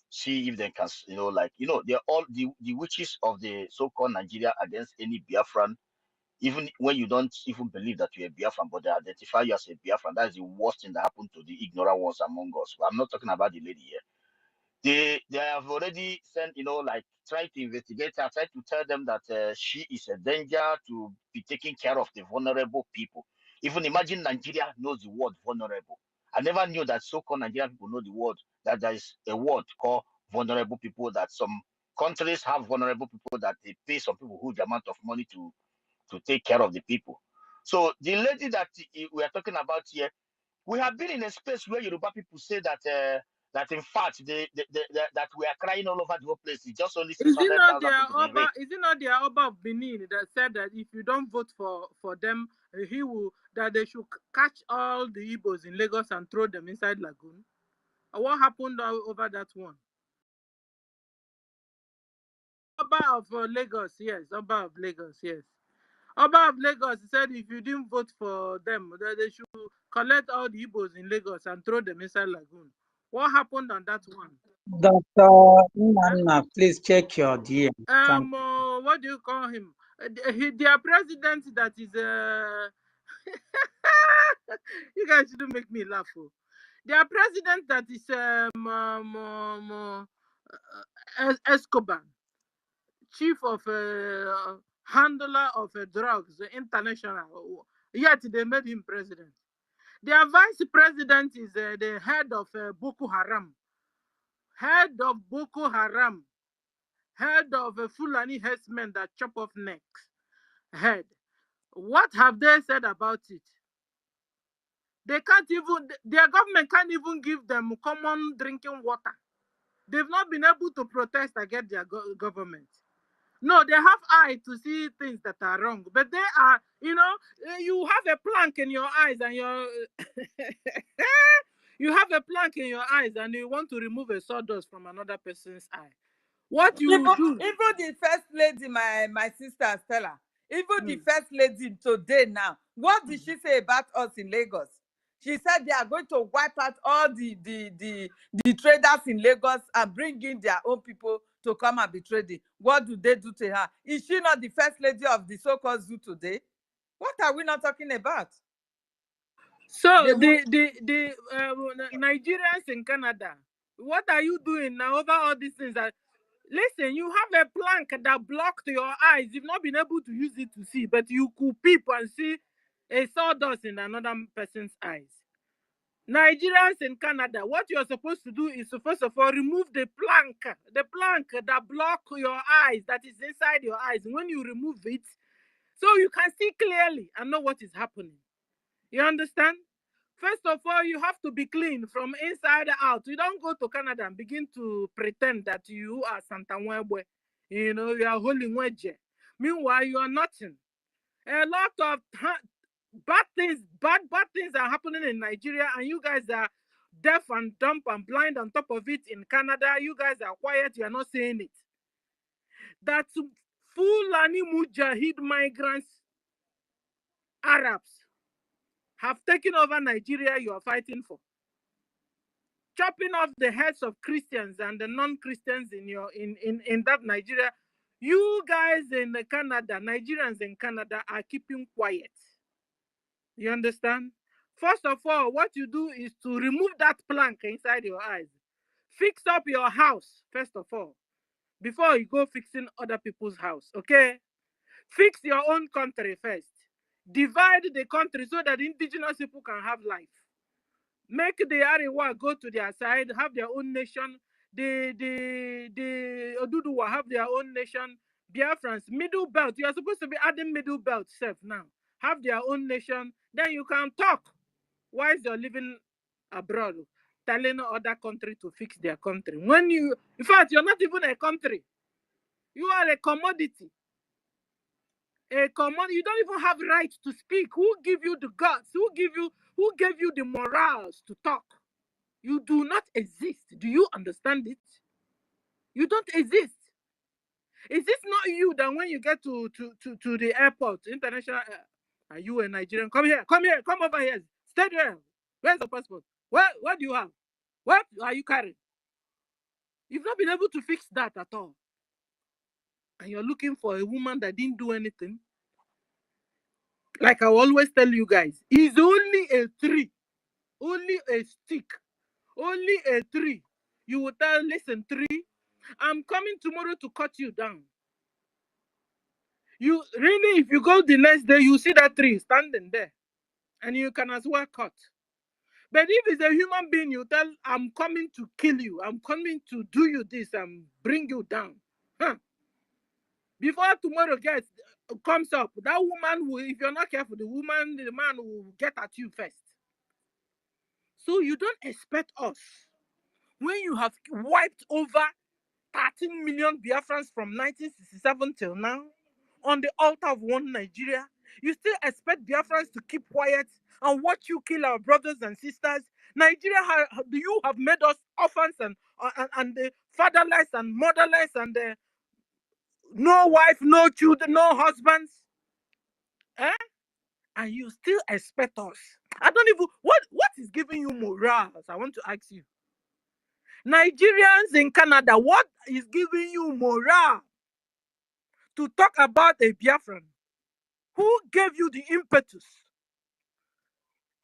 see if they can, they're all the witches of the so-called Nigeria against any Biafran. Even when you don't even believe that you're a Biafran, but they identify you as a Biafran, that is the worst thing that happened to the ignorant ones among us. But I'm not talking about the lady here. They have already sent, try to investigate her, try to tell them that she is a danger to be taking care of the vulnerable people. Even imagine Nigeria knows the word vulnerable. I never knew that so-called Nigerian people know the word, that there is a word called vulnerable people, that some countries have vulnerable people that they pay some people huge amount of money to take care of the people. So the lady that we are talking about here, we have been in a space where Yoruba people say that that in fact that we are crying all over the whole place. It's just only 600,000 people being raped. Is it not the Oba of Benin that said that if you don't vote for them, that they should catch all the Igbos in Lagos and throw them inside lagoon? What happened over that one? Oba of Lagos, yes. Oba of Lagos, yes. Oba of Lagos said if you didn't vote for them, that they should collect all the Igbos in Lagos and throw them inside lagoon. What happened on that one? Dr. Nana, please check your DM. What do you call him? Their president that is you guys shouldn't make me laugh. Their president that is Escobar, chief of handler of drugs international. Yet they made him president. Their vice president is the head of Boko Haram. Head of Boko Haram. Head of a Fulani herdsmen that chop off necks. Head. What have they said about it? They can't even, their government can't even give them common drinking water. They've not been able to protest against their government. No, they have eye to see things that are wrong, but they are, you have a plank in your eyes and you have a plank in your eyes and you want to remove a sawdust from another person's eye. What you do? Even the first lady, my sister Stella, Even the first lady today now, what did she say about us in Lagos? She said they are going to wipe out all the traders in Lagos and bring in their own people to come and be trading. What do they do to her? Is she not the first lady of the so-called zoo today? What are we not talking about? So the Nigerians in Canada, what are you doing now over all these things? That listen, you have a plank that blocked your eyes. You've not been able to use it to see, but you could peep and see a sawdust in another person's eyes. Nigerians in Canada, what you're supposed to do is to first of all remove the plank that block your eyes, that is inside your eyes. When you remove it, so you can see clearly and know what is happening. You understand? First of all, you have to be clean from inside out. You don't go to Canada and begin to pretend that you are Santa Webwe. You know, you are Holy Wedge. Meanwhile, you are nothing. A lot of bad things are happening in Nigeria, and you guys are deaf and dumb and blind on top of it in Canada. You guys are quiet. You are not saying it. That Fulani Mujahid migrants, Arabs, have taken over Nigeria you are fighting for. Chopping off the heads of Christians and the non-Christians in that Nigeria. You guys in Canada, Nigerians in Canada, are keeping quiet. You understand? First of all, what you do is to remove that plank inside your eyes. Fix up your house, first of all, before you go fixing other people's house, okay? Fix your own country first. Divide the country so that indigenous people can have life. Make the Arewa go to their side, have their own nation. The Oduduwa have their own nation. Biafrans, middle belt. You are supposed to be adding middle belt self now. Have their own nation. Then you can talk while you're living abroad, telling other country to fix their country. When you, in fact, you're not even a country. You are a commodity. A commodity. You don't even have right to speak. Who give you the guts? Who gave you the morals to talk? You do not exist. Do you understand it? You don't exist. Is this not you that when you get to the airport, international, are you a Nigerian? Come here, come over here. Stay there. Where's the passport? What do you have? What are you carrying? You've not been able to fix that at all. And you're looking for a woman that didn't do anything. Like I always tell you guys, it's only a tree, only a stick, only a tree. You will tell, listen, tree, I'm coming tomorrow to cut you down. You really, if you go the next day, you see that tree standing there, and you can as well cut. But if it's a human being, you tell, I'm coming to kill you, I'm coming to do you this and bring you down. Huh. Before tomorrow comes up, that woman will, if you're not careful, the man will get at you first. So you don't expect us, when you have wiped over 13 million Biafrans from 1967 till now, on the altar of one Nigeria, you still expect Biafrans to keep quiet and watch you kill our brothers and sisters? Nigeria, you have made us orphans and the fatherless and motherless and no wife, no children, no husbands. Eh? And you still expect us. I don't even, what is giving you morals? I want to ask you. Nigerians in Canada, what is giving you morale to talk about a Biafran? Who gave you the impetus?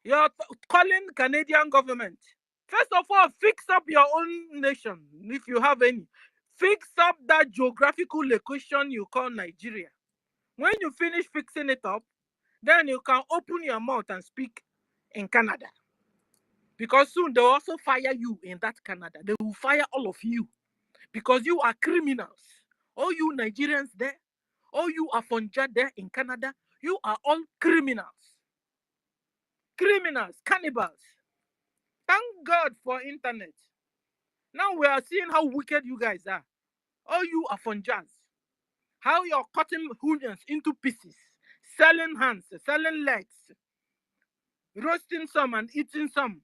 You're calling Canadian government. First of all, fix up your own nation, if you have any. Fix up that geographical location you call Nigeria. When you finish fixing it up, then you can open your mouth and speak in Canada. Because soon they'll also fire you in that Canada. They will fire all of you because you are criminals. All you Nigerians there, all you Afonja there in Canada, you are all criminals. Criminals, cannibals. Thank God for internet. Now we are seeing how wicked you guys are. All you Afonjas. How you're cutting hooligans into pieces, selling hands, selling legs, roasting some and eating some.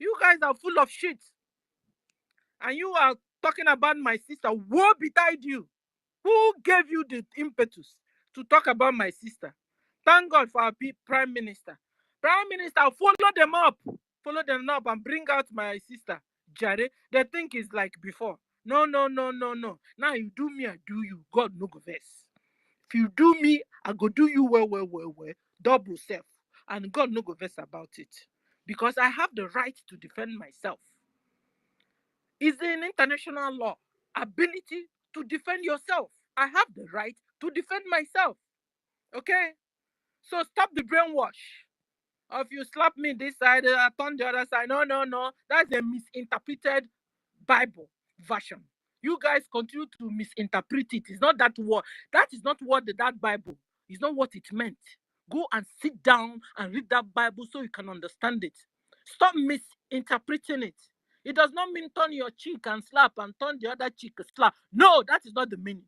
You guys are full of shit. And you are talking about my sister. Woe betide you. Who gave you the impetus to talk about my sister. Thank God for our Prime Minister. Prime Minister, follow them up. Follow them up and bring out my sister, Jare. They think it's like before. No, no, no, no, no. Now you do me, I do you. God no go vex. If you do me, I go do you well, well, well, well. Double self. And God no go vex about it. Because I have the right to defend myself. It's an international law. Ability to defend yourself. I have the right to defend myself. Okay? So stop the brainwash. Or if you slap me this side, I turn the other side. No, no, no. That's a misinterpreted Bible version. You guys continue to misinterpret it. It's not that word. That is not what that Bible is not what it meant. Go and sit down and read that Bible so you can understand it. Stop misinterpreting it. It does not mean turn your cheek and slap and turn the other cheek and slap. No, that is not the meaning.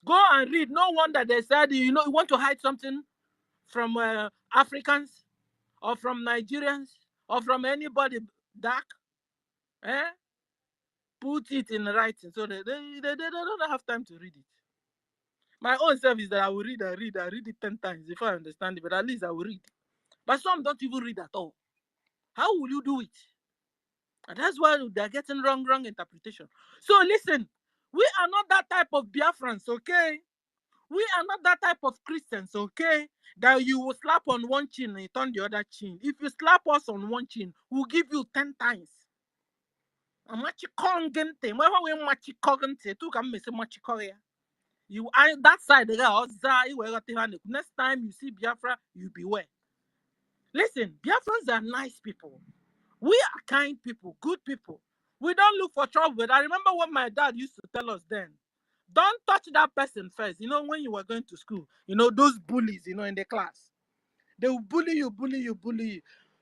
Go and read. No wonder they said, you want to hide something from Africans or from Nigerians or from anybody dark. Put it in writing so they don't have time to read it. My own self is that I will read it 10 times if I understand it, but at least I will read. But some don't even read at all. How will you do it? And that's why they're getting wrong interpretation. So listen, we are not that type of Biafrans, okay? We are not that type of Christians, okay? That you will slap on one chin and turn the other chin. If you slap us on one chin, we'll give you 10 times. You that side next time you see Biafra, you beware. Listen, Biafrans are nice people. We are kind people, good people. We don't look for trouble. But I remember what my dad used to tell us then. Don't touch that person first. When you were going to school, those bullies, in the class. They will bully you.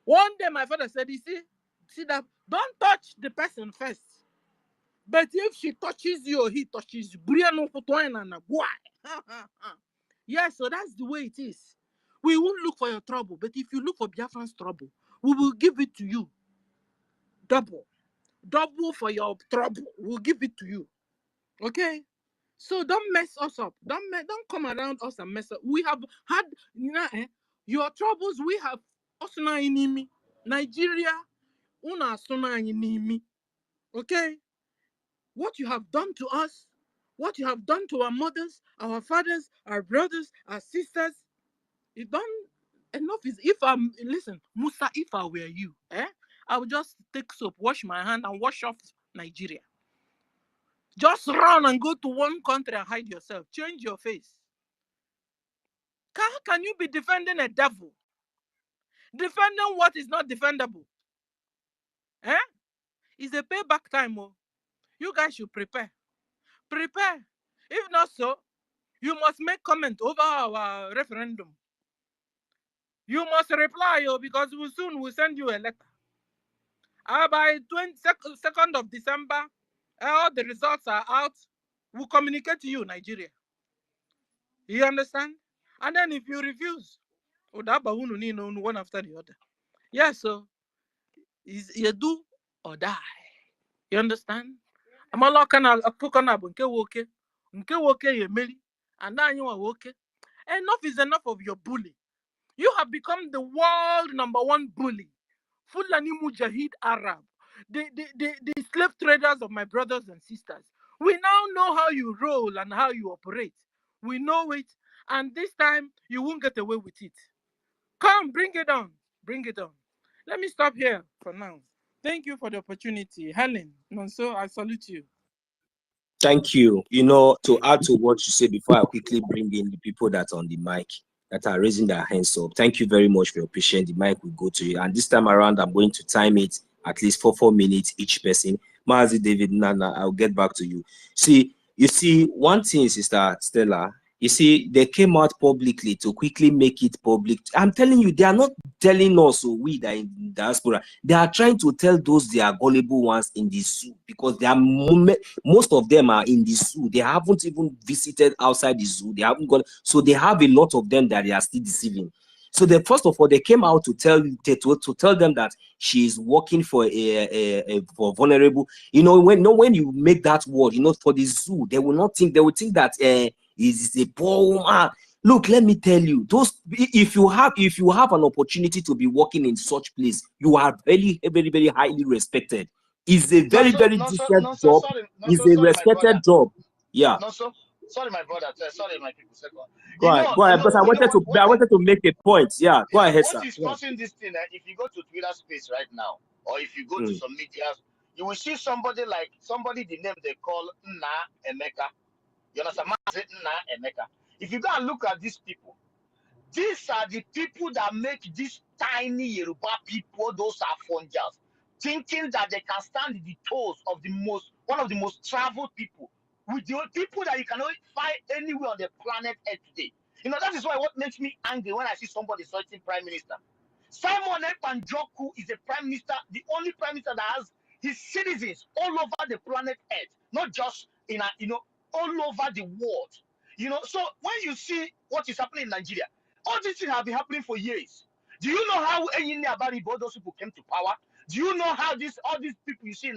One day my father said, see that, don't touch the person first. But if she touches you or he touches you, yeah, so that's the way it is. We won't look for your trouble, but if you look for Biafran's trouble, we will give it to you. Double for your trouble. We'll give it to you. Okay? So don't mess us up. Don't come around us and mess up. We have had your troubles. We have Osuna enemy. Nigeria, una Osuna enemy. Okay? What you have done to us, what you have done to our mothers, our fathers, our brothers, our sisters, it's done. Enough is listen, Musa, if I were you, I would just take soap, wash my hand, and wash off Nigeria. Just run and go to one country and hide yourself. Change your face. How can you be defending a devil? Defending what is not defendable? It's a payback time. You guys should prepare. Prepare. If not so, you must make comment over our referendum. You must reply, because soon we'll send you a letter. By 22nd of December, all the results are out. We'll communicate to you, Nigeria. You understand? And then if you refuse, one after the other. Yeah, so is you do or die. You understand? Enough is enough of your bully. You have become the world #1 bully. Fulani Mujahid Arab. The slave traders of my brothers and sisters. We now know how you roll and how you operate. We know it. And this time, you won't get away with it. Come, bring it on. Bring it on. Let me stop here for now. Thank you for the opportunity. Helen, Nonso, I salute you. Thank you. To add to what you said before, I quickly bring in the people that are on the mic that are raising their hands up. Thank you very much for your patience. The mic will go to you. And this time around, I'm going to time it at least for 4 minutes each person. Mazi, David, Nana, I'll get back to you. You see, one thing, Sister Stella, you see, they came out publicly to quickly make it public. I'm telling you, they are not telling us, we that in diaspora, they are trying to tell those they are gullible ones in the zoo, because they are most of them are in the zoo. They haven't even visited outside the zoo. They haven't gone, so they have a lot of them that they are still deceiving. So first of all, they came out to tell them that she is working for for vulnerable. When you make that word, for the zoo, they will not think. They will think that is a poor woman. Look, let me tell you, if you have an opportunity to be working in such place, you are very, very, very highly respected. It's a very, very decent job. It's a respected job. Yeah. Sorry, my brother. Sorry, my people. Second. Go ahead, because I wanted to make a point. Yeah, go ahead, sir. What is causing this thing? If you go to Twitter space right now, or if you go to some media, you will see somebody the name they call Nna Emeka. You understand? Nna Emeka. If you go and look at these people, these are the people that make these tiny Yoruba people, those are fungials, thinking that they can stand the toes of one of the most traveled people, with the people that you can only find anywhere on the planet Earth today. You know, that is why what makes me angry when I see somebody searching prime minister. Simon Ekpanjoku is a prime minister, the only prime minister that has his citizens all over the planet Earth, not just all over the world. You know, so when you see what is happening in Nigeria, all these things have been happening for years. Do you know how those people came to power? Do you know how all these people you see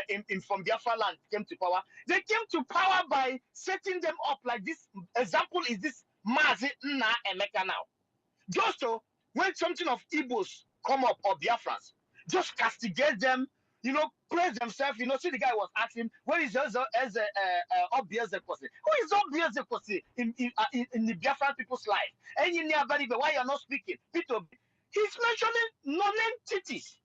in from Biafra land came to power? They came to power by setting them up like this. Example is this Mazi Nna Emeka now. Just so when something of Igbos come up or Biafrans, just castigate them, praise themselves. See the guy was asking, where is Obieze-Kwesi? Who is Obieze-Kwesi in the Biafran people's life? And you never why you're not speaking? He's mentioning non-entities.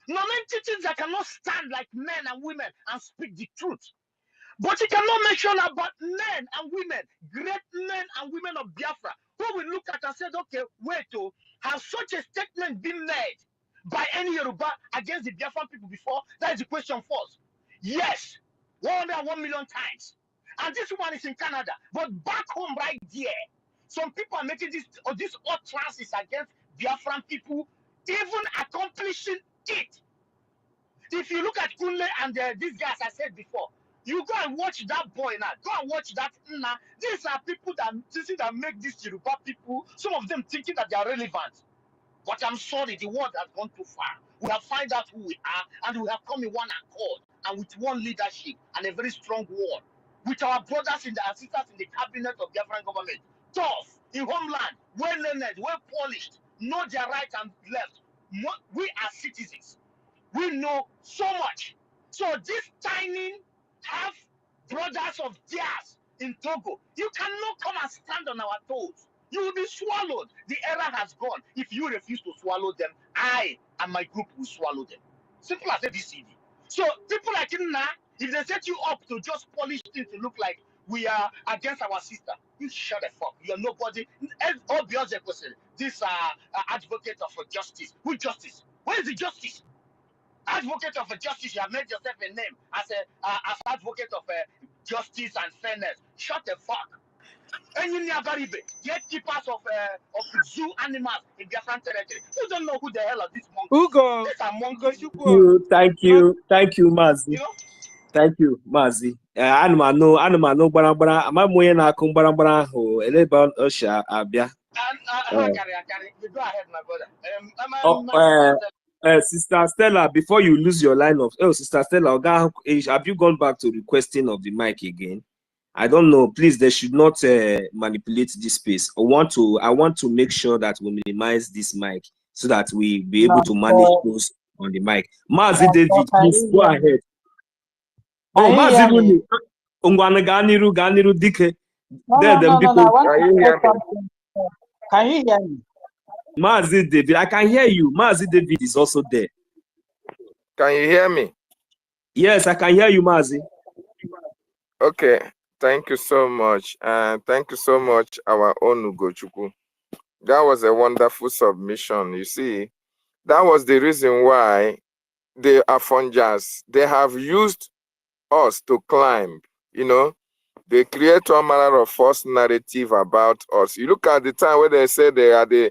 Non-entities that cannot stand like men and women and speak the truth. But he cannot mention about men and women, great men and women of Biafra, who we look at and said, okay, wait, has such a statement been made by any Yoruba against the Biafran people before? That is the question first. Yes, 101 million times. And this one is in Canada. But back home right there, some people are making these utterances against Biafran people, even accomplishing it. If you look at Kunle and these guys I said before, you go and watch that boy now. Go and watch that Nna. These are people that make these Yoruba people, some of them thinking that they are relevant. But I'm sorry, the world has gone too far. We have found out who we are, and we have come in one accord and with one leadership and a very strong word. With our brothers and sisters in the cabinet of the Biafran government, tough, in homeland, well learned, well polished, know their right and left. We are citizens. We know so much. So this tiny half brothers of theirs in Togo, you cannot come and stand on our toes. You will be swallowed. The era has gone. If you refuse to swallow them, I and my group will swallow them. Simple as ABCD. So people like Nna, if they set you up to just polish things to look like we are against our sister, you shut the fuck. You're nobody. This advocate of justice. Who justice? Where is the justice? Advocate of justice, you have made yourself a name as advocate of justice and fairness. Shut the fuck. And you never gatekeepers of zoo animals in Biafran territory. You don't know who the hell are these monkeys. These are monkeys. Thank you, Mazi. Thank you, Mazi. Anụmanụ gbara ama m onye na-akụ mgbara ahụ elebe ọsha abịa. You go ahead, my brother. Sister Stella, before you lose your line of Sister Stella, have you gone back to requesting of the mic again? I don't know. Please, they should not manipulate this space. I want to make sure that we minimize this mic so that we be able to manage those on the mic. Mazi David, please go ahead. Oh, Mazi Ganiru Dike. Can you hear me? Mazi David, I can hear you. Mazi David is also there. Can you hear me? Yes, I can hear you, Mazi. Okay, thank you so much. And thank you so much, our own Ugochukwu. That was a wonderful submission. You see, that was the reason why the Afonjas, they have used us to climb, They create all manner of false narrative about us. You look at the time where they say they are the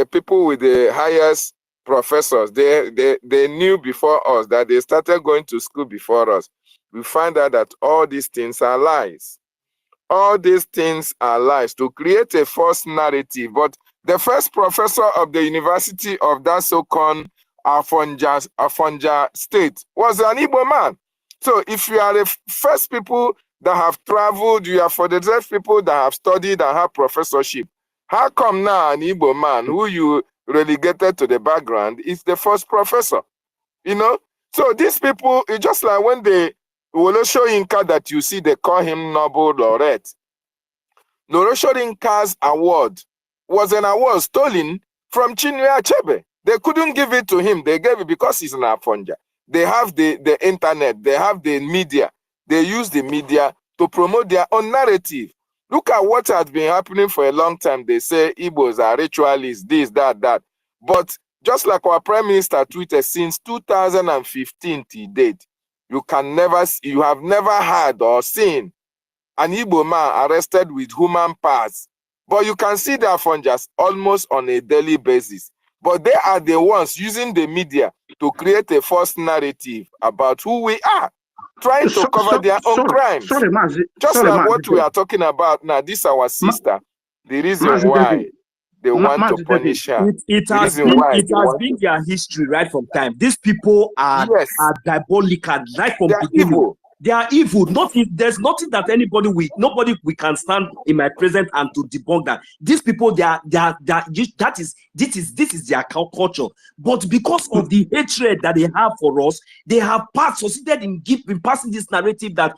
people with the highest professors. They knew before us that they started going to school before us. We find out that all these things are lies. All these things are lies to create a false narrative. But the first professor of the University of that so-called Afonja state was an Igbo man. So if you are the first people that have traveled, you are for the deaf people that have studied and have professorship. How come now an Igbo man who you relegated to the background is the first professor? You know? So these people, it's just like when they Wolosho Inca that you see, they call him Nobel Laureate. Lorosho Inca's award was an award stolen from Chinua Achebe. They couldn't give it to him. They gave it because he's an Afonja. They have the internet. They have the media. They use the media to promote their own narrative. Look at what has been happening for a long time. They say Igbos are ritualists, this, that, that. But just like our Prime Minister tweeted, since 2015 to date, you have never heard or seen an Igbo man arrested with human parts. But you can see the Afonjas almost on a daily basis. But they are the ones using the media to create a false narrative about who we are, trying to cover their own crimes. Just like what we are talking about now, this our sister, the reason why they want to punish her. It has been their history right from time. These people are diabolical right from the beginning. They are evil. There's nothing that nobody we can stand in my presence and to debunk that. These people, this is their culture. But because of the hatred that they have for us, they have succeeded in passing this narrative that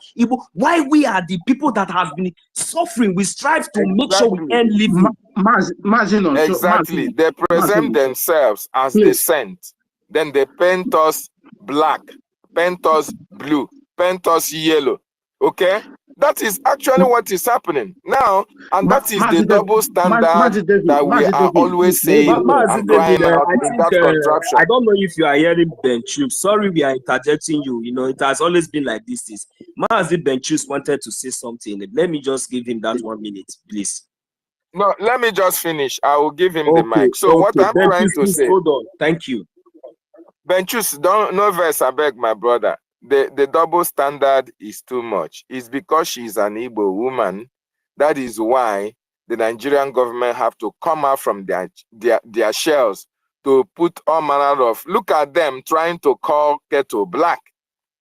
why we are the people that have been suffering. We strive to make sure we earn living. Exactly. They present themselves as the saint. Then they paint us black, paint us blue, paint us yellow. Okay? That is actually what is happening now, and that is the double standard that we are always saying and crying out in that contraption. I don't know if you are hearing Benchus. Sorry, we are interjecting you. You know, it has always been like this. Mazi Benchus wanted to say something. Let me just give him that 1 minute, please. No, let me just finish. I will give him the mic. So what I'm trying to say. Hold on. Thank you. Benchus, no verse, I beg, my brother. The double standard is too much. It's because she's an Igbo woman. That is why the Nigerian government have to come out from their shells to put all manner of, look at them trying to call Keto black.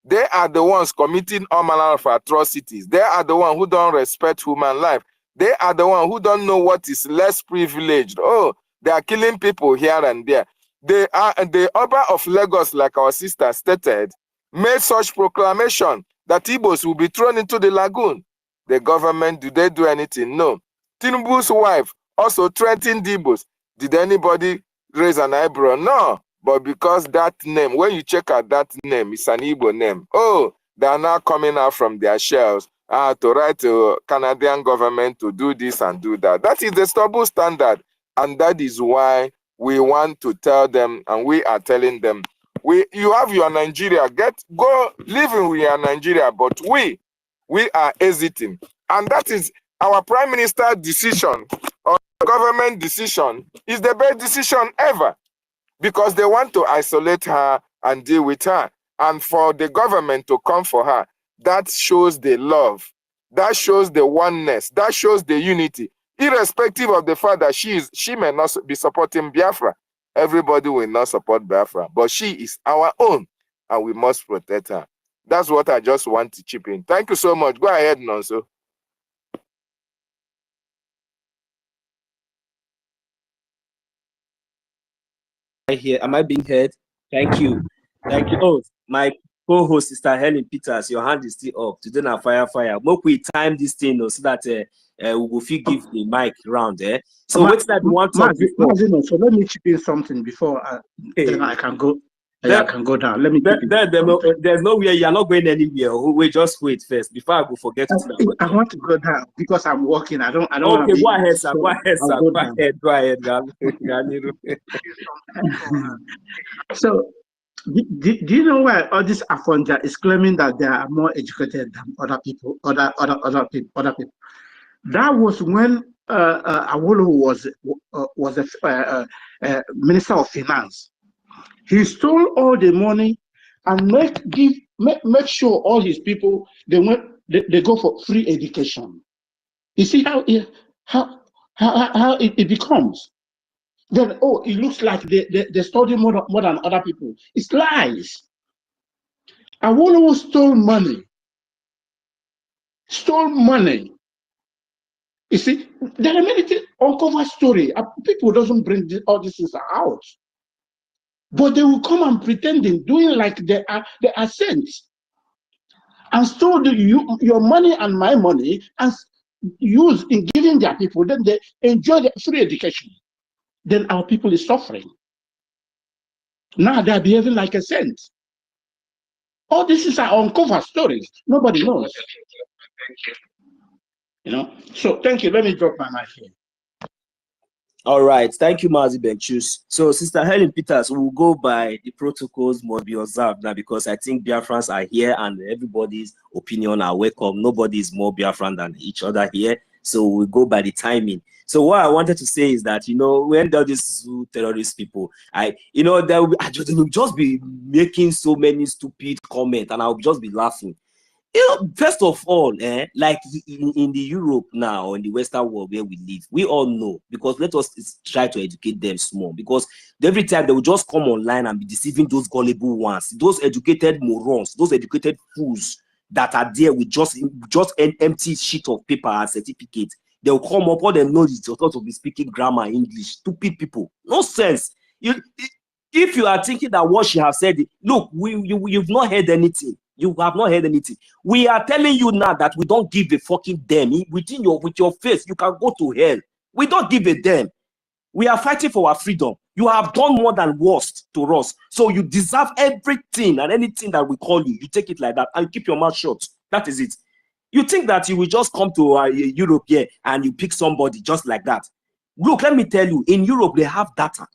They are the ones committing all manner of atrocities. They are the ones who don't respect human life. They are the ones who don't know what is less privileged. Oh, they are killing people here and there. They are the Oba of Lagos, like our sister stated, made such proclamation that Igbos will be thrown into the lagoon. The government, do they do anything? No. Tinubu's wife also threatened Igbos. Did anybody raise an eyebrow? No. But because that name, when you check out that name, it's an Igbo name. Oh, they are now coming out from their shells to write to Canadian government to do this and do that. That is the double standard. And that is why we want to tell them, and we are telling them, you have your Nigeria, go live in your Nigeria, but we are hesitating. And that is our Prime Minister's decision, or government decision, is the best decision ever, because they want to isolate her and deal with her. And for the government to come for her, that shows the love, that shows the oneness, that shows the unity, irrespective of the fact that she may not be supporting Biafra. Everybody will not support Biafra, but she is our own, and we must protect her. That's what I just want to chip in. Thank you so much. Go ahead, Nonso. Am I being heard? Thank you. Thank you. Oh, my co-host, Sister Helen Peters, your hand is still up. Today na fire. Make we time this thing so that we will give the mic round. So what's that one talk before? So let me chip in something before then I can go. I can go down. Let me. There's nowhere. You're not going anywhere. We just wait first before I go forget to. I want to go down because I'm working. I don't. Okay, go ahead, sir. Go ahead, sir. Go ahead. So, do you know why all this Afonja is claiming that they are more educated than other people? Other people. That was when Awolowo was a minister of finance. He stole all the money and make sure all his people they go for free education. You see how it becomes. Then it looks like they study more than other people. It's lies. Awolowo stole money. stole money. You see, there are many things, uncovered story. People doesn't bring all these things out. But they will come and pretending, doing like they are saints. And stole your money and my money and use in giving their people, then they enjoy the free education. Then our people is suffering. Now they are behaving like a saint. All this is our uncovered stories. Nobody knows. You know. So thank you. Let me drop my mic here. All right, thank you, Mazi Benchus. So, Sister Helen Peters, will go by the protocols must be observed now, because I think Biafrans are here and everybody's opinion are welcome. Nobody is more Biafran than each other here, so we'll go by the timing. So, what I wanted to say is that, you know, when there are these terrorist people, they will just be making so many stupid comments, and I'll just be laughing. You know, first of all, like in the Europe now, in the Western world where we live, we all know, because let us try to educate them small, because every time they will just come online and be deceiving those gullible ones, those educated morons, those educated fools that are there with just an empty sheet of paper and certificate. They'll come up, all they know is just to be speaking grammar English. Stupid people, no sense. If you are thinking that what she has said, look, you've not heard anything. You have not heard anything. We are telling you now that we don't give a fucking damn. With your face, you can go to hell. We don't give a damn. We are fighting for our freedom. You have done more than worst to us. So you deserve everything and anything that we call you. You take it like that and keep your mouth shut. That is it. You think that you will just come to Europe here and you pick somebody just like that. Look, let me tell you, in Europe, they have data.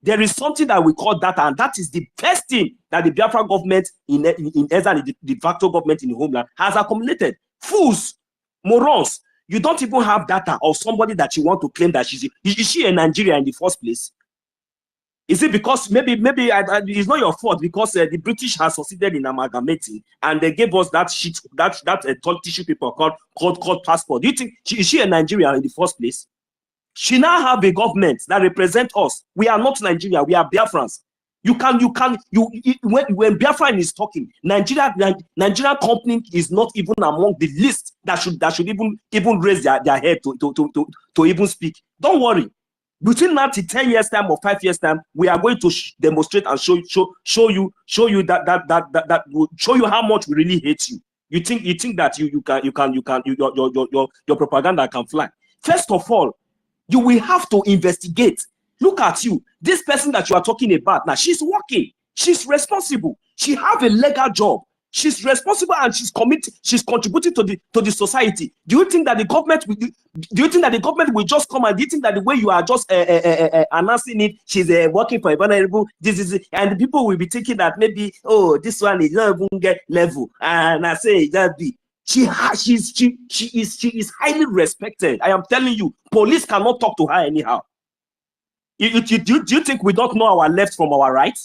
There is something that we call data, and that is the best thing that the Biafra government in Ezra, the de facto government in the homeland, has accumulated. Fools, morons. You don't even have data of somebody that you want to claim that is she a Nigerian in the first place? Is it because maybe it's not your fault, because the British has succeeded in amalgamating and they gave us that sheet, that tissue paper called passport? Do you think is she a Nigerian in the first place? She now have a government that represents us. We are not Nigeria, we are Biafrans. When Biafran is talking, Nigerian company is not even among the list that should even raise their head to even speak. Don't worry. Between now to 10 years time or 5 years time, we are going to demonstrate and show you that will show you how much we really hate you. You think that your propaganda can fly. First of all, you will have to investigate. Look at you. This person that you are talking about now, she's working. She's responsible. She have a legal job. She's responsible and she's committed. She's contributing to the society. Do you think that the government will? Do you think that the government will just come, and do you think that the way you are just announcing it, she's working for a vulnerable? This is, and the people will be thinking that maybe, oh, this one is not even get level, and I say that be. She is highly respected. I am telling you, police cannot talk to her anyhow. Do you think we don't know our left from our right?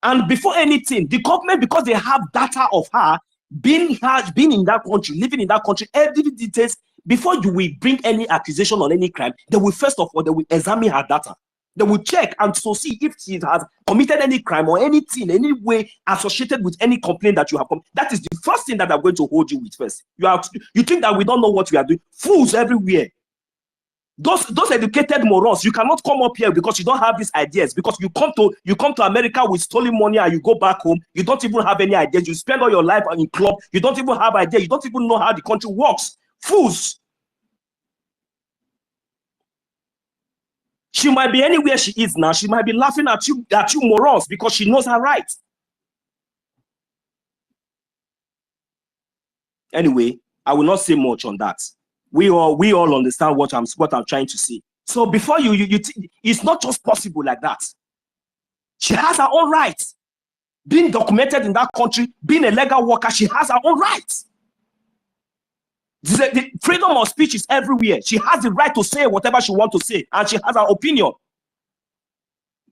And before anything, the government, because they have data of her being in that country, living in that country, every details, before you will bring any accusation on any crime, they will first of all they will examine her data. They will check and so see if she has committed any crime or anything, any way associated with any complaint that you have come. That is the first thing that I'm going to hold you with first. You think that we don't know what we are doing? Fools everywhere. Those educated morons, you cannot come up here because you don't have these ideas. Because you come to America with stolen money and you go back home, you don't even have any ideas. You spend all your life in club, you don't even have ideas. You don't even know how the country works. Fools. She might be anywhere she is now. She might be laughing at you morons, because she knows her right. Anyway, I will not say much on that. We all understand what I'm trying to say. So before you it's not just possible like that. She has her own rights. Being documented in that country, being a legal worker, she has her own rights. The freedom of speech is everywhere. She has the right to say whatever she wants to say, and she has her opinion.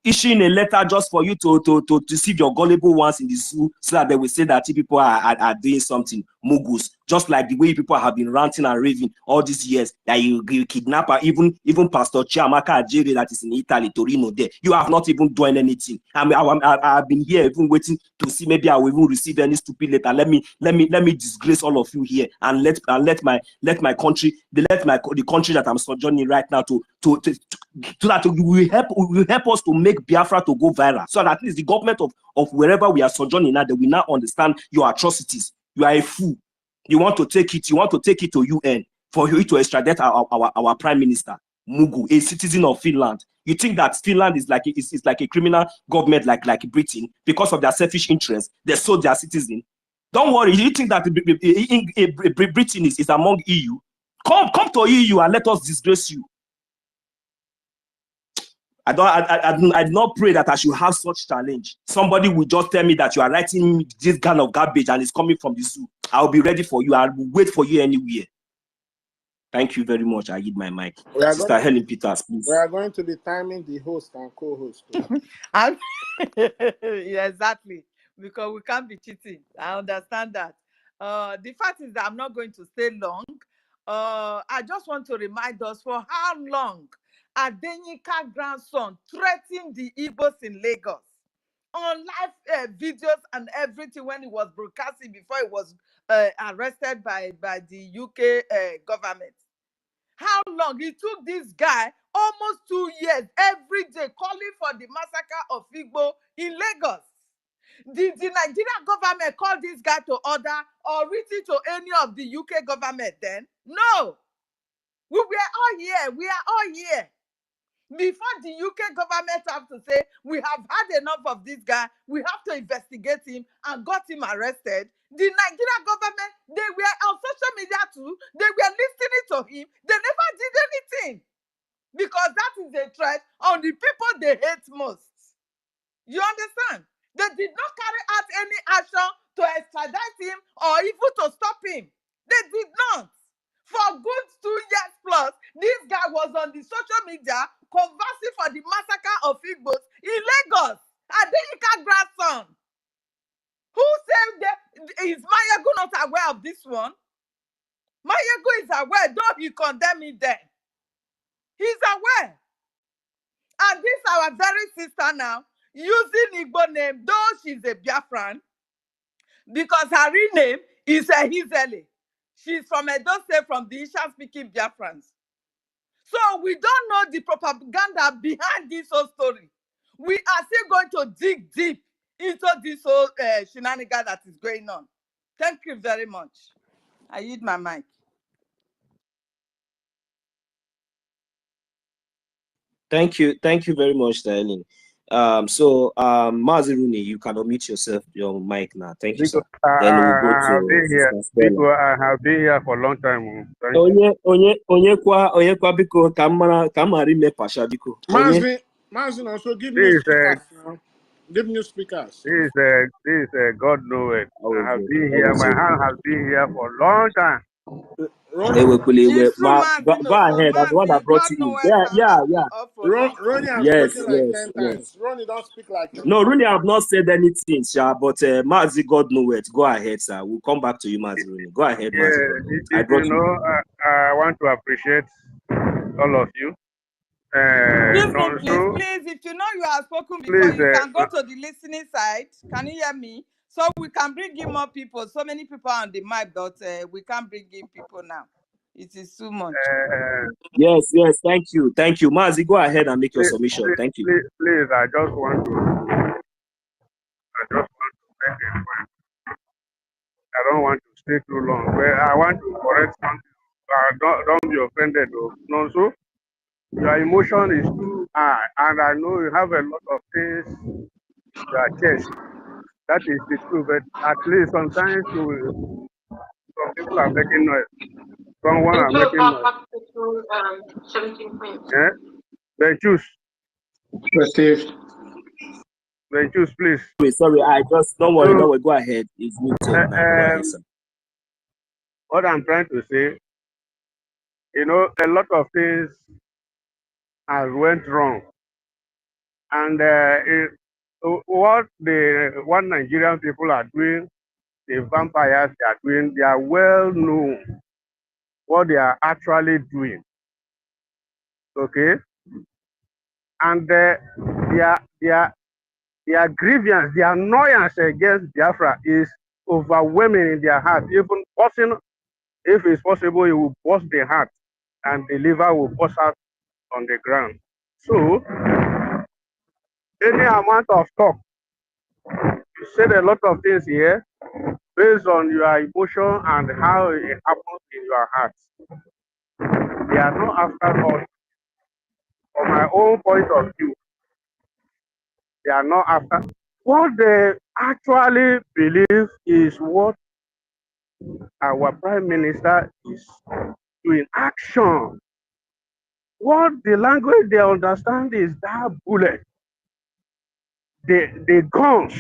Issuing a letter just for you to deceive your gullible ones in the zoo, so that they will say that people are doing something. moguls, just like the way people have been ranting and raving all these years that you kidnap her, even Pastor Chiamaka Ajere that is in Italy, Torino there. You have not even done anything. I've been here even waiting to see maybe I will even receive any stupid letter. Let me disgrace all of you here and let my country, the country that I'm sojourning right now to that will help us to make Biafra to go viral. So that at least the government of wherever we are sojourning now, they will now understand your atrocities. You are a fool. You want to take it to UN for you to extradite our prime minister, Mugu, a citizen of Finland. You think that Finland is like a criminal government like Britain because of their selfish interests? They sold their citizen. Don't worry. You think that Britain is among EU? Come to EU and let us disgrace you. I do not pray that I should have such challenge. Somebody will just tell me that you are writing this kind of garbage and it's coming from the zoo. I'll be ready for you. I will wait for you anywhere. Thank you very much. I give my mic. Sister Helen Peters, please. We are going to be timing the host and co-host. Yeah, exactly. Because we can't be cheating. I understand that. The fact is that I'm not going to stay long. I just want to remind us for how long Adenika grandson threatened the Igbos in Lagos on live videos and everything when he was broadcasting before he was arrested by the UK government. How long? It took this guy almost 2 years every day calling for the massacre of Igbo in Lagos. Did the Nigerian government call this guy to order or reach it to any of the UK government then? No. We were all here. We are all here. Before the UK government have to say, we have had enough of this guy, we have to investigate him and got him arrested, the Nigerian government, they were on social media too, they were listening to him, they never did anything. Because that is a threat on the people they hate most. You understand? They did not carry out any action to extradite him or even to stop him. They did not. For good 2 years plus, this guy was on the social media conversing for the massacre of Igbos in Lagos. Adenika grandson. Who said that? Is Mayagu not aware of this one? Mayagu is aware, though he condemned me then. He's aware. And this our very sister now, using Igbo name, though she's a Biafran, because her real name is Hizele. She's from Edo State, from the Isha-speaking Biafrans. So we don't know the propaganda behind this whole story. We are still going to dig deep into this whole shenanigan that is going on. Thank you very much. I yield my mic. Thank you very much, Sterling. Mazi Rooney, you can unmute yourself, your mic now. Thank you, sir. Then we'll go to I have been here for a long time. Onye kwa biko kamari me pasha biko. Mazin, also give me speakers now. Give me speakers. This is God know it. I have been here. My hand has been here for a long time. Go ahead. I'm the one that brought you in. Yeah. Ronnie has spoken like 10 times. Ronnie don't speak like 10 No, Rooney, I have not said anything, sir, but Mazi, God know it. Go ahead, sir. We'll come back to you, Mazi Rooney. Go ahead, Mazi. I want to appreciate all of you. Please, if you know you have spoken before, you can go to the listening side. Can you hear me? So we can bring in more people. So many people on the mic that we can't bring in people now. It is too much. Yes. Thank you. Mazi, go ahead and make your submission. Thank you. Please, I just want to make a point. I don't want to stay too long, but I want to correct something. Don't be offended. No, so your emotion is too high, and I know you have a lot of things in your chest. That is the truth, but at least sometimes some people are making noise. Someone are making noise. 17 points. Yeah? They choose. Received. They choose, please. Sorry, I just don't worry. Go ahead. It's muted now. Go ahead, sir. What I'm trying to say, a lot of things has went wrong, and what the Nigerian people are doing the vampires they are doing, they are well known what they are actually doing. Okay? And their grievance, their annoyance against Biafra is overwhelming in their heart. Even busting, if it's possible, it will burst their heart and the liver will burst out on the ground. So, any amount of talk, you said a lot of things here based on your emotion and how it happens in your heart. They are not after all. From my own point of view, they are not after. What they actually believe is what our Prime Minister is doing. Action. What the language they understand is that bullet, the guns.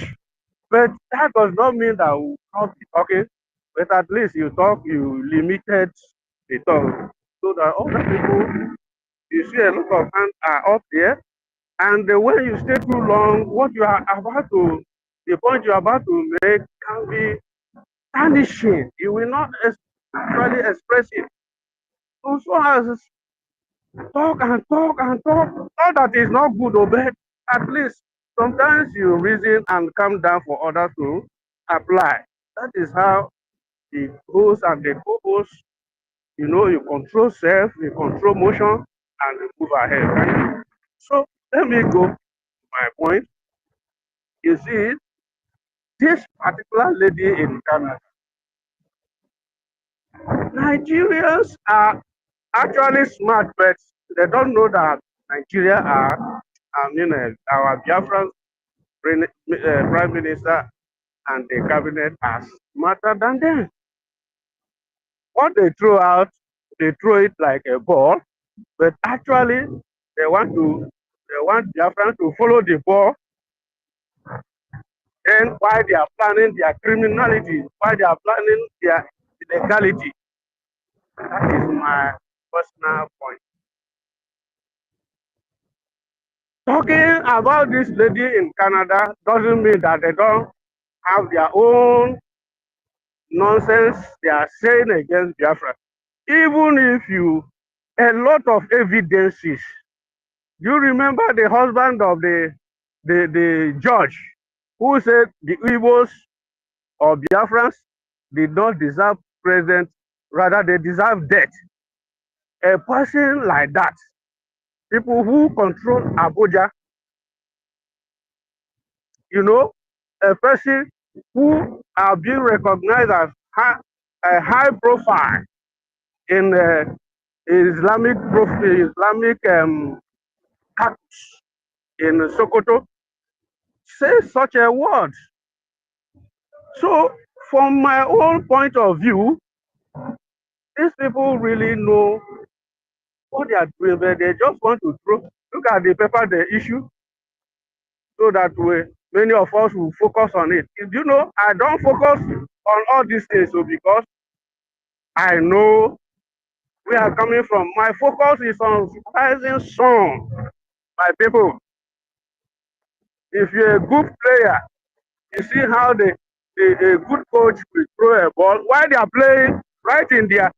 But that does not mean that we not okay. But at least you talk, you limited the talk. So that other people, you see a lot of hands are up there. And when you stay too long, what you are about to, the point you are about to make can be tarnishing. You will not actually express it. So as talk and talk and talk, all that is not good, but at least sometimes you reason and calm down for others to apply. That is how the host and the co-host, you control self, you control motion, and you move ahead. Right? So let me go to my point. You see, this particular lady in Canada, Nigerians are actually smart, but they don't know that Nigeria are, our Biafran Prime Minister and the cabinet are smarter than them. What they throw out, they throw it like a ball, but actually they want Biafran to follow the ball. Then why they are planning their criminality, why they are planning their illegality. That is my personal point. Talking about this lady in Canada doesn't mean that they don't have their own nonsense they are saying against Biafra. Even if a lot of evidences. You remember the husband of the judge who said the Igbos or Biafrans did not deserve president, rather they deserve death. A person like that, people who control OGOJA, a person who are being recognized as a high profile in Islamic status in Sokoto, say such a word. So, from my own point of view, these people really know what they are doing, but they just want to look at the paper they issue, so that many of us will focus on it. I don't focus on all these things, because I know we are coming from. My focus is on rising sun, my people. If you're a good player, you see how a good coach will throw a ball while they are playing right in their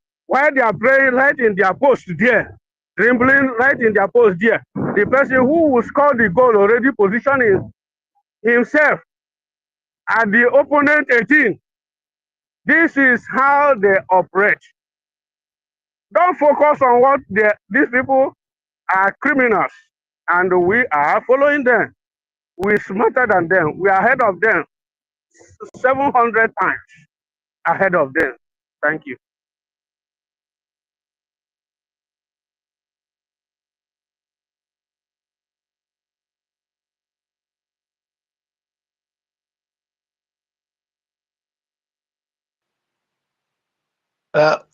post there, dribbling right in their post there. The person who will score the goal already positioning himself at the opponent 18. This is how they operate. Don't focus on what these people are criminals, and we are following them. We're smarter than them. We are ahead of them 700 times ahead of them. Thank you.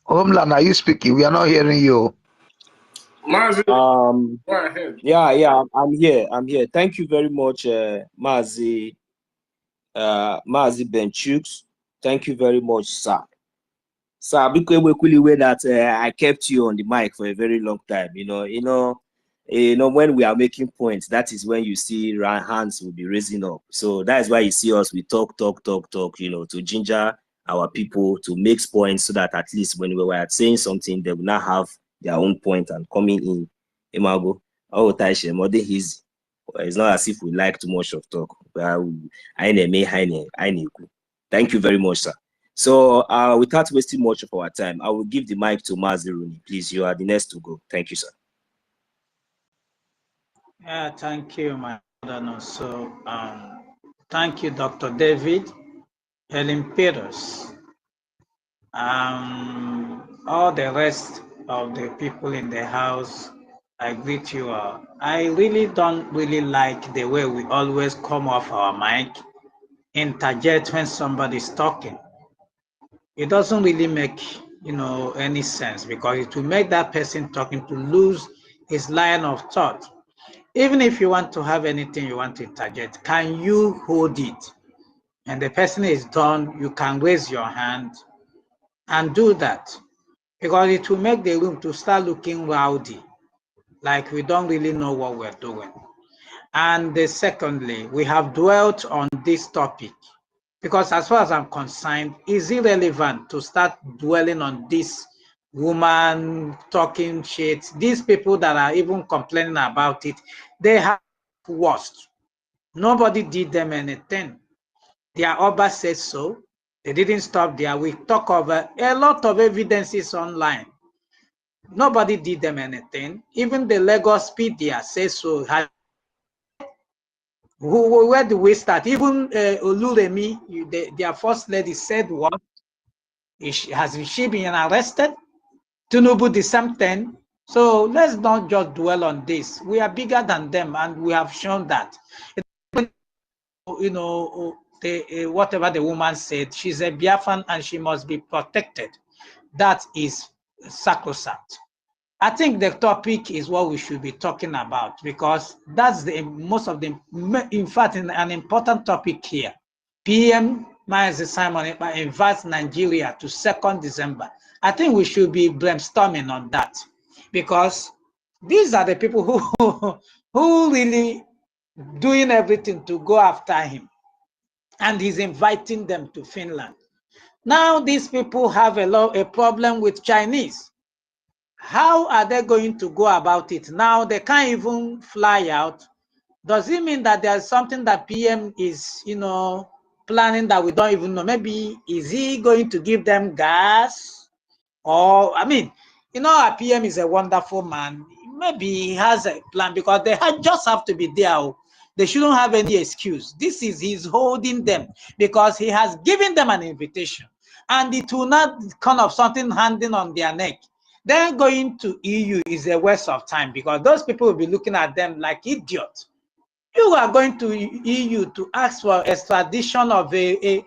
Homeland, are you speaking? We are not hearing you. Go ahead. Yeah, I'm here. Thank you very much, Mazi Benchuk. Thank you very much, sir. Sir, because we that I kept you on the mic for a very long time. When we are making points, that is when you see hands will be raising up. So that is why you see us. We talk, to ginger our people to make points so that at least when we were saying something, they will not have their own point and coming in. Imago, oh, Taisha, more than his. It's not as if we like too much of talk. Thank you very much, sir. So without wasting much of our time, I will give the mic to Mazi Rooney. Please, you are the next to go. Thank you, sir. Yeah, thank you, my brother. So, thank you, Dr. David, Helen Peters, all the rest of the people in the house. I greet you all. I really don't really like the way we always come off our mic, interject when somebody's talking. It doesn't really make any sense, because it will make that person talking to lose his line of thought. Even if you want to have anything you want to interject, can you hold it? And the person is done, you can raise your hand and do that, because it will make the room to start looking rowdy, like we don't really know what we're doing. And secondly, we have dwelt on this topic because, as far as I'm concerned, it's irrelevant to start dwelling on this woman talking shit. These people that are even complaining about it, they have worst. Nobody did them anything. Their Oba says so. They didn't stop there. We talk over a lot of evidences online. Nobody did them anything. Even the Lagospedia says so. Where do we start? Even Oluremi, their first lady, said what? Has she been arrested? Tinubu the same thing. So let's not just dwell on this. We are bigger than them, and we have shown that. Whatever the woman said, she's a Biafran and she must be protected. That is sacrosanct. I think the topic is what we should be talking about, because that's in fact, an important topic here. PM Mazi Simon invites Nigeria to 2nd December. I think we should be brainstorming on that, because these are the people who really doing everything to go after him, and he's inviting them to Finland. Now these people have a problem with Chinese. How are they going to go about it? Now they can't even fly out. Does it mean that there's something that PM is, planning that we don't even know? Maybe is he going to give them gas? Or, our PM is a wonderful man. Maybe he has a plan, because they just have to be there. They shouldn't have any excuse. He's holding them because he has given them an invitation, and it will not kind of something handing on their neck. Then going to EU is a waste of time, because those people will be looking at them like idiots. You are going to EU to ask for extradition of a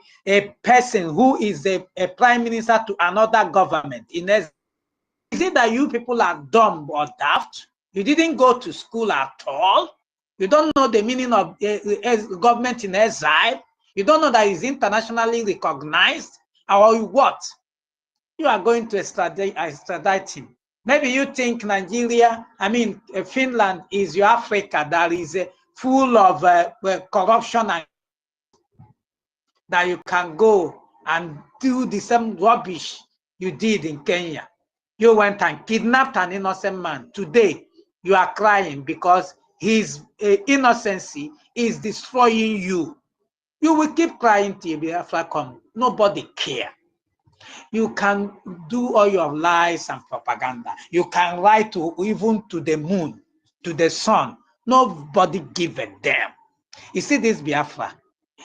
person who is a prime minister to another government. Is it that you people are dumb or daft? You didn't go to school at all? You don't know the meaning of government in exile? You don't know that it's internationally recognized? Or what? You are going to extradite him. Maybe you think Finland is your Africa that is full of corruption, and that you can go and do the same rubbish you did in Kenya. You went and kidnapped an innocent man. Today, you are crying because his innocency is destroying you. You will keep crying till BIAFRACOIN. Nobody cares. You can do all your lies and propaganda. You can write even to the moon, to the sun. Nobody give a damn. You see this Biafra?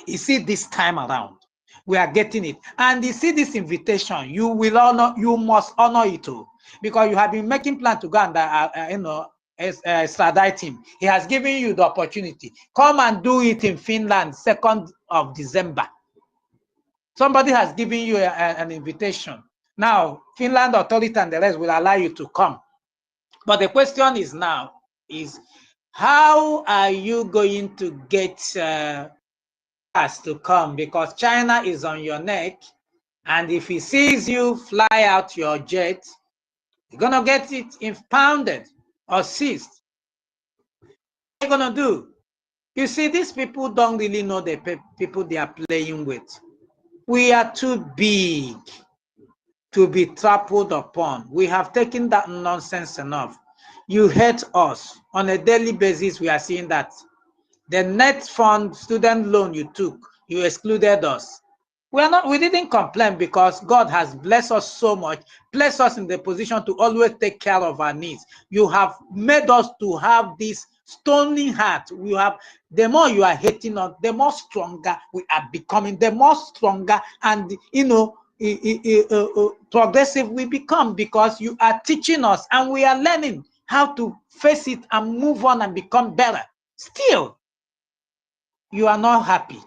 You see this time around, we are getting it. And you see this invitation, you must honor it too, because you have been making plans to go and extradite him. He has given you the opportunity. Come and do it in Finland, 2nd of December. Somebody has given you an invitation. Now, Finland authority and the rest will allow you to come. But the question is now, how are you going to get us to come? Because China is on your neck, and if he sees you fly out your jet, you're going to get it impounded or seized. What are you going to do? You see, these people don't really know the people they are playing with. We are too big to be trampled upon. We have taken that nonsense enough. You hate us. On a daily basis, we are seeing that. The net fund student loan you took, you excluded us. We didn't complain because God has blessed us so much, placed us in the position to always take care of our needs. You have made us to have this stony heart. The more you are hating us, the more stronger we are becoming, the more stronger and progressive we become, because you are teaching us and we are learning how to face it and move on and become better. Still, you are not happy.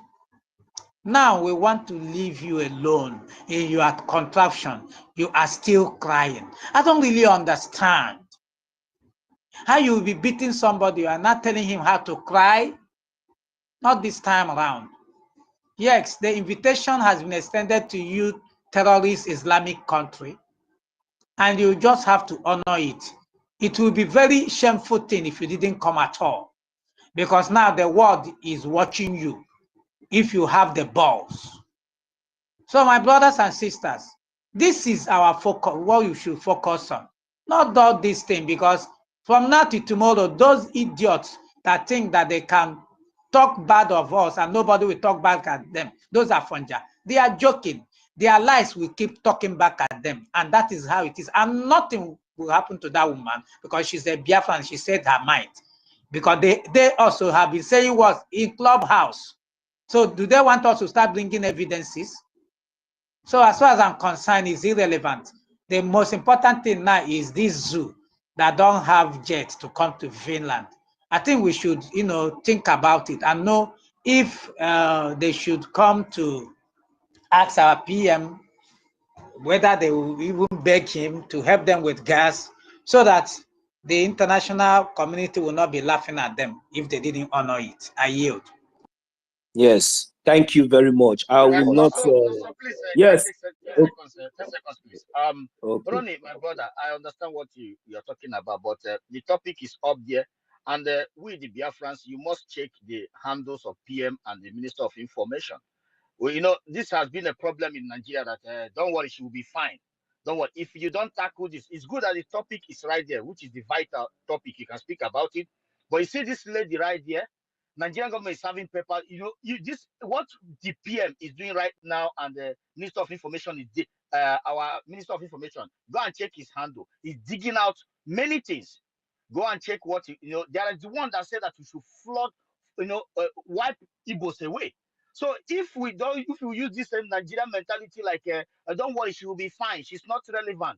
Now we want to leave you alone in your contraption. You are still crying. I don't really understand how you will be beating somebody. You are not telling him how to cry. Not this time around. Yes, the invitation has been extended to you, terrorist Islamic country, and you just have to honor it. It will be very shameful thing if you didn't come at all, because now the world is watching you if you have the balls. So my brothers and sisters, this is our focus, what you should focus on. Not all this thing, because from now to tomorrow, those idiots that think that they can talk bad of us and nobody will talk back at them, those are funja. They are joking. Their lies will keep talking back at them, and that is how it is. And nothing will happen to that woman because she's a Biafra and she said her mind. Because they also have been saying what in Clubhouse. So do they want us to start bringing evidences? So as far as I'm concerned, it's irrelevant. The most important thing now is this zoo that don't have jets to come to Finland. I think we should, think about it and know if they should come to ask our PM whether they will even beg him to help them with gas, so that the international community will not be laughing at them if they didn't honor it. I yield. Yes, thank you very much. I will not. So please, yes. 10 seconds, please. Okay. Ronnie, my brother, I understand what you're talking about, but the topic is up there, and we, the Biafrans, you must check the handles of PM and the Minister of Information. Well, this has been a problem in Nigeria that, don't worry, she will be fine. Don't worry. If you don't tackle this, it's good that the topic is right there, which is the vital topic. You can speak about it. But you see this lady right there, Nigerian government is having paper. What the PM is doing right now, and the Minister of Information is our Minister of Information. Go and check his handle. He's digging out many things. Go and check what there is the one that said that we should flood, wipe Igbos away. So if we use this Nigerian mentality, like don't worry, she will be fine, she's not relevant.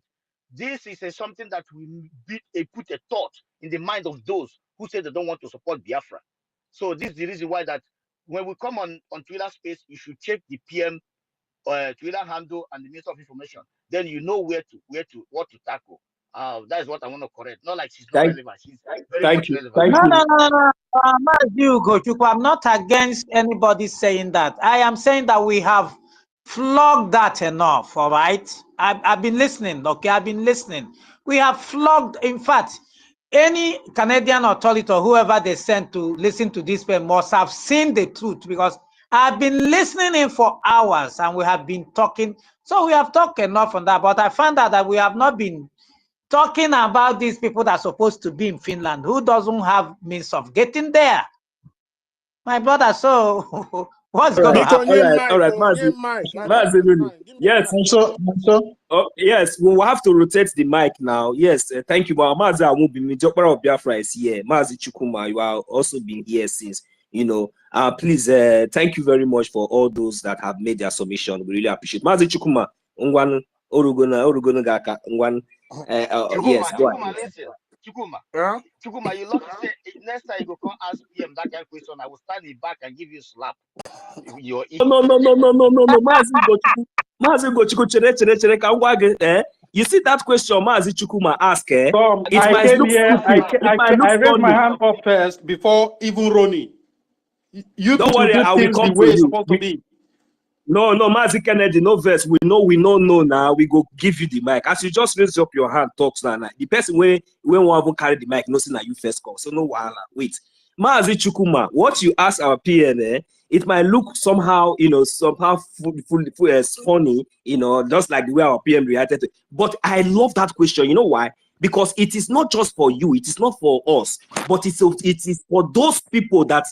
This is something that will put a thought in the mind of those who say they don't want to support Biafra. So this is the reason why that when we come on Twitter space, you should check the PM Twitter handle and the Minister of Information. Then you know what to tackle. That is what I want to correct. Not like she's not relevant. She's very much relevant. No. I'm not against anybody saying that. I am saying that we have flogged that enough. All right. I've been listening. Okay, I've been listening. We have flogged. In fact, any Canadian authority or whoever they sent to listen to this must have seen the truth, because I've been listening in for hours and we have been talking. So we have talked enough on that. But I found out that we have not been talking about these people that are supposed to be in Finland, who doesn't have means of getting there. My brother, so what's going to happen? All right, Mazi. Yes. Yes, we will have to rotate the mic now. Yes, thank you. Mazi, I won't be Major of Biafra is here. Mazi Chukuma, you have also been here since, please, thank you very much for all those that have made their submission. We really appreciate. Mazi Chukuma, Orugona Gaka, yes, go ahead. Chukuma, you love to say next time you go come ask PM that kind of question, I will stand in back and give you a slap. No. You see that question Mazi Chukuma asked? I raised my hand up first before even Ronnie. You don't worry, I will come to you. No, Mazi Kennedy, no verse. We know now. We go give you the mic. As you just raise up your hand, talks now. The person when one will carry the mic, no, say now you first call. So no wahala. Wait, Mazi Chukuma, what you ask our PN it might look somehow, funny, just like the way our PM reacted to it. But I love that question. You know why? Because it is not just for you, it is not for us, but it is for those people that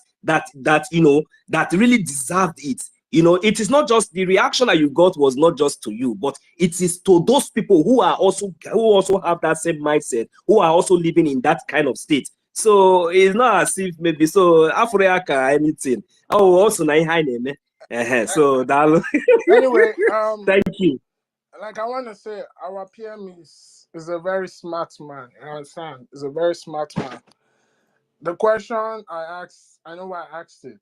really deserved it. It is not just the reaction that you got was not just to you, but it is to those people who also have that same mindset, who are also living in that kind of state. So it's not as if maybe so Africa anything. Oh, also so that Anyway, thank you. like I want to say, our PM is a very smart man. You understand? Is a very smart man. The question I asked, I know why I asked it,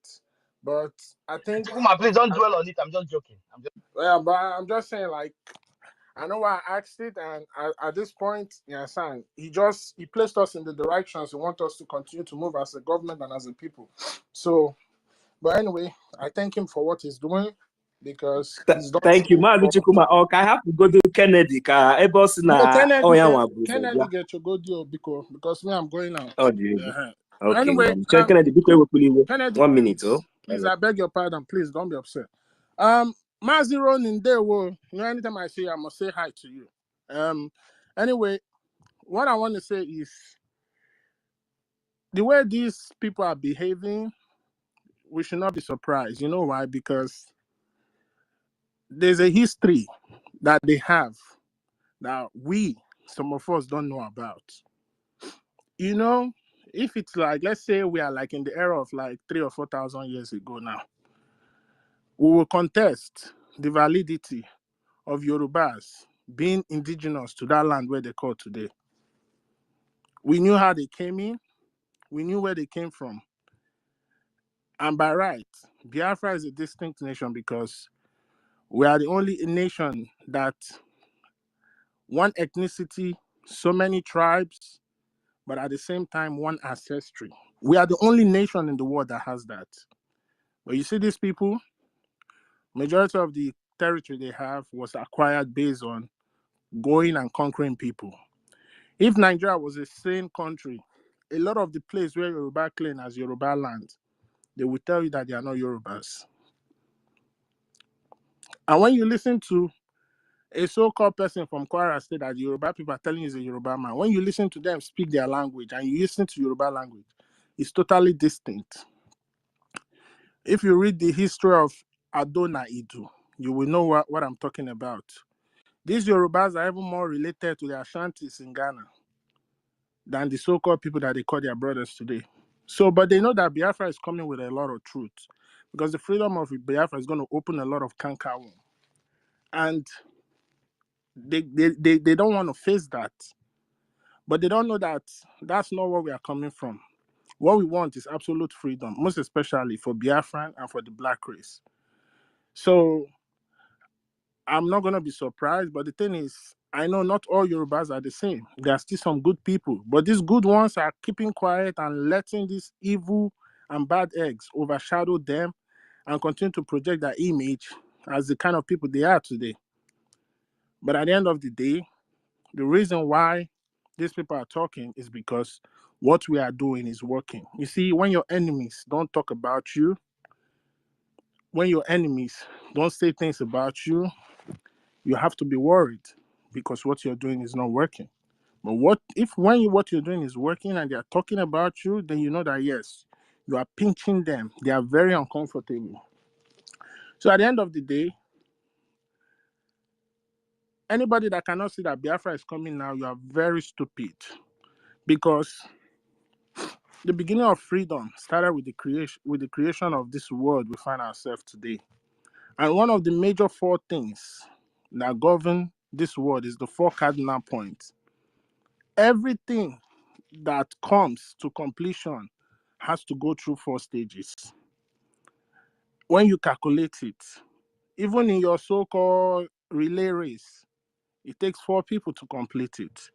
but I think. Chikuma, please don't dwell on it. I'm just joking. Yeah, but I'm just saying, like, I know why I asked it, and at this point, you understand, he placed us in the directions he wants us to continue to move as a government and as a people. So, but anyway, I thank him for what he's doing because he's done. Thank you, Mazi Chikuma. Okay, I have to go to Kennedy. Kennedy get to go deal because me, I'm going out. Oh, dear. Okay. Anyway, Kennedy, 1 minute. Please, I beg your pardon. Please don't be upset. Mazi Ronin, anytime I see you, I must say hi to you. Anyway, what I want to say is the way these people are behaving, we should not be surprised. You know why? Because there's a history that they have that some of us don't know about. If it's like, let's say we are like in the era of like 3,000 or 4,000 years ago now, we will contest the validity of Yorubas being indigenous to that land where they call today. We knew how they came in. We knew where they came from. And by right, Biafra is a distinct nation because we are the only nation that one ethnicity, so many tribes, but at the same time, one ancestry. We are the only nation in the world that has that. But you see these people, majority of the territory they have was acquired based on going and conquering people. If Nigeria was a sane country, a lot of the place where Yoruba claim as Yoruba land, they will tell you that they are not Yorubas. And when you listen to a so-called person from Kwara State that Yoruba people are telling you is a Yoruba man, when you listen to them speak their language and you listen to Yoruba language, it's totally distinct. If you read the history of Adona Idu, you will know what I'm talking about. These Yorubas are even more related to the Ashantis in Ghana than the so-called people that they call their brothers today. So, but they know that Biafra is coming with a lot of truth because the freedom of Biafra is going to open a lot of canker wound. And they don't want to face that. But they don't know that that's not where we are coming from. What we want is absolute freedom, most especially for Biafran and for the black race. So I'm not going to be surprised, but the thing is, I know not all Yorubas are the same. There are still some good people, but these good ones are keeping quiet and letting these evil and bad eggs overshadow them and continue to project their image as the kind of people they are today. But at the end of the day, the reason why these people are talking is because what we are doing is working. You see, when your enemies don't talk about you, when your enemies don't say things about you, you have to be worried because what you're doing is not working. But what you're doing is working and they're talking about you, then you know that yes, you are pinching them. They are very uncomfortable. So at the end of the day, anybody that cannot see that Biafra is coming now, you are very stupid. Because the beginning of freedom started with the creation of this world we find ourselves today. And one of the major 4 things that govern this world is the 4 cardinal points. Everything that comes to completion has to go through 4 stages. When you calculate it, even in your so-called relay race, it takes 4 people to complete it.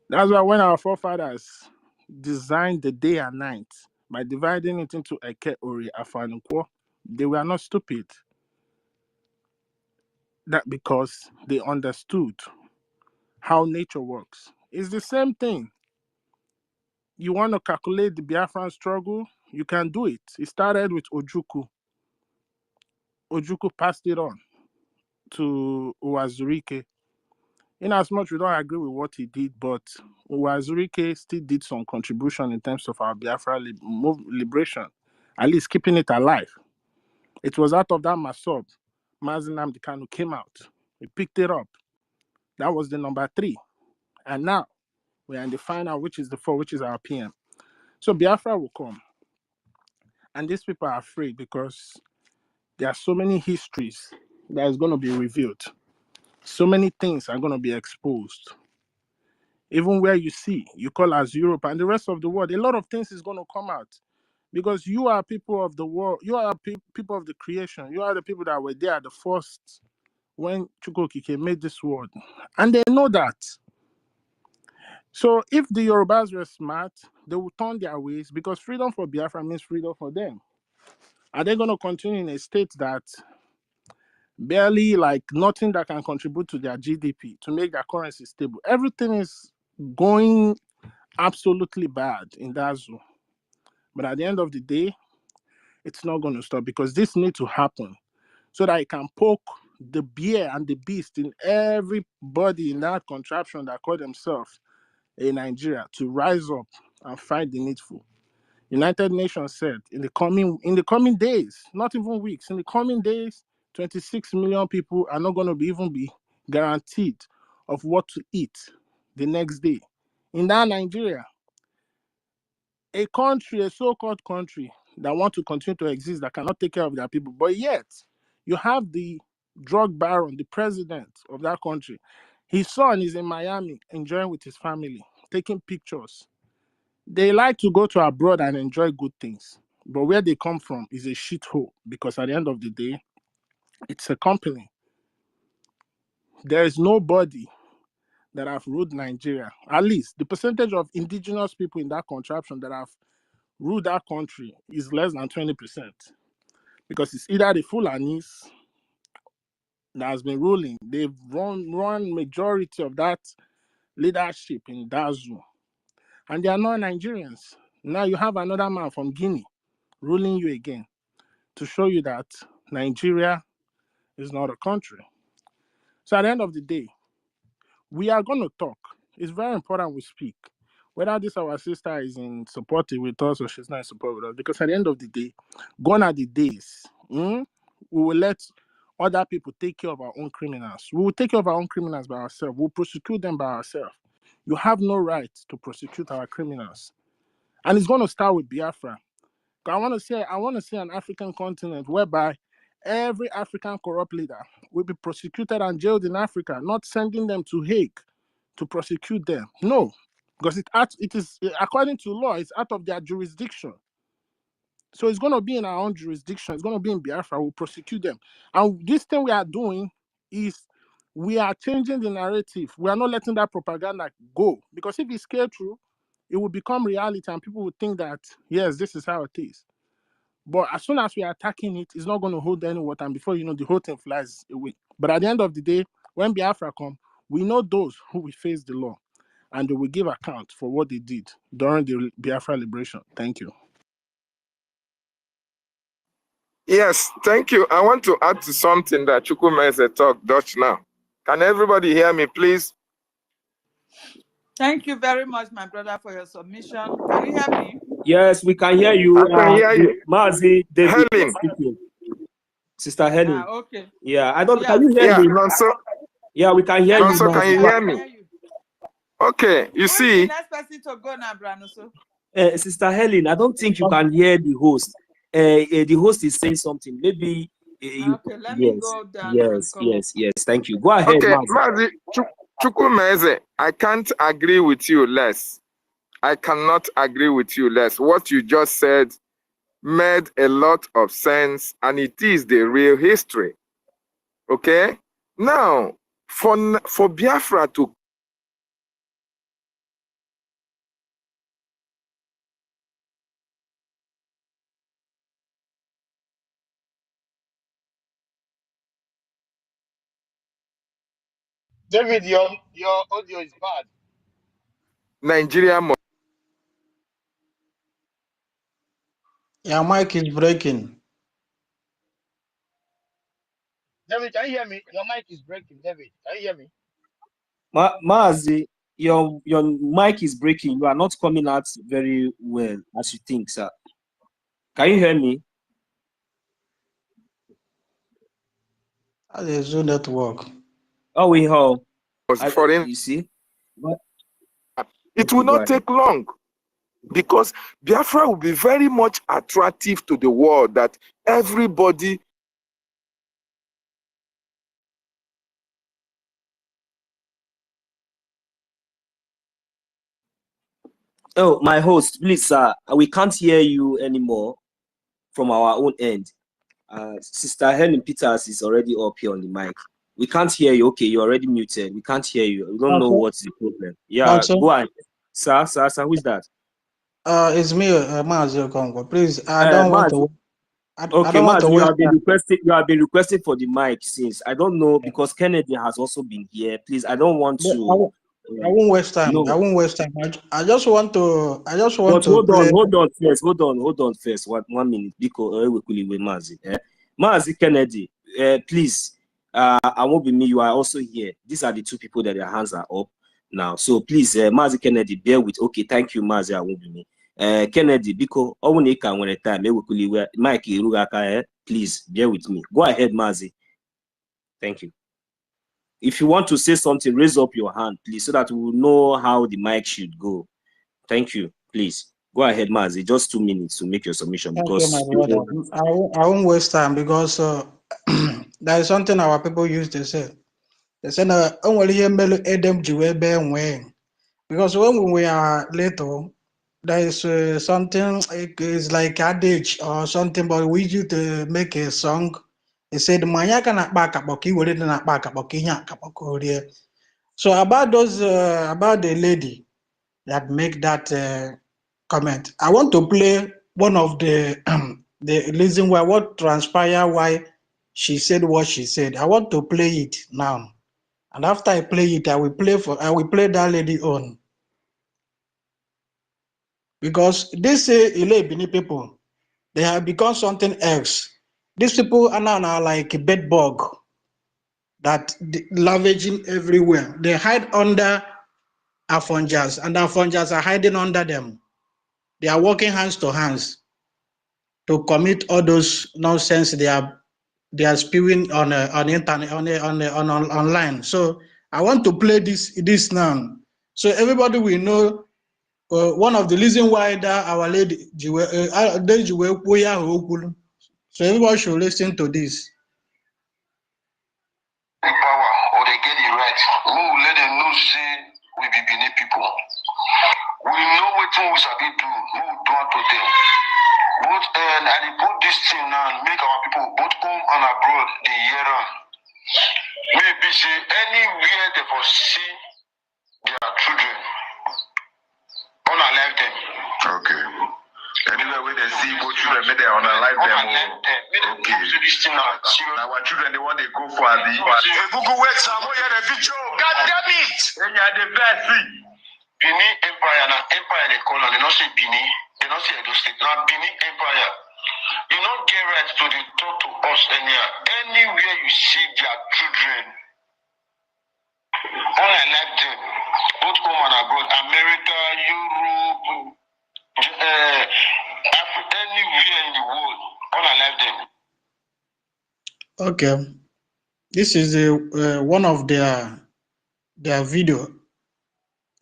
That's why when our forefathers designed the day and night by dividing it into Eke, Ori, Afanukwo, they were not stupid. That because they understood how nature works. It's the same thing. You want to calculate the Biafran struggle, you can do it. It started with Ojukwu. Ojukwu passed it on to Uwazurike. In as much we don't agree with what he did, but Uwazurike still did some contribution in terms of our Biafra liberation, at least keeping it alive. It was out of that Masob, Mazi Nnamdi Kanu came out. We picked it up. That was the number 3. And now we are in the final, which is the 4, which is our PM. So Biafra will come. And these people are afraid because there are so many histories that is going to be revealed. So many things are going to be exposed. Even where you see, you call as Europe and the rest of the world, a lot of things is going to come out. Because you are people of the world, you are people of the creation, you are the people that were there at the first when Chukwokike made this world. And they know that. So if the Yorubas were smart, they would turn their ways because freedom for Biafra means freedom for them. Are they going to continue in a state that barely like nothing that can contribute to their GDP to make their currency stable? Everything is going absolutely bad in that zone. But at the end of the day, it's not going to stop because this needs to happen so that it can poke the bear and the beast in everybody in that contraption that call themselves in Nigeria to rise up and fight the needful. United Nations said in the coming days, not even weeks, in the coming days, 26 million people are not going to even be guaranteed of what to eat the next day. In that Nigeria, a country, a so-called country that want to continue to exist, that cannot take care of their people, but yet you have the drug baron, the president of that country. His son is in Miami enjoying with his family, taking pictures. They like to go to abroad and enjoy good things, but where they come from is a shithole because at the end of the day, it's a company. There is nobody that have ruled Nigeria. At least the percentage of indigenous people in that contraption that have ruled that country is less than 20% because it's either the Fulanis that has been ruling. They've run majority of that leadership in that zone, and they are not Nigerians. Now you have another man from Guinea ruling you again to show you that Nigeria is not a country. So at the end of the day, we are going to talk. It's very important we speak. Whether this our sister is in support with us or she's not in support with us, because at the end of the day, gone are the days. We will let other people take care of our own criminals. We will take care of our own criminals by ourselves. We'll prosecute them by ourselves. You have no right to prosecute our criminals. And it's going to start with Biafra. I want to see an African continent whereby every African corrupt leader will be prosecuted and jailed in Africa, not sending them to Hague to prosecute them. No, because it is according to law, it's out of their jurisdiction. So it's going to be in our own jurisdiction. It's going to be in Biafra. We'll prosecute them. And this thing we are doing is we are changing the narrative. We are not letting that propaganda go. Because if it's clear true, it will become reality and people will think that, yes, this is how it is. But as soon as we are attacking it, it's not going to hold any water. And before you know, the whole thing flies away. But at the end of the day, when Biafra come, we know those who will face the law. And they will give account for what they did during the Biafra liberation. Thank you. Yes, thank you. I want to add to something that Chukwumeze talked Dutch now. Can everybody hear me, please? Thank you very much, my brother, for your submission. Can you hear me? Yes, we can hear you. I can hear you. Mazi, David, Helen. Sister Helen. Okay. Yeah, I don't. Yeah. Can you hear me? Nonso. Yeah, we can hear you. Nonso, can you hear me? Okay, you see. The next person to go now, Branuso. Sister Helen, I don't think you can hear the host. The host is saying something. Maybe. Okay, let me go down. Yes. Thank you. Go ahead, okay, Mazi. Chukwumeze, I can't agree with you less. I cannot agree with you less. What you just said made a lot of sense, and it is the real history. Okay? Now, for Biafra to David, your audio is bad. Nigeria must. Your mic is breaking. David, can you hear me? Your mic is breaking, David. Can you hear me? Mazi, your mic is breaking. You are not coming out very well as you think, sir. Can you hear me? There's no network. Oh, we have. Foreign. You see? But, it will not take long, because Biafra will be very much attractive to the world, that everybody. Oh, my host, please, sir, we can't hear you anymore from our own end. Sister Helen Peters is already up here on the mic. We can't hear you. Okay, you're already muted. We can't hear you. We don't know what's the problem. Yeah, go ahead. Sir, who is that? It's me, Mazi Okonkwo. Please, I don't want to. Okay, Mazi, you have been requesting for the mic since. I don't know, because Kennedy has also been here. Please, I don't want to. I won't waste time. No. I won't waste time. I just want to. Hold on first. 1 minute, because Mazi Kennedy, please. I won't be me. You are also here. These are the two people that their hands are up now. So please, Mazi Kennedy, bear with. Okay, thank you, Mazi. I won't be me. Kennedy, because when time, Mike, please bear with me. Go ahead, Mazi. Thank you. If you want to say something, raise up your hand, please, so that we will know how the mic should go. Thank you. Please go ahead, Mazi. Just 2 minutes to make your submission. Because I won't waste time, because there is something our people used to say. They said, because when we are little, there is something, it's like adage or something, but we used to make a song. They said, so about those, about the lady that make that comment, I want to play one of the the reason why, what transpired, why she said what she said. I want to play it now, and after I play it, I will play that lady on, because this Ile Bini people, they have become something else. These people are now like a bed bug that lavaging everywhere. They hide under Afonjas, and Afonjas are hiding under them. They are working hands to hands to commit all those nonsense they are spewing on internet, on online. So I want to play this now, so everybody will know one of the reasons why that our lady so everybody should listen to this. The power, or they get it right. We will let them know, say we be Benin people. We know what we sabi do. We will do it to them. But and they put this thing now and make our people both home and abroad the year round. Maybe say anywhere they for see their children, unalive them. Okay. Anywhere where they see both children, may they unalive them. Okay. Our children, they want to go for the Google works. I'm here the video. God damn it! And you are the best. Benin Empire, now Empire they call on. They not say Benin. They not say Edo State. Now Benin Empire. You not get right to the talk to us anywhere you see their children. Unalive them. Both home and abroad. America, Europe. Africa, anywhere in the world, unalive them. Okay, this is one of their video.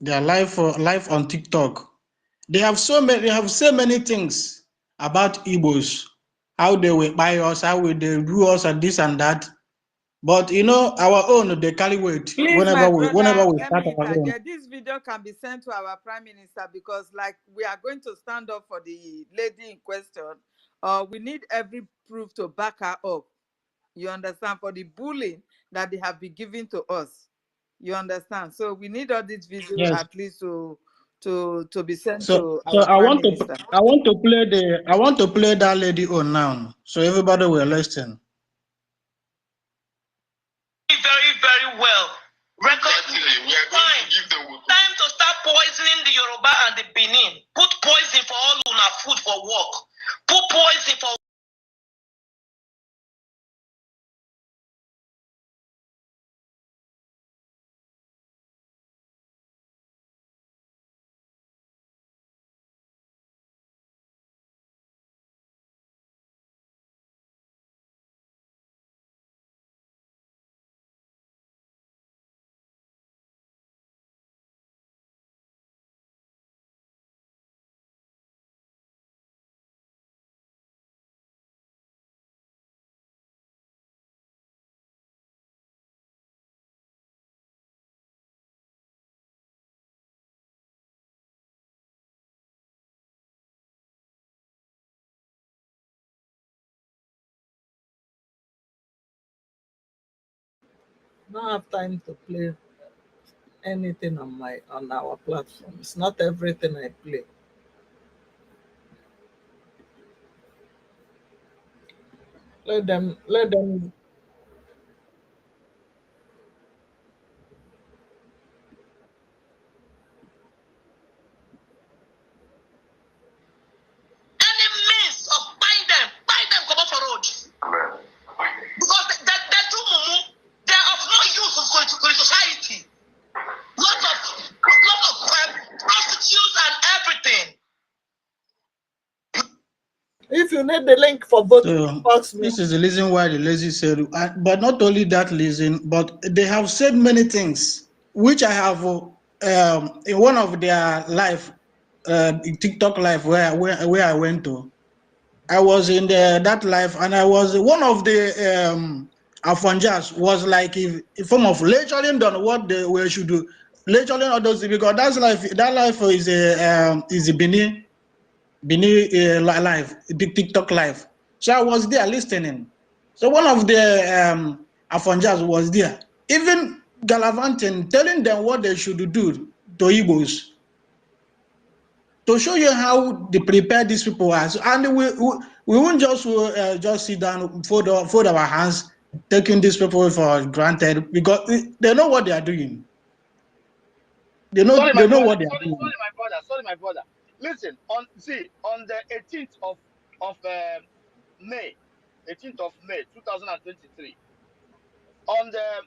They are live on TikTok. They have so many things about Igbos, how they will buy us, how will they do us, and this and that. But you know, our own, they carry weight. Please, whenever we let start me our own. interject. This video can be sent to our Prime Minister, because like we are going to stand up for the lady in question. We need every proof to back her up. You understand? For the bullying that they have been giving to us. You understand? So we need all this video at least to be sent to our Prime Minister. I want to play that lady on now, so everybody will listen. Very well. Record time to start poisoning the Yoruba and the Benin. Put poison for all una food for work. Put poison for don't have time to play anything on our platform. It's not everything I play. Let them any means of buying them come up for road. Because the two mumu, they are of no use for the society. Lots of prostitutes and everything. If you need the link for voting, So box me. this is the reason why the lazy said, but not only that reason, but they have said many things which I have in one of their live, TikTok live where I went to. I was in that live, and I was one of the Afonjas was like a form of lecturing on what we should do, lecturing others, because that life is a Bini live, TikTok live. So I was there listening. So one of the Afonjas was there, even gallivanting, telling them what they should do to Igbos, to show you how they prepare these people as. And we won't just sit down, fold our hands, taking these people for granted, because they know what they are doing. They know what they are doing. Sorry, my brother. Listen, on the 18th of May, 18th of May 2023, on the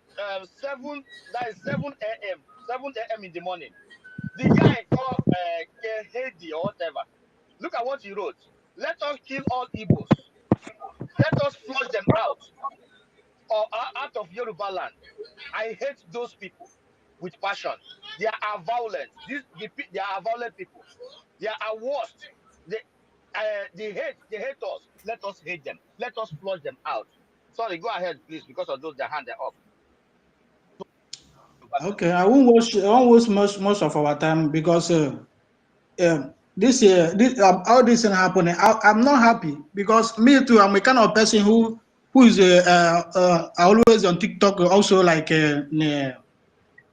7, that is 7 a.m. 7 a.m. in the morning, the guy called Kehedi or whatever. Look at what he wrote. Let us kill all Igbos. Let us flush them out or out of Yoruba land. I hate those people with passion. They are violent. They are violent people. They are worst. They hate us. Let us hate them. Let us flush them out. Sorry, go ahead, please, because of those their hand are up. Okay, I won't waste most of our time, because this year, all this is happening. I'm not happy, because me too, I'm a kind of person who is always on TikTok, also like in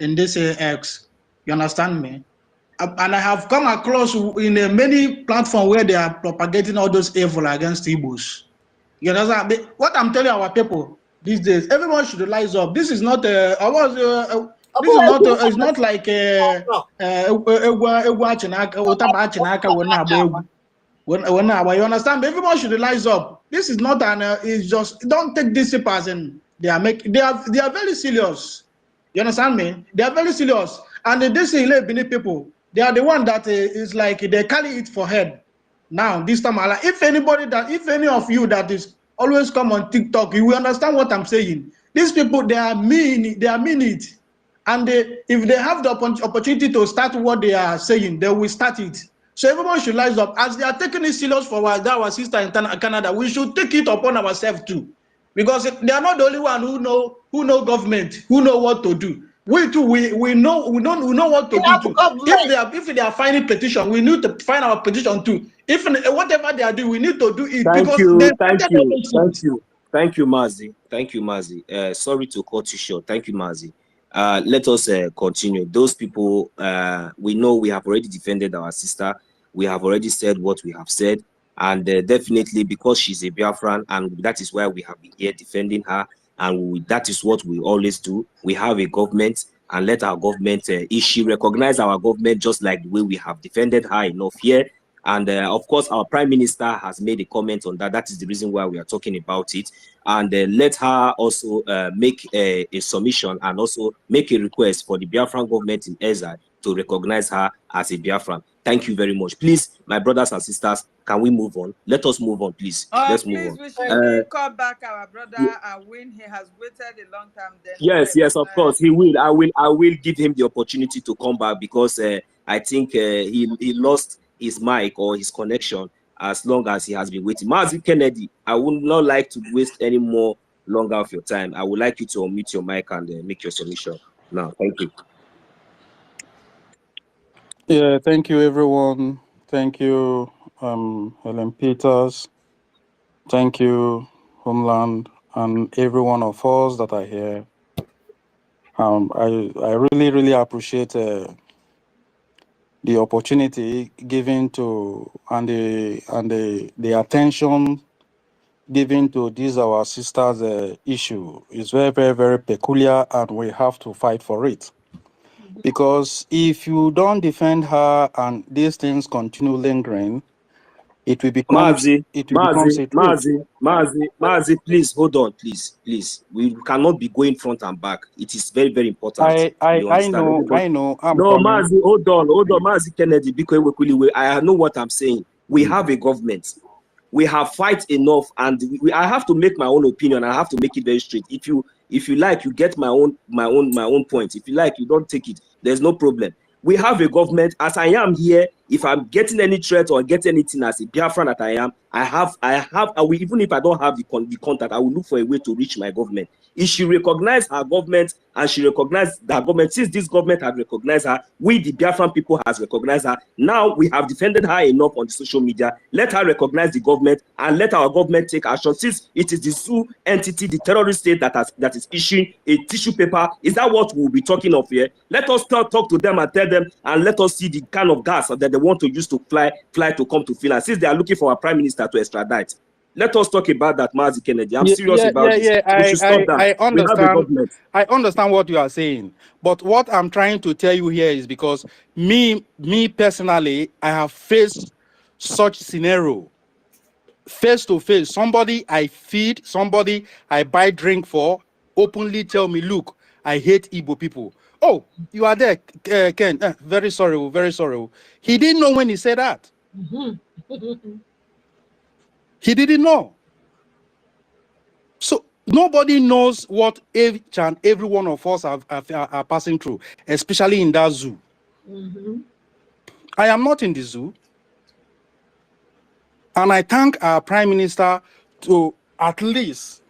this X. You understand me? And I have come across in many platforms where they are propagating all those evil against Igbos. You understand? What I'm telling our people these days, everyone should rise up. This is not this is not it's not like you understand? Everyone should rise up. This is not it's just, don't take this as in they are very serious. You understand me? They are very serious. And this Benin people, they are the one that is like they carry it for head. Now, this time, if any of you that is always come on TikTok, you will understand what I'm saying. These people, they are mean it. And if they have the opportunity to start what they are saying, they will start it. So everyone should rise up. As they are taking it serious for our sister in Canada, we should take it upon ourselves too. Because they are not the only one who know government, who know what to do. We too, we know what to do too. If they are finding petition, we need to find our petition too. If whatever they are doing, we need to do it. Thank Because you, thank you, Mazi. Thank you, Mazi. Sorry to cut you short. Thank you, Mazi. Let us continue. Those people, we know we have already defended our sister. We have already said what we have said. And definitely, because she's a Biafran, and that is why we have been here defending her. And that is what we always do. We have a government, and let our government, if she recognize our government just like the way we have defended her enough here. And of course, our prime minister has made a comment on that. That is the reason why we are talking about it. And let her also make a submission and also make a request for the Biafran government in Ezra to recognize her as a Biafran. Thank you very much. Please, my brothers and sisters, can we move on? Let us move on, please. Let's move on. We should call back our brother and when he has waited a long time. Then yes, of course he will. I will give him the opportunity to come back, because I think he lost his mic or his connection as long as he has been waiting. Mazi Kennedy, I would not like to waste any more longer of your time. I would like you to unmute your mic and make your submission now. Thank you. Yeah, thank you, everyone. Thank you, Helen Peters. Thank you, Homeland, and every one of us that are here. I really appreciate the opportunity given to and the attention given to this our sister's issue is very peculiar, and we have to fight for it. Because if you don't defend her and these things continue lingering, it will become a truth. Mazi, please hold on, please. We cannot be going front and back. It is very important. I know. I'm no, coming. Mazi, hold on, Mazi Kennedy. I know what I'm saying. We have a government. We have fight enough, and I have to make my own opinion. I have to make it very straight. If you like, you get my own point. If you like, you don't take it. There's no problem. We have a government. As I am here, if I'm getting any threat or get anything as a Biafran that I am, I will, even if I don't have the contact, I will look for a way to reach my government. If she recognize her government and she recognize that government, since this government has recognized her, we the Biafran people has recognized her. Now we have defended her enough on the social media. Let her recognize the government and let our government take action. Since it is the zoo entity, the terrorist state that is issuing a tissue paper, is that what we'll be talking of here? Let us talk to them and tell them, and let us see the kind of gas that they want to use to fly to come to Finland. Since they are looking for our prime minister to extradite. Let us talk about that, Mazi Kennedy. I'm serious about this. We should stop that. I understand. We have a government. I understand what you are saying, but what I'm trying to tell you here is because me personally, I have faced such scenario face to face. Somebody I feed, somebody I buy drink for, openly tell me, look, I hate Igbo people. Oh, you are there, Ken. Very sorry, very sorry. He didn't know when he said that. He didn't know. So nobody knows what each and every one of us are passing through, especially in that zoo. I am not in the zoo. And I thank our Prime Minister to at least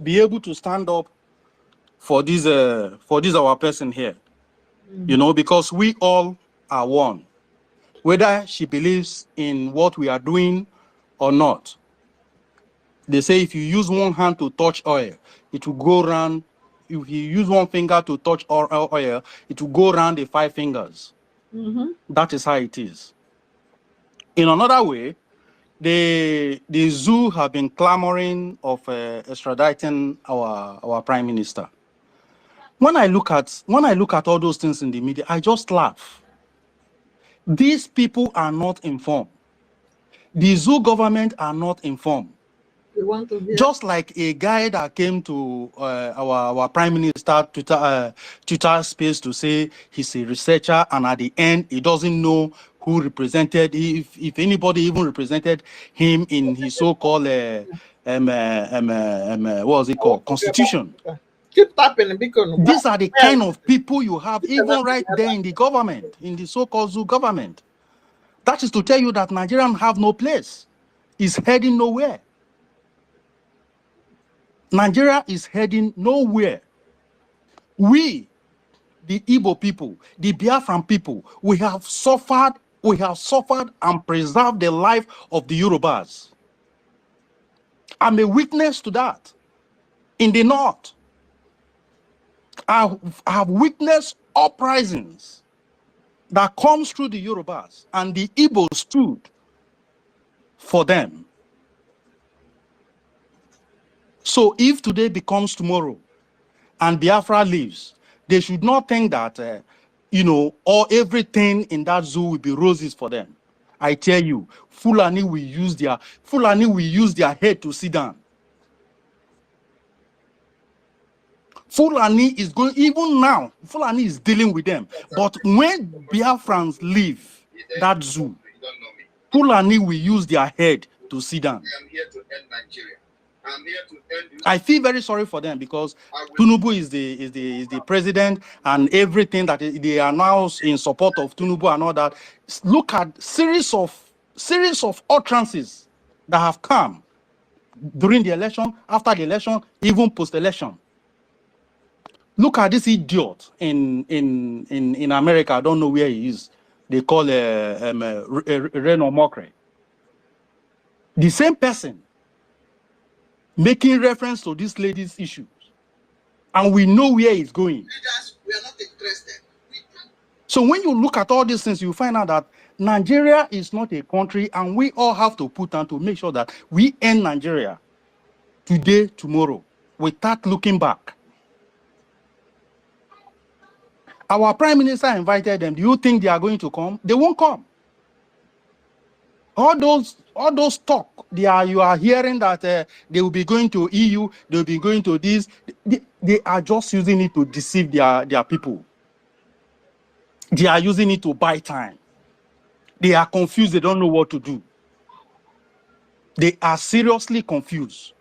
be able to stand up for this our person here. You know, because we all are one. Whether she believes in what we are doing or not. They say if you use one hand to touch oil, it will go around. If you use one finger to touch oil, it will go around the 5 fingers. That is how it is. In another way, the zoo have been clamoring of extraditing our prime minister. When I look at all those things in the media, I just laugh. These people are not informed. The zoo government are not informed. Just like a guy that came to our prime minister Twitter space to say he's a researcher, and at the end he doesn't know who represented, if anybody even represented him in his so-called what was it called, constitution. Keep tapping because these are the kind of people you have even right there in the government, in the so-called zoo government. That is to tell you that Nigerians have no place. It's heading nowhere. Nigeria is heading nowhere. We, the Igbo people, the Biafran people, we have suffered and preserved the life of the Yorubas. I'm a witness to that. In the north, I have witnessed uprisings that comes through the Yorubas, and the Igbo stood for them. So if today becomes tomorrow and Biafra leaves, they should not think that, or everything in that zoo will be roses for them. I tell you, Fulani will use their head to sit down. Fulani is going, even now, Fulani is dealing with them. But when Biafrans leave that zoo, Fulani will use their head to sit down. I am here to end Nigeria. I'm here to end. I feel very sorry for them because Tinubu is the president, and everything that they are now in support of Tinubu and all that. Look at series of utterances that have come during the election, after the election, even post-election. Look at this idiot in America. I don't know where he is. They call Reno Mockery. The same person making reference to this lady's issues. And we know where it's going. Leaders, we are not interested. So when you look at all these things, you find out that Nigeria is not a country, and we all have to put on to make sure that we end Nigeria today, tomorrow, without looking back. Our prime minister invited them. Do you think they are going to come? They won't come. All those talk you are hearing that they will be going to EU, they will be going to this. They are just using it to deceive their people. They are using it to buy time. They are confused. They don't know what to do. They are seriously confused.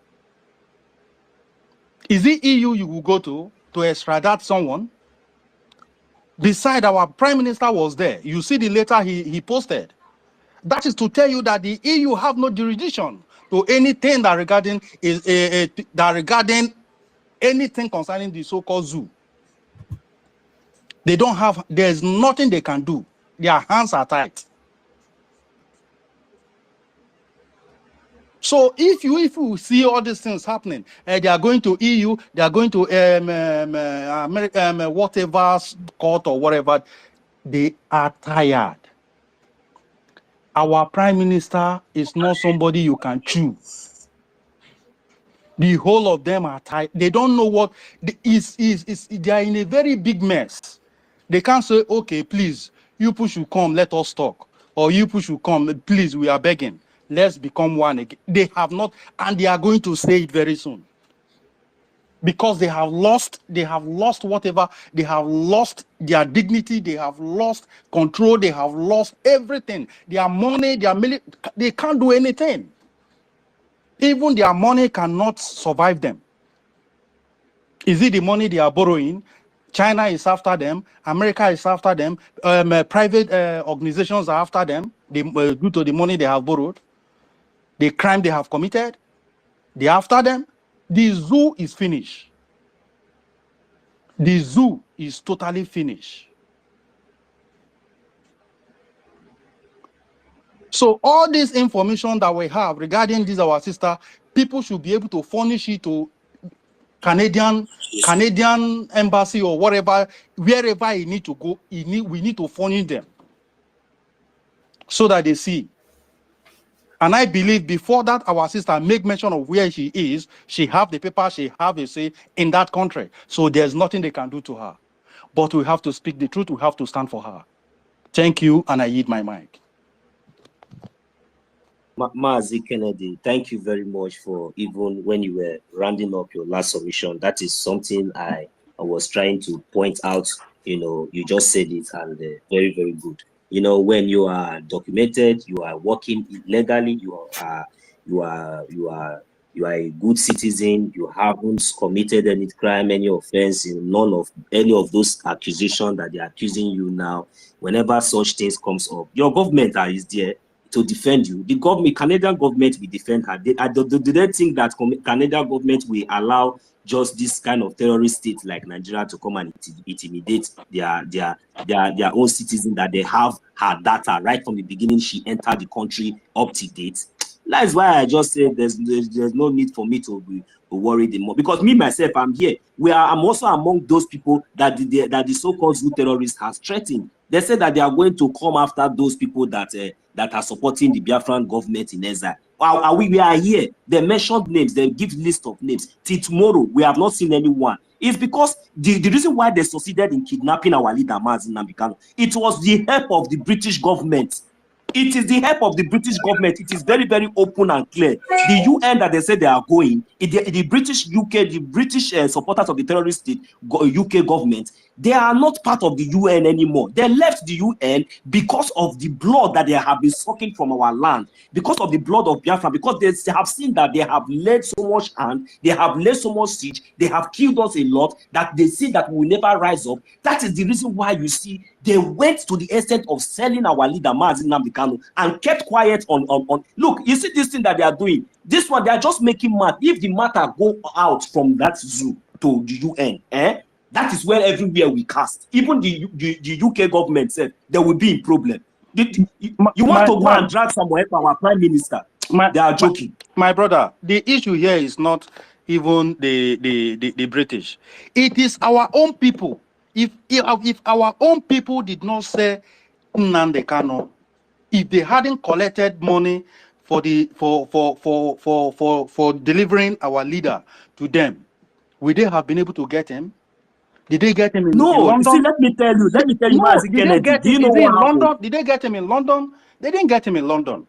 Is it EU you will go to extradite someone? Beside, our prime minister was there. You see the letter he posted. That is to tell you that the EU have no jurisdiction to anything that regarding anything concerning the so-called zoo. They don't have. There's nothing they can do. Their hands are tied. So if you see all these things happening, they are going to EU, they are going to America, whatever court or whatever, they are tired. Our prime minister is not somebody you can choose. The whole of them are tired. They don't know what they are in a very big mess. They can't say, okay, please, you people should come, let us talk. Or you people should come, please, we are begging. Let's become one again. They have not, and they are going to say it very soon. Because they have lost whatever, they have lost their dignity, they have lost control, they have lost everything. Their money, they can't do anything. Even their money cannot survive them. Is it the money they are borrowing? China is after them, America is after them, private organizations are after them due to the money they have borrowed, the crime they have committed, they are after them. The zoo is finished. The zoo is totally finished. So all this information that we have regarding this our sister, people should be able to furnish it to Canadian embassy or whatever, wherever you need to go. We need to furnish them so that they see. And I believe before that, our sister make mention of where she is. She have the paper, she have a say in that country. So there's nothing they can do to her. But we have to speak the truth. We have to stand for her. Thank you, and I yield my mic. Mazi Kennedy, thank you very much for even when you were rounding up your last submission. That is something I was trying to point out. You just said it, and very, very good. When you are documented, you are working legally, you are a good citizen, you haven't committed any crime, any offense, none of any of those accusations that they're accusing you now. Whenever such things comes up, your government is there to defend you. The government, Canadian government will defend her. Do they think that Canadian government will allow just this kind of terrorist state like Nigeria to come and intimidate their own citizens, that they have her data right from the beginning she entered the country up to date? That's why I just said there's no need for me to be worried anymore, because me myself, I'm here. I'm also among those people that the so-called zoo terrorists has threatened. They said that they are going to come after those people that are supporting the Biafran government in exile. We are here. They mentioned names. They give list of names. Till tomorrow, we have not seen anyone. It's because the reason why they succeeded in kidnapping our leader, Mazi Nambikano, it was the help of the British government. It is the help of the British government. It is very, very open and clear. The UN that they said they are going, the British supporters of the terrorist state, UK government, they are not part of the UN anymore. They left the UN because of the blood that they have been sucking from our land, because of the blood of Biafra, because they have seen that they have laid so much hand, they have laid so much siege, they have killed us a lot, that they see that we will never rise up. That is the reason why you see they went to the extent of selling our leader, Mazi Nambikano, and kept quiet on. Look, you see this thing that they are doing. This one, they are just making mad. If the matter go out from that zoo to the UN, that is where everywhere we cast. Even the UK government said there will be a problem. You want to go and drag somewhere for our prime minister? They are joking. My brother, the issue here is not even the British. It is our own people. If our own people did not say Nnamdi Kanu, if they hadn't collected money for delivering our leader to them, would they have been able to get him? Did they get him in No, see, London? let me tell you, No, Mazi did they Kennedy. get Do him? you know Is he what in happened? London? Did they get him in London? They didn't get him in London.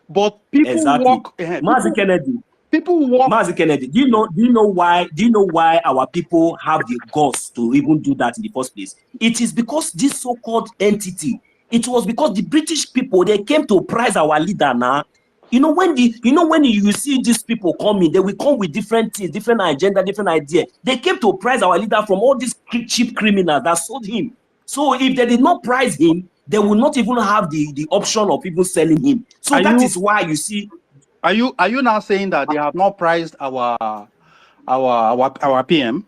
But people Exactly. walk. Mazi Kennedy. People walk. Mazi Kennedy, do you know why our people have the guts to even do that in the first place? It is because this so-called entity, it was because the British people, they came to prize our leader now. You know, when you see these people coming, they will come with different things, different agenda, different idea. They came to prize our leader from all these cheap criminals that sold him. So if they did not prize him, they will not even have the option of even selling him. So is why you see. Are you now saying that they have not priced our PM?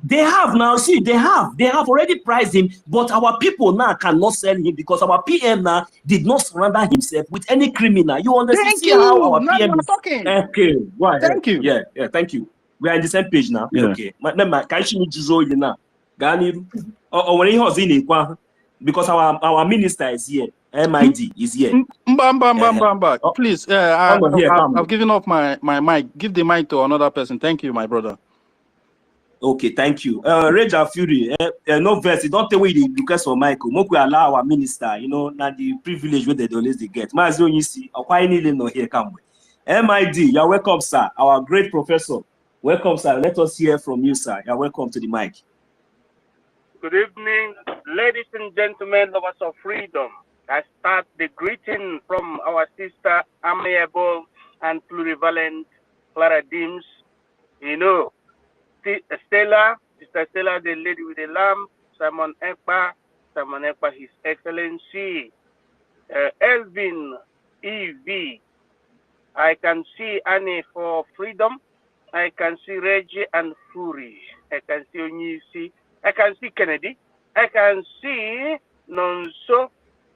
They have now. See, they have already priced him, but our people now cannot sell him because our PM now did not surrender himself with any criminal. You understand? Thank See how you. our Now you PM are is. talking. Okay, go ahead. Thank you. Yeah, thank you. We are on the same page now. Yeah. Okay. Because our minister is here. MID is here. Please, I've given off my mic. Give the mic to another person. Thank you, my brother. Okay, thank you. Rage and Fury, no verse. Don't tell me the request for Michael. Moku allow our minister, you know, not the privilege where they always get. Mazo, you see, why need no here come. MID, you're welcome, sir. Our great professor. Welcome, sir. Let us hear from you, sir. You're welcome to the mic. Good evening, ladies and gentlemen, lovers of freedom. I start the greeting from our sister, amiable and plurivalent Clara Dims. You know, Sister Stella, the lady with the lamp, Simon Ekpa, His Excellency, Elvin EV. I can see Annie for freedom. I can see Reggie and Fury. I can see Onyisi. I can see Kennedy. I can see Nonso.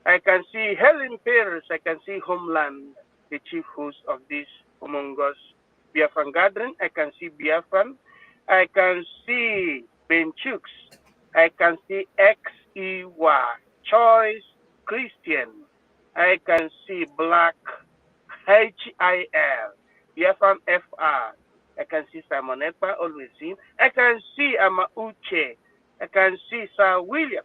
I can see Helen Paris. I can see Homeland, the chief host of this humongous Biafran gathering. I can see Biafran. I can see Ben Chooks. I can see XEY, Choice Christian. I can see Black HIL, Biafran FR. I can see Simon Ekpa, always seen. I can see Ama Uche. I can see Sir William.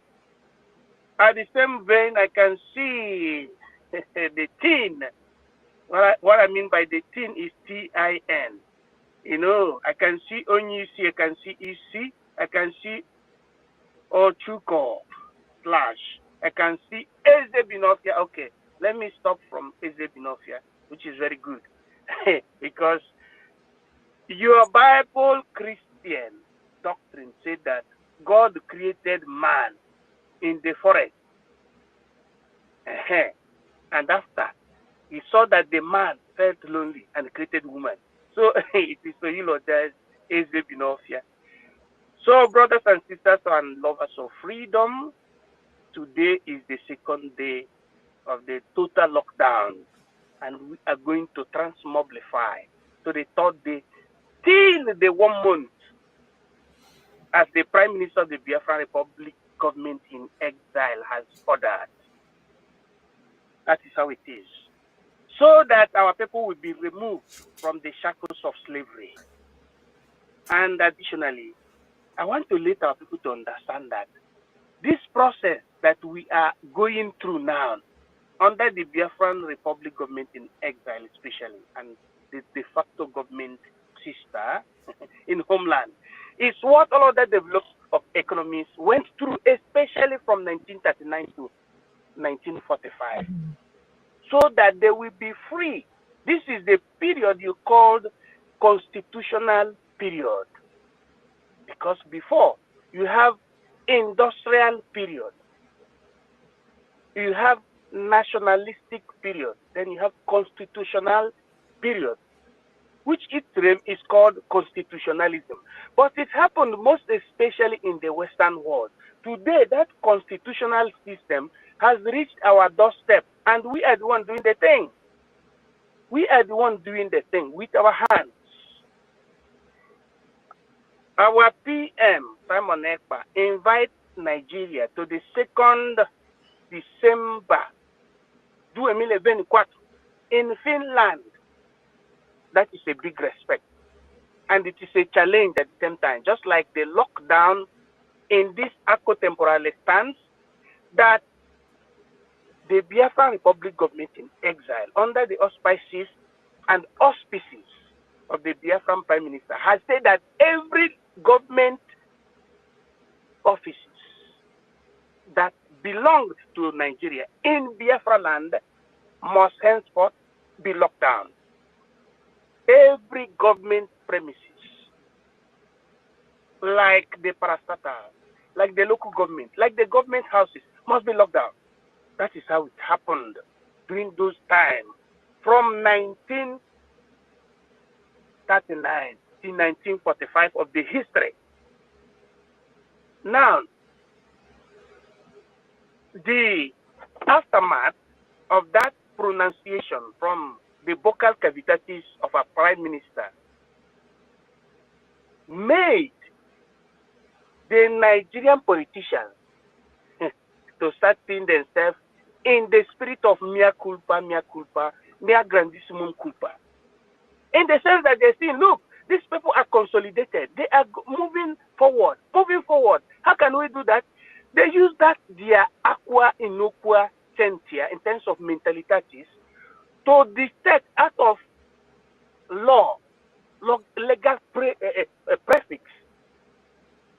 At the same vein, I can see the tin. What I mean by the tin is TIN. You know, I can see Onyisi, I can see EC, I can see Ochuko slash. I can see Eze Binofia. Okay, let me stop from Eze Binofia, which is very good. Because your Bible Christian doctrine said that God created man in the forest. And after, he saw that the man felt lonely and created woman. So it is to eulogize Eze Binofia. So, brothers and sisters and lovers of freedom, today is the second day of the total lockdown, and we are going to transmobilify to the third day till the 1 month as the Prime Minister of the Biafra Republic government in exile has ordered. That is how it is. So that our people will be removed from the shackles of slavery. And additionally, I want to let our people to understand that this process that we are going through now, under the Biafran Republic government in exile especially, and the de facto government sister in homeland, is what all other developed of economies went through, especially from 1939 to 1945, so that they will be free. This is the period you called constitutional period, because before you have industrial period, you have nationalistic period, then you have constitutional period, which its name is called constitutionalism. But it happened most especially in the Western world. Today, that constitutional system has reached our doorstep, and we are the one doing the thing. We are the one doing the thing with our hands. Our PM, Simon Ekpa, invite Nigeria to the 2nd December 2024 in Finland. That is a big respect. And it is a challenge at the same time. Just like the lockdown in this temporal stance that the Biafran Republic government in exile under the auspices and auspices of the Biafran Prime Minister has said that every government offices that belonged to Nigeria in Biafra land must henceforth be locked down. Every government premises, like the parastatal, like the local government, like the government houses, must be locked down. That is how it happened during those times from 1939 to 1945 of the history. Now, the aftermath of that pronunciation from the vocal cavities of our prime minister made the Nigerian politicians to start seeing themselves in the spirit of mea culpa, mea grandissimum culpa. In the sense that they see, look, these people are consolidated. They are moving forward. How can we do that? They use that their aqua innocua sentia in terms of mentalitatis to detect out of law, legal prefix,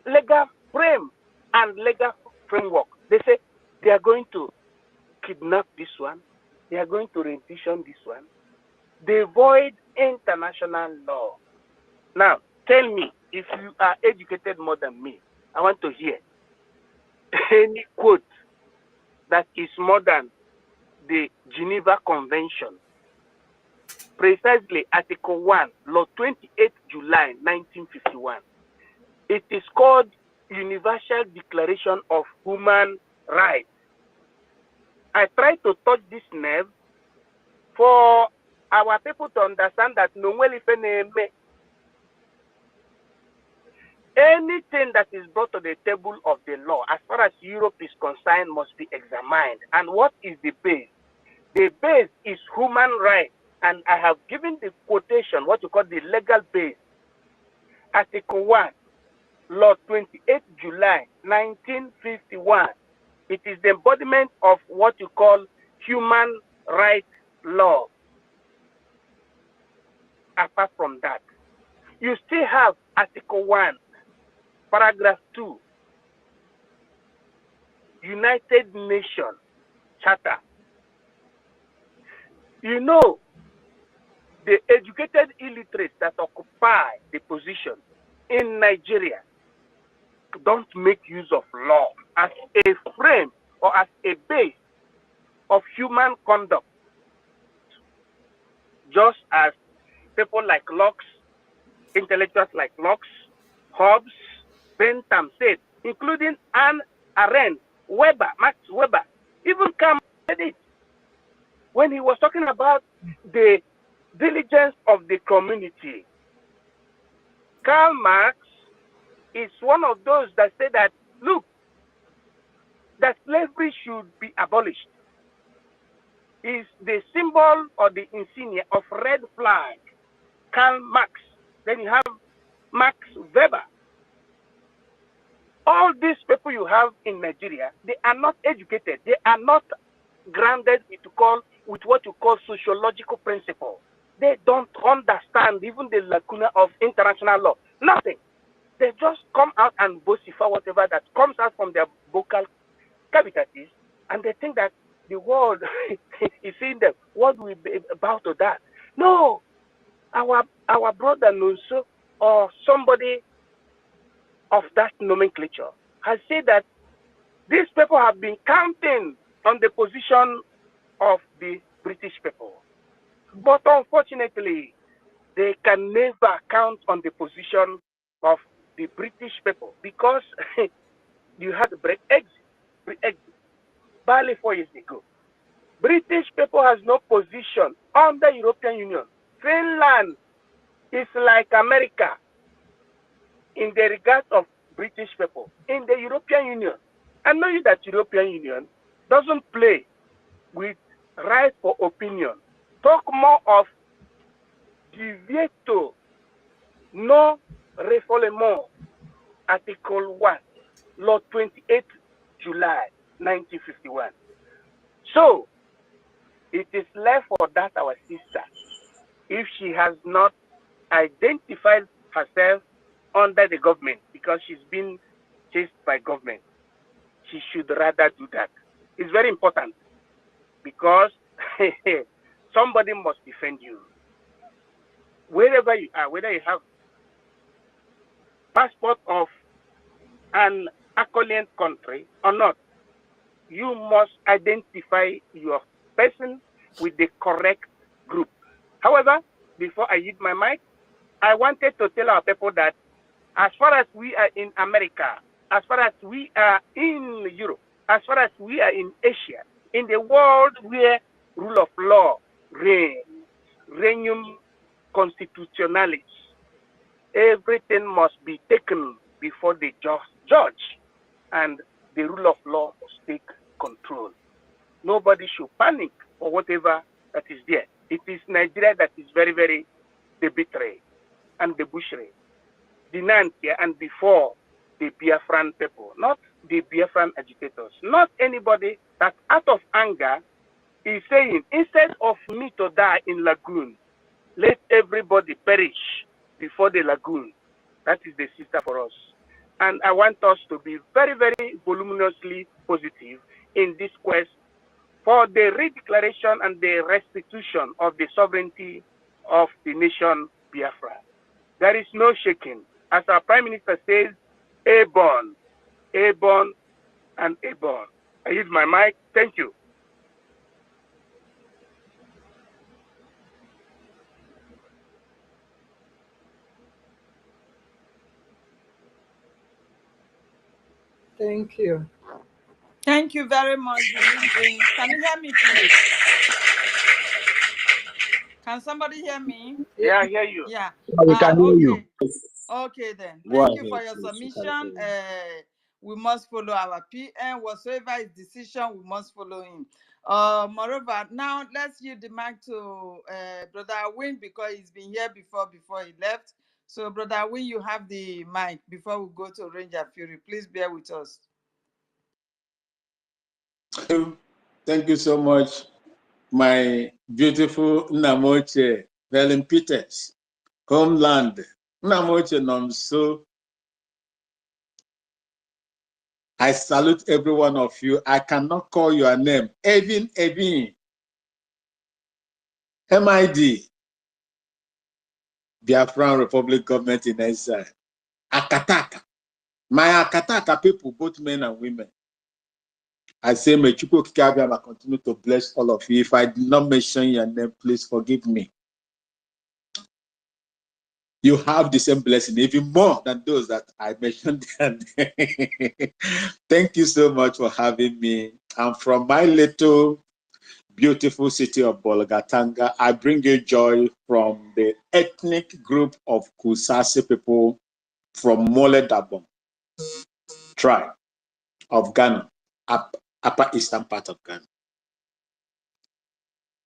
legal frame, and legal framework. They say they are going to kidnap this one. They are going to rendition this one. They void international law. Now, tell me, if you are educated more than me, I want to hear any quote that is more than the Geneva Convention. Precisely Article 1, Law 28 July 1951. It is called Universal Declaration of Human Rights. I try to touch this nerve for our people to understand that anything that is brought to the table of the law, as far as Europe is concerned, must be examined. And what is the base? The base is human rights. And I have given the quotation, what you call the legal base. Article 1, Law 28 July 1951. It is the embodiment of what you call human rights law. Apart from that, you still have Article 1, Paragraph 2, United Nations Charter. You know, the educated illiterates that occupy the position in Nigeria don't make use of law as a frame or as a base of human conduct, just as people like Locke, intellectuals like Locke, Hobbes, Bentham said, including Anne Arendt, Weber, Max Weber, even Karl said it when he was talking about the diligence of the community. Karl Marx is one of those that say that, look, that slavery should be abolished. Is the symbol or the insignia of red flag. Karl Marx. Then you have Max Weber. All these people you have in Nigeria, they are not educated. They are not grounded with what you call sociological principle. They don't understand even the lacuna of international law. Nothing. They just come out and vocify whatever that comes out from their vocal cavities, and they think that the world is seeing them. What will be about to that? No, our brother Nunso or somebody of that nomenclature has said that these people have been counting on the position of the British people, but unfortunately, they can never count on the position of the British people because you had to break exit. Barely 4 years ago. British people has no position under European Union. Finland is like America. in the regards of British people in the European Union. I know you that European Union doesn't play with right for opinion. Talk more of divieto no refoulement, Article 1, Law 28 July 1951. So it is left for that our sister, if she has not identified herself under the government because she's been chased by government, she should rather do that. It's very important because somebody must defend you. Wherever you are, whether you have passport of an accolade country or not, you must identify your person with the correct group. However, before I use my mic, I wanted to tell our people that as far as we are in America, as far as we are in Europe, as far as we are in Asia, in the world where rule of law reigns, regnum constitutionalis, everything must be taken before the judge, and the rule of law must take control. Nobody should panic or whatever that is there. It is Nigeria that is very, very debitary and debauchery, denunciate and before the Biafran people, not the Biafran agitators, not anybody that out of anger is saying, instead of me to die in lagoon, let everybody perish before the lagoon. That is the sister for us. And I want us to be very, very voluminously positive in this quest for the redeclaration and the restitution of the sovereignty of the nation Biafra. There is no shaking. As our Prime Minister says, airborne, airborne, and airborne. I use my mic. Thank you. Thank you. Thank you very much. Can you hear me, please? Can somebody hear me? Yeah, I hear you. Yeah. We can hear you. Okay then. Go Thank you ahead, for your please. We can submission. hear you. We must follow our PM. Whatsoever his decision, we must follow him. Moreover, now let's give the mic to Brother Win because he's been here before he left. So, Brother Win, you have the mic before we go to Ranger Fury. Please bear with us. Thank you so much, my beautiful Namoche, Helen Peters, homeland. Namoche Nomso. I salute every one of you. I cannot call your name. Evin, MID, Biafran Republic Government in Exile. Akataka. My Akataka people, both men and women. I say, may Chukwu Kikabiyama continue to bless all of you. If I did not mention your name, please forgive me. You have the same blessing, even more than those that I mentioned. Thank you so much for having me. I'm from my little beautiful city of Bolgatanga. I bring you joy from the ethnic group of Kusasi people from Mole Dabon tribe of Ghana, upper eastern part of Ghana.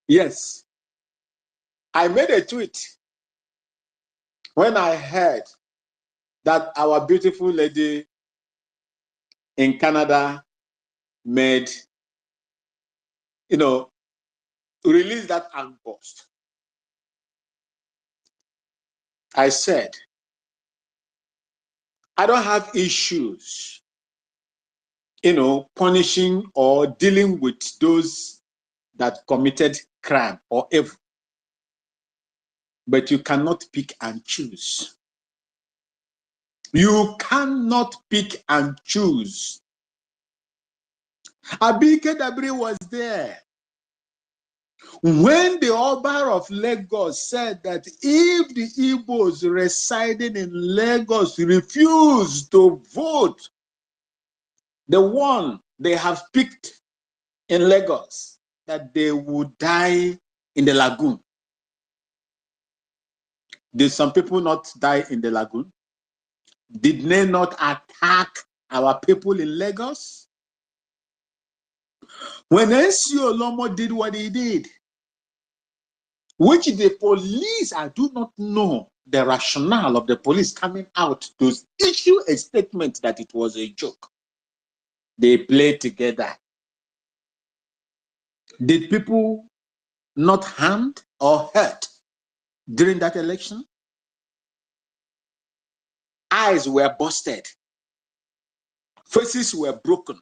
Yes, I made a tweet when I heard that our beautiful lady in Canada made, release that outburst. I said, I don't have issues, punishing or dealing with those that committed crime or evil. But you cannot pick and choose. You cannot pick and choose. Abike Dabiri was there when the Oba of Lagos said that if the Igbos residing in Lagos refuse to vote the one they have picked in Lagos, that they would die in the lagoon. Did some people not die in the lagoon? Did they not attack our people in Lagos? When NC Olomo did what he did, which the police, I do not know the rationale of the police coming out to issue a statement that it was a joke. They played together. Did people not harmed or hurt during that election? Eyes were busted. Faces were broken.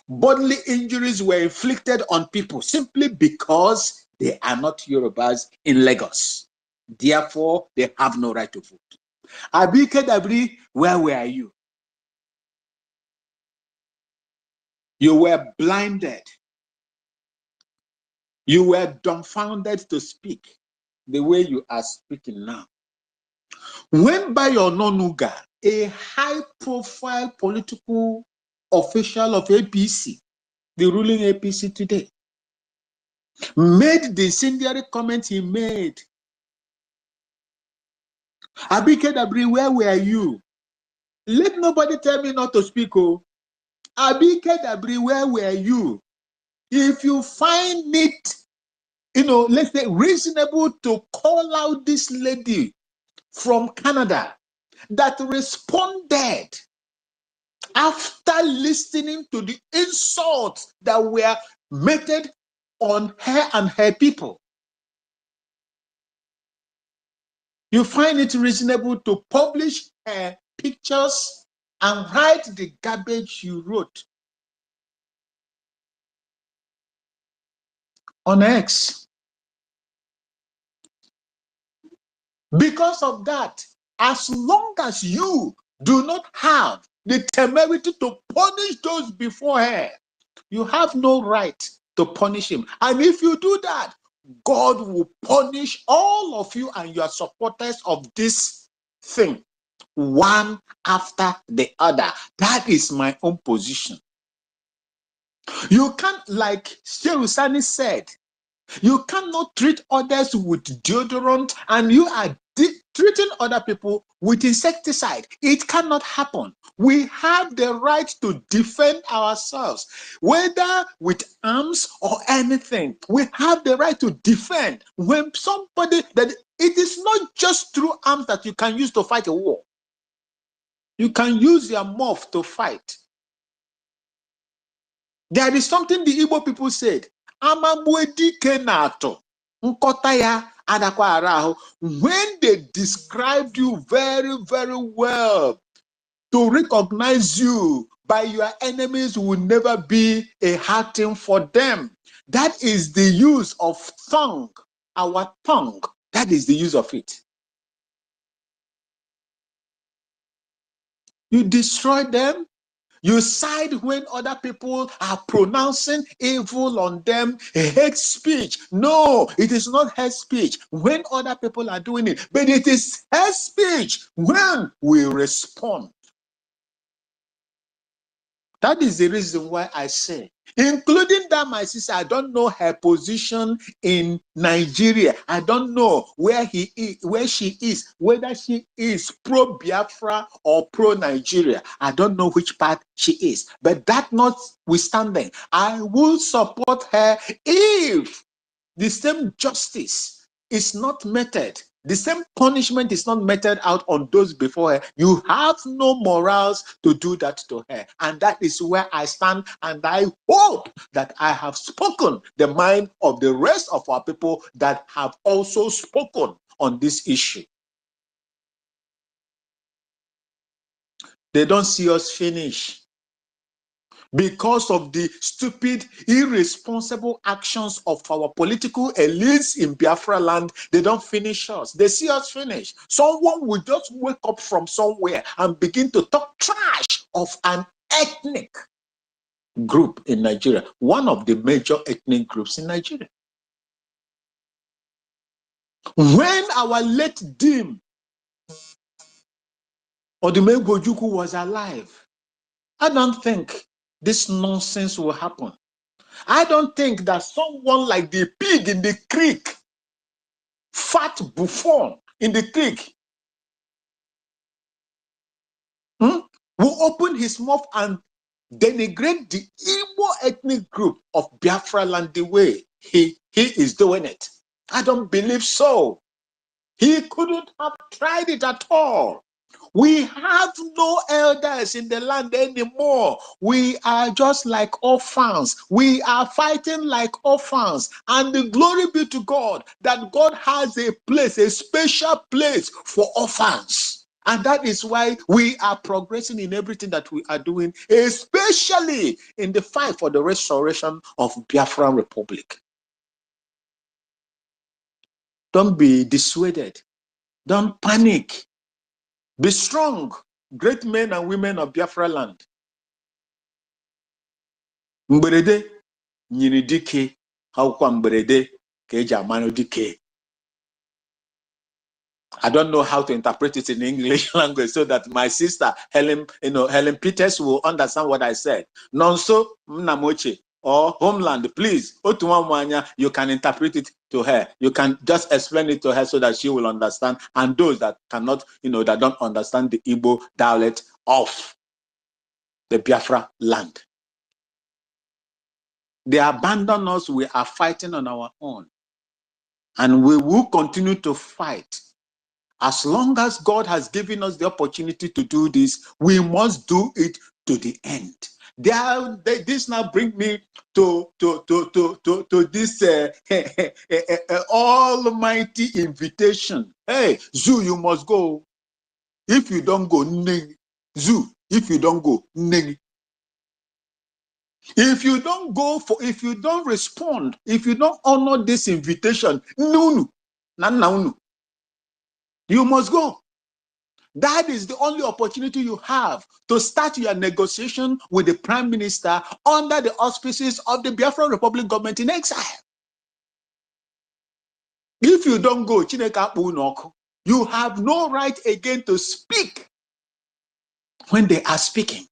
Bodily injuries were inflicted on people simply because they are not Yorubas in Lagos. Therefore, they have no right to vote. EKID, where were you? You were blinded. You were dumbfounded to speak the way you are speaking now. When Bayo Nonuga, a high-profile political official of APC, the ruling APC today, made the incendiary comment he made, EKID, where were you? Let nobody tell me not to speak. Oh, EKID, where were you? If you find it, let's say reasonable to call out this lady from Canada that responded after listening to the insults that were meted on her and her people, you find it reasonable to publish her pictures and write the garbage you wrote on X. Because of that, as long as you do not have the temerity to punish those before her, you have no right to punish him. And if you do that, God will punish all of you and your supporters of this thing, one after the other. That is my own position. You can't, like Sherusani said, you cannot treat others with deodorant and you are treating other people with insecticide. It cannot happen. We have the right to defend ourselves, whether with arms or anything. We have the right to defend when somebody, that it is not just through arms that you can use to fight a war. You can use your mouth to fight. There is something the Igbo people said, Amamwedi kenato. When they described you very, very well, to recognize you by your enemies will never be a hard thing for them. That is the use of tongue, our tongue. That is the use of it. You destroy them. You side when other people are pronouncing evil on them, hate speech. No, it is not hate speech when other people are doing it, but it is hate speech when we respond. That is the reason why I say, including that my sister, I don't know her position in Nigeria. I don't know where she is, whether she is pro-Biafra or pro-Nigeria. I don't know which part she is. But that notwithstanding, I will support her if the same justice is not meted. The same punishment is not meted out on those before her. You have no morals to do that to her. And that is where I stand. And I hope that I have spoken the mind of the rest of our people that have also spoken on this issue. They don't see us finish. Because of the stupid, irresponsible actions of our political elites in Biafra land, they don't finish us. They see us finish. Someone will just wake up from somewhere and begin to talk trash of an ethnic group in Nigeria, one of the major ethnic groups in Nigeria. When our late Dim Odumegwu was alive, I don't think this nonsense will happen. I don't think that someone like the pig in the creek, fat buffoon in the creek, who opened his mouth and denigrate the Igbo ethnic group of Biafra land the way he is doing it. I don't believe so. He couldn't have tried it at all. We have no elders in the land anymore. We are just like orphans. We are fighting like orphans. And the glory be to God that God has a place, a special place for orphans. And that is why we are progressing in everything that we are doing, especially in the fight for the restoration of Biafran Republic. Don't be dissuaded. Don't panic. Be strong, great men and women of Biafra land. Mberede nyiri dike, akwụkwọ mberede ka eji amanụ dike. I don't know how to interpret it in English language so that my sister Helen Peters will understand what I said. Nonso Mnamoche or Homeland, please, Otuamwanya, you can interpret it to her. You can just explain it to her so that she will understand. And those that cannot, that don't understand the Igbo dialect of the Biafra land. They abandon us, we are fighting on our own. And we will continue to fight. As long as God has given us the opportunity to do this, we must do it to the end. This now brings me to this almighty invitation. Hey, Zoo, you must go. If you don't go, Zoo, if you don't go, if you don't go if you don't respond, if you don't honor this invitation, you must go. That is the only opportunity you have to start your negotiation with the Prime Minister under the auspices of the Biafra Republic government in exile. If you don't go, you have no right again to speak when they are speaking.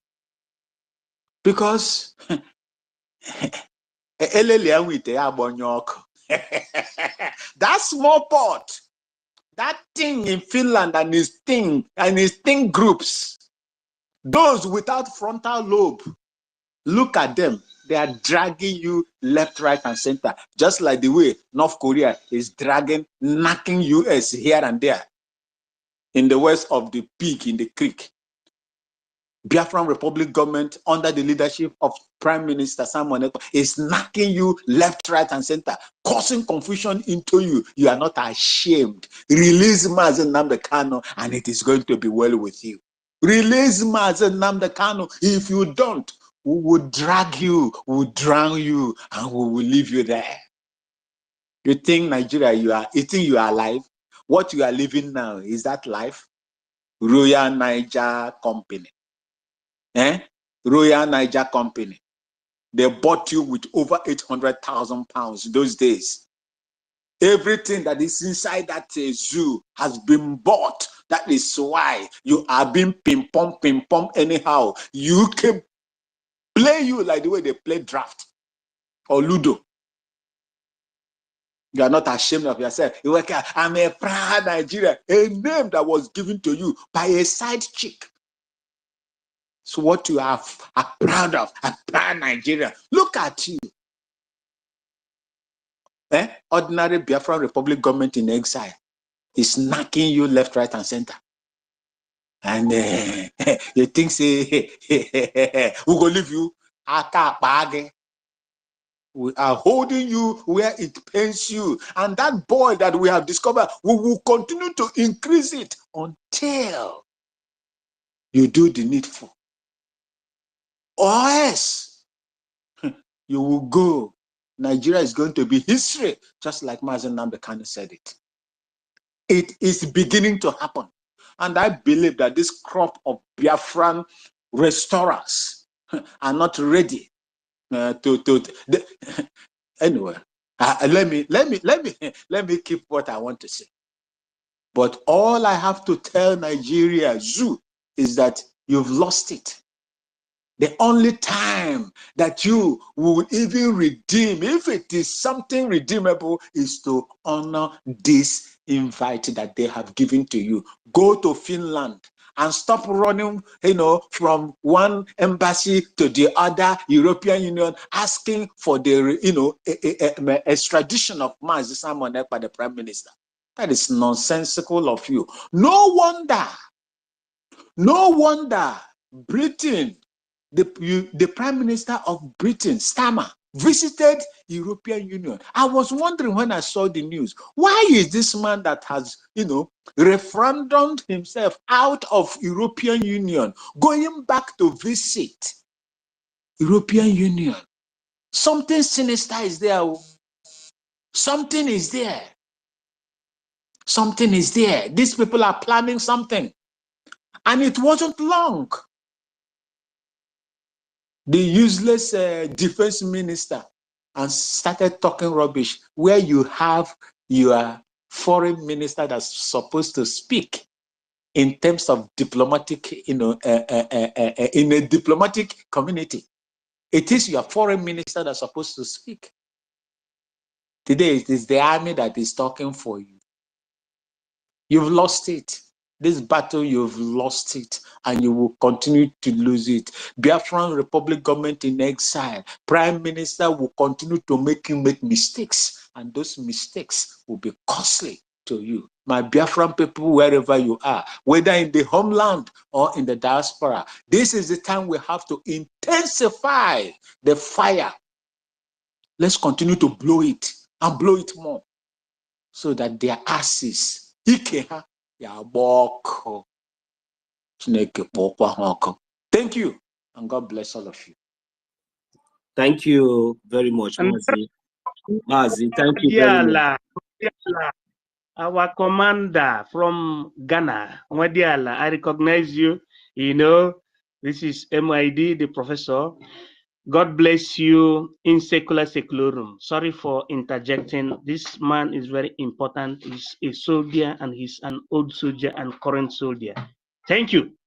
Because that small pot, that thing in Finland and his thing groups, those without frontal lobe, look at them. They are dragging you left, right, and center, just like the way North Korea is dragging, knocking US here and there in the west of the pig in the creek. Biafran Republic government under the leadership of Prime Minister Simon Ekpa is knocking you left, right, and center, causing confusion into you. You are not ashamed. Release Mazen Nnamdi Kanu and it is going to be well with you. Release Mazen Nnamdi Kanu. If you don't, we will drag you, we will drown you, and we will leave you there. You think Nigeria, you are alive? What you are living now, is that life? Royal Niger Company. Royal Niger Company. They bought you with over 800,000 pounds those days. Everything that is inside that zoo has been bought. That is why you are being ping-pong anyhow. You can play you like the way they play draft or Ludo. You are not ashamed of yourself. I'm a proud Nigerian, a name that was given to you by a side chick. So what you are proud of, a proud Nigeria. Look at you. Ordinary Biafran Republic government in exile is knocking you left, right, and center. And you think, say, who go leave you? We are holding you where it pains you. And that boy that we have discovered, we will continue to increase it until you do the needful. Or else, you will go. Nigeria is going to be history, just like Mazen Nnamdi Kanu said it. It is beginning to happen. And I believe that this crop of Biafran restorers are not ready anyway. Let me keep what I want to say. But all I have to tell Nigeria Zoo is that you've lost it. The only time that you will even redeem, if it is something redeemable, is to honor this invite that they have given to you. Go to Finland and stop running, from one embassy to the other European Union, asking for the, extradition of Mazi Simon Ekpa, the Prime Minister. That is nonsensical of you. No wonder Britain, the Prime Minister of Britain, Starmer, visited European Union. I was wondering when I saw the news, why is this man that has, referendumed himself out of European Union going back to visit European Union? Something sinister is there. Something is there. Something is there. These people are planning something. And it wasn't long. The useless defense minister and started talking rubbish, where you have your foreign minister that's supposed to speak in terms of diplomatic, in a diplomatic community. It is your foreign minister that's supposed to speak. Today, it is the army that is talking for you. You've lost it. This battle, you've lost it, and you will continue to lose it. Biafran Republic government in exile, Prime Minister will continue to make mistakes, and those mistakes will be costly to you. My Biafran people, wherever you are, whether in the homeland or in the diaspora, this is the time we have to intensify the fire. Let's continue to blow it and blow it more, so that their asses, thank you, and God bless all of you. Thank you very much, Mazi. Mazi, thank you very much. Our commander from Ghana, Mwadiala, I recognize you. This is MID, the professor. God bless you in secularum. Sorry for interjecting. This man is very important. He's a soldier, and he's an old soldier and current soldier. Thank you.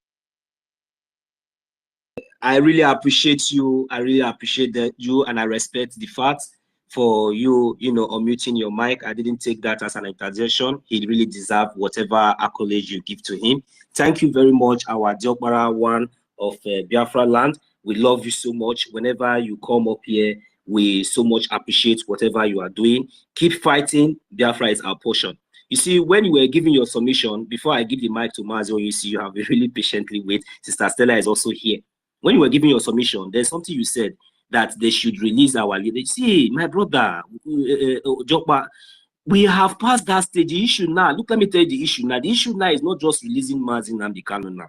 I really appreciate you. I really appreciate you, and I respect the fact for you, unmuting your mic. I didn't take that as an interjection. He really deserves whatever accolade you give to him. Thank you very much, our Diokbara one of Biafra land. We love you so much. Whenever you come up here, we so much appreciate whatever you are doing. Keep fighting. Biafra is our portion. You see, when you were giving your submission, before I give the mic to Mazi, you see, you have really patiently wait. Sister Stella is also here. When you were giving your submission, there's something you said that they should release our leader. See, my brother, Jokba, we have passed that stage. The issue now, look, let me tell you the issue now. The issue now is not just releasing Mazi Nnamdi Kanu now.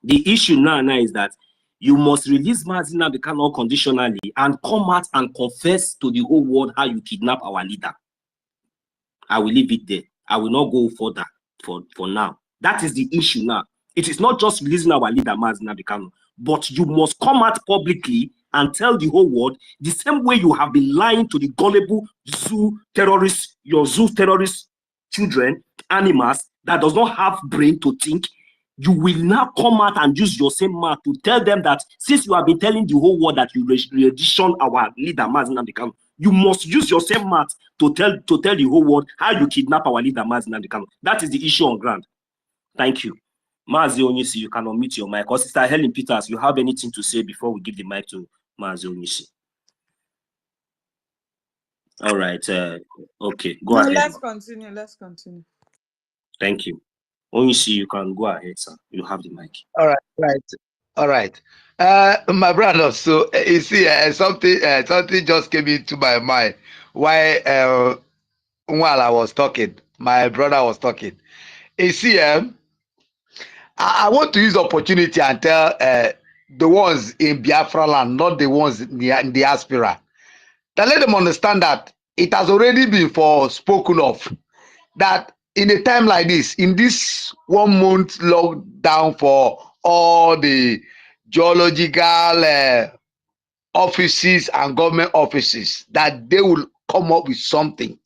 The issue now is that you must release Mazi Nnamdi Kanu unconditionally and come out and confess to the whole world how you kidnap our leader. I will leave it there. I will not go further for now. That is the issue now. It is not just releasing our leader, Mazi Nnamdi Kanu, but you must come out publicly and tell the whole world the same way you have been lying to the gullible zoo terrorists, your zoo terrorist children, animals that does not have brain to think. You will now come out and use your same mouth to tell them that since you have been telling the whole world that you re-edition our leader, Mazi Nnamdi Kanu, you must use your same mouth to tell the whole world how you kidnap our leader, Mazi Nnamdi Kanu. That is the issue on ground. Thank you. Mazi Onyisi, you can unmute your mic. Or Sister Helen Peters, you have anything to say before we give the mic to Mazi Onyisi? All right. Okay, go ahead. Let's continue. Thank you. Onyisi, you can go ahead, sir. You have the mic. All right. My brother, so you see, something just came into my mind while I was talking. My brother was talking. You see, I want to use the opportunity and tell the ones in Biafra land, not the ones in the diaspora, that let them understand that it has already been spoken of, that in a time like this, in this 1 month lockdown for all the geological offices and government offices, that they will come up with something.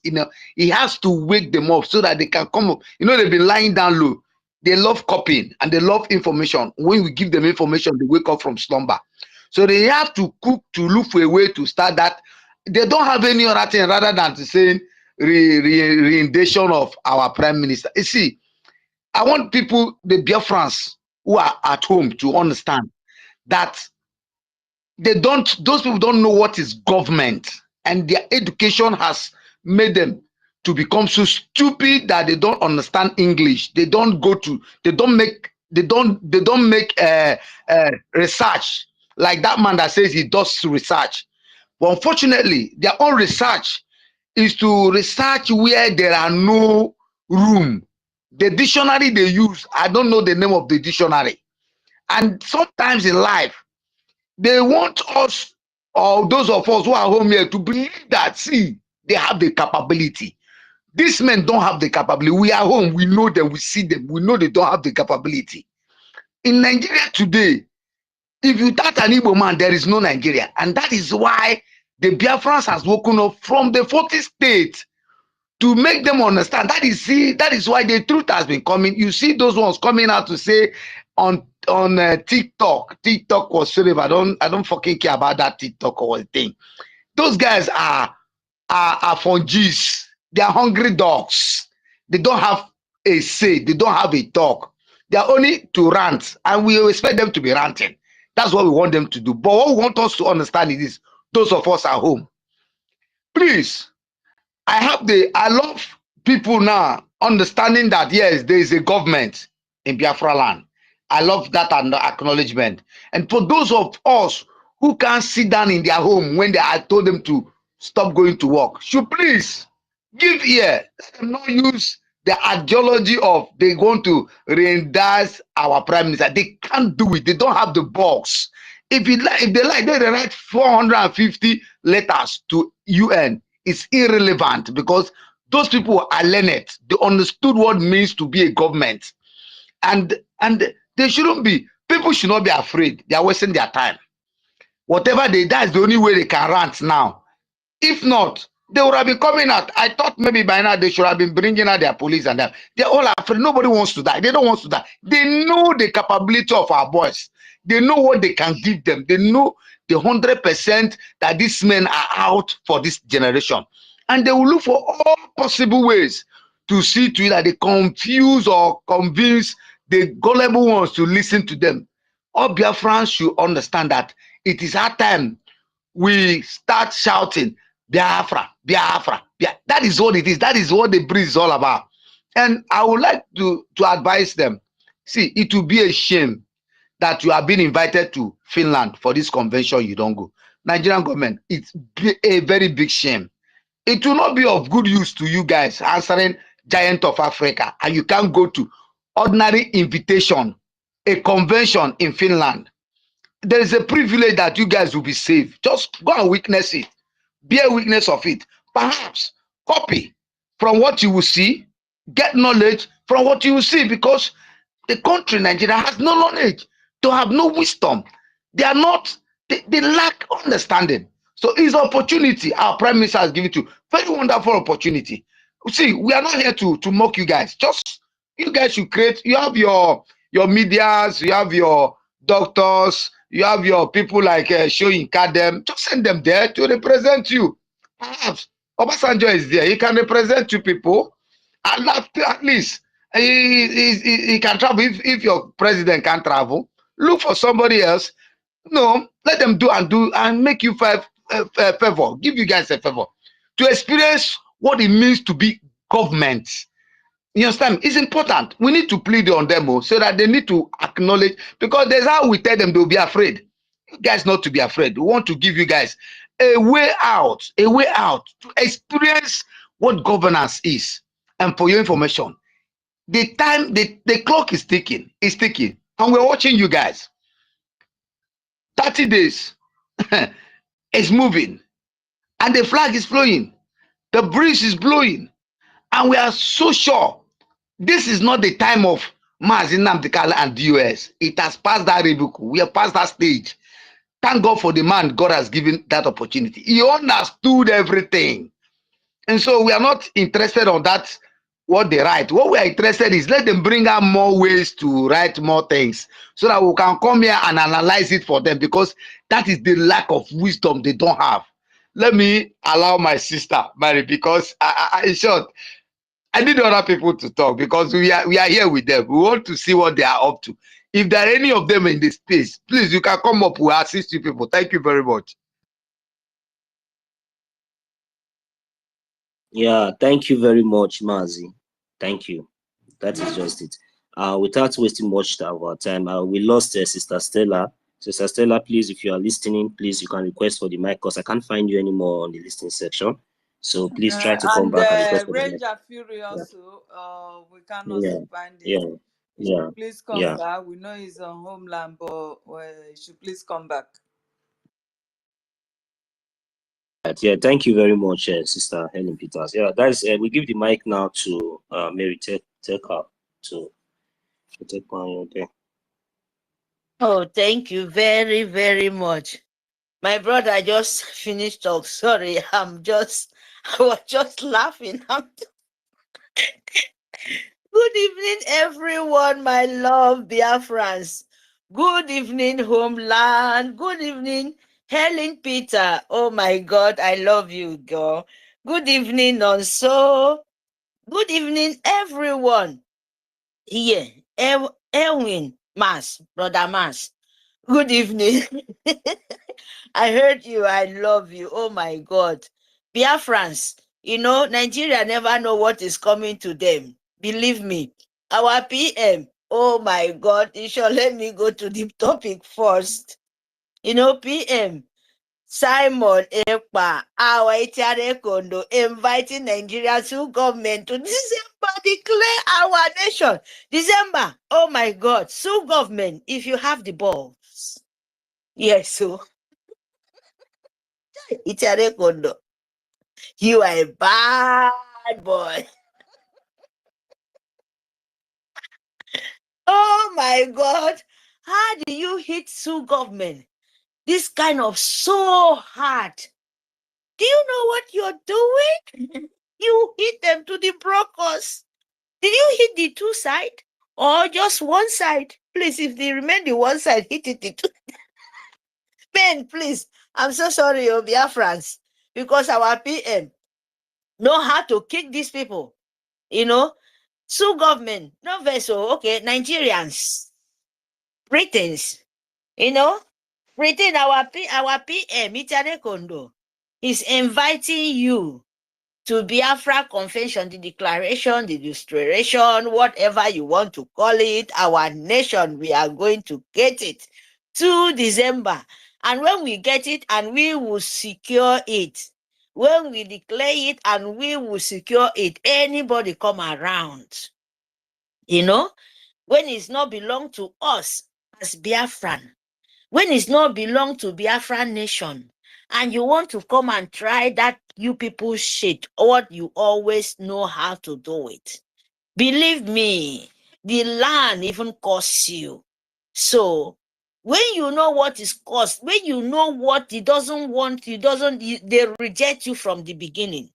He has to wake them up so that they can come up. They've been lying down low. They love copying and they love information. When we give them information, they wake up from slumber. So they have to look for a way to start that. They don't have any other thing rather than to say re-rendition of our prime minister. You see, I want people, the Biafrans, who are at home to understand that those people don't know what is government, and their education has made them to become so stupid that they don't understand English. They don't make research like that man that says he does research. But unfortunately, their own research is to research where there are no room. The dictionary they use, I don't know the name of the dictionary. And sometimes in life, they want us, or those of us who are home here, to believe that, see, they have the capability. These men don't have the capability. We are home, we know them, we see them, we know they don't have the capability. In Nigeria today, if you touch an Igbo man, there is no Nigeria. And that is why the Biafrans has woken up from the 40 states to make them understand. That is why the truth has been coming. You see those ones coming out to say on TikTok whatsoever. I don't fucking care about that TikTok or thing. Those guys are fungies. They are hungry dogs. They don't have a say. They don't have a talk. They are only to rant, and we expect them to be ranting. That's what we want them to do. But what we want us to understand is this: those of us at home, please. I love people now understanding that yes, there is a government in Biafra land. I love that acknowledgement. And for those of us who can't sit down in their home when I told them to stop going to work, should please give ear. Let them not use the ideology of they want to re-endorse our prime minister. They can't do it. They don't have the box. If they write 450 letters to UN. It's irrelevant because those people are learned. They understood what it means to be a government. And they shouldn't be. People should not be afraid. They are wasting their time. Whatever that's the only way they can rant now. If not, they would have been coming out. I thought maybe by now they should have been bringing out their police and them. They're all afraid. Nobody wants to die. They don't want to die. They know the capability of our boys. They know what they can give them. They know the 100% that these men are out for this generation. And they will look for all possible ways to see to it that they confuse or convince the gullible ones to listen to them. All Biafrans should understand that it is our time we start shouting, Biafra, Biafra, Biafra. That is what it is. That is what the breeze is all about. And I would like to advise them. See, it will be a shame that you have been invited to Finland for this convention, you don't go. Nigerian government, it's a very big shame. It will not be of good use to you guys answering Giant of Africa, and you can't go to ordinary invitation, a convention in Finland. There is a privilege that you guys will be safe. Just go and witness it. Bear witness of it. Perhaps copy from what you will see, get knowledge from what you will see, because the country, Nigeria, has no knowledge. They have no wisdom. They are not, they lack understanding. So it's an opportunity our prime minister has given to. Very wonderful opportunity. See, we are not here to mock you guys. Just, you guys should create, you have your medias, you have your doctors, you have your people like showing Kadem. Just send them there to represent you. Perhaps Obasanjo is there. He can represent you people. And at least he can travel. If your president can't travel, look for somebody else. No, let them do and make you a favor. Give you guys a favor to experience what it means to be government. You understand? It's important. We need to plead on them so that they need to acknowledge, because there's how we tell them they'll be afraid. You guys not to be afraid. We want to give you guys a way out to experience what governance is. And for your information, the time, the clock is ticking, and we're watching you guys. 30 days is moving, and the flag is flowing, the breeze is blowing, and we are so sure this is not the time of Mazi Nnamdi Kanu and DOS. It has passed that rebuke. We have passed that stage. Thank God for the man God has given that opportunity. He understood everything. And so we are not interested on that, what they write. What we are interested is let them bring out more ways to write more things so that we can come here and analyze it for them, because that is the lack of wisdom they don't have. Let me allow my sister, Mary, because in short, I need other people to talk, because we are here with them. We want to see what they are up to. If there are any of them in the space, please, you can come up. We'll assist you people. Thank you very much. Yeah, thank you very much, Mazi. Thank you. That is just it. Without wasting much of our time, we lost Sister Stella. Sister Stella, please, if you are listening, please, you can request for the mic because I can't find you anymore on the listening section. So please try to come And back and request for the mic. Ranger Fury also, we can Yeah, also find it. yeah, yeah, Please come yeah. back. We know he's on homeland, but he should please come back. Yeah, thank you very much, Sister Helen Peters. Yeah, that's we give the mic now to Mary. Take her to take one. Okay. Oh, thank you very, very much. My brother just finished talk. Sorry, I was just laughing. Good evening, everyone, my love Biafrans. Good evening, homeland. Good evening, Helen Peter. Oh my God, I love you, girl. Good evening, Nonso. Good evening, everyone. Here, Erwin, Mas, brother Mas. Good evening. I heard you. I love you. Oh my God. Biafrans, Nigeria never know what is coming to them. Believe me. Our PM, oh my God, you should let me go to the topic first. PM, Simon Ekpa, our Etiare Kondo, inviting Nigerians who government to December declare our nation. December, oh my God, sue government if you have the balls. Yes, so Etiare Kondo, you are a bad boy. Oh my God, how do you hit sue government? This kind of so hard. Do you know what you're doing? You hit them to the brokers. Did you hit the two side or just one side? Please, if they remain the one side, hit it the two. Men, please, I'm so sorry, Biafrans, because our PM know how to kick these people. Sue government, no vessel, okay, Nigerians, Britons, Britain, our PM, Itane Kondo, is inviting you to Biafra Convention, the declaration, the declaration, whatever you want to call it, our nation, we are going to get it 2 December. And when we get it and we will secure it, when we declare it and we will secure it, anybody come around, when it's not belong to us as Biafran, when it's not belong to Biafran nation, and you want to come and try that you people shit, what you always know how to do it. Believe me, the land even costs you. So when you know what is cost, when you know what it doesn't want, they reject you from the beginning.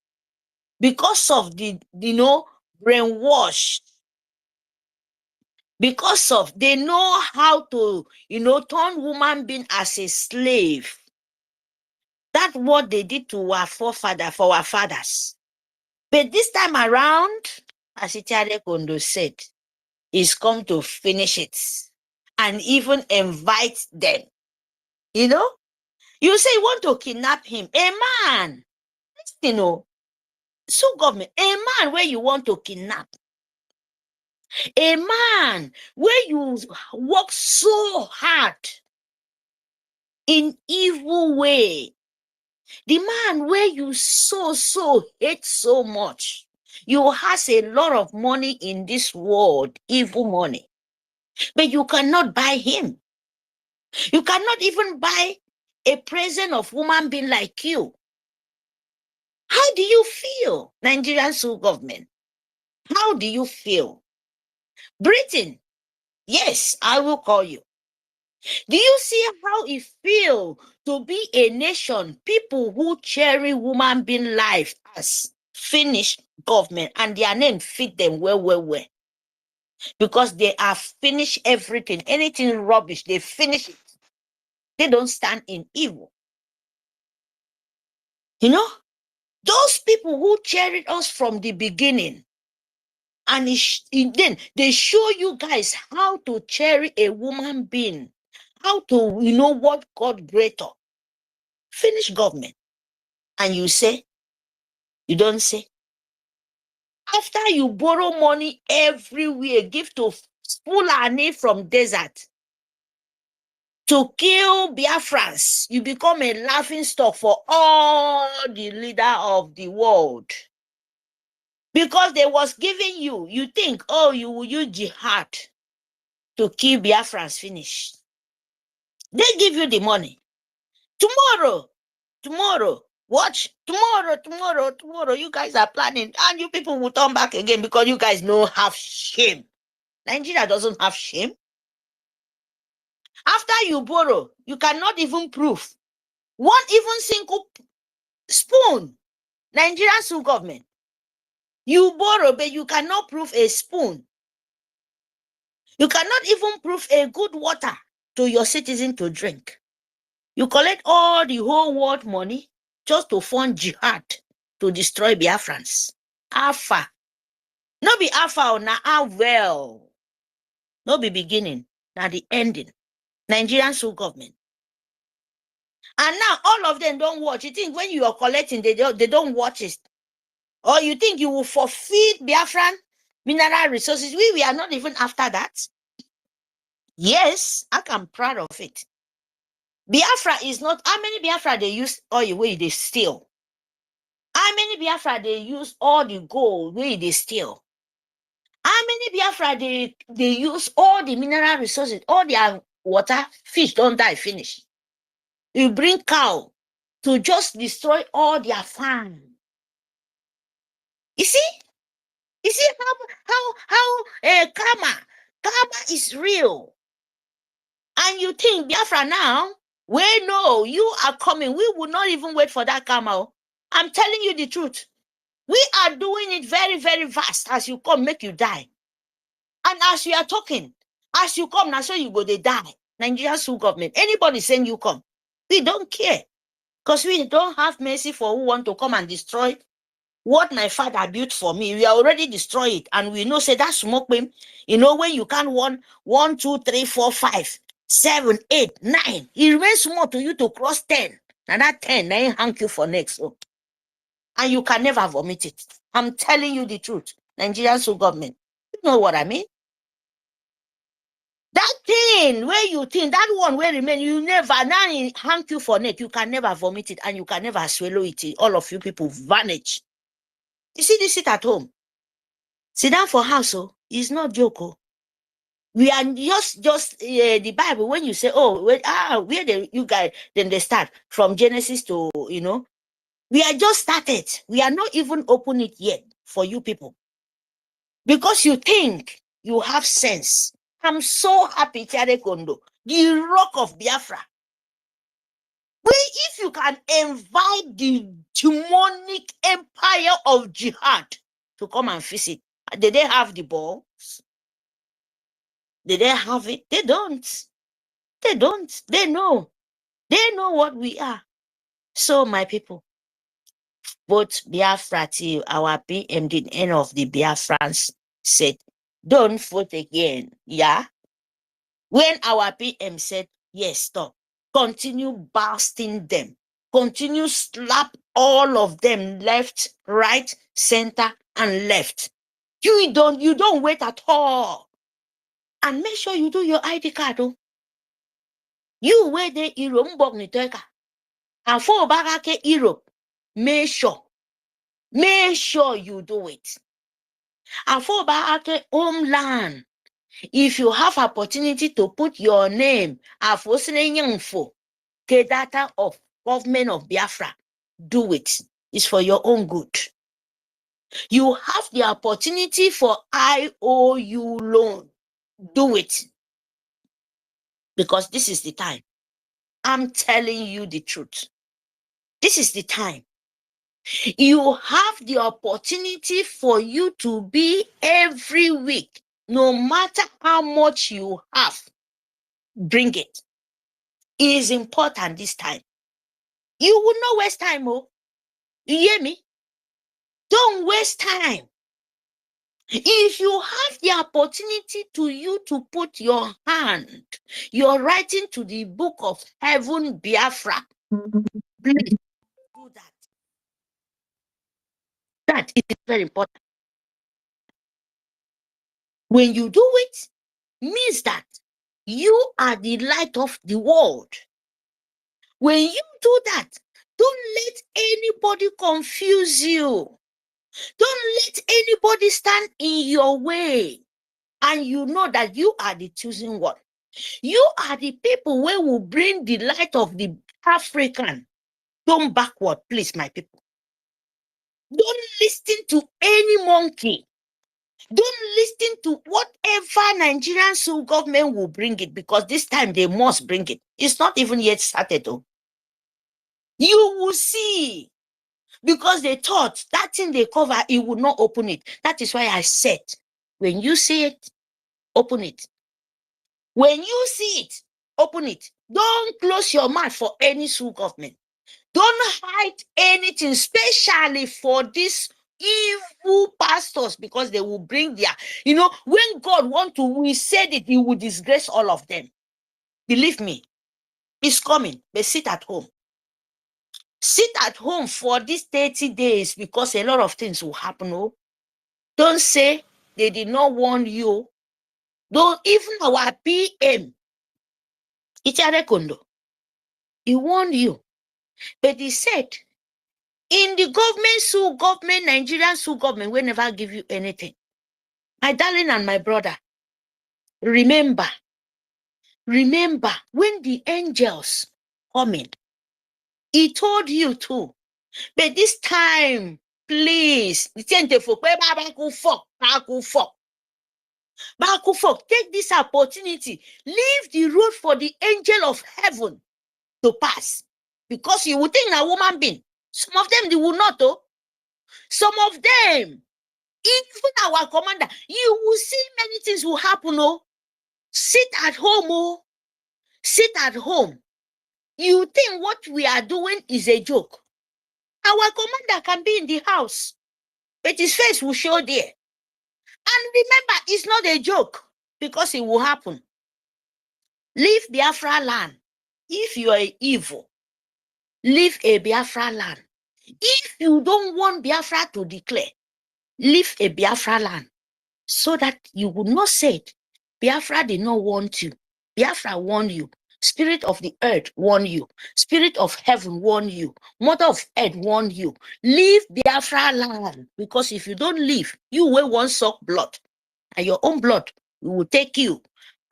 Because of the, brainwash. Because of, they know how to, turn woman being as a slave. That's what they did to our forefather, for our fathers. But this time around, as Itiare Kondo said, he's come to finish it and even invite them. You say you want to kidnap him. A man, so government, a man where you want to kidnap. A man where you work so hard in evil way. The man where you so hate so much. You has a lot of money in this world, evil money. But you cannot buy him. You cannot even buy a present of woman being like you. How do you feel, Nigerian government? How do you feel? Britain, yes, I will call you. Do you see how it feels to be a nation, people who cherish woman being life as finished government, and their name fit them well? Because they have finished everything. Anything rubbish, they finish it. They don't stand in evil. Those people who cherished us from the beginning And then they show you guys how to cherish a woman being, how to, what God greater. Finish government. And you don't say. After you borrow money everywhere, give to Fulani from desert to kill Biafrans, you become a laughing stock for all the leader of the world. Because they was giving you think, you will use jihad to kill Biafrans finish. They give you the money. Tomorrow, watch, tomorrow, you guys are planning, and you people will turn back again because you guys don't have shame. Nigeria doesn't have shame. After you borrow, you cannot even prove one even single spoon. Nigerian sue government. You borrow, but you cannot prove a spoon. You cannot even prove a good water to your citizen to drink. You collect all the whole world money just to fund jihad to destroy Biafrans. Alpha. No be alpha or na well. No be beginning, na the ending. Nigerian sue government. And now all of them don't watch. You think when you are collecting, they don't watch it. Or you think you will forfeit Biafran mineral resources. We are not even after that. Yes, I am proud of it. Biafra is not, how many Biafra they use oil where they steal? How many Biafra they use all the gold where they steal? How many Biafra they use all the mineral resources, all their water, fish don't die, finish. You bring cow to just destroy all their farm. You see how karma is real. And you think Biafra now, no, you are coming. We will not even wait for that karma. I'm telling you the truth. We are doing it very, very fast. As you come, make you die. And as you are talking, as you come, now so you go, they die. Nigeria sue government. Anybody saying you come, we don't care. Because we don't have mercy for who want to come and destroy what my father built for me. We are already destroyed it. And we know, say that smoke when you can 1, 2, 3, 4, 5, 7, 8, 9. It remains small to you to cross 10. And that 10, then hang you for next. So. And you can never vomit it. I'm telling you the truth. Nigerian sue government. You know what I mean? That thing where you think, that one will remain, you never, now hang you for neck. You can never vomit it and you can never swallow it. All of you people vanish. You see this sit at home. Sit down for house, it's not joke. We are just the Bible. When you say, where you guys, then they start from Genesis to, we are just started. We are not even open it yet for you people. Because you think you have sense. I'm so happy, Tiare Kondo, the rock of Biafra. If you can invite the demonic empire of jihad to come and visit, did they have the balls? Did they have it? They don't. They don't. They know. They know what we are. So, my people, both Biafra till our PM, the end of the Biafrans, said, don't vote again. Yeah? When our PM said, yes, stop. Continue blasting them. Continue slap all of them left, right, center, and left. You don't wait at all. And make sure you do your ID card. You wait the Europe Bogniteka. And for Barake Europe, make sure you do it. And for Barake homeland, if you have opportunity to put your name, info, data of government of Biafra, do it. It's for your own good. You have the opportunity for IOU loan. Do it. Because this is the time. I'm telling you the truth. This is the time. You have the opportunity for you to be every week, no matter how much you have, bring it. It is important this time. You will not waste time, You hear me? Don't waste time. If you have the opportunity to put your hand, your writing to the book of heaven, Biafra, please do that. That is very important. When you do it, means that you are the light of the world. When you do that, don't let anybody confuse you. Don't let anybody stand in your way. And you know that you are the chosen one. You are the people who will bring the light of the African. Don't backward, please, my people. Don't listen to any monkey. Don't listen to whatever Nigerian soul government will bring it, because this time they must bring it. It's not even yet started, though. You will see, because they thought that thing they cover, it would not open it. That is why I said, when you see it, open it. When you see it, open it. Don't close your mouth for any soul government. Don't hide anything, especially for these evil pastors, because they will bring their, when God wants to, we said it, he will disgrace all of them. Believe me, it's coming. But sit at home. Sit at home for these 30 days, because a lot of things will happen. Oh, don't say they did not warn you. Don't, even our PM, Ichere Kondo, he warned you. But he said, in the government, Nigerian government will never give you anything. My darling and my brother, remember, when the angels coming, he told you too. But this time, please, take this opportunity. Leave the road for the angel of heaven to pass. Because you would think a woman being. Some of them, they will not, though. Some of them, even our commander, you will see many things will happen. Oh, sit at home. Oh, sit at home. You think what we are doing is a joke? Our commander can be in the house, but his face will show there. And remember, it's not a joke, because it will happen. Leave Biafra land. If you are evil, leave a Biafra land. If you don't want Biafra to declare, leave a Biafra land, so that you would not say it. Biafra did not want you. Biafra warned you. Spirit of the earth warned you. Spirit of heaven warned you. Mother of earth warned you. Leave Biafra land, because if you don't leave, you will want suck blood, and your own blood will take you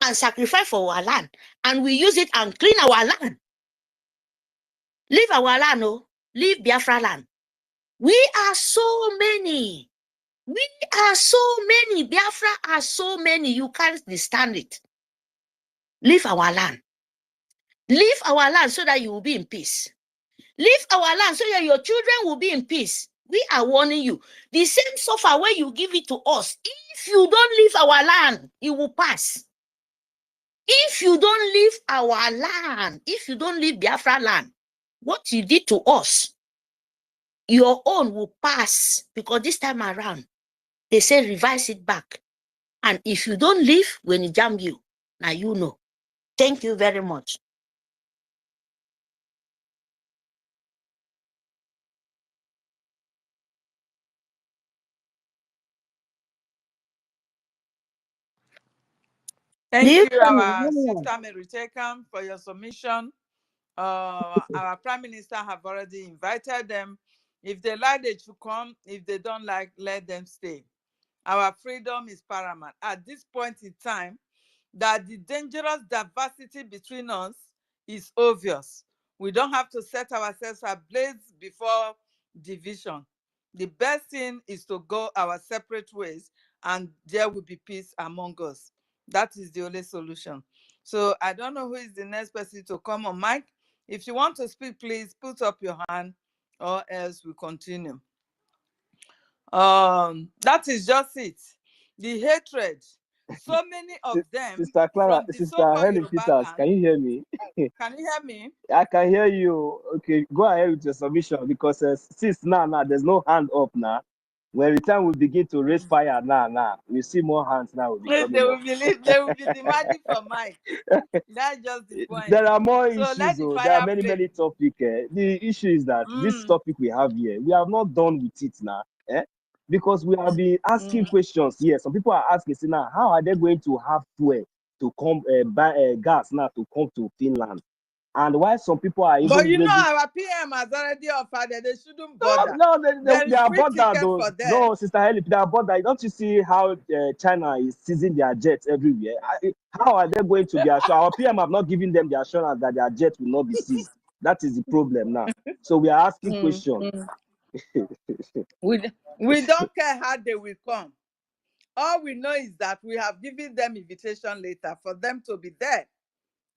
and sacrifice for our land, and we use it and clean our land. Leave our land, oh, leave Biafra land. We are so many. We are so many. Biafra are so many. You can't stand it. Leave our land. Leave our land so that you will be in peace. Leave our land so that your children will be in peace. We are warning you. The same suffer where you give it to us. If you don't leave our land, it will pass. If you don't leave our land, if you don't leave Biafra land, what you did to us, your own will pass. Because this time around, they say revise it back. And if you don't leave, when it jam you, now you know. Thank you very much. Thank you, our sister Mary Chekam, for your submission. Our Prime Minister have already invited them. If they like, they should come. If they don't like, let them stay. Our freedom is paramount. At this point in time, that the dangerous diversity between us is obvious. We don't have to set ourselves ablaze before division. The best thing is to go our separate ways, and there will be peace among us. That is the only solution. So I don't know who is the next person to come on mic. If you want to speak, please put up your hand, or else we continue. That is just it. The hatred. So many of them. Sister Clara, from the Sister so-called Helen Yoruba Peters, land. can you hear me? Can you hear me? I can hear you. Okay, go ahead with your submission, because since now there's no hand up now. When the time we begin to raise fire now, we see more hands now will be coming They will up. they will be demanding for mic. That's just the point. There are more So let issues. the There are fire many flame. topics. The issue is that this topic we have here, we have not done with it now. Because we have been asking questions here. Some people are asking, say, now, how are they going to have fuel to come buy gas now to come to Finland? And why some people are even But you know, ready. our PM has already offered that they shouldn't bother. No, There they is are free bothered ticket though. for them. No, Sister Helen, they are bothered. Don't you see how China is seizing their jets everywhere? How are they going to be assured? Our PM have not given them the assurance that their jets will not be seized. That is the problem now. So we are asking questions. We don't care how they will come. All we know is that we have given them invitation later for them to be there.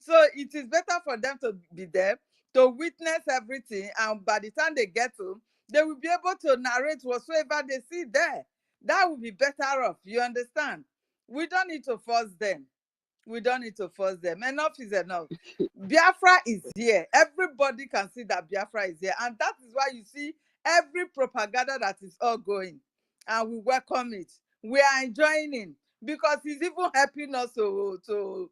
So it is better for them to be there to witness everything, and by the time they get to, they will be able to narrate whatsoever they see there. That would be better off. You understand? We don't need to force them. We don't need to force them. Enough is enough. Biafra is here. Everybody can see that Biafra is here. And that is why you see every propaganda that is all going. And we welcome it. We are enjoying it because it's even helping us to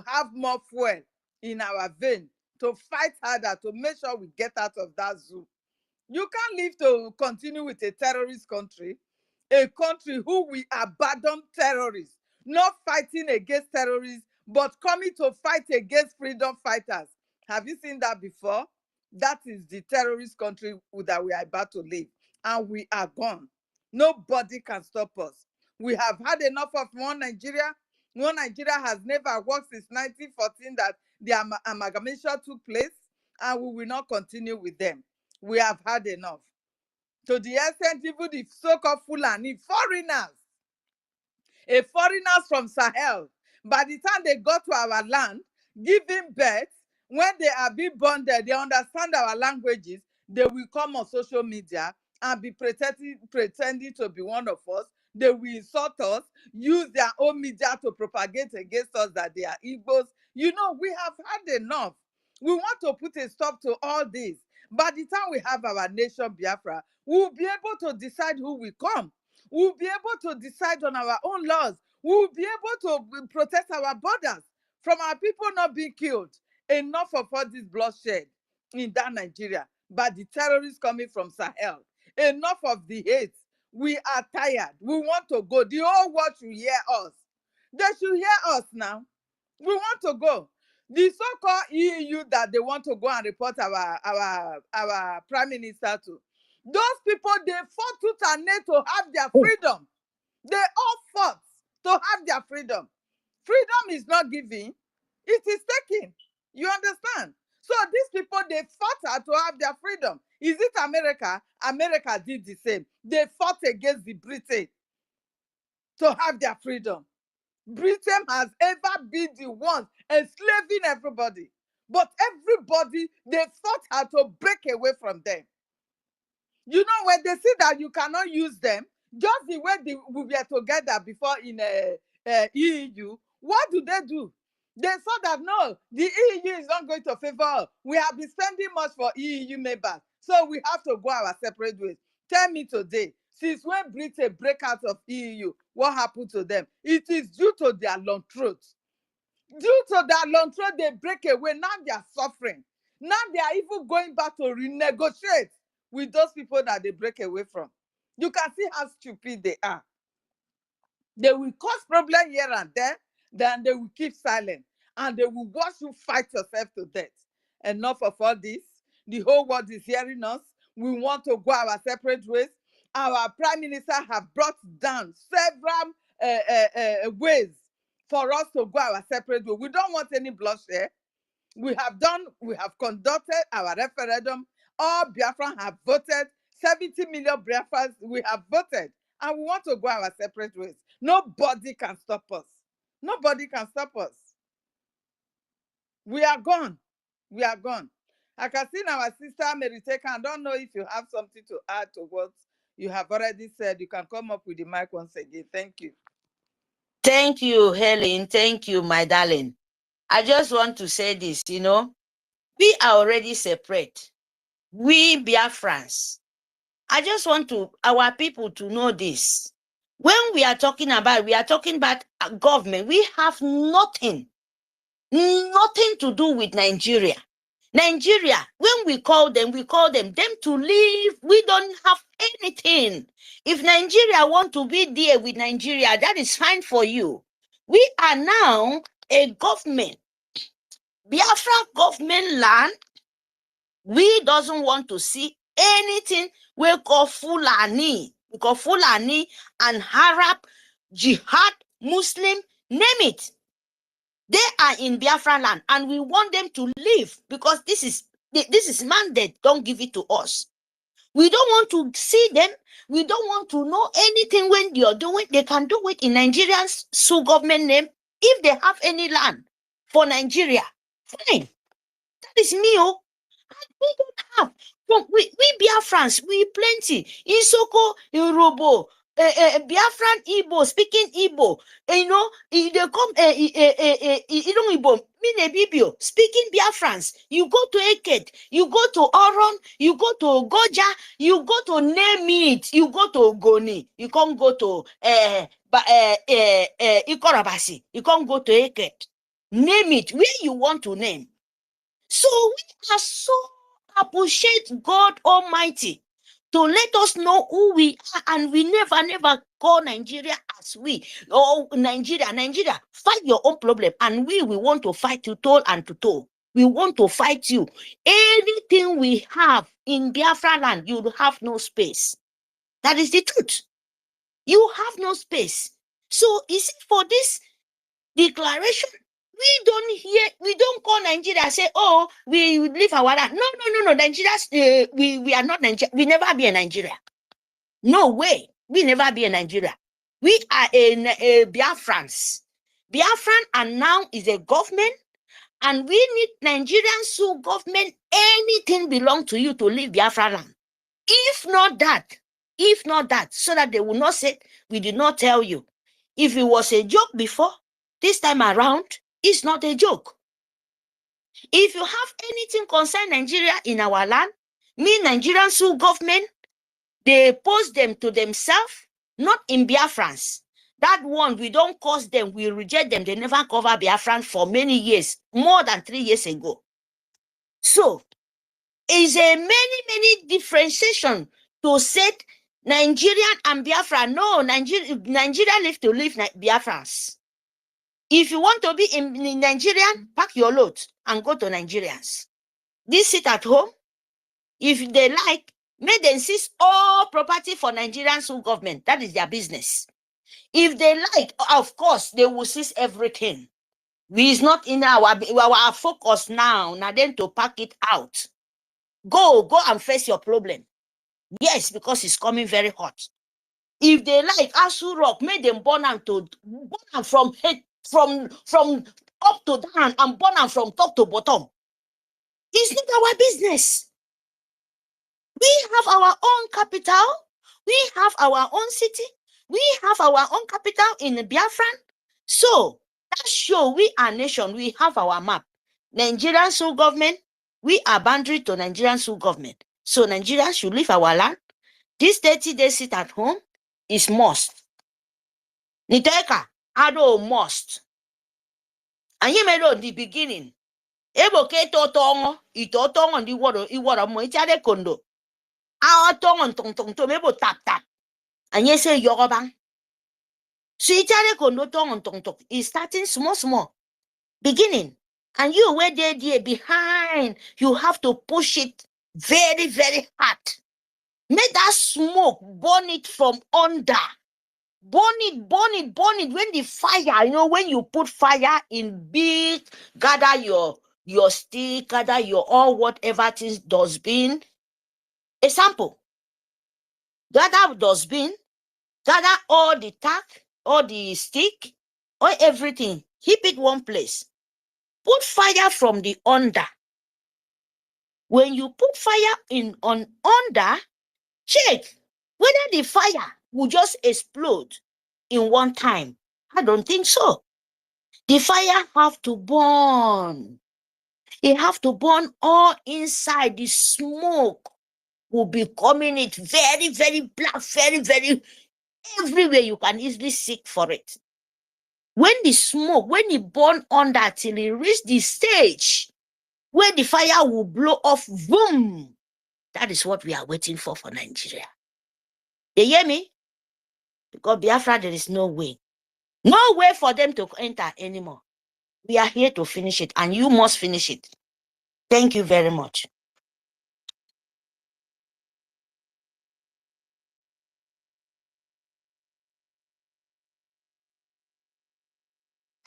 have more fuel in our vein, to fight harder, to make sure we get out of that zoo. You can't live to continue with a terrorist country, a country who we abandon terrorists, not fighting against terrorists, but coming to fight against freedom fighters. Have you seen that before? That is the terrorist country that we are about to live, and we are gone. Nobody can stop us. We have had enough of one Nigeria. One Nigeria has never worked since 1914 that the amalgamation took place, and we will not continue with them. We have had enough. To the extent, even the so-called Fulani foreigners, foreigners from Sahel, by the time they got to our land, giving birth, when they are being born there, they understand our languages, they will come on social media and be pretending to be one of us. They will insult us, use their own media to propagate against us that they are Igbos. You know, we have had enough. We want to put a stop to all this. By the time we have our nation, Biafra, we will be able to decide who will come. We will be able to decide on our own laws. We will be able to protect our borders from our people not being killed. Enough of all this bloodshed in that Nigeria by the terrorists coming from Sahel. Enough of the hate. We are tired. We want to go. The whole world should hear us. They should hear us now. We want to go. The so-called EU that they want to go and report our prime minister to, those people, they fought tooth and nail to have their freedom. They all fought to have their freedom. Freedom is not given, it is taken. You understand? So these people, they fought hard to have their freedom. Is it America? America did the same. They fought against the Britain to have their freedom. Britain has ever been the ones enslaving everybody. But everybody, they fought hard to break away from them. You know, when they see that you cannot use them, just the way we were together before in EU, what do? They saw that no, the EU is not going to favor us. We have been spending much for EU members, so we have to go our separate ways. Tell me today, since when Britain break out of EU, what happened to them? It is due to their long throat. Due to that long throat, they break away. Now they are suffering. Now they are even going back to renegotiate with those people that they break away from. You can see how stupid they are. They will cause problem here and there, then they will keep silent, and they will watch you fight yourself to death. Enough of all this. The whole world is hearing us. We want to go our separate ways. Our prime minister have brought down several ways for us to go our separate way. We don't want any bloodshed. We have conducted our referendum. All Biafrans have voted. 70 million Biafrans, we have voted. And we want to go our separate ways. Nobody can stop us. Nobody can stop us. We are gone. We are gone. I can see our sister Meriteka. I don't know if you have something to add to what you have already said. You can come up with the mic once again. Thank you. Thank you, Helen. Thank you, my darling. I just want to say this, you know, we are already separate. We Biafrans I just want our people to know this. When we are talking about government. We have nothing to do with Nigeria. Nigeria, when we call them to leave. We don't have anything. If Nigeria want to be there with Nigeria, that is fine for you. We are now a government. Biafra government land. We doesn't want to see anything we call Fulani. We call Fulani and Arab, Jihad, Muslim, name it. They are in Biafra land and we want them to leave because this is mandate. Don't give it to us. We don't want to see them. We don't want to know anything when you're doing. They can do it in Nigerian's sole government name if they have any land for Nigeria. Fine. That is me. Oh. We don't have. We Biafrans, we plenty. Isoko, Yorubo, Biafran Igbo, speaking Igbo. They come, Igbo, EFIK-IBIBIO, speaking Biafrans. You go to EKID, you go to Oron, you go to OGOJA, you go to name it, you go to Ogoni, you can't go to Ikorabasi, you can't go to EKID. Name it where you want to name. So we are so appreciate God Almighty to let us know who we are, and we never call Nigeria as we. Oh, Nigeria, fight your own problem, and we want to fight you toe and to toe. We want to fight you. Anything we have in Biafra land, you have no space. That is the truth. You have no space. So is it for this declaration? We don't call Nigeria say, oh, we leave our land. No. Nigerians, we are not Nigeria. We never be in Nigeria. No way. We never be in Nigeria. We are a Biafrans. Biafran and now is a government, and we need Nigerian sole government. Anything belong to you to leave Biafra land. If not that, so that they will not say we did not tell you. If it was a joke before, this time around, it's not a joke. If you have anything concern Nigeria in our land, me Nigerian sole government, they post them to themselves, not in Biafrans. That one, we don't cause them, we reject them. They never cover Biafran for many years, more than 3 years ago. So, is a many differentiation to set Nigerian and Biafra. No, Nigeria live to live Biafrans. If you want to be in Nigerian, pack your load and go to Nigerians. This sit at home. If they like, may they insist all property for Nigerian sole government. That is their business. If they like, of course, they will seize everything. We is not in our focus now. Now then to pack it out. Go and face your problem. Yes, because it's coming very hot. If they like Asu Rock, make them burn them from head, from up to down, and burn them from top to bottom. It's not our business. We have our own capital. We have our own city. We have our own capital in Biafran. So that show we are nation. We have our map. Nigerian sole government. We are boundary to Nigerian sole government. So Nigeria should leave our land. This 30 days sit at home is must. Niteka, ado must. And you made the beginning. Ebo ke totongo, itotongo di woro mo itade kondo. Our tongue to mebo tap. And you say Yoruba. So itade kondo tongo is starting small. Beginning. And you were there behind. You have to push it very, very hard. Make that smoke burn it from under. Burn it. When the fire, when you put fire in big, gather your stick, gather your all whatever things dustbin. Example. Gather dustbin, gather all the tack, all the stick, or everything. Keep it one place. Put fire from the under. When you put fire on under, check whether the fire will just explode in one time. I don't think so. The fire have to burn. It have to burn all inside the smoke. will be coming it very, very black, very, very everywhere. You can easily seek for it. When the smoke, when it burn under till it reach the stage where the fire will blow off, boom. That is what we are waiting for Nigeria. You hear me? Because Biafra, there is no way. No way for them to enter anymore. We are here to finish it, and you must finish it. Thank you very much.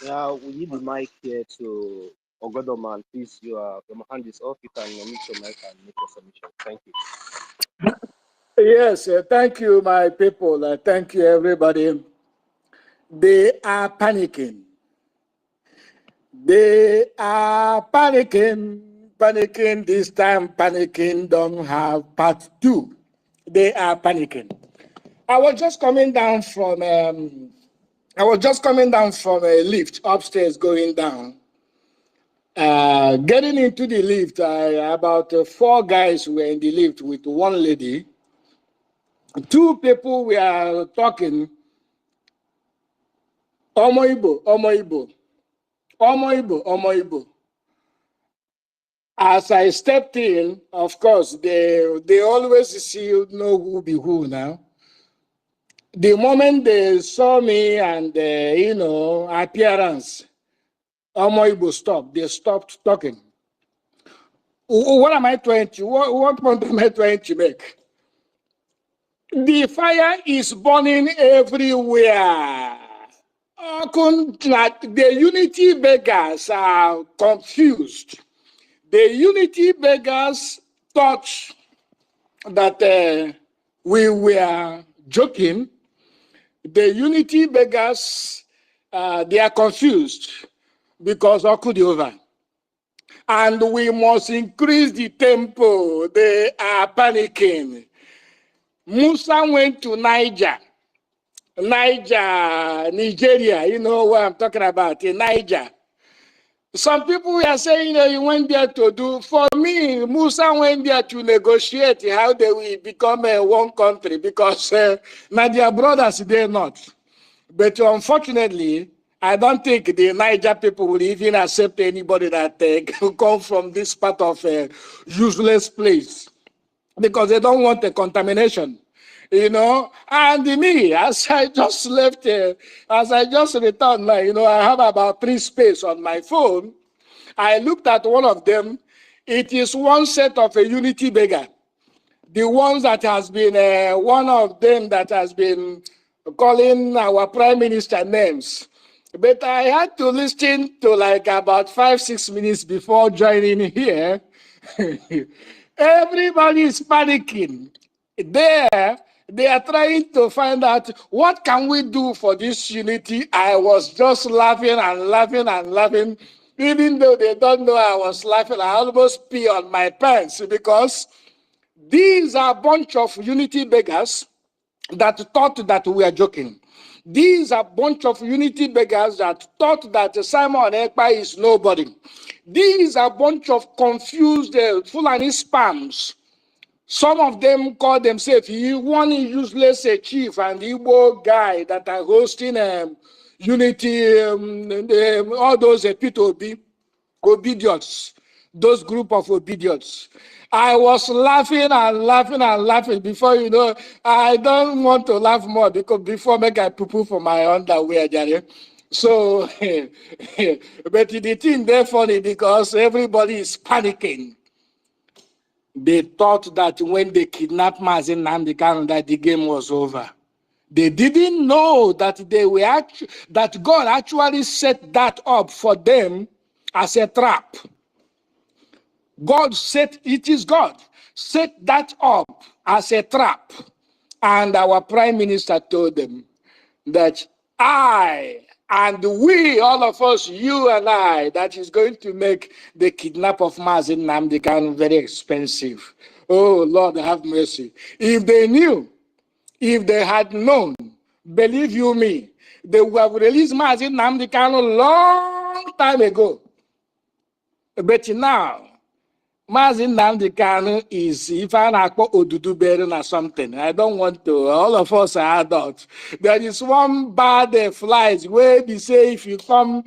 Yeah, we need the mic here to Ogodo man. Please, your hand is off. You can mute your mic and make your submission. Thank you. Yes, thank you, my people. Thank you, everybody. They are panicking. They are panicking. Panicking this time. Panicking don't have part 2. They are panicking. I was just coming down from a lift upstairs, going down. Getting into the lift, about 4 guys were in the lift with 1 lady. 2 people were talking. Omo Igbo, Omo Igbo, Omo Igbo, Omo Igbo. As I stepped in, of course, they always know who be who now. The moment they saw me and, appearance, Omo Igbo stopped. They stopped talking. What am I trying to, what point am I trying to make? The fire is burning everywhere. The unity beggars are confused. The unity beggars thought that we were joking. The unity beggars, they are confused because Okudi over. And we must increase the tempo. They are panicking. Musa went to Nigeria, Nigeria, you know what I'm talking about, in Niger. Some people are saying, he went there to do, for me, Musa went there to negotiate how they will become one country, because now their brothers, they're not. But unfortunately, I don't think the Niger people will even accept anybody that come from this part of a useless place, because they don't want the contamination. And me, as I just left, as I just returned, I have about 3 space on my phone. I looked at one of them. It is one set of a unity beggar. The ones that has been, one of them that has been calling our prime minister names. But I had to listen to like about 5-6 minutes before joining here. Everybody is panicking. They are trying to find out what can we do for this unity. I was just laughing and laughing and laughing. Even though they don't know I was laughing, I almost pee on my pants, because these are a bunch of unity beggars that thought that we are joking. These are a bunch of unity beggars that thought that Simon Ekpa is nobody. These are a bunch of confused Fulani spams. Some of them call themselves one useless chief and Igbo guy that are hosting unity, all those obedience, those group of obedience. I was laughing and laughing and laughing before, I don't want to laugh more, because before make I poo-poo for my underwear, Jerry. So, but the thing they're funny because everybody is panicking. They thought that when they kidnapped Mazi Nnamdi Kanu, that the game was over. They didn't know that that God actually set that up for them as a trap. God set that up as a trap. And our prime minister told them that I and we, all of us, you and I, that is going to make the kidnap of Mazi Nnamdi Kanu very expensive. Oh, Lord, have mercy. If they knew, if they had known, believe you me, they would have released Mazi Nnamdi Kanu long time ago. But now, Mazin Nnamdi Kanu is if I nakpo Odudu bearing or something. I don't want to. All of us are adults. There is one bad flies where they say if you come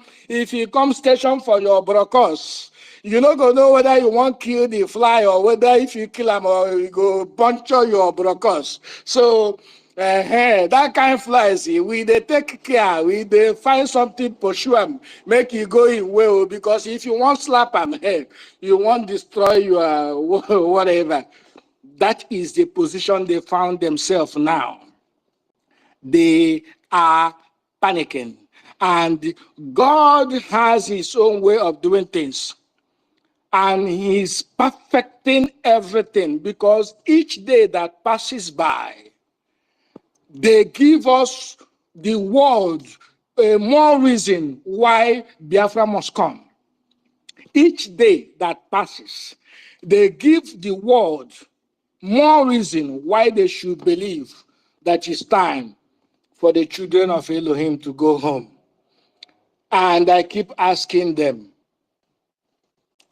station for your brokers, you're not gonna know whether you want to kill the fly or whether if you kill them or you go puncture your brokers. So that kind of flies, we they take care, we they find something pursue them, make you go in well, because if you want slap them, you want destroy your whatever. That is the position they found themselves now. They are panicking. And God has his own way of doing things. And he's perfecting everything, because each day that passes by, they give us the world more reason why Biafra must come. Each day that passes, they give the world more reason why they should believe that it's time for the children of Elohim to go home. And I keep asking them,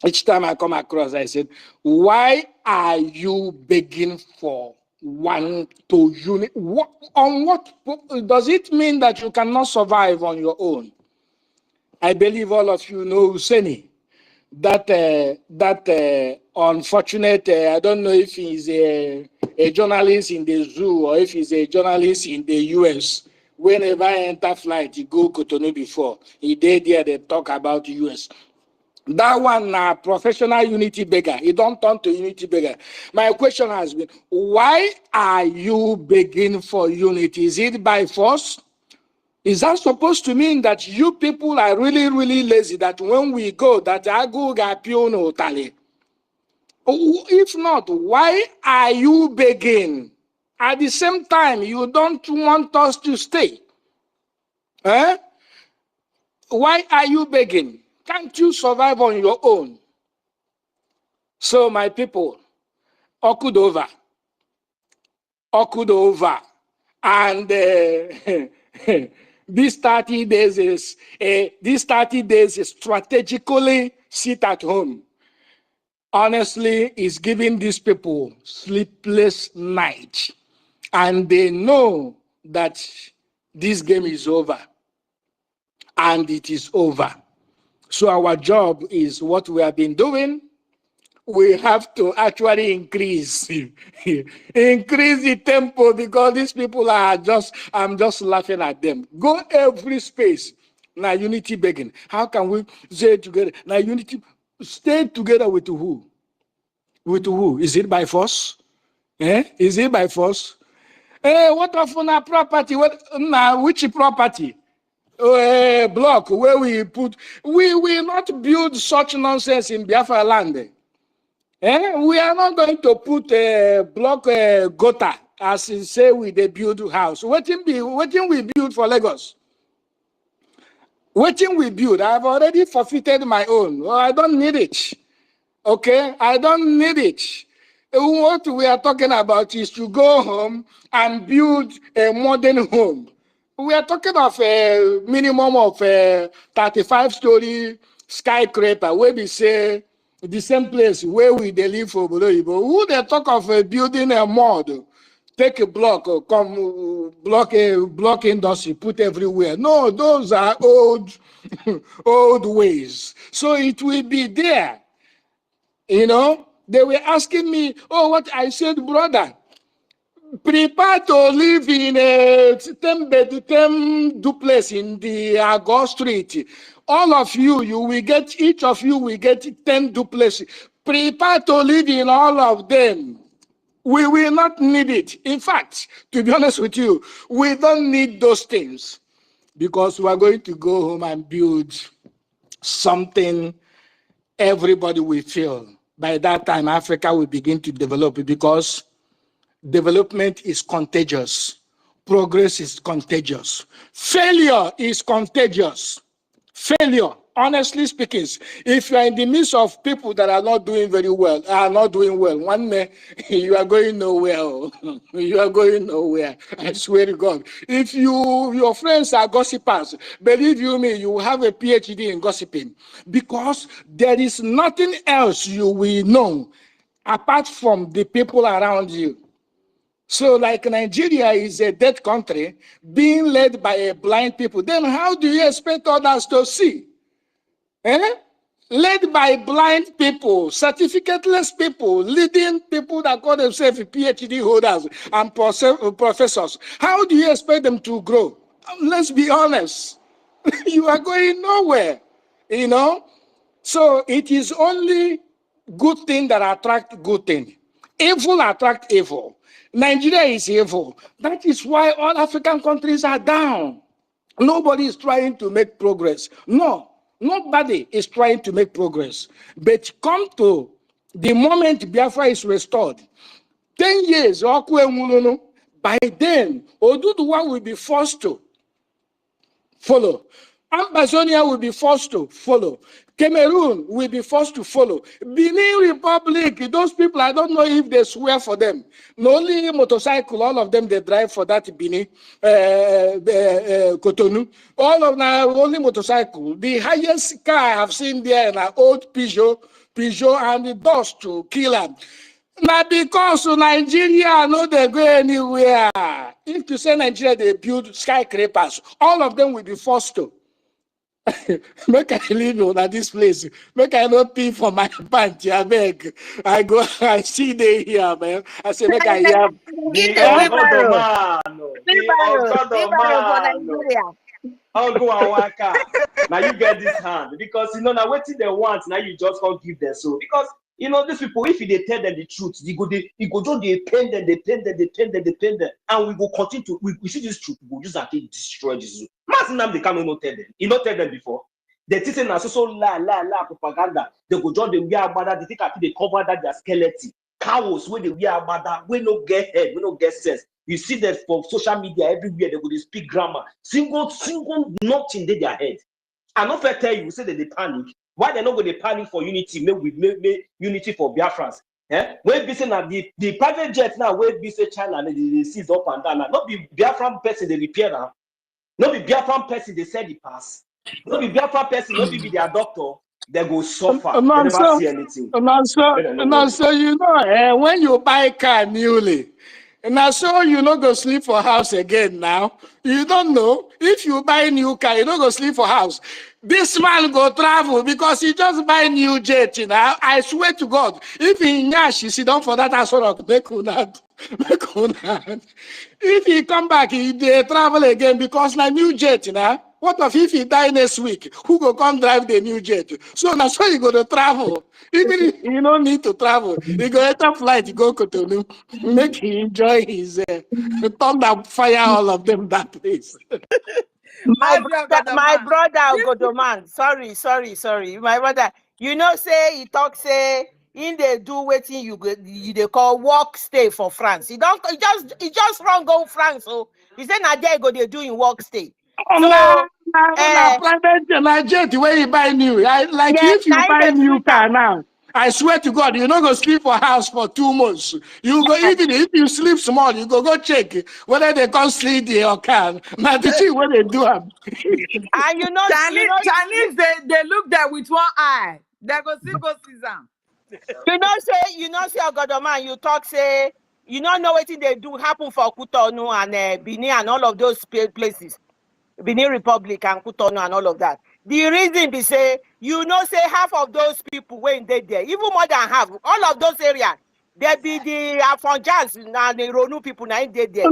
each time I come across, I said, why are you begging for one to unit? On what does it mean that you cannot survive on your own? I believe all of you know Husseini, that unfortunate, I don't know if he's a journalist in the zoo or if he's a journalist in the US. Whenever I enter flight, he go Cotonou before. He did there, they talk about US. That one, professional unity beggar. He don't turn to unity beggar. My question has been, why are you begging for unity? Is it by force? Is that supposed to mean that you people are really, really lazy, that when we go, that agu gapiuno tali? If not, why are you begging? At the same time, you don't want us to stay. Eh? Why are you begging? Can't you survive on your own? So, my people, Okudova, and these 30 days is strategically sit at home. Honestly, is giving these people sleepless night, and they know that this game is over, and it is over. So our job is what we have been doing. We have to actually increase the tempo, because these people are I'm just laughing at them. Go every space. Now unity begging. How can we stay together? Now unity, stay together with who? With who? Is it by force? Is it by force? What of our property? Which property? Block where we will not build such nonsense in Biafra land. We are not going to put a block gutter as in say we they build house. What we build for Lagos? What we build? I've already forfeited my own. Well, I don't need it. Okay, I don't need it. What we are talking about is to go home and build a modern home. We are talking of a minimum of 35-story skyscraper where we say the same place where we live for Boloibo. Who they talk of building a mod, take a block, block industry, put everywhere. No, those are old, old ways. So it will be there. You know, they were asking me, oh, what I said, brother, prepare to live in a 10-bedroom duplex in the Agor Street. All of you, each of you will get 10 duplexes. Prepare to live in all of them. We will not need it. In fact, to be honest with you, we don't need those things, because we are going to go home and build something everybody will feel. By that time, Africa will begin to develop, because development is contagious. Progress is contagious. Failure is contagious. Failure honestly speaking, if you are in the midst of people that are not doing very well, one day you are going nowhere. You are going nowhere. I swear to God. If your friends are gossipers, believe you me, you will have a PhD in gossiping, because there is nothing else you will know apart from the people around you. So like Nigeria is a dead country being led by a blind people, then how do you expect others to see? Led by blind people, certificateless people, leading people that call themselves PhD holders and professors. How do you expect them to grow? Let's be honest. You are going nowhere, you know? So it is only good thing that attract good thing. Evil attract evil. Nigeria is evil. That is why all African countries are down. Nobody is trying to make progress. No, nobody is trying to make progress. But come to the moment Biafra is restored, 10 years, by then, Oduduwa will be forced to follow. Amazonia will be forced to follow. Cameroon will be forced to follow. Benin Republic, those people, I don't know if they swear for them. No, only motorcycle, all of them, they drive for that Benin, Cotonou. All of them, only motorcycle. The highest car I have seen there, an old Peugeot, and the dust to kill them. Now, because Nigeria, no, they go anywhere. If you say Nigeria, they build skyscrapers, all of them will be forced to. Make I leave on this place. Make I not pee for my pants. I beg. I see they here, man. I say, make I hear. The Ogodoman. The Wheelbarrow for Ogodoman. Nigeria. Ogo Awaka. Now you get this hand. Because, now what they want, now you just can't give them. So, because, these people, if they tell them the truth, they go just they pain them, and we go continue to, we see this truth, we go use that to destroy Jesus. Masinam, they cannot not tell them. You not tell them before. They think na so la propaganda. They go join the wear mother. They think they cover that their skeleton. Cows when they wear mother, we no get head, we no get sense. You see that from social media everywhere. They go to speak grammar. Single nothing in their head. I not fair tell you say that they panic. Why they not going to panic for unity? Make unity for Biafrans. When be say now the private jet now where be say China they seize up and down. Not be Biafran person they repair now. Not be Biafran person they send the pass. Not be Biafran person. Not be their doctor. They go suffer. They never see anything. So when you buy car newly, now so you not go sleep for house again now. You don't know. If you buy new car, you don't go sleep for house. This man go travel because he just buy new jet. I swear to God, if he nyash, he sit down for that as well. If he come back, they travel again because na new jet. What if he die next week? Who go come drive the new jet? So that's why you go to travel. Even if you don't need to travel, you go enter flight, you go Cotonou, make him enjoy his thunder, fire all of them that place. My brother Ogodoman. Sorry. My brother, say he talk say in they do waiting you they call work stay for France. He just run go France. So he said now there go they do in work stay. So private jet where you buy new. If you buy new car now, I swear to God, you're not gonna sleep for house for 2 months. You go even if you sleep small, you go check whether they can sleep in your car. Now the thing what they do. And Chinese they look there with one eye. They go see them. say Ogodoman, you talk say you don't know what they do happen for Cotonou and Benin and all of those places. Benin Republic and Cotonou and all of that. The reason be say, say half of those people when they there, even more than half, all of those areas, they be the Afonjans and the Ronu people now they there.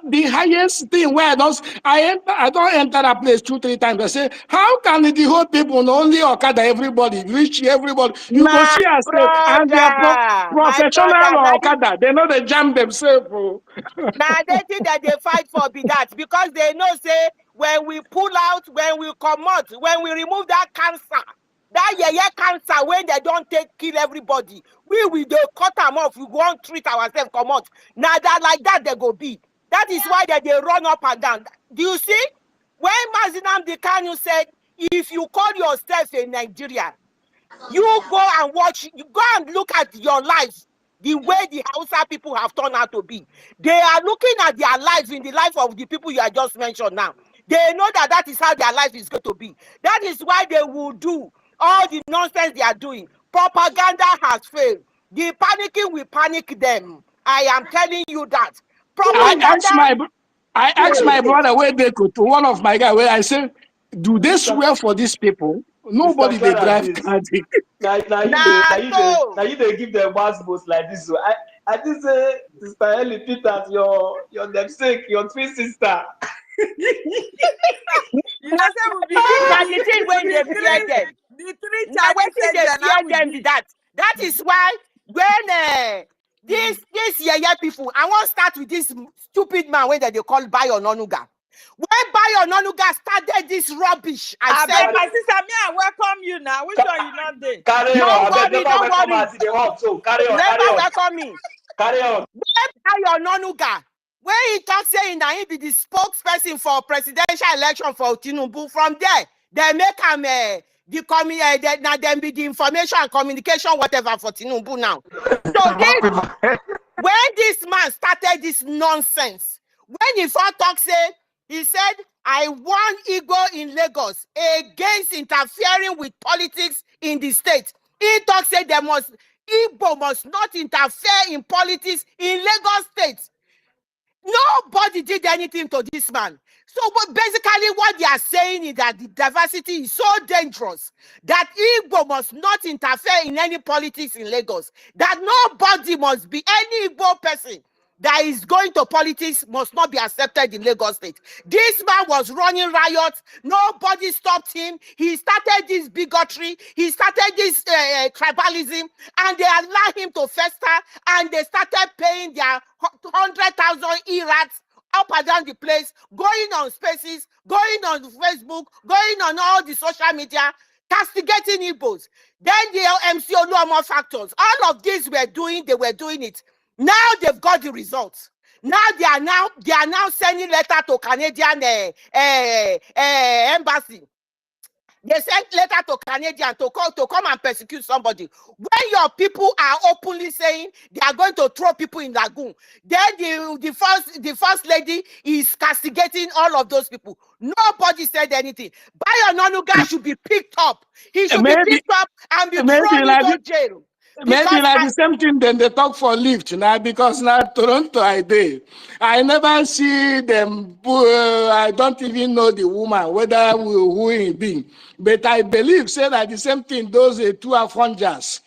The highest thing where I don't enter that place 2-3 times. I say, how can the whole people only Okada everybody, reach everybody? You go see us and they are professional Okada. They know they jam themselves. Now they think that they fight for be that because they know say when we pull out, when we come out, when we remove that cancer, that cancer when they don't kill everybody, we do cut them off. We go on treat ourselves, come out. Now that like that they go be. That is why they run up and down. Do you see? when Mazi Nnamdi Kanu said, if you call yourself a Nigerian, you go and watch, you go and look at your life, the way the Hausa people have turned out to be. They are looking at their lives in the life of the people you have just mentioned now. They know that that is how their life is going to be. That is why they will do all the nonsense they are doing. Propaganda has failed. The panicking will panic them. I am telling you that. Propaganda. I asked my brother where they go to one of my guys where I said, do they swear for these people? Nobody they drive car. Now you they give them mass votes like this. So I just say, Sister Ellie Peters, your namesake, your twin sister. You know, say we begin That the thing when they fear them. The three Now when Chinese they agents now fear them be that. That is why when this yeye people, I want to start with this stupid man when they call Bayo Ononuga. When Bayo Ononuga started this rubbish, I said, my sister, me, I welcome you now. Which one you not there? Carry on. Carry on. Never welcome me. Carry on. When Bayo Ononuga, when he talks saying that he be the spokesperson for presidential election for Tinubu, from there, they make him now then be the information and communication, whatever for Tinubu now. So this, when this man started this nonsense, when he first talks, he said, I want Igbo in Lagos against interfering with politics in the state. He talks said Igbo must not interfere in politics in Lagos State. Nobody did anything to this man. So basically what they are saying is that the diversity is so dangerous that Igbo must not interfere in any politics in Lagos. That nobody must be, any Igbo person that is going to politics must not be accepted in Lagos State. This man was running riots. Nobody stopped him. He started this bigotry. He started this tribalism, and they allowed him to fester, and they started paying their 100,000 irats up and down the place, going on Spaces, going on Facebook, going on all the social media, castigating Igbos. Then the MC Oluomo factors. All of this they were doing it. Now they've got the results. Now they are now sending letter to Canadian embassy. They sent letter to Canadian to come and persecute somebody. When your people are openly saying they are going to throw people in Lagoon, then the first lady is castigating all of those people. Nobody said anything. Bayo Ononuga should be picked up. He should be picked up and be thrown into jail. Maybe like the same thing, then they talk for lift now, because now Toronto I never see them. I don't even know the woman, whether who it be. But I believe, say that the same thing, those two Afronjas,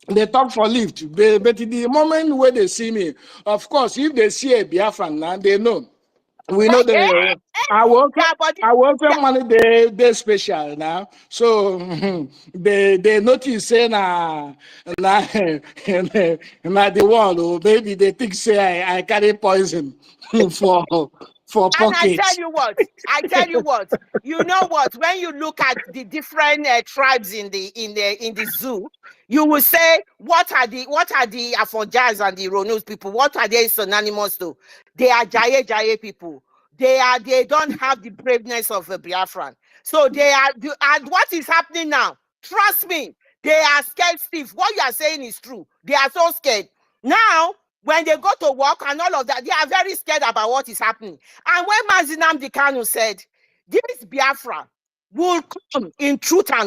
they talk for lift. But in the moment where they see me, of course, if they see a Biafran now, they know. We know the I work money they special now. So they notice say na the one, or maybe they think say I carry poison for pockets. And I tell you what, you know what, when you look at the different tribes in the zoo, you will say, what are the Afonjas and the Ronus people? What are they synonymous to? They are Jaye people. They don't have the braveness of a Biafran. So and what is happening now? Trust me, they are scared stiff. What you are saying is true. They are so scared. Now, when they go to work and all of that, they are very scared about what is happening. And when Mazi Nnamdi Kanu said, this Biafra will come in truth and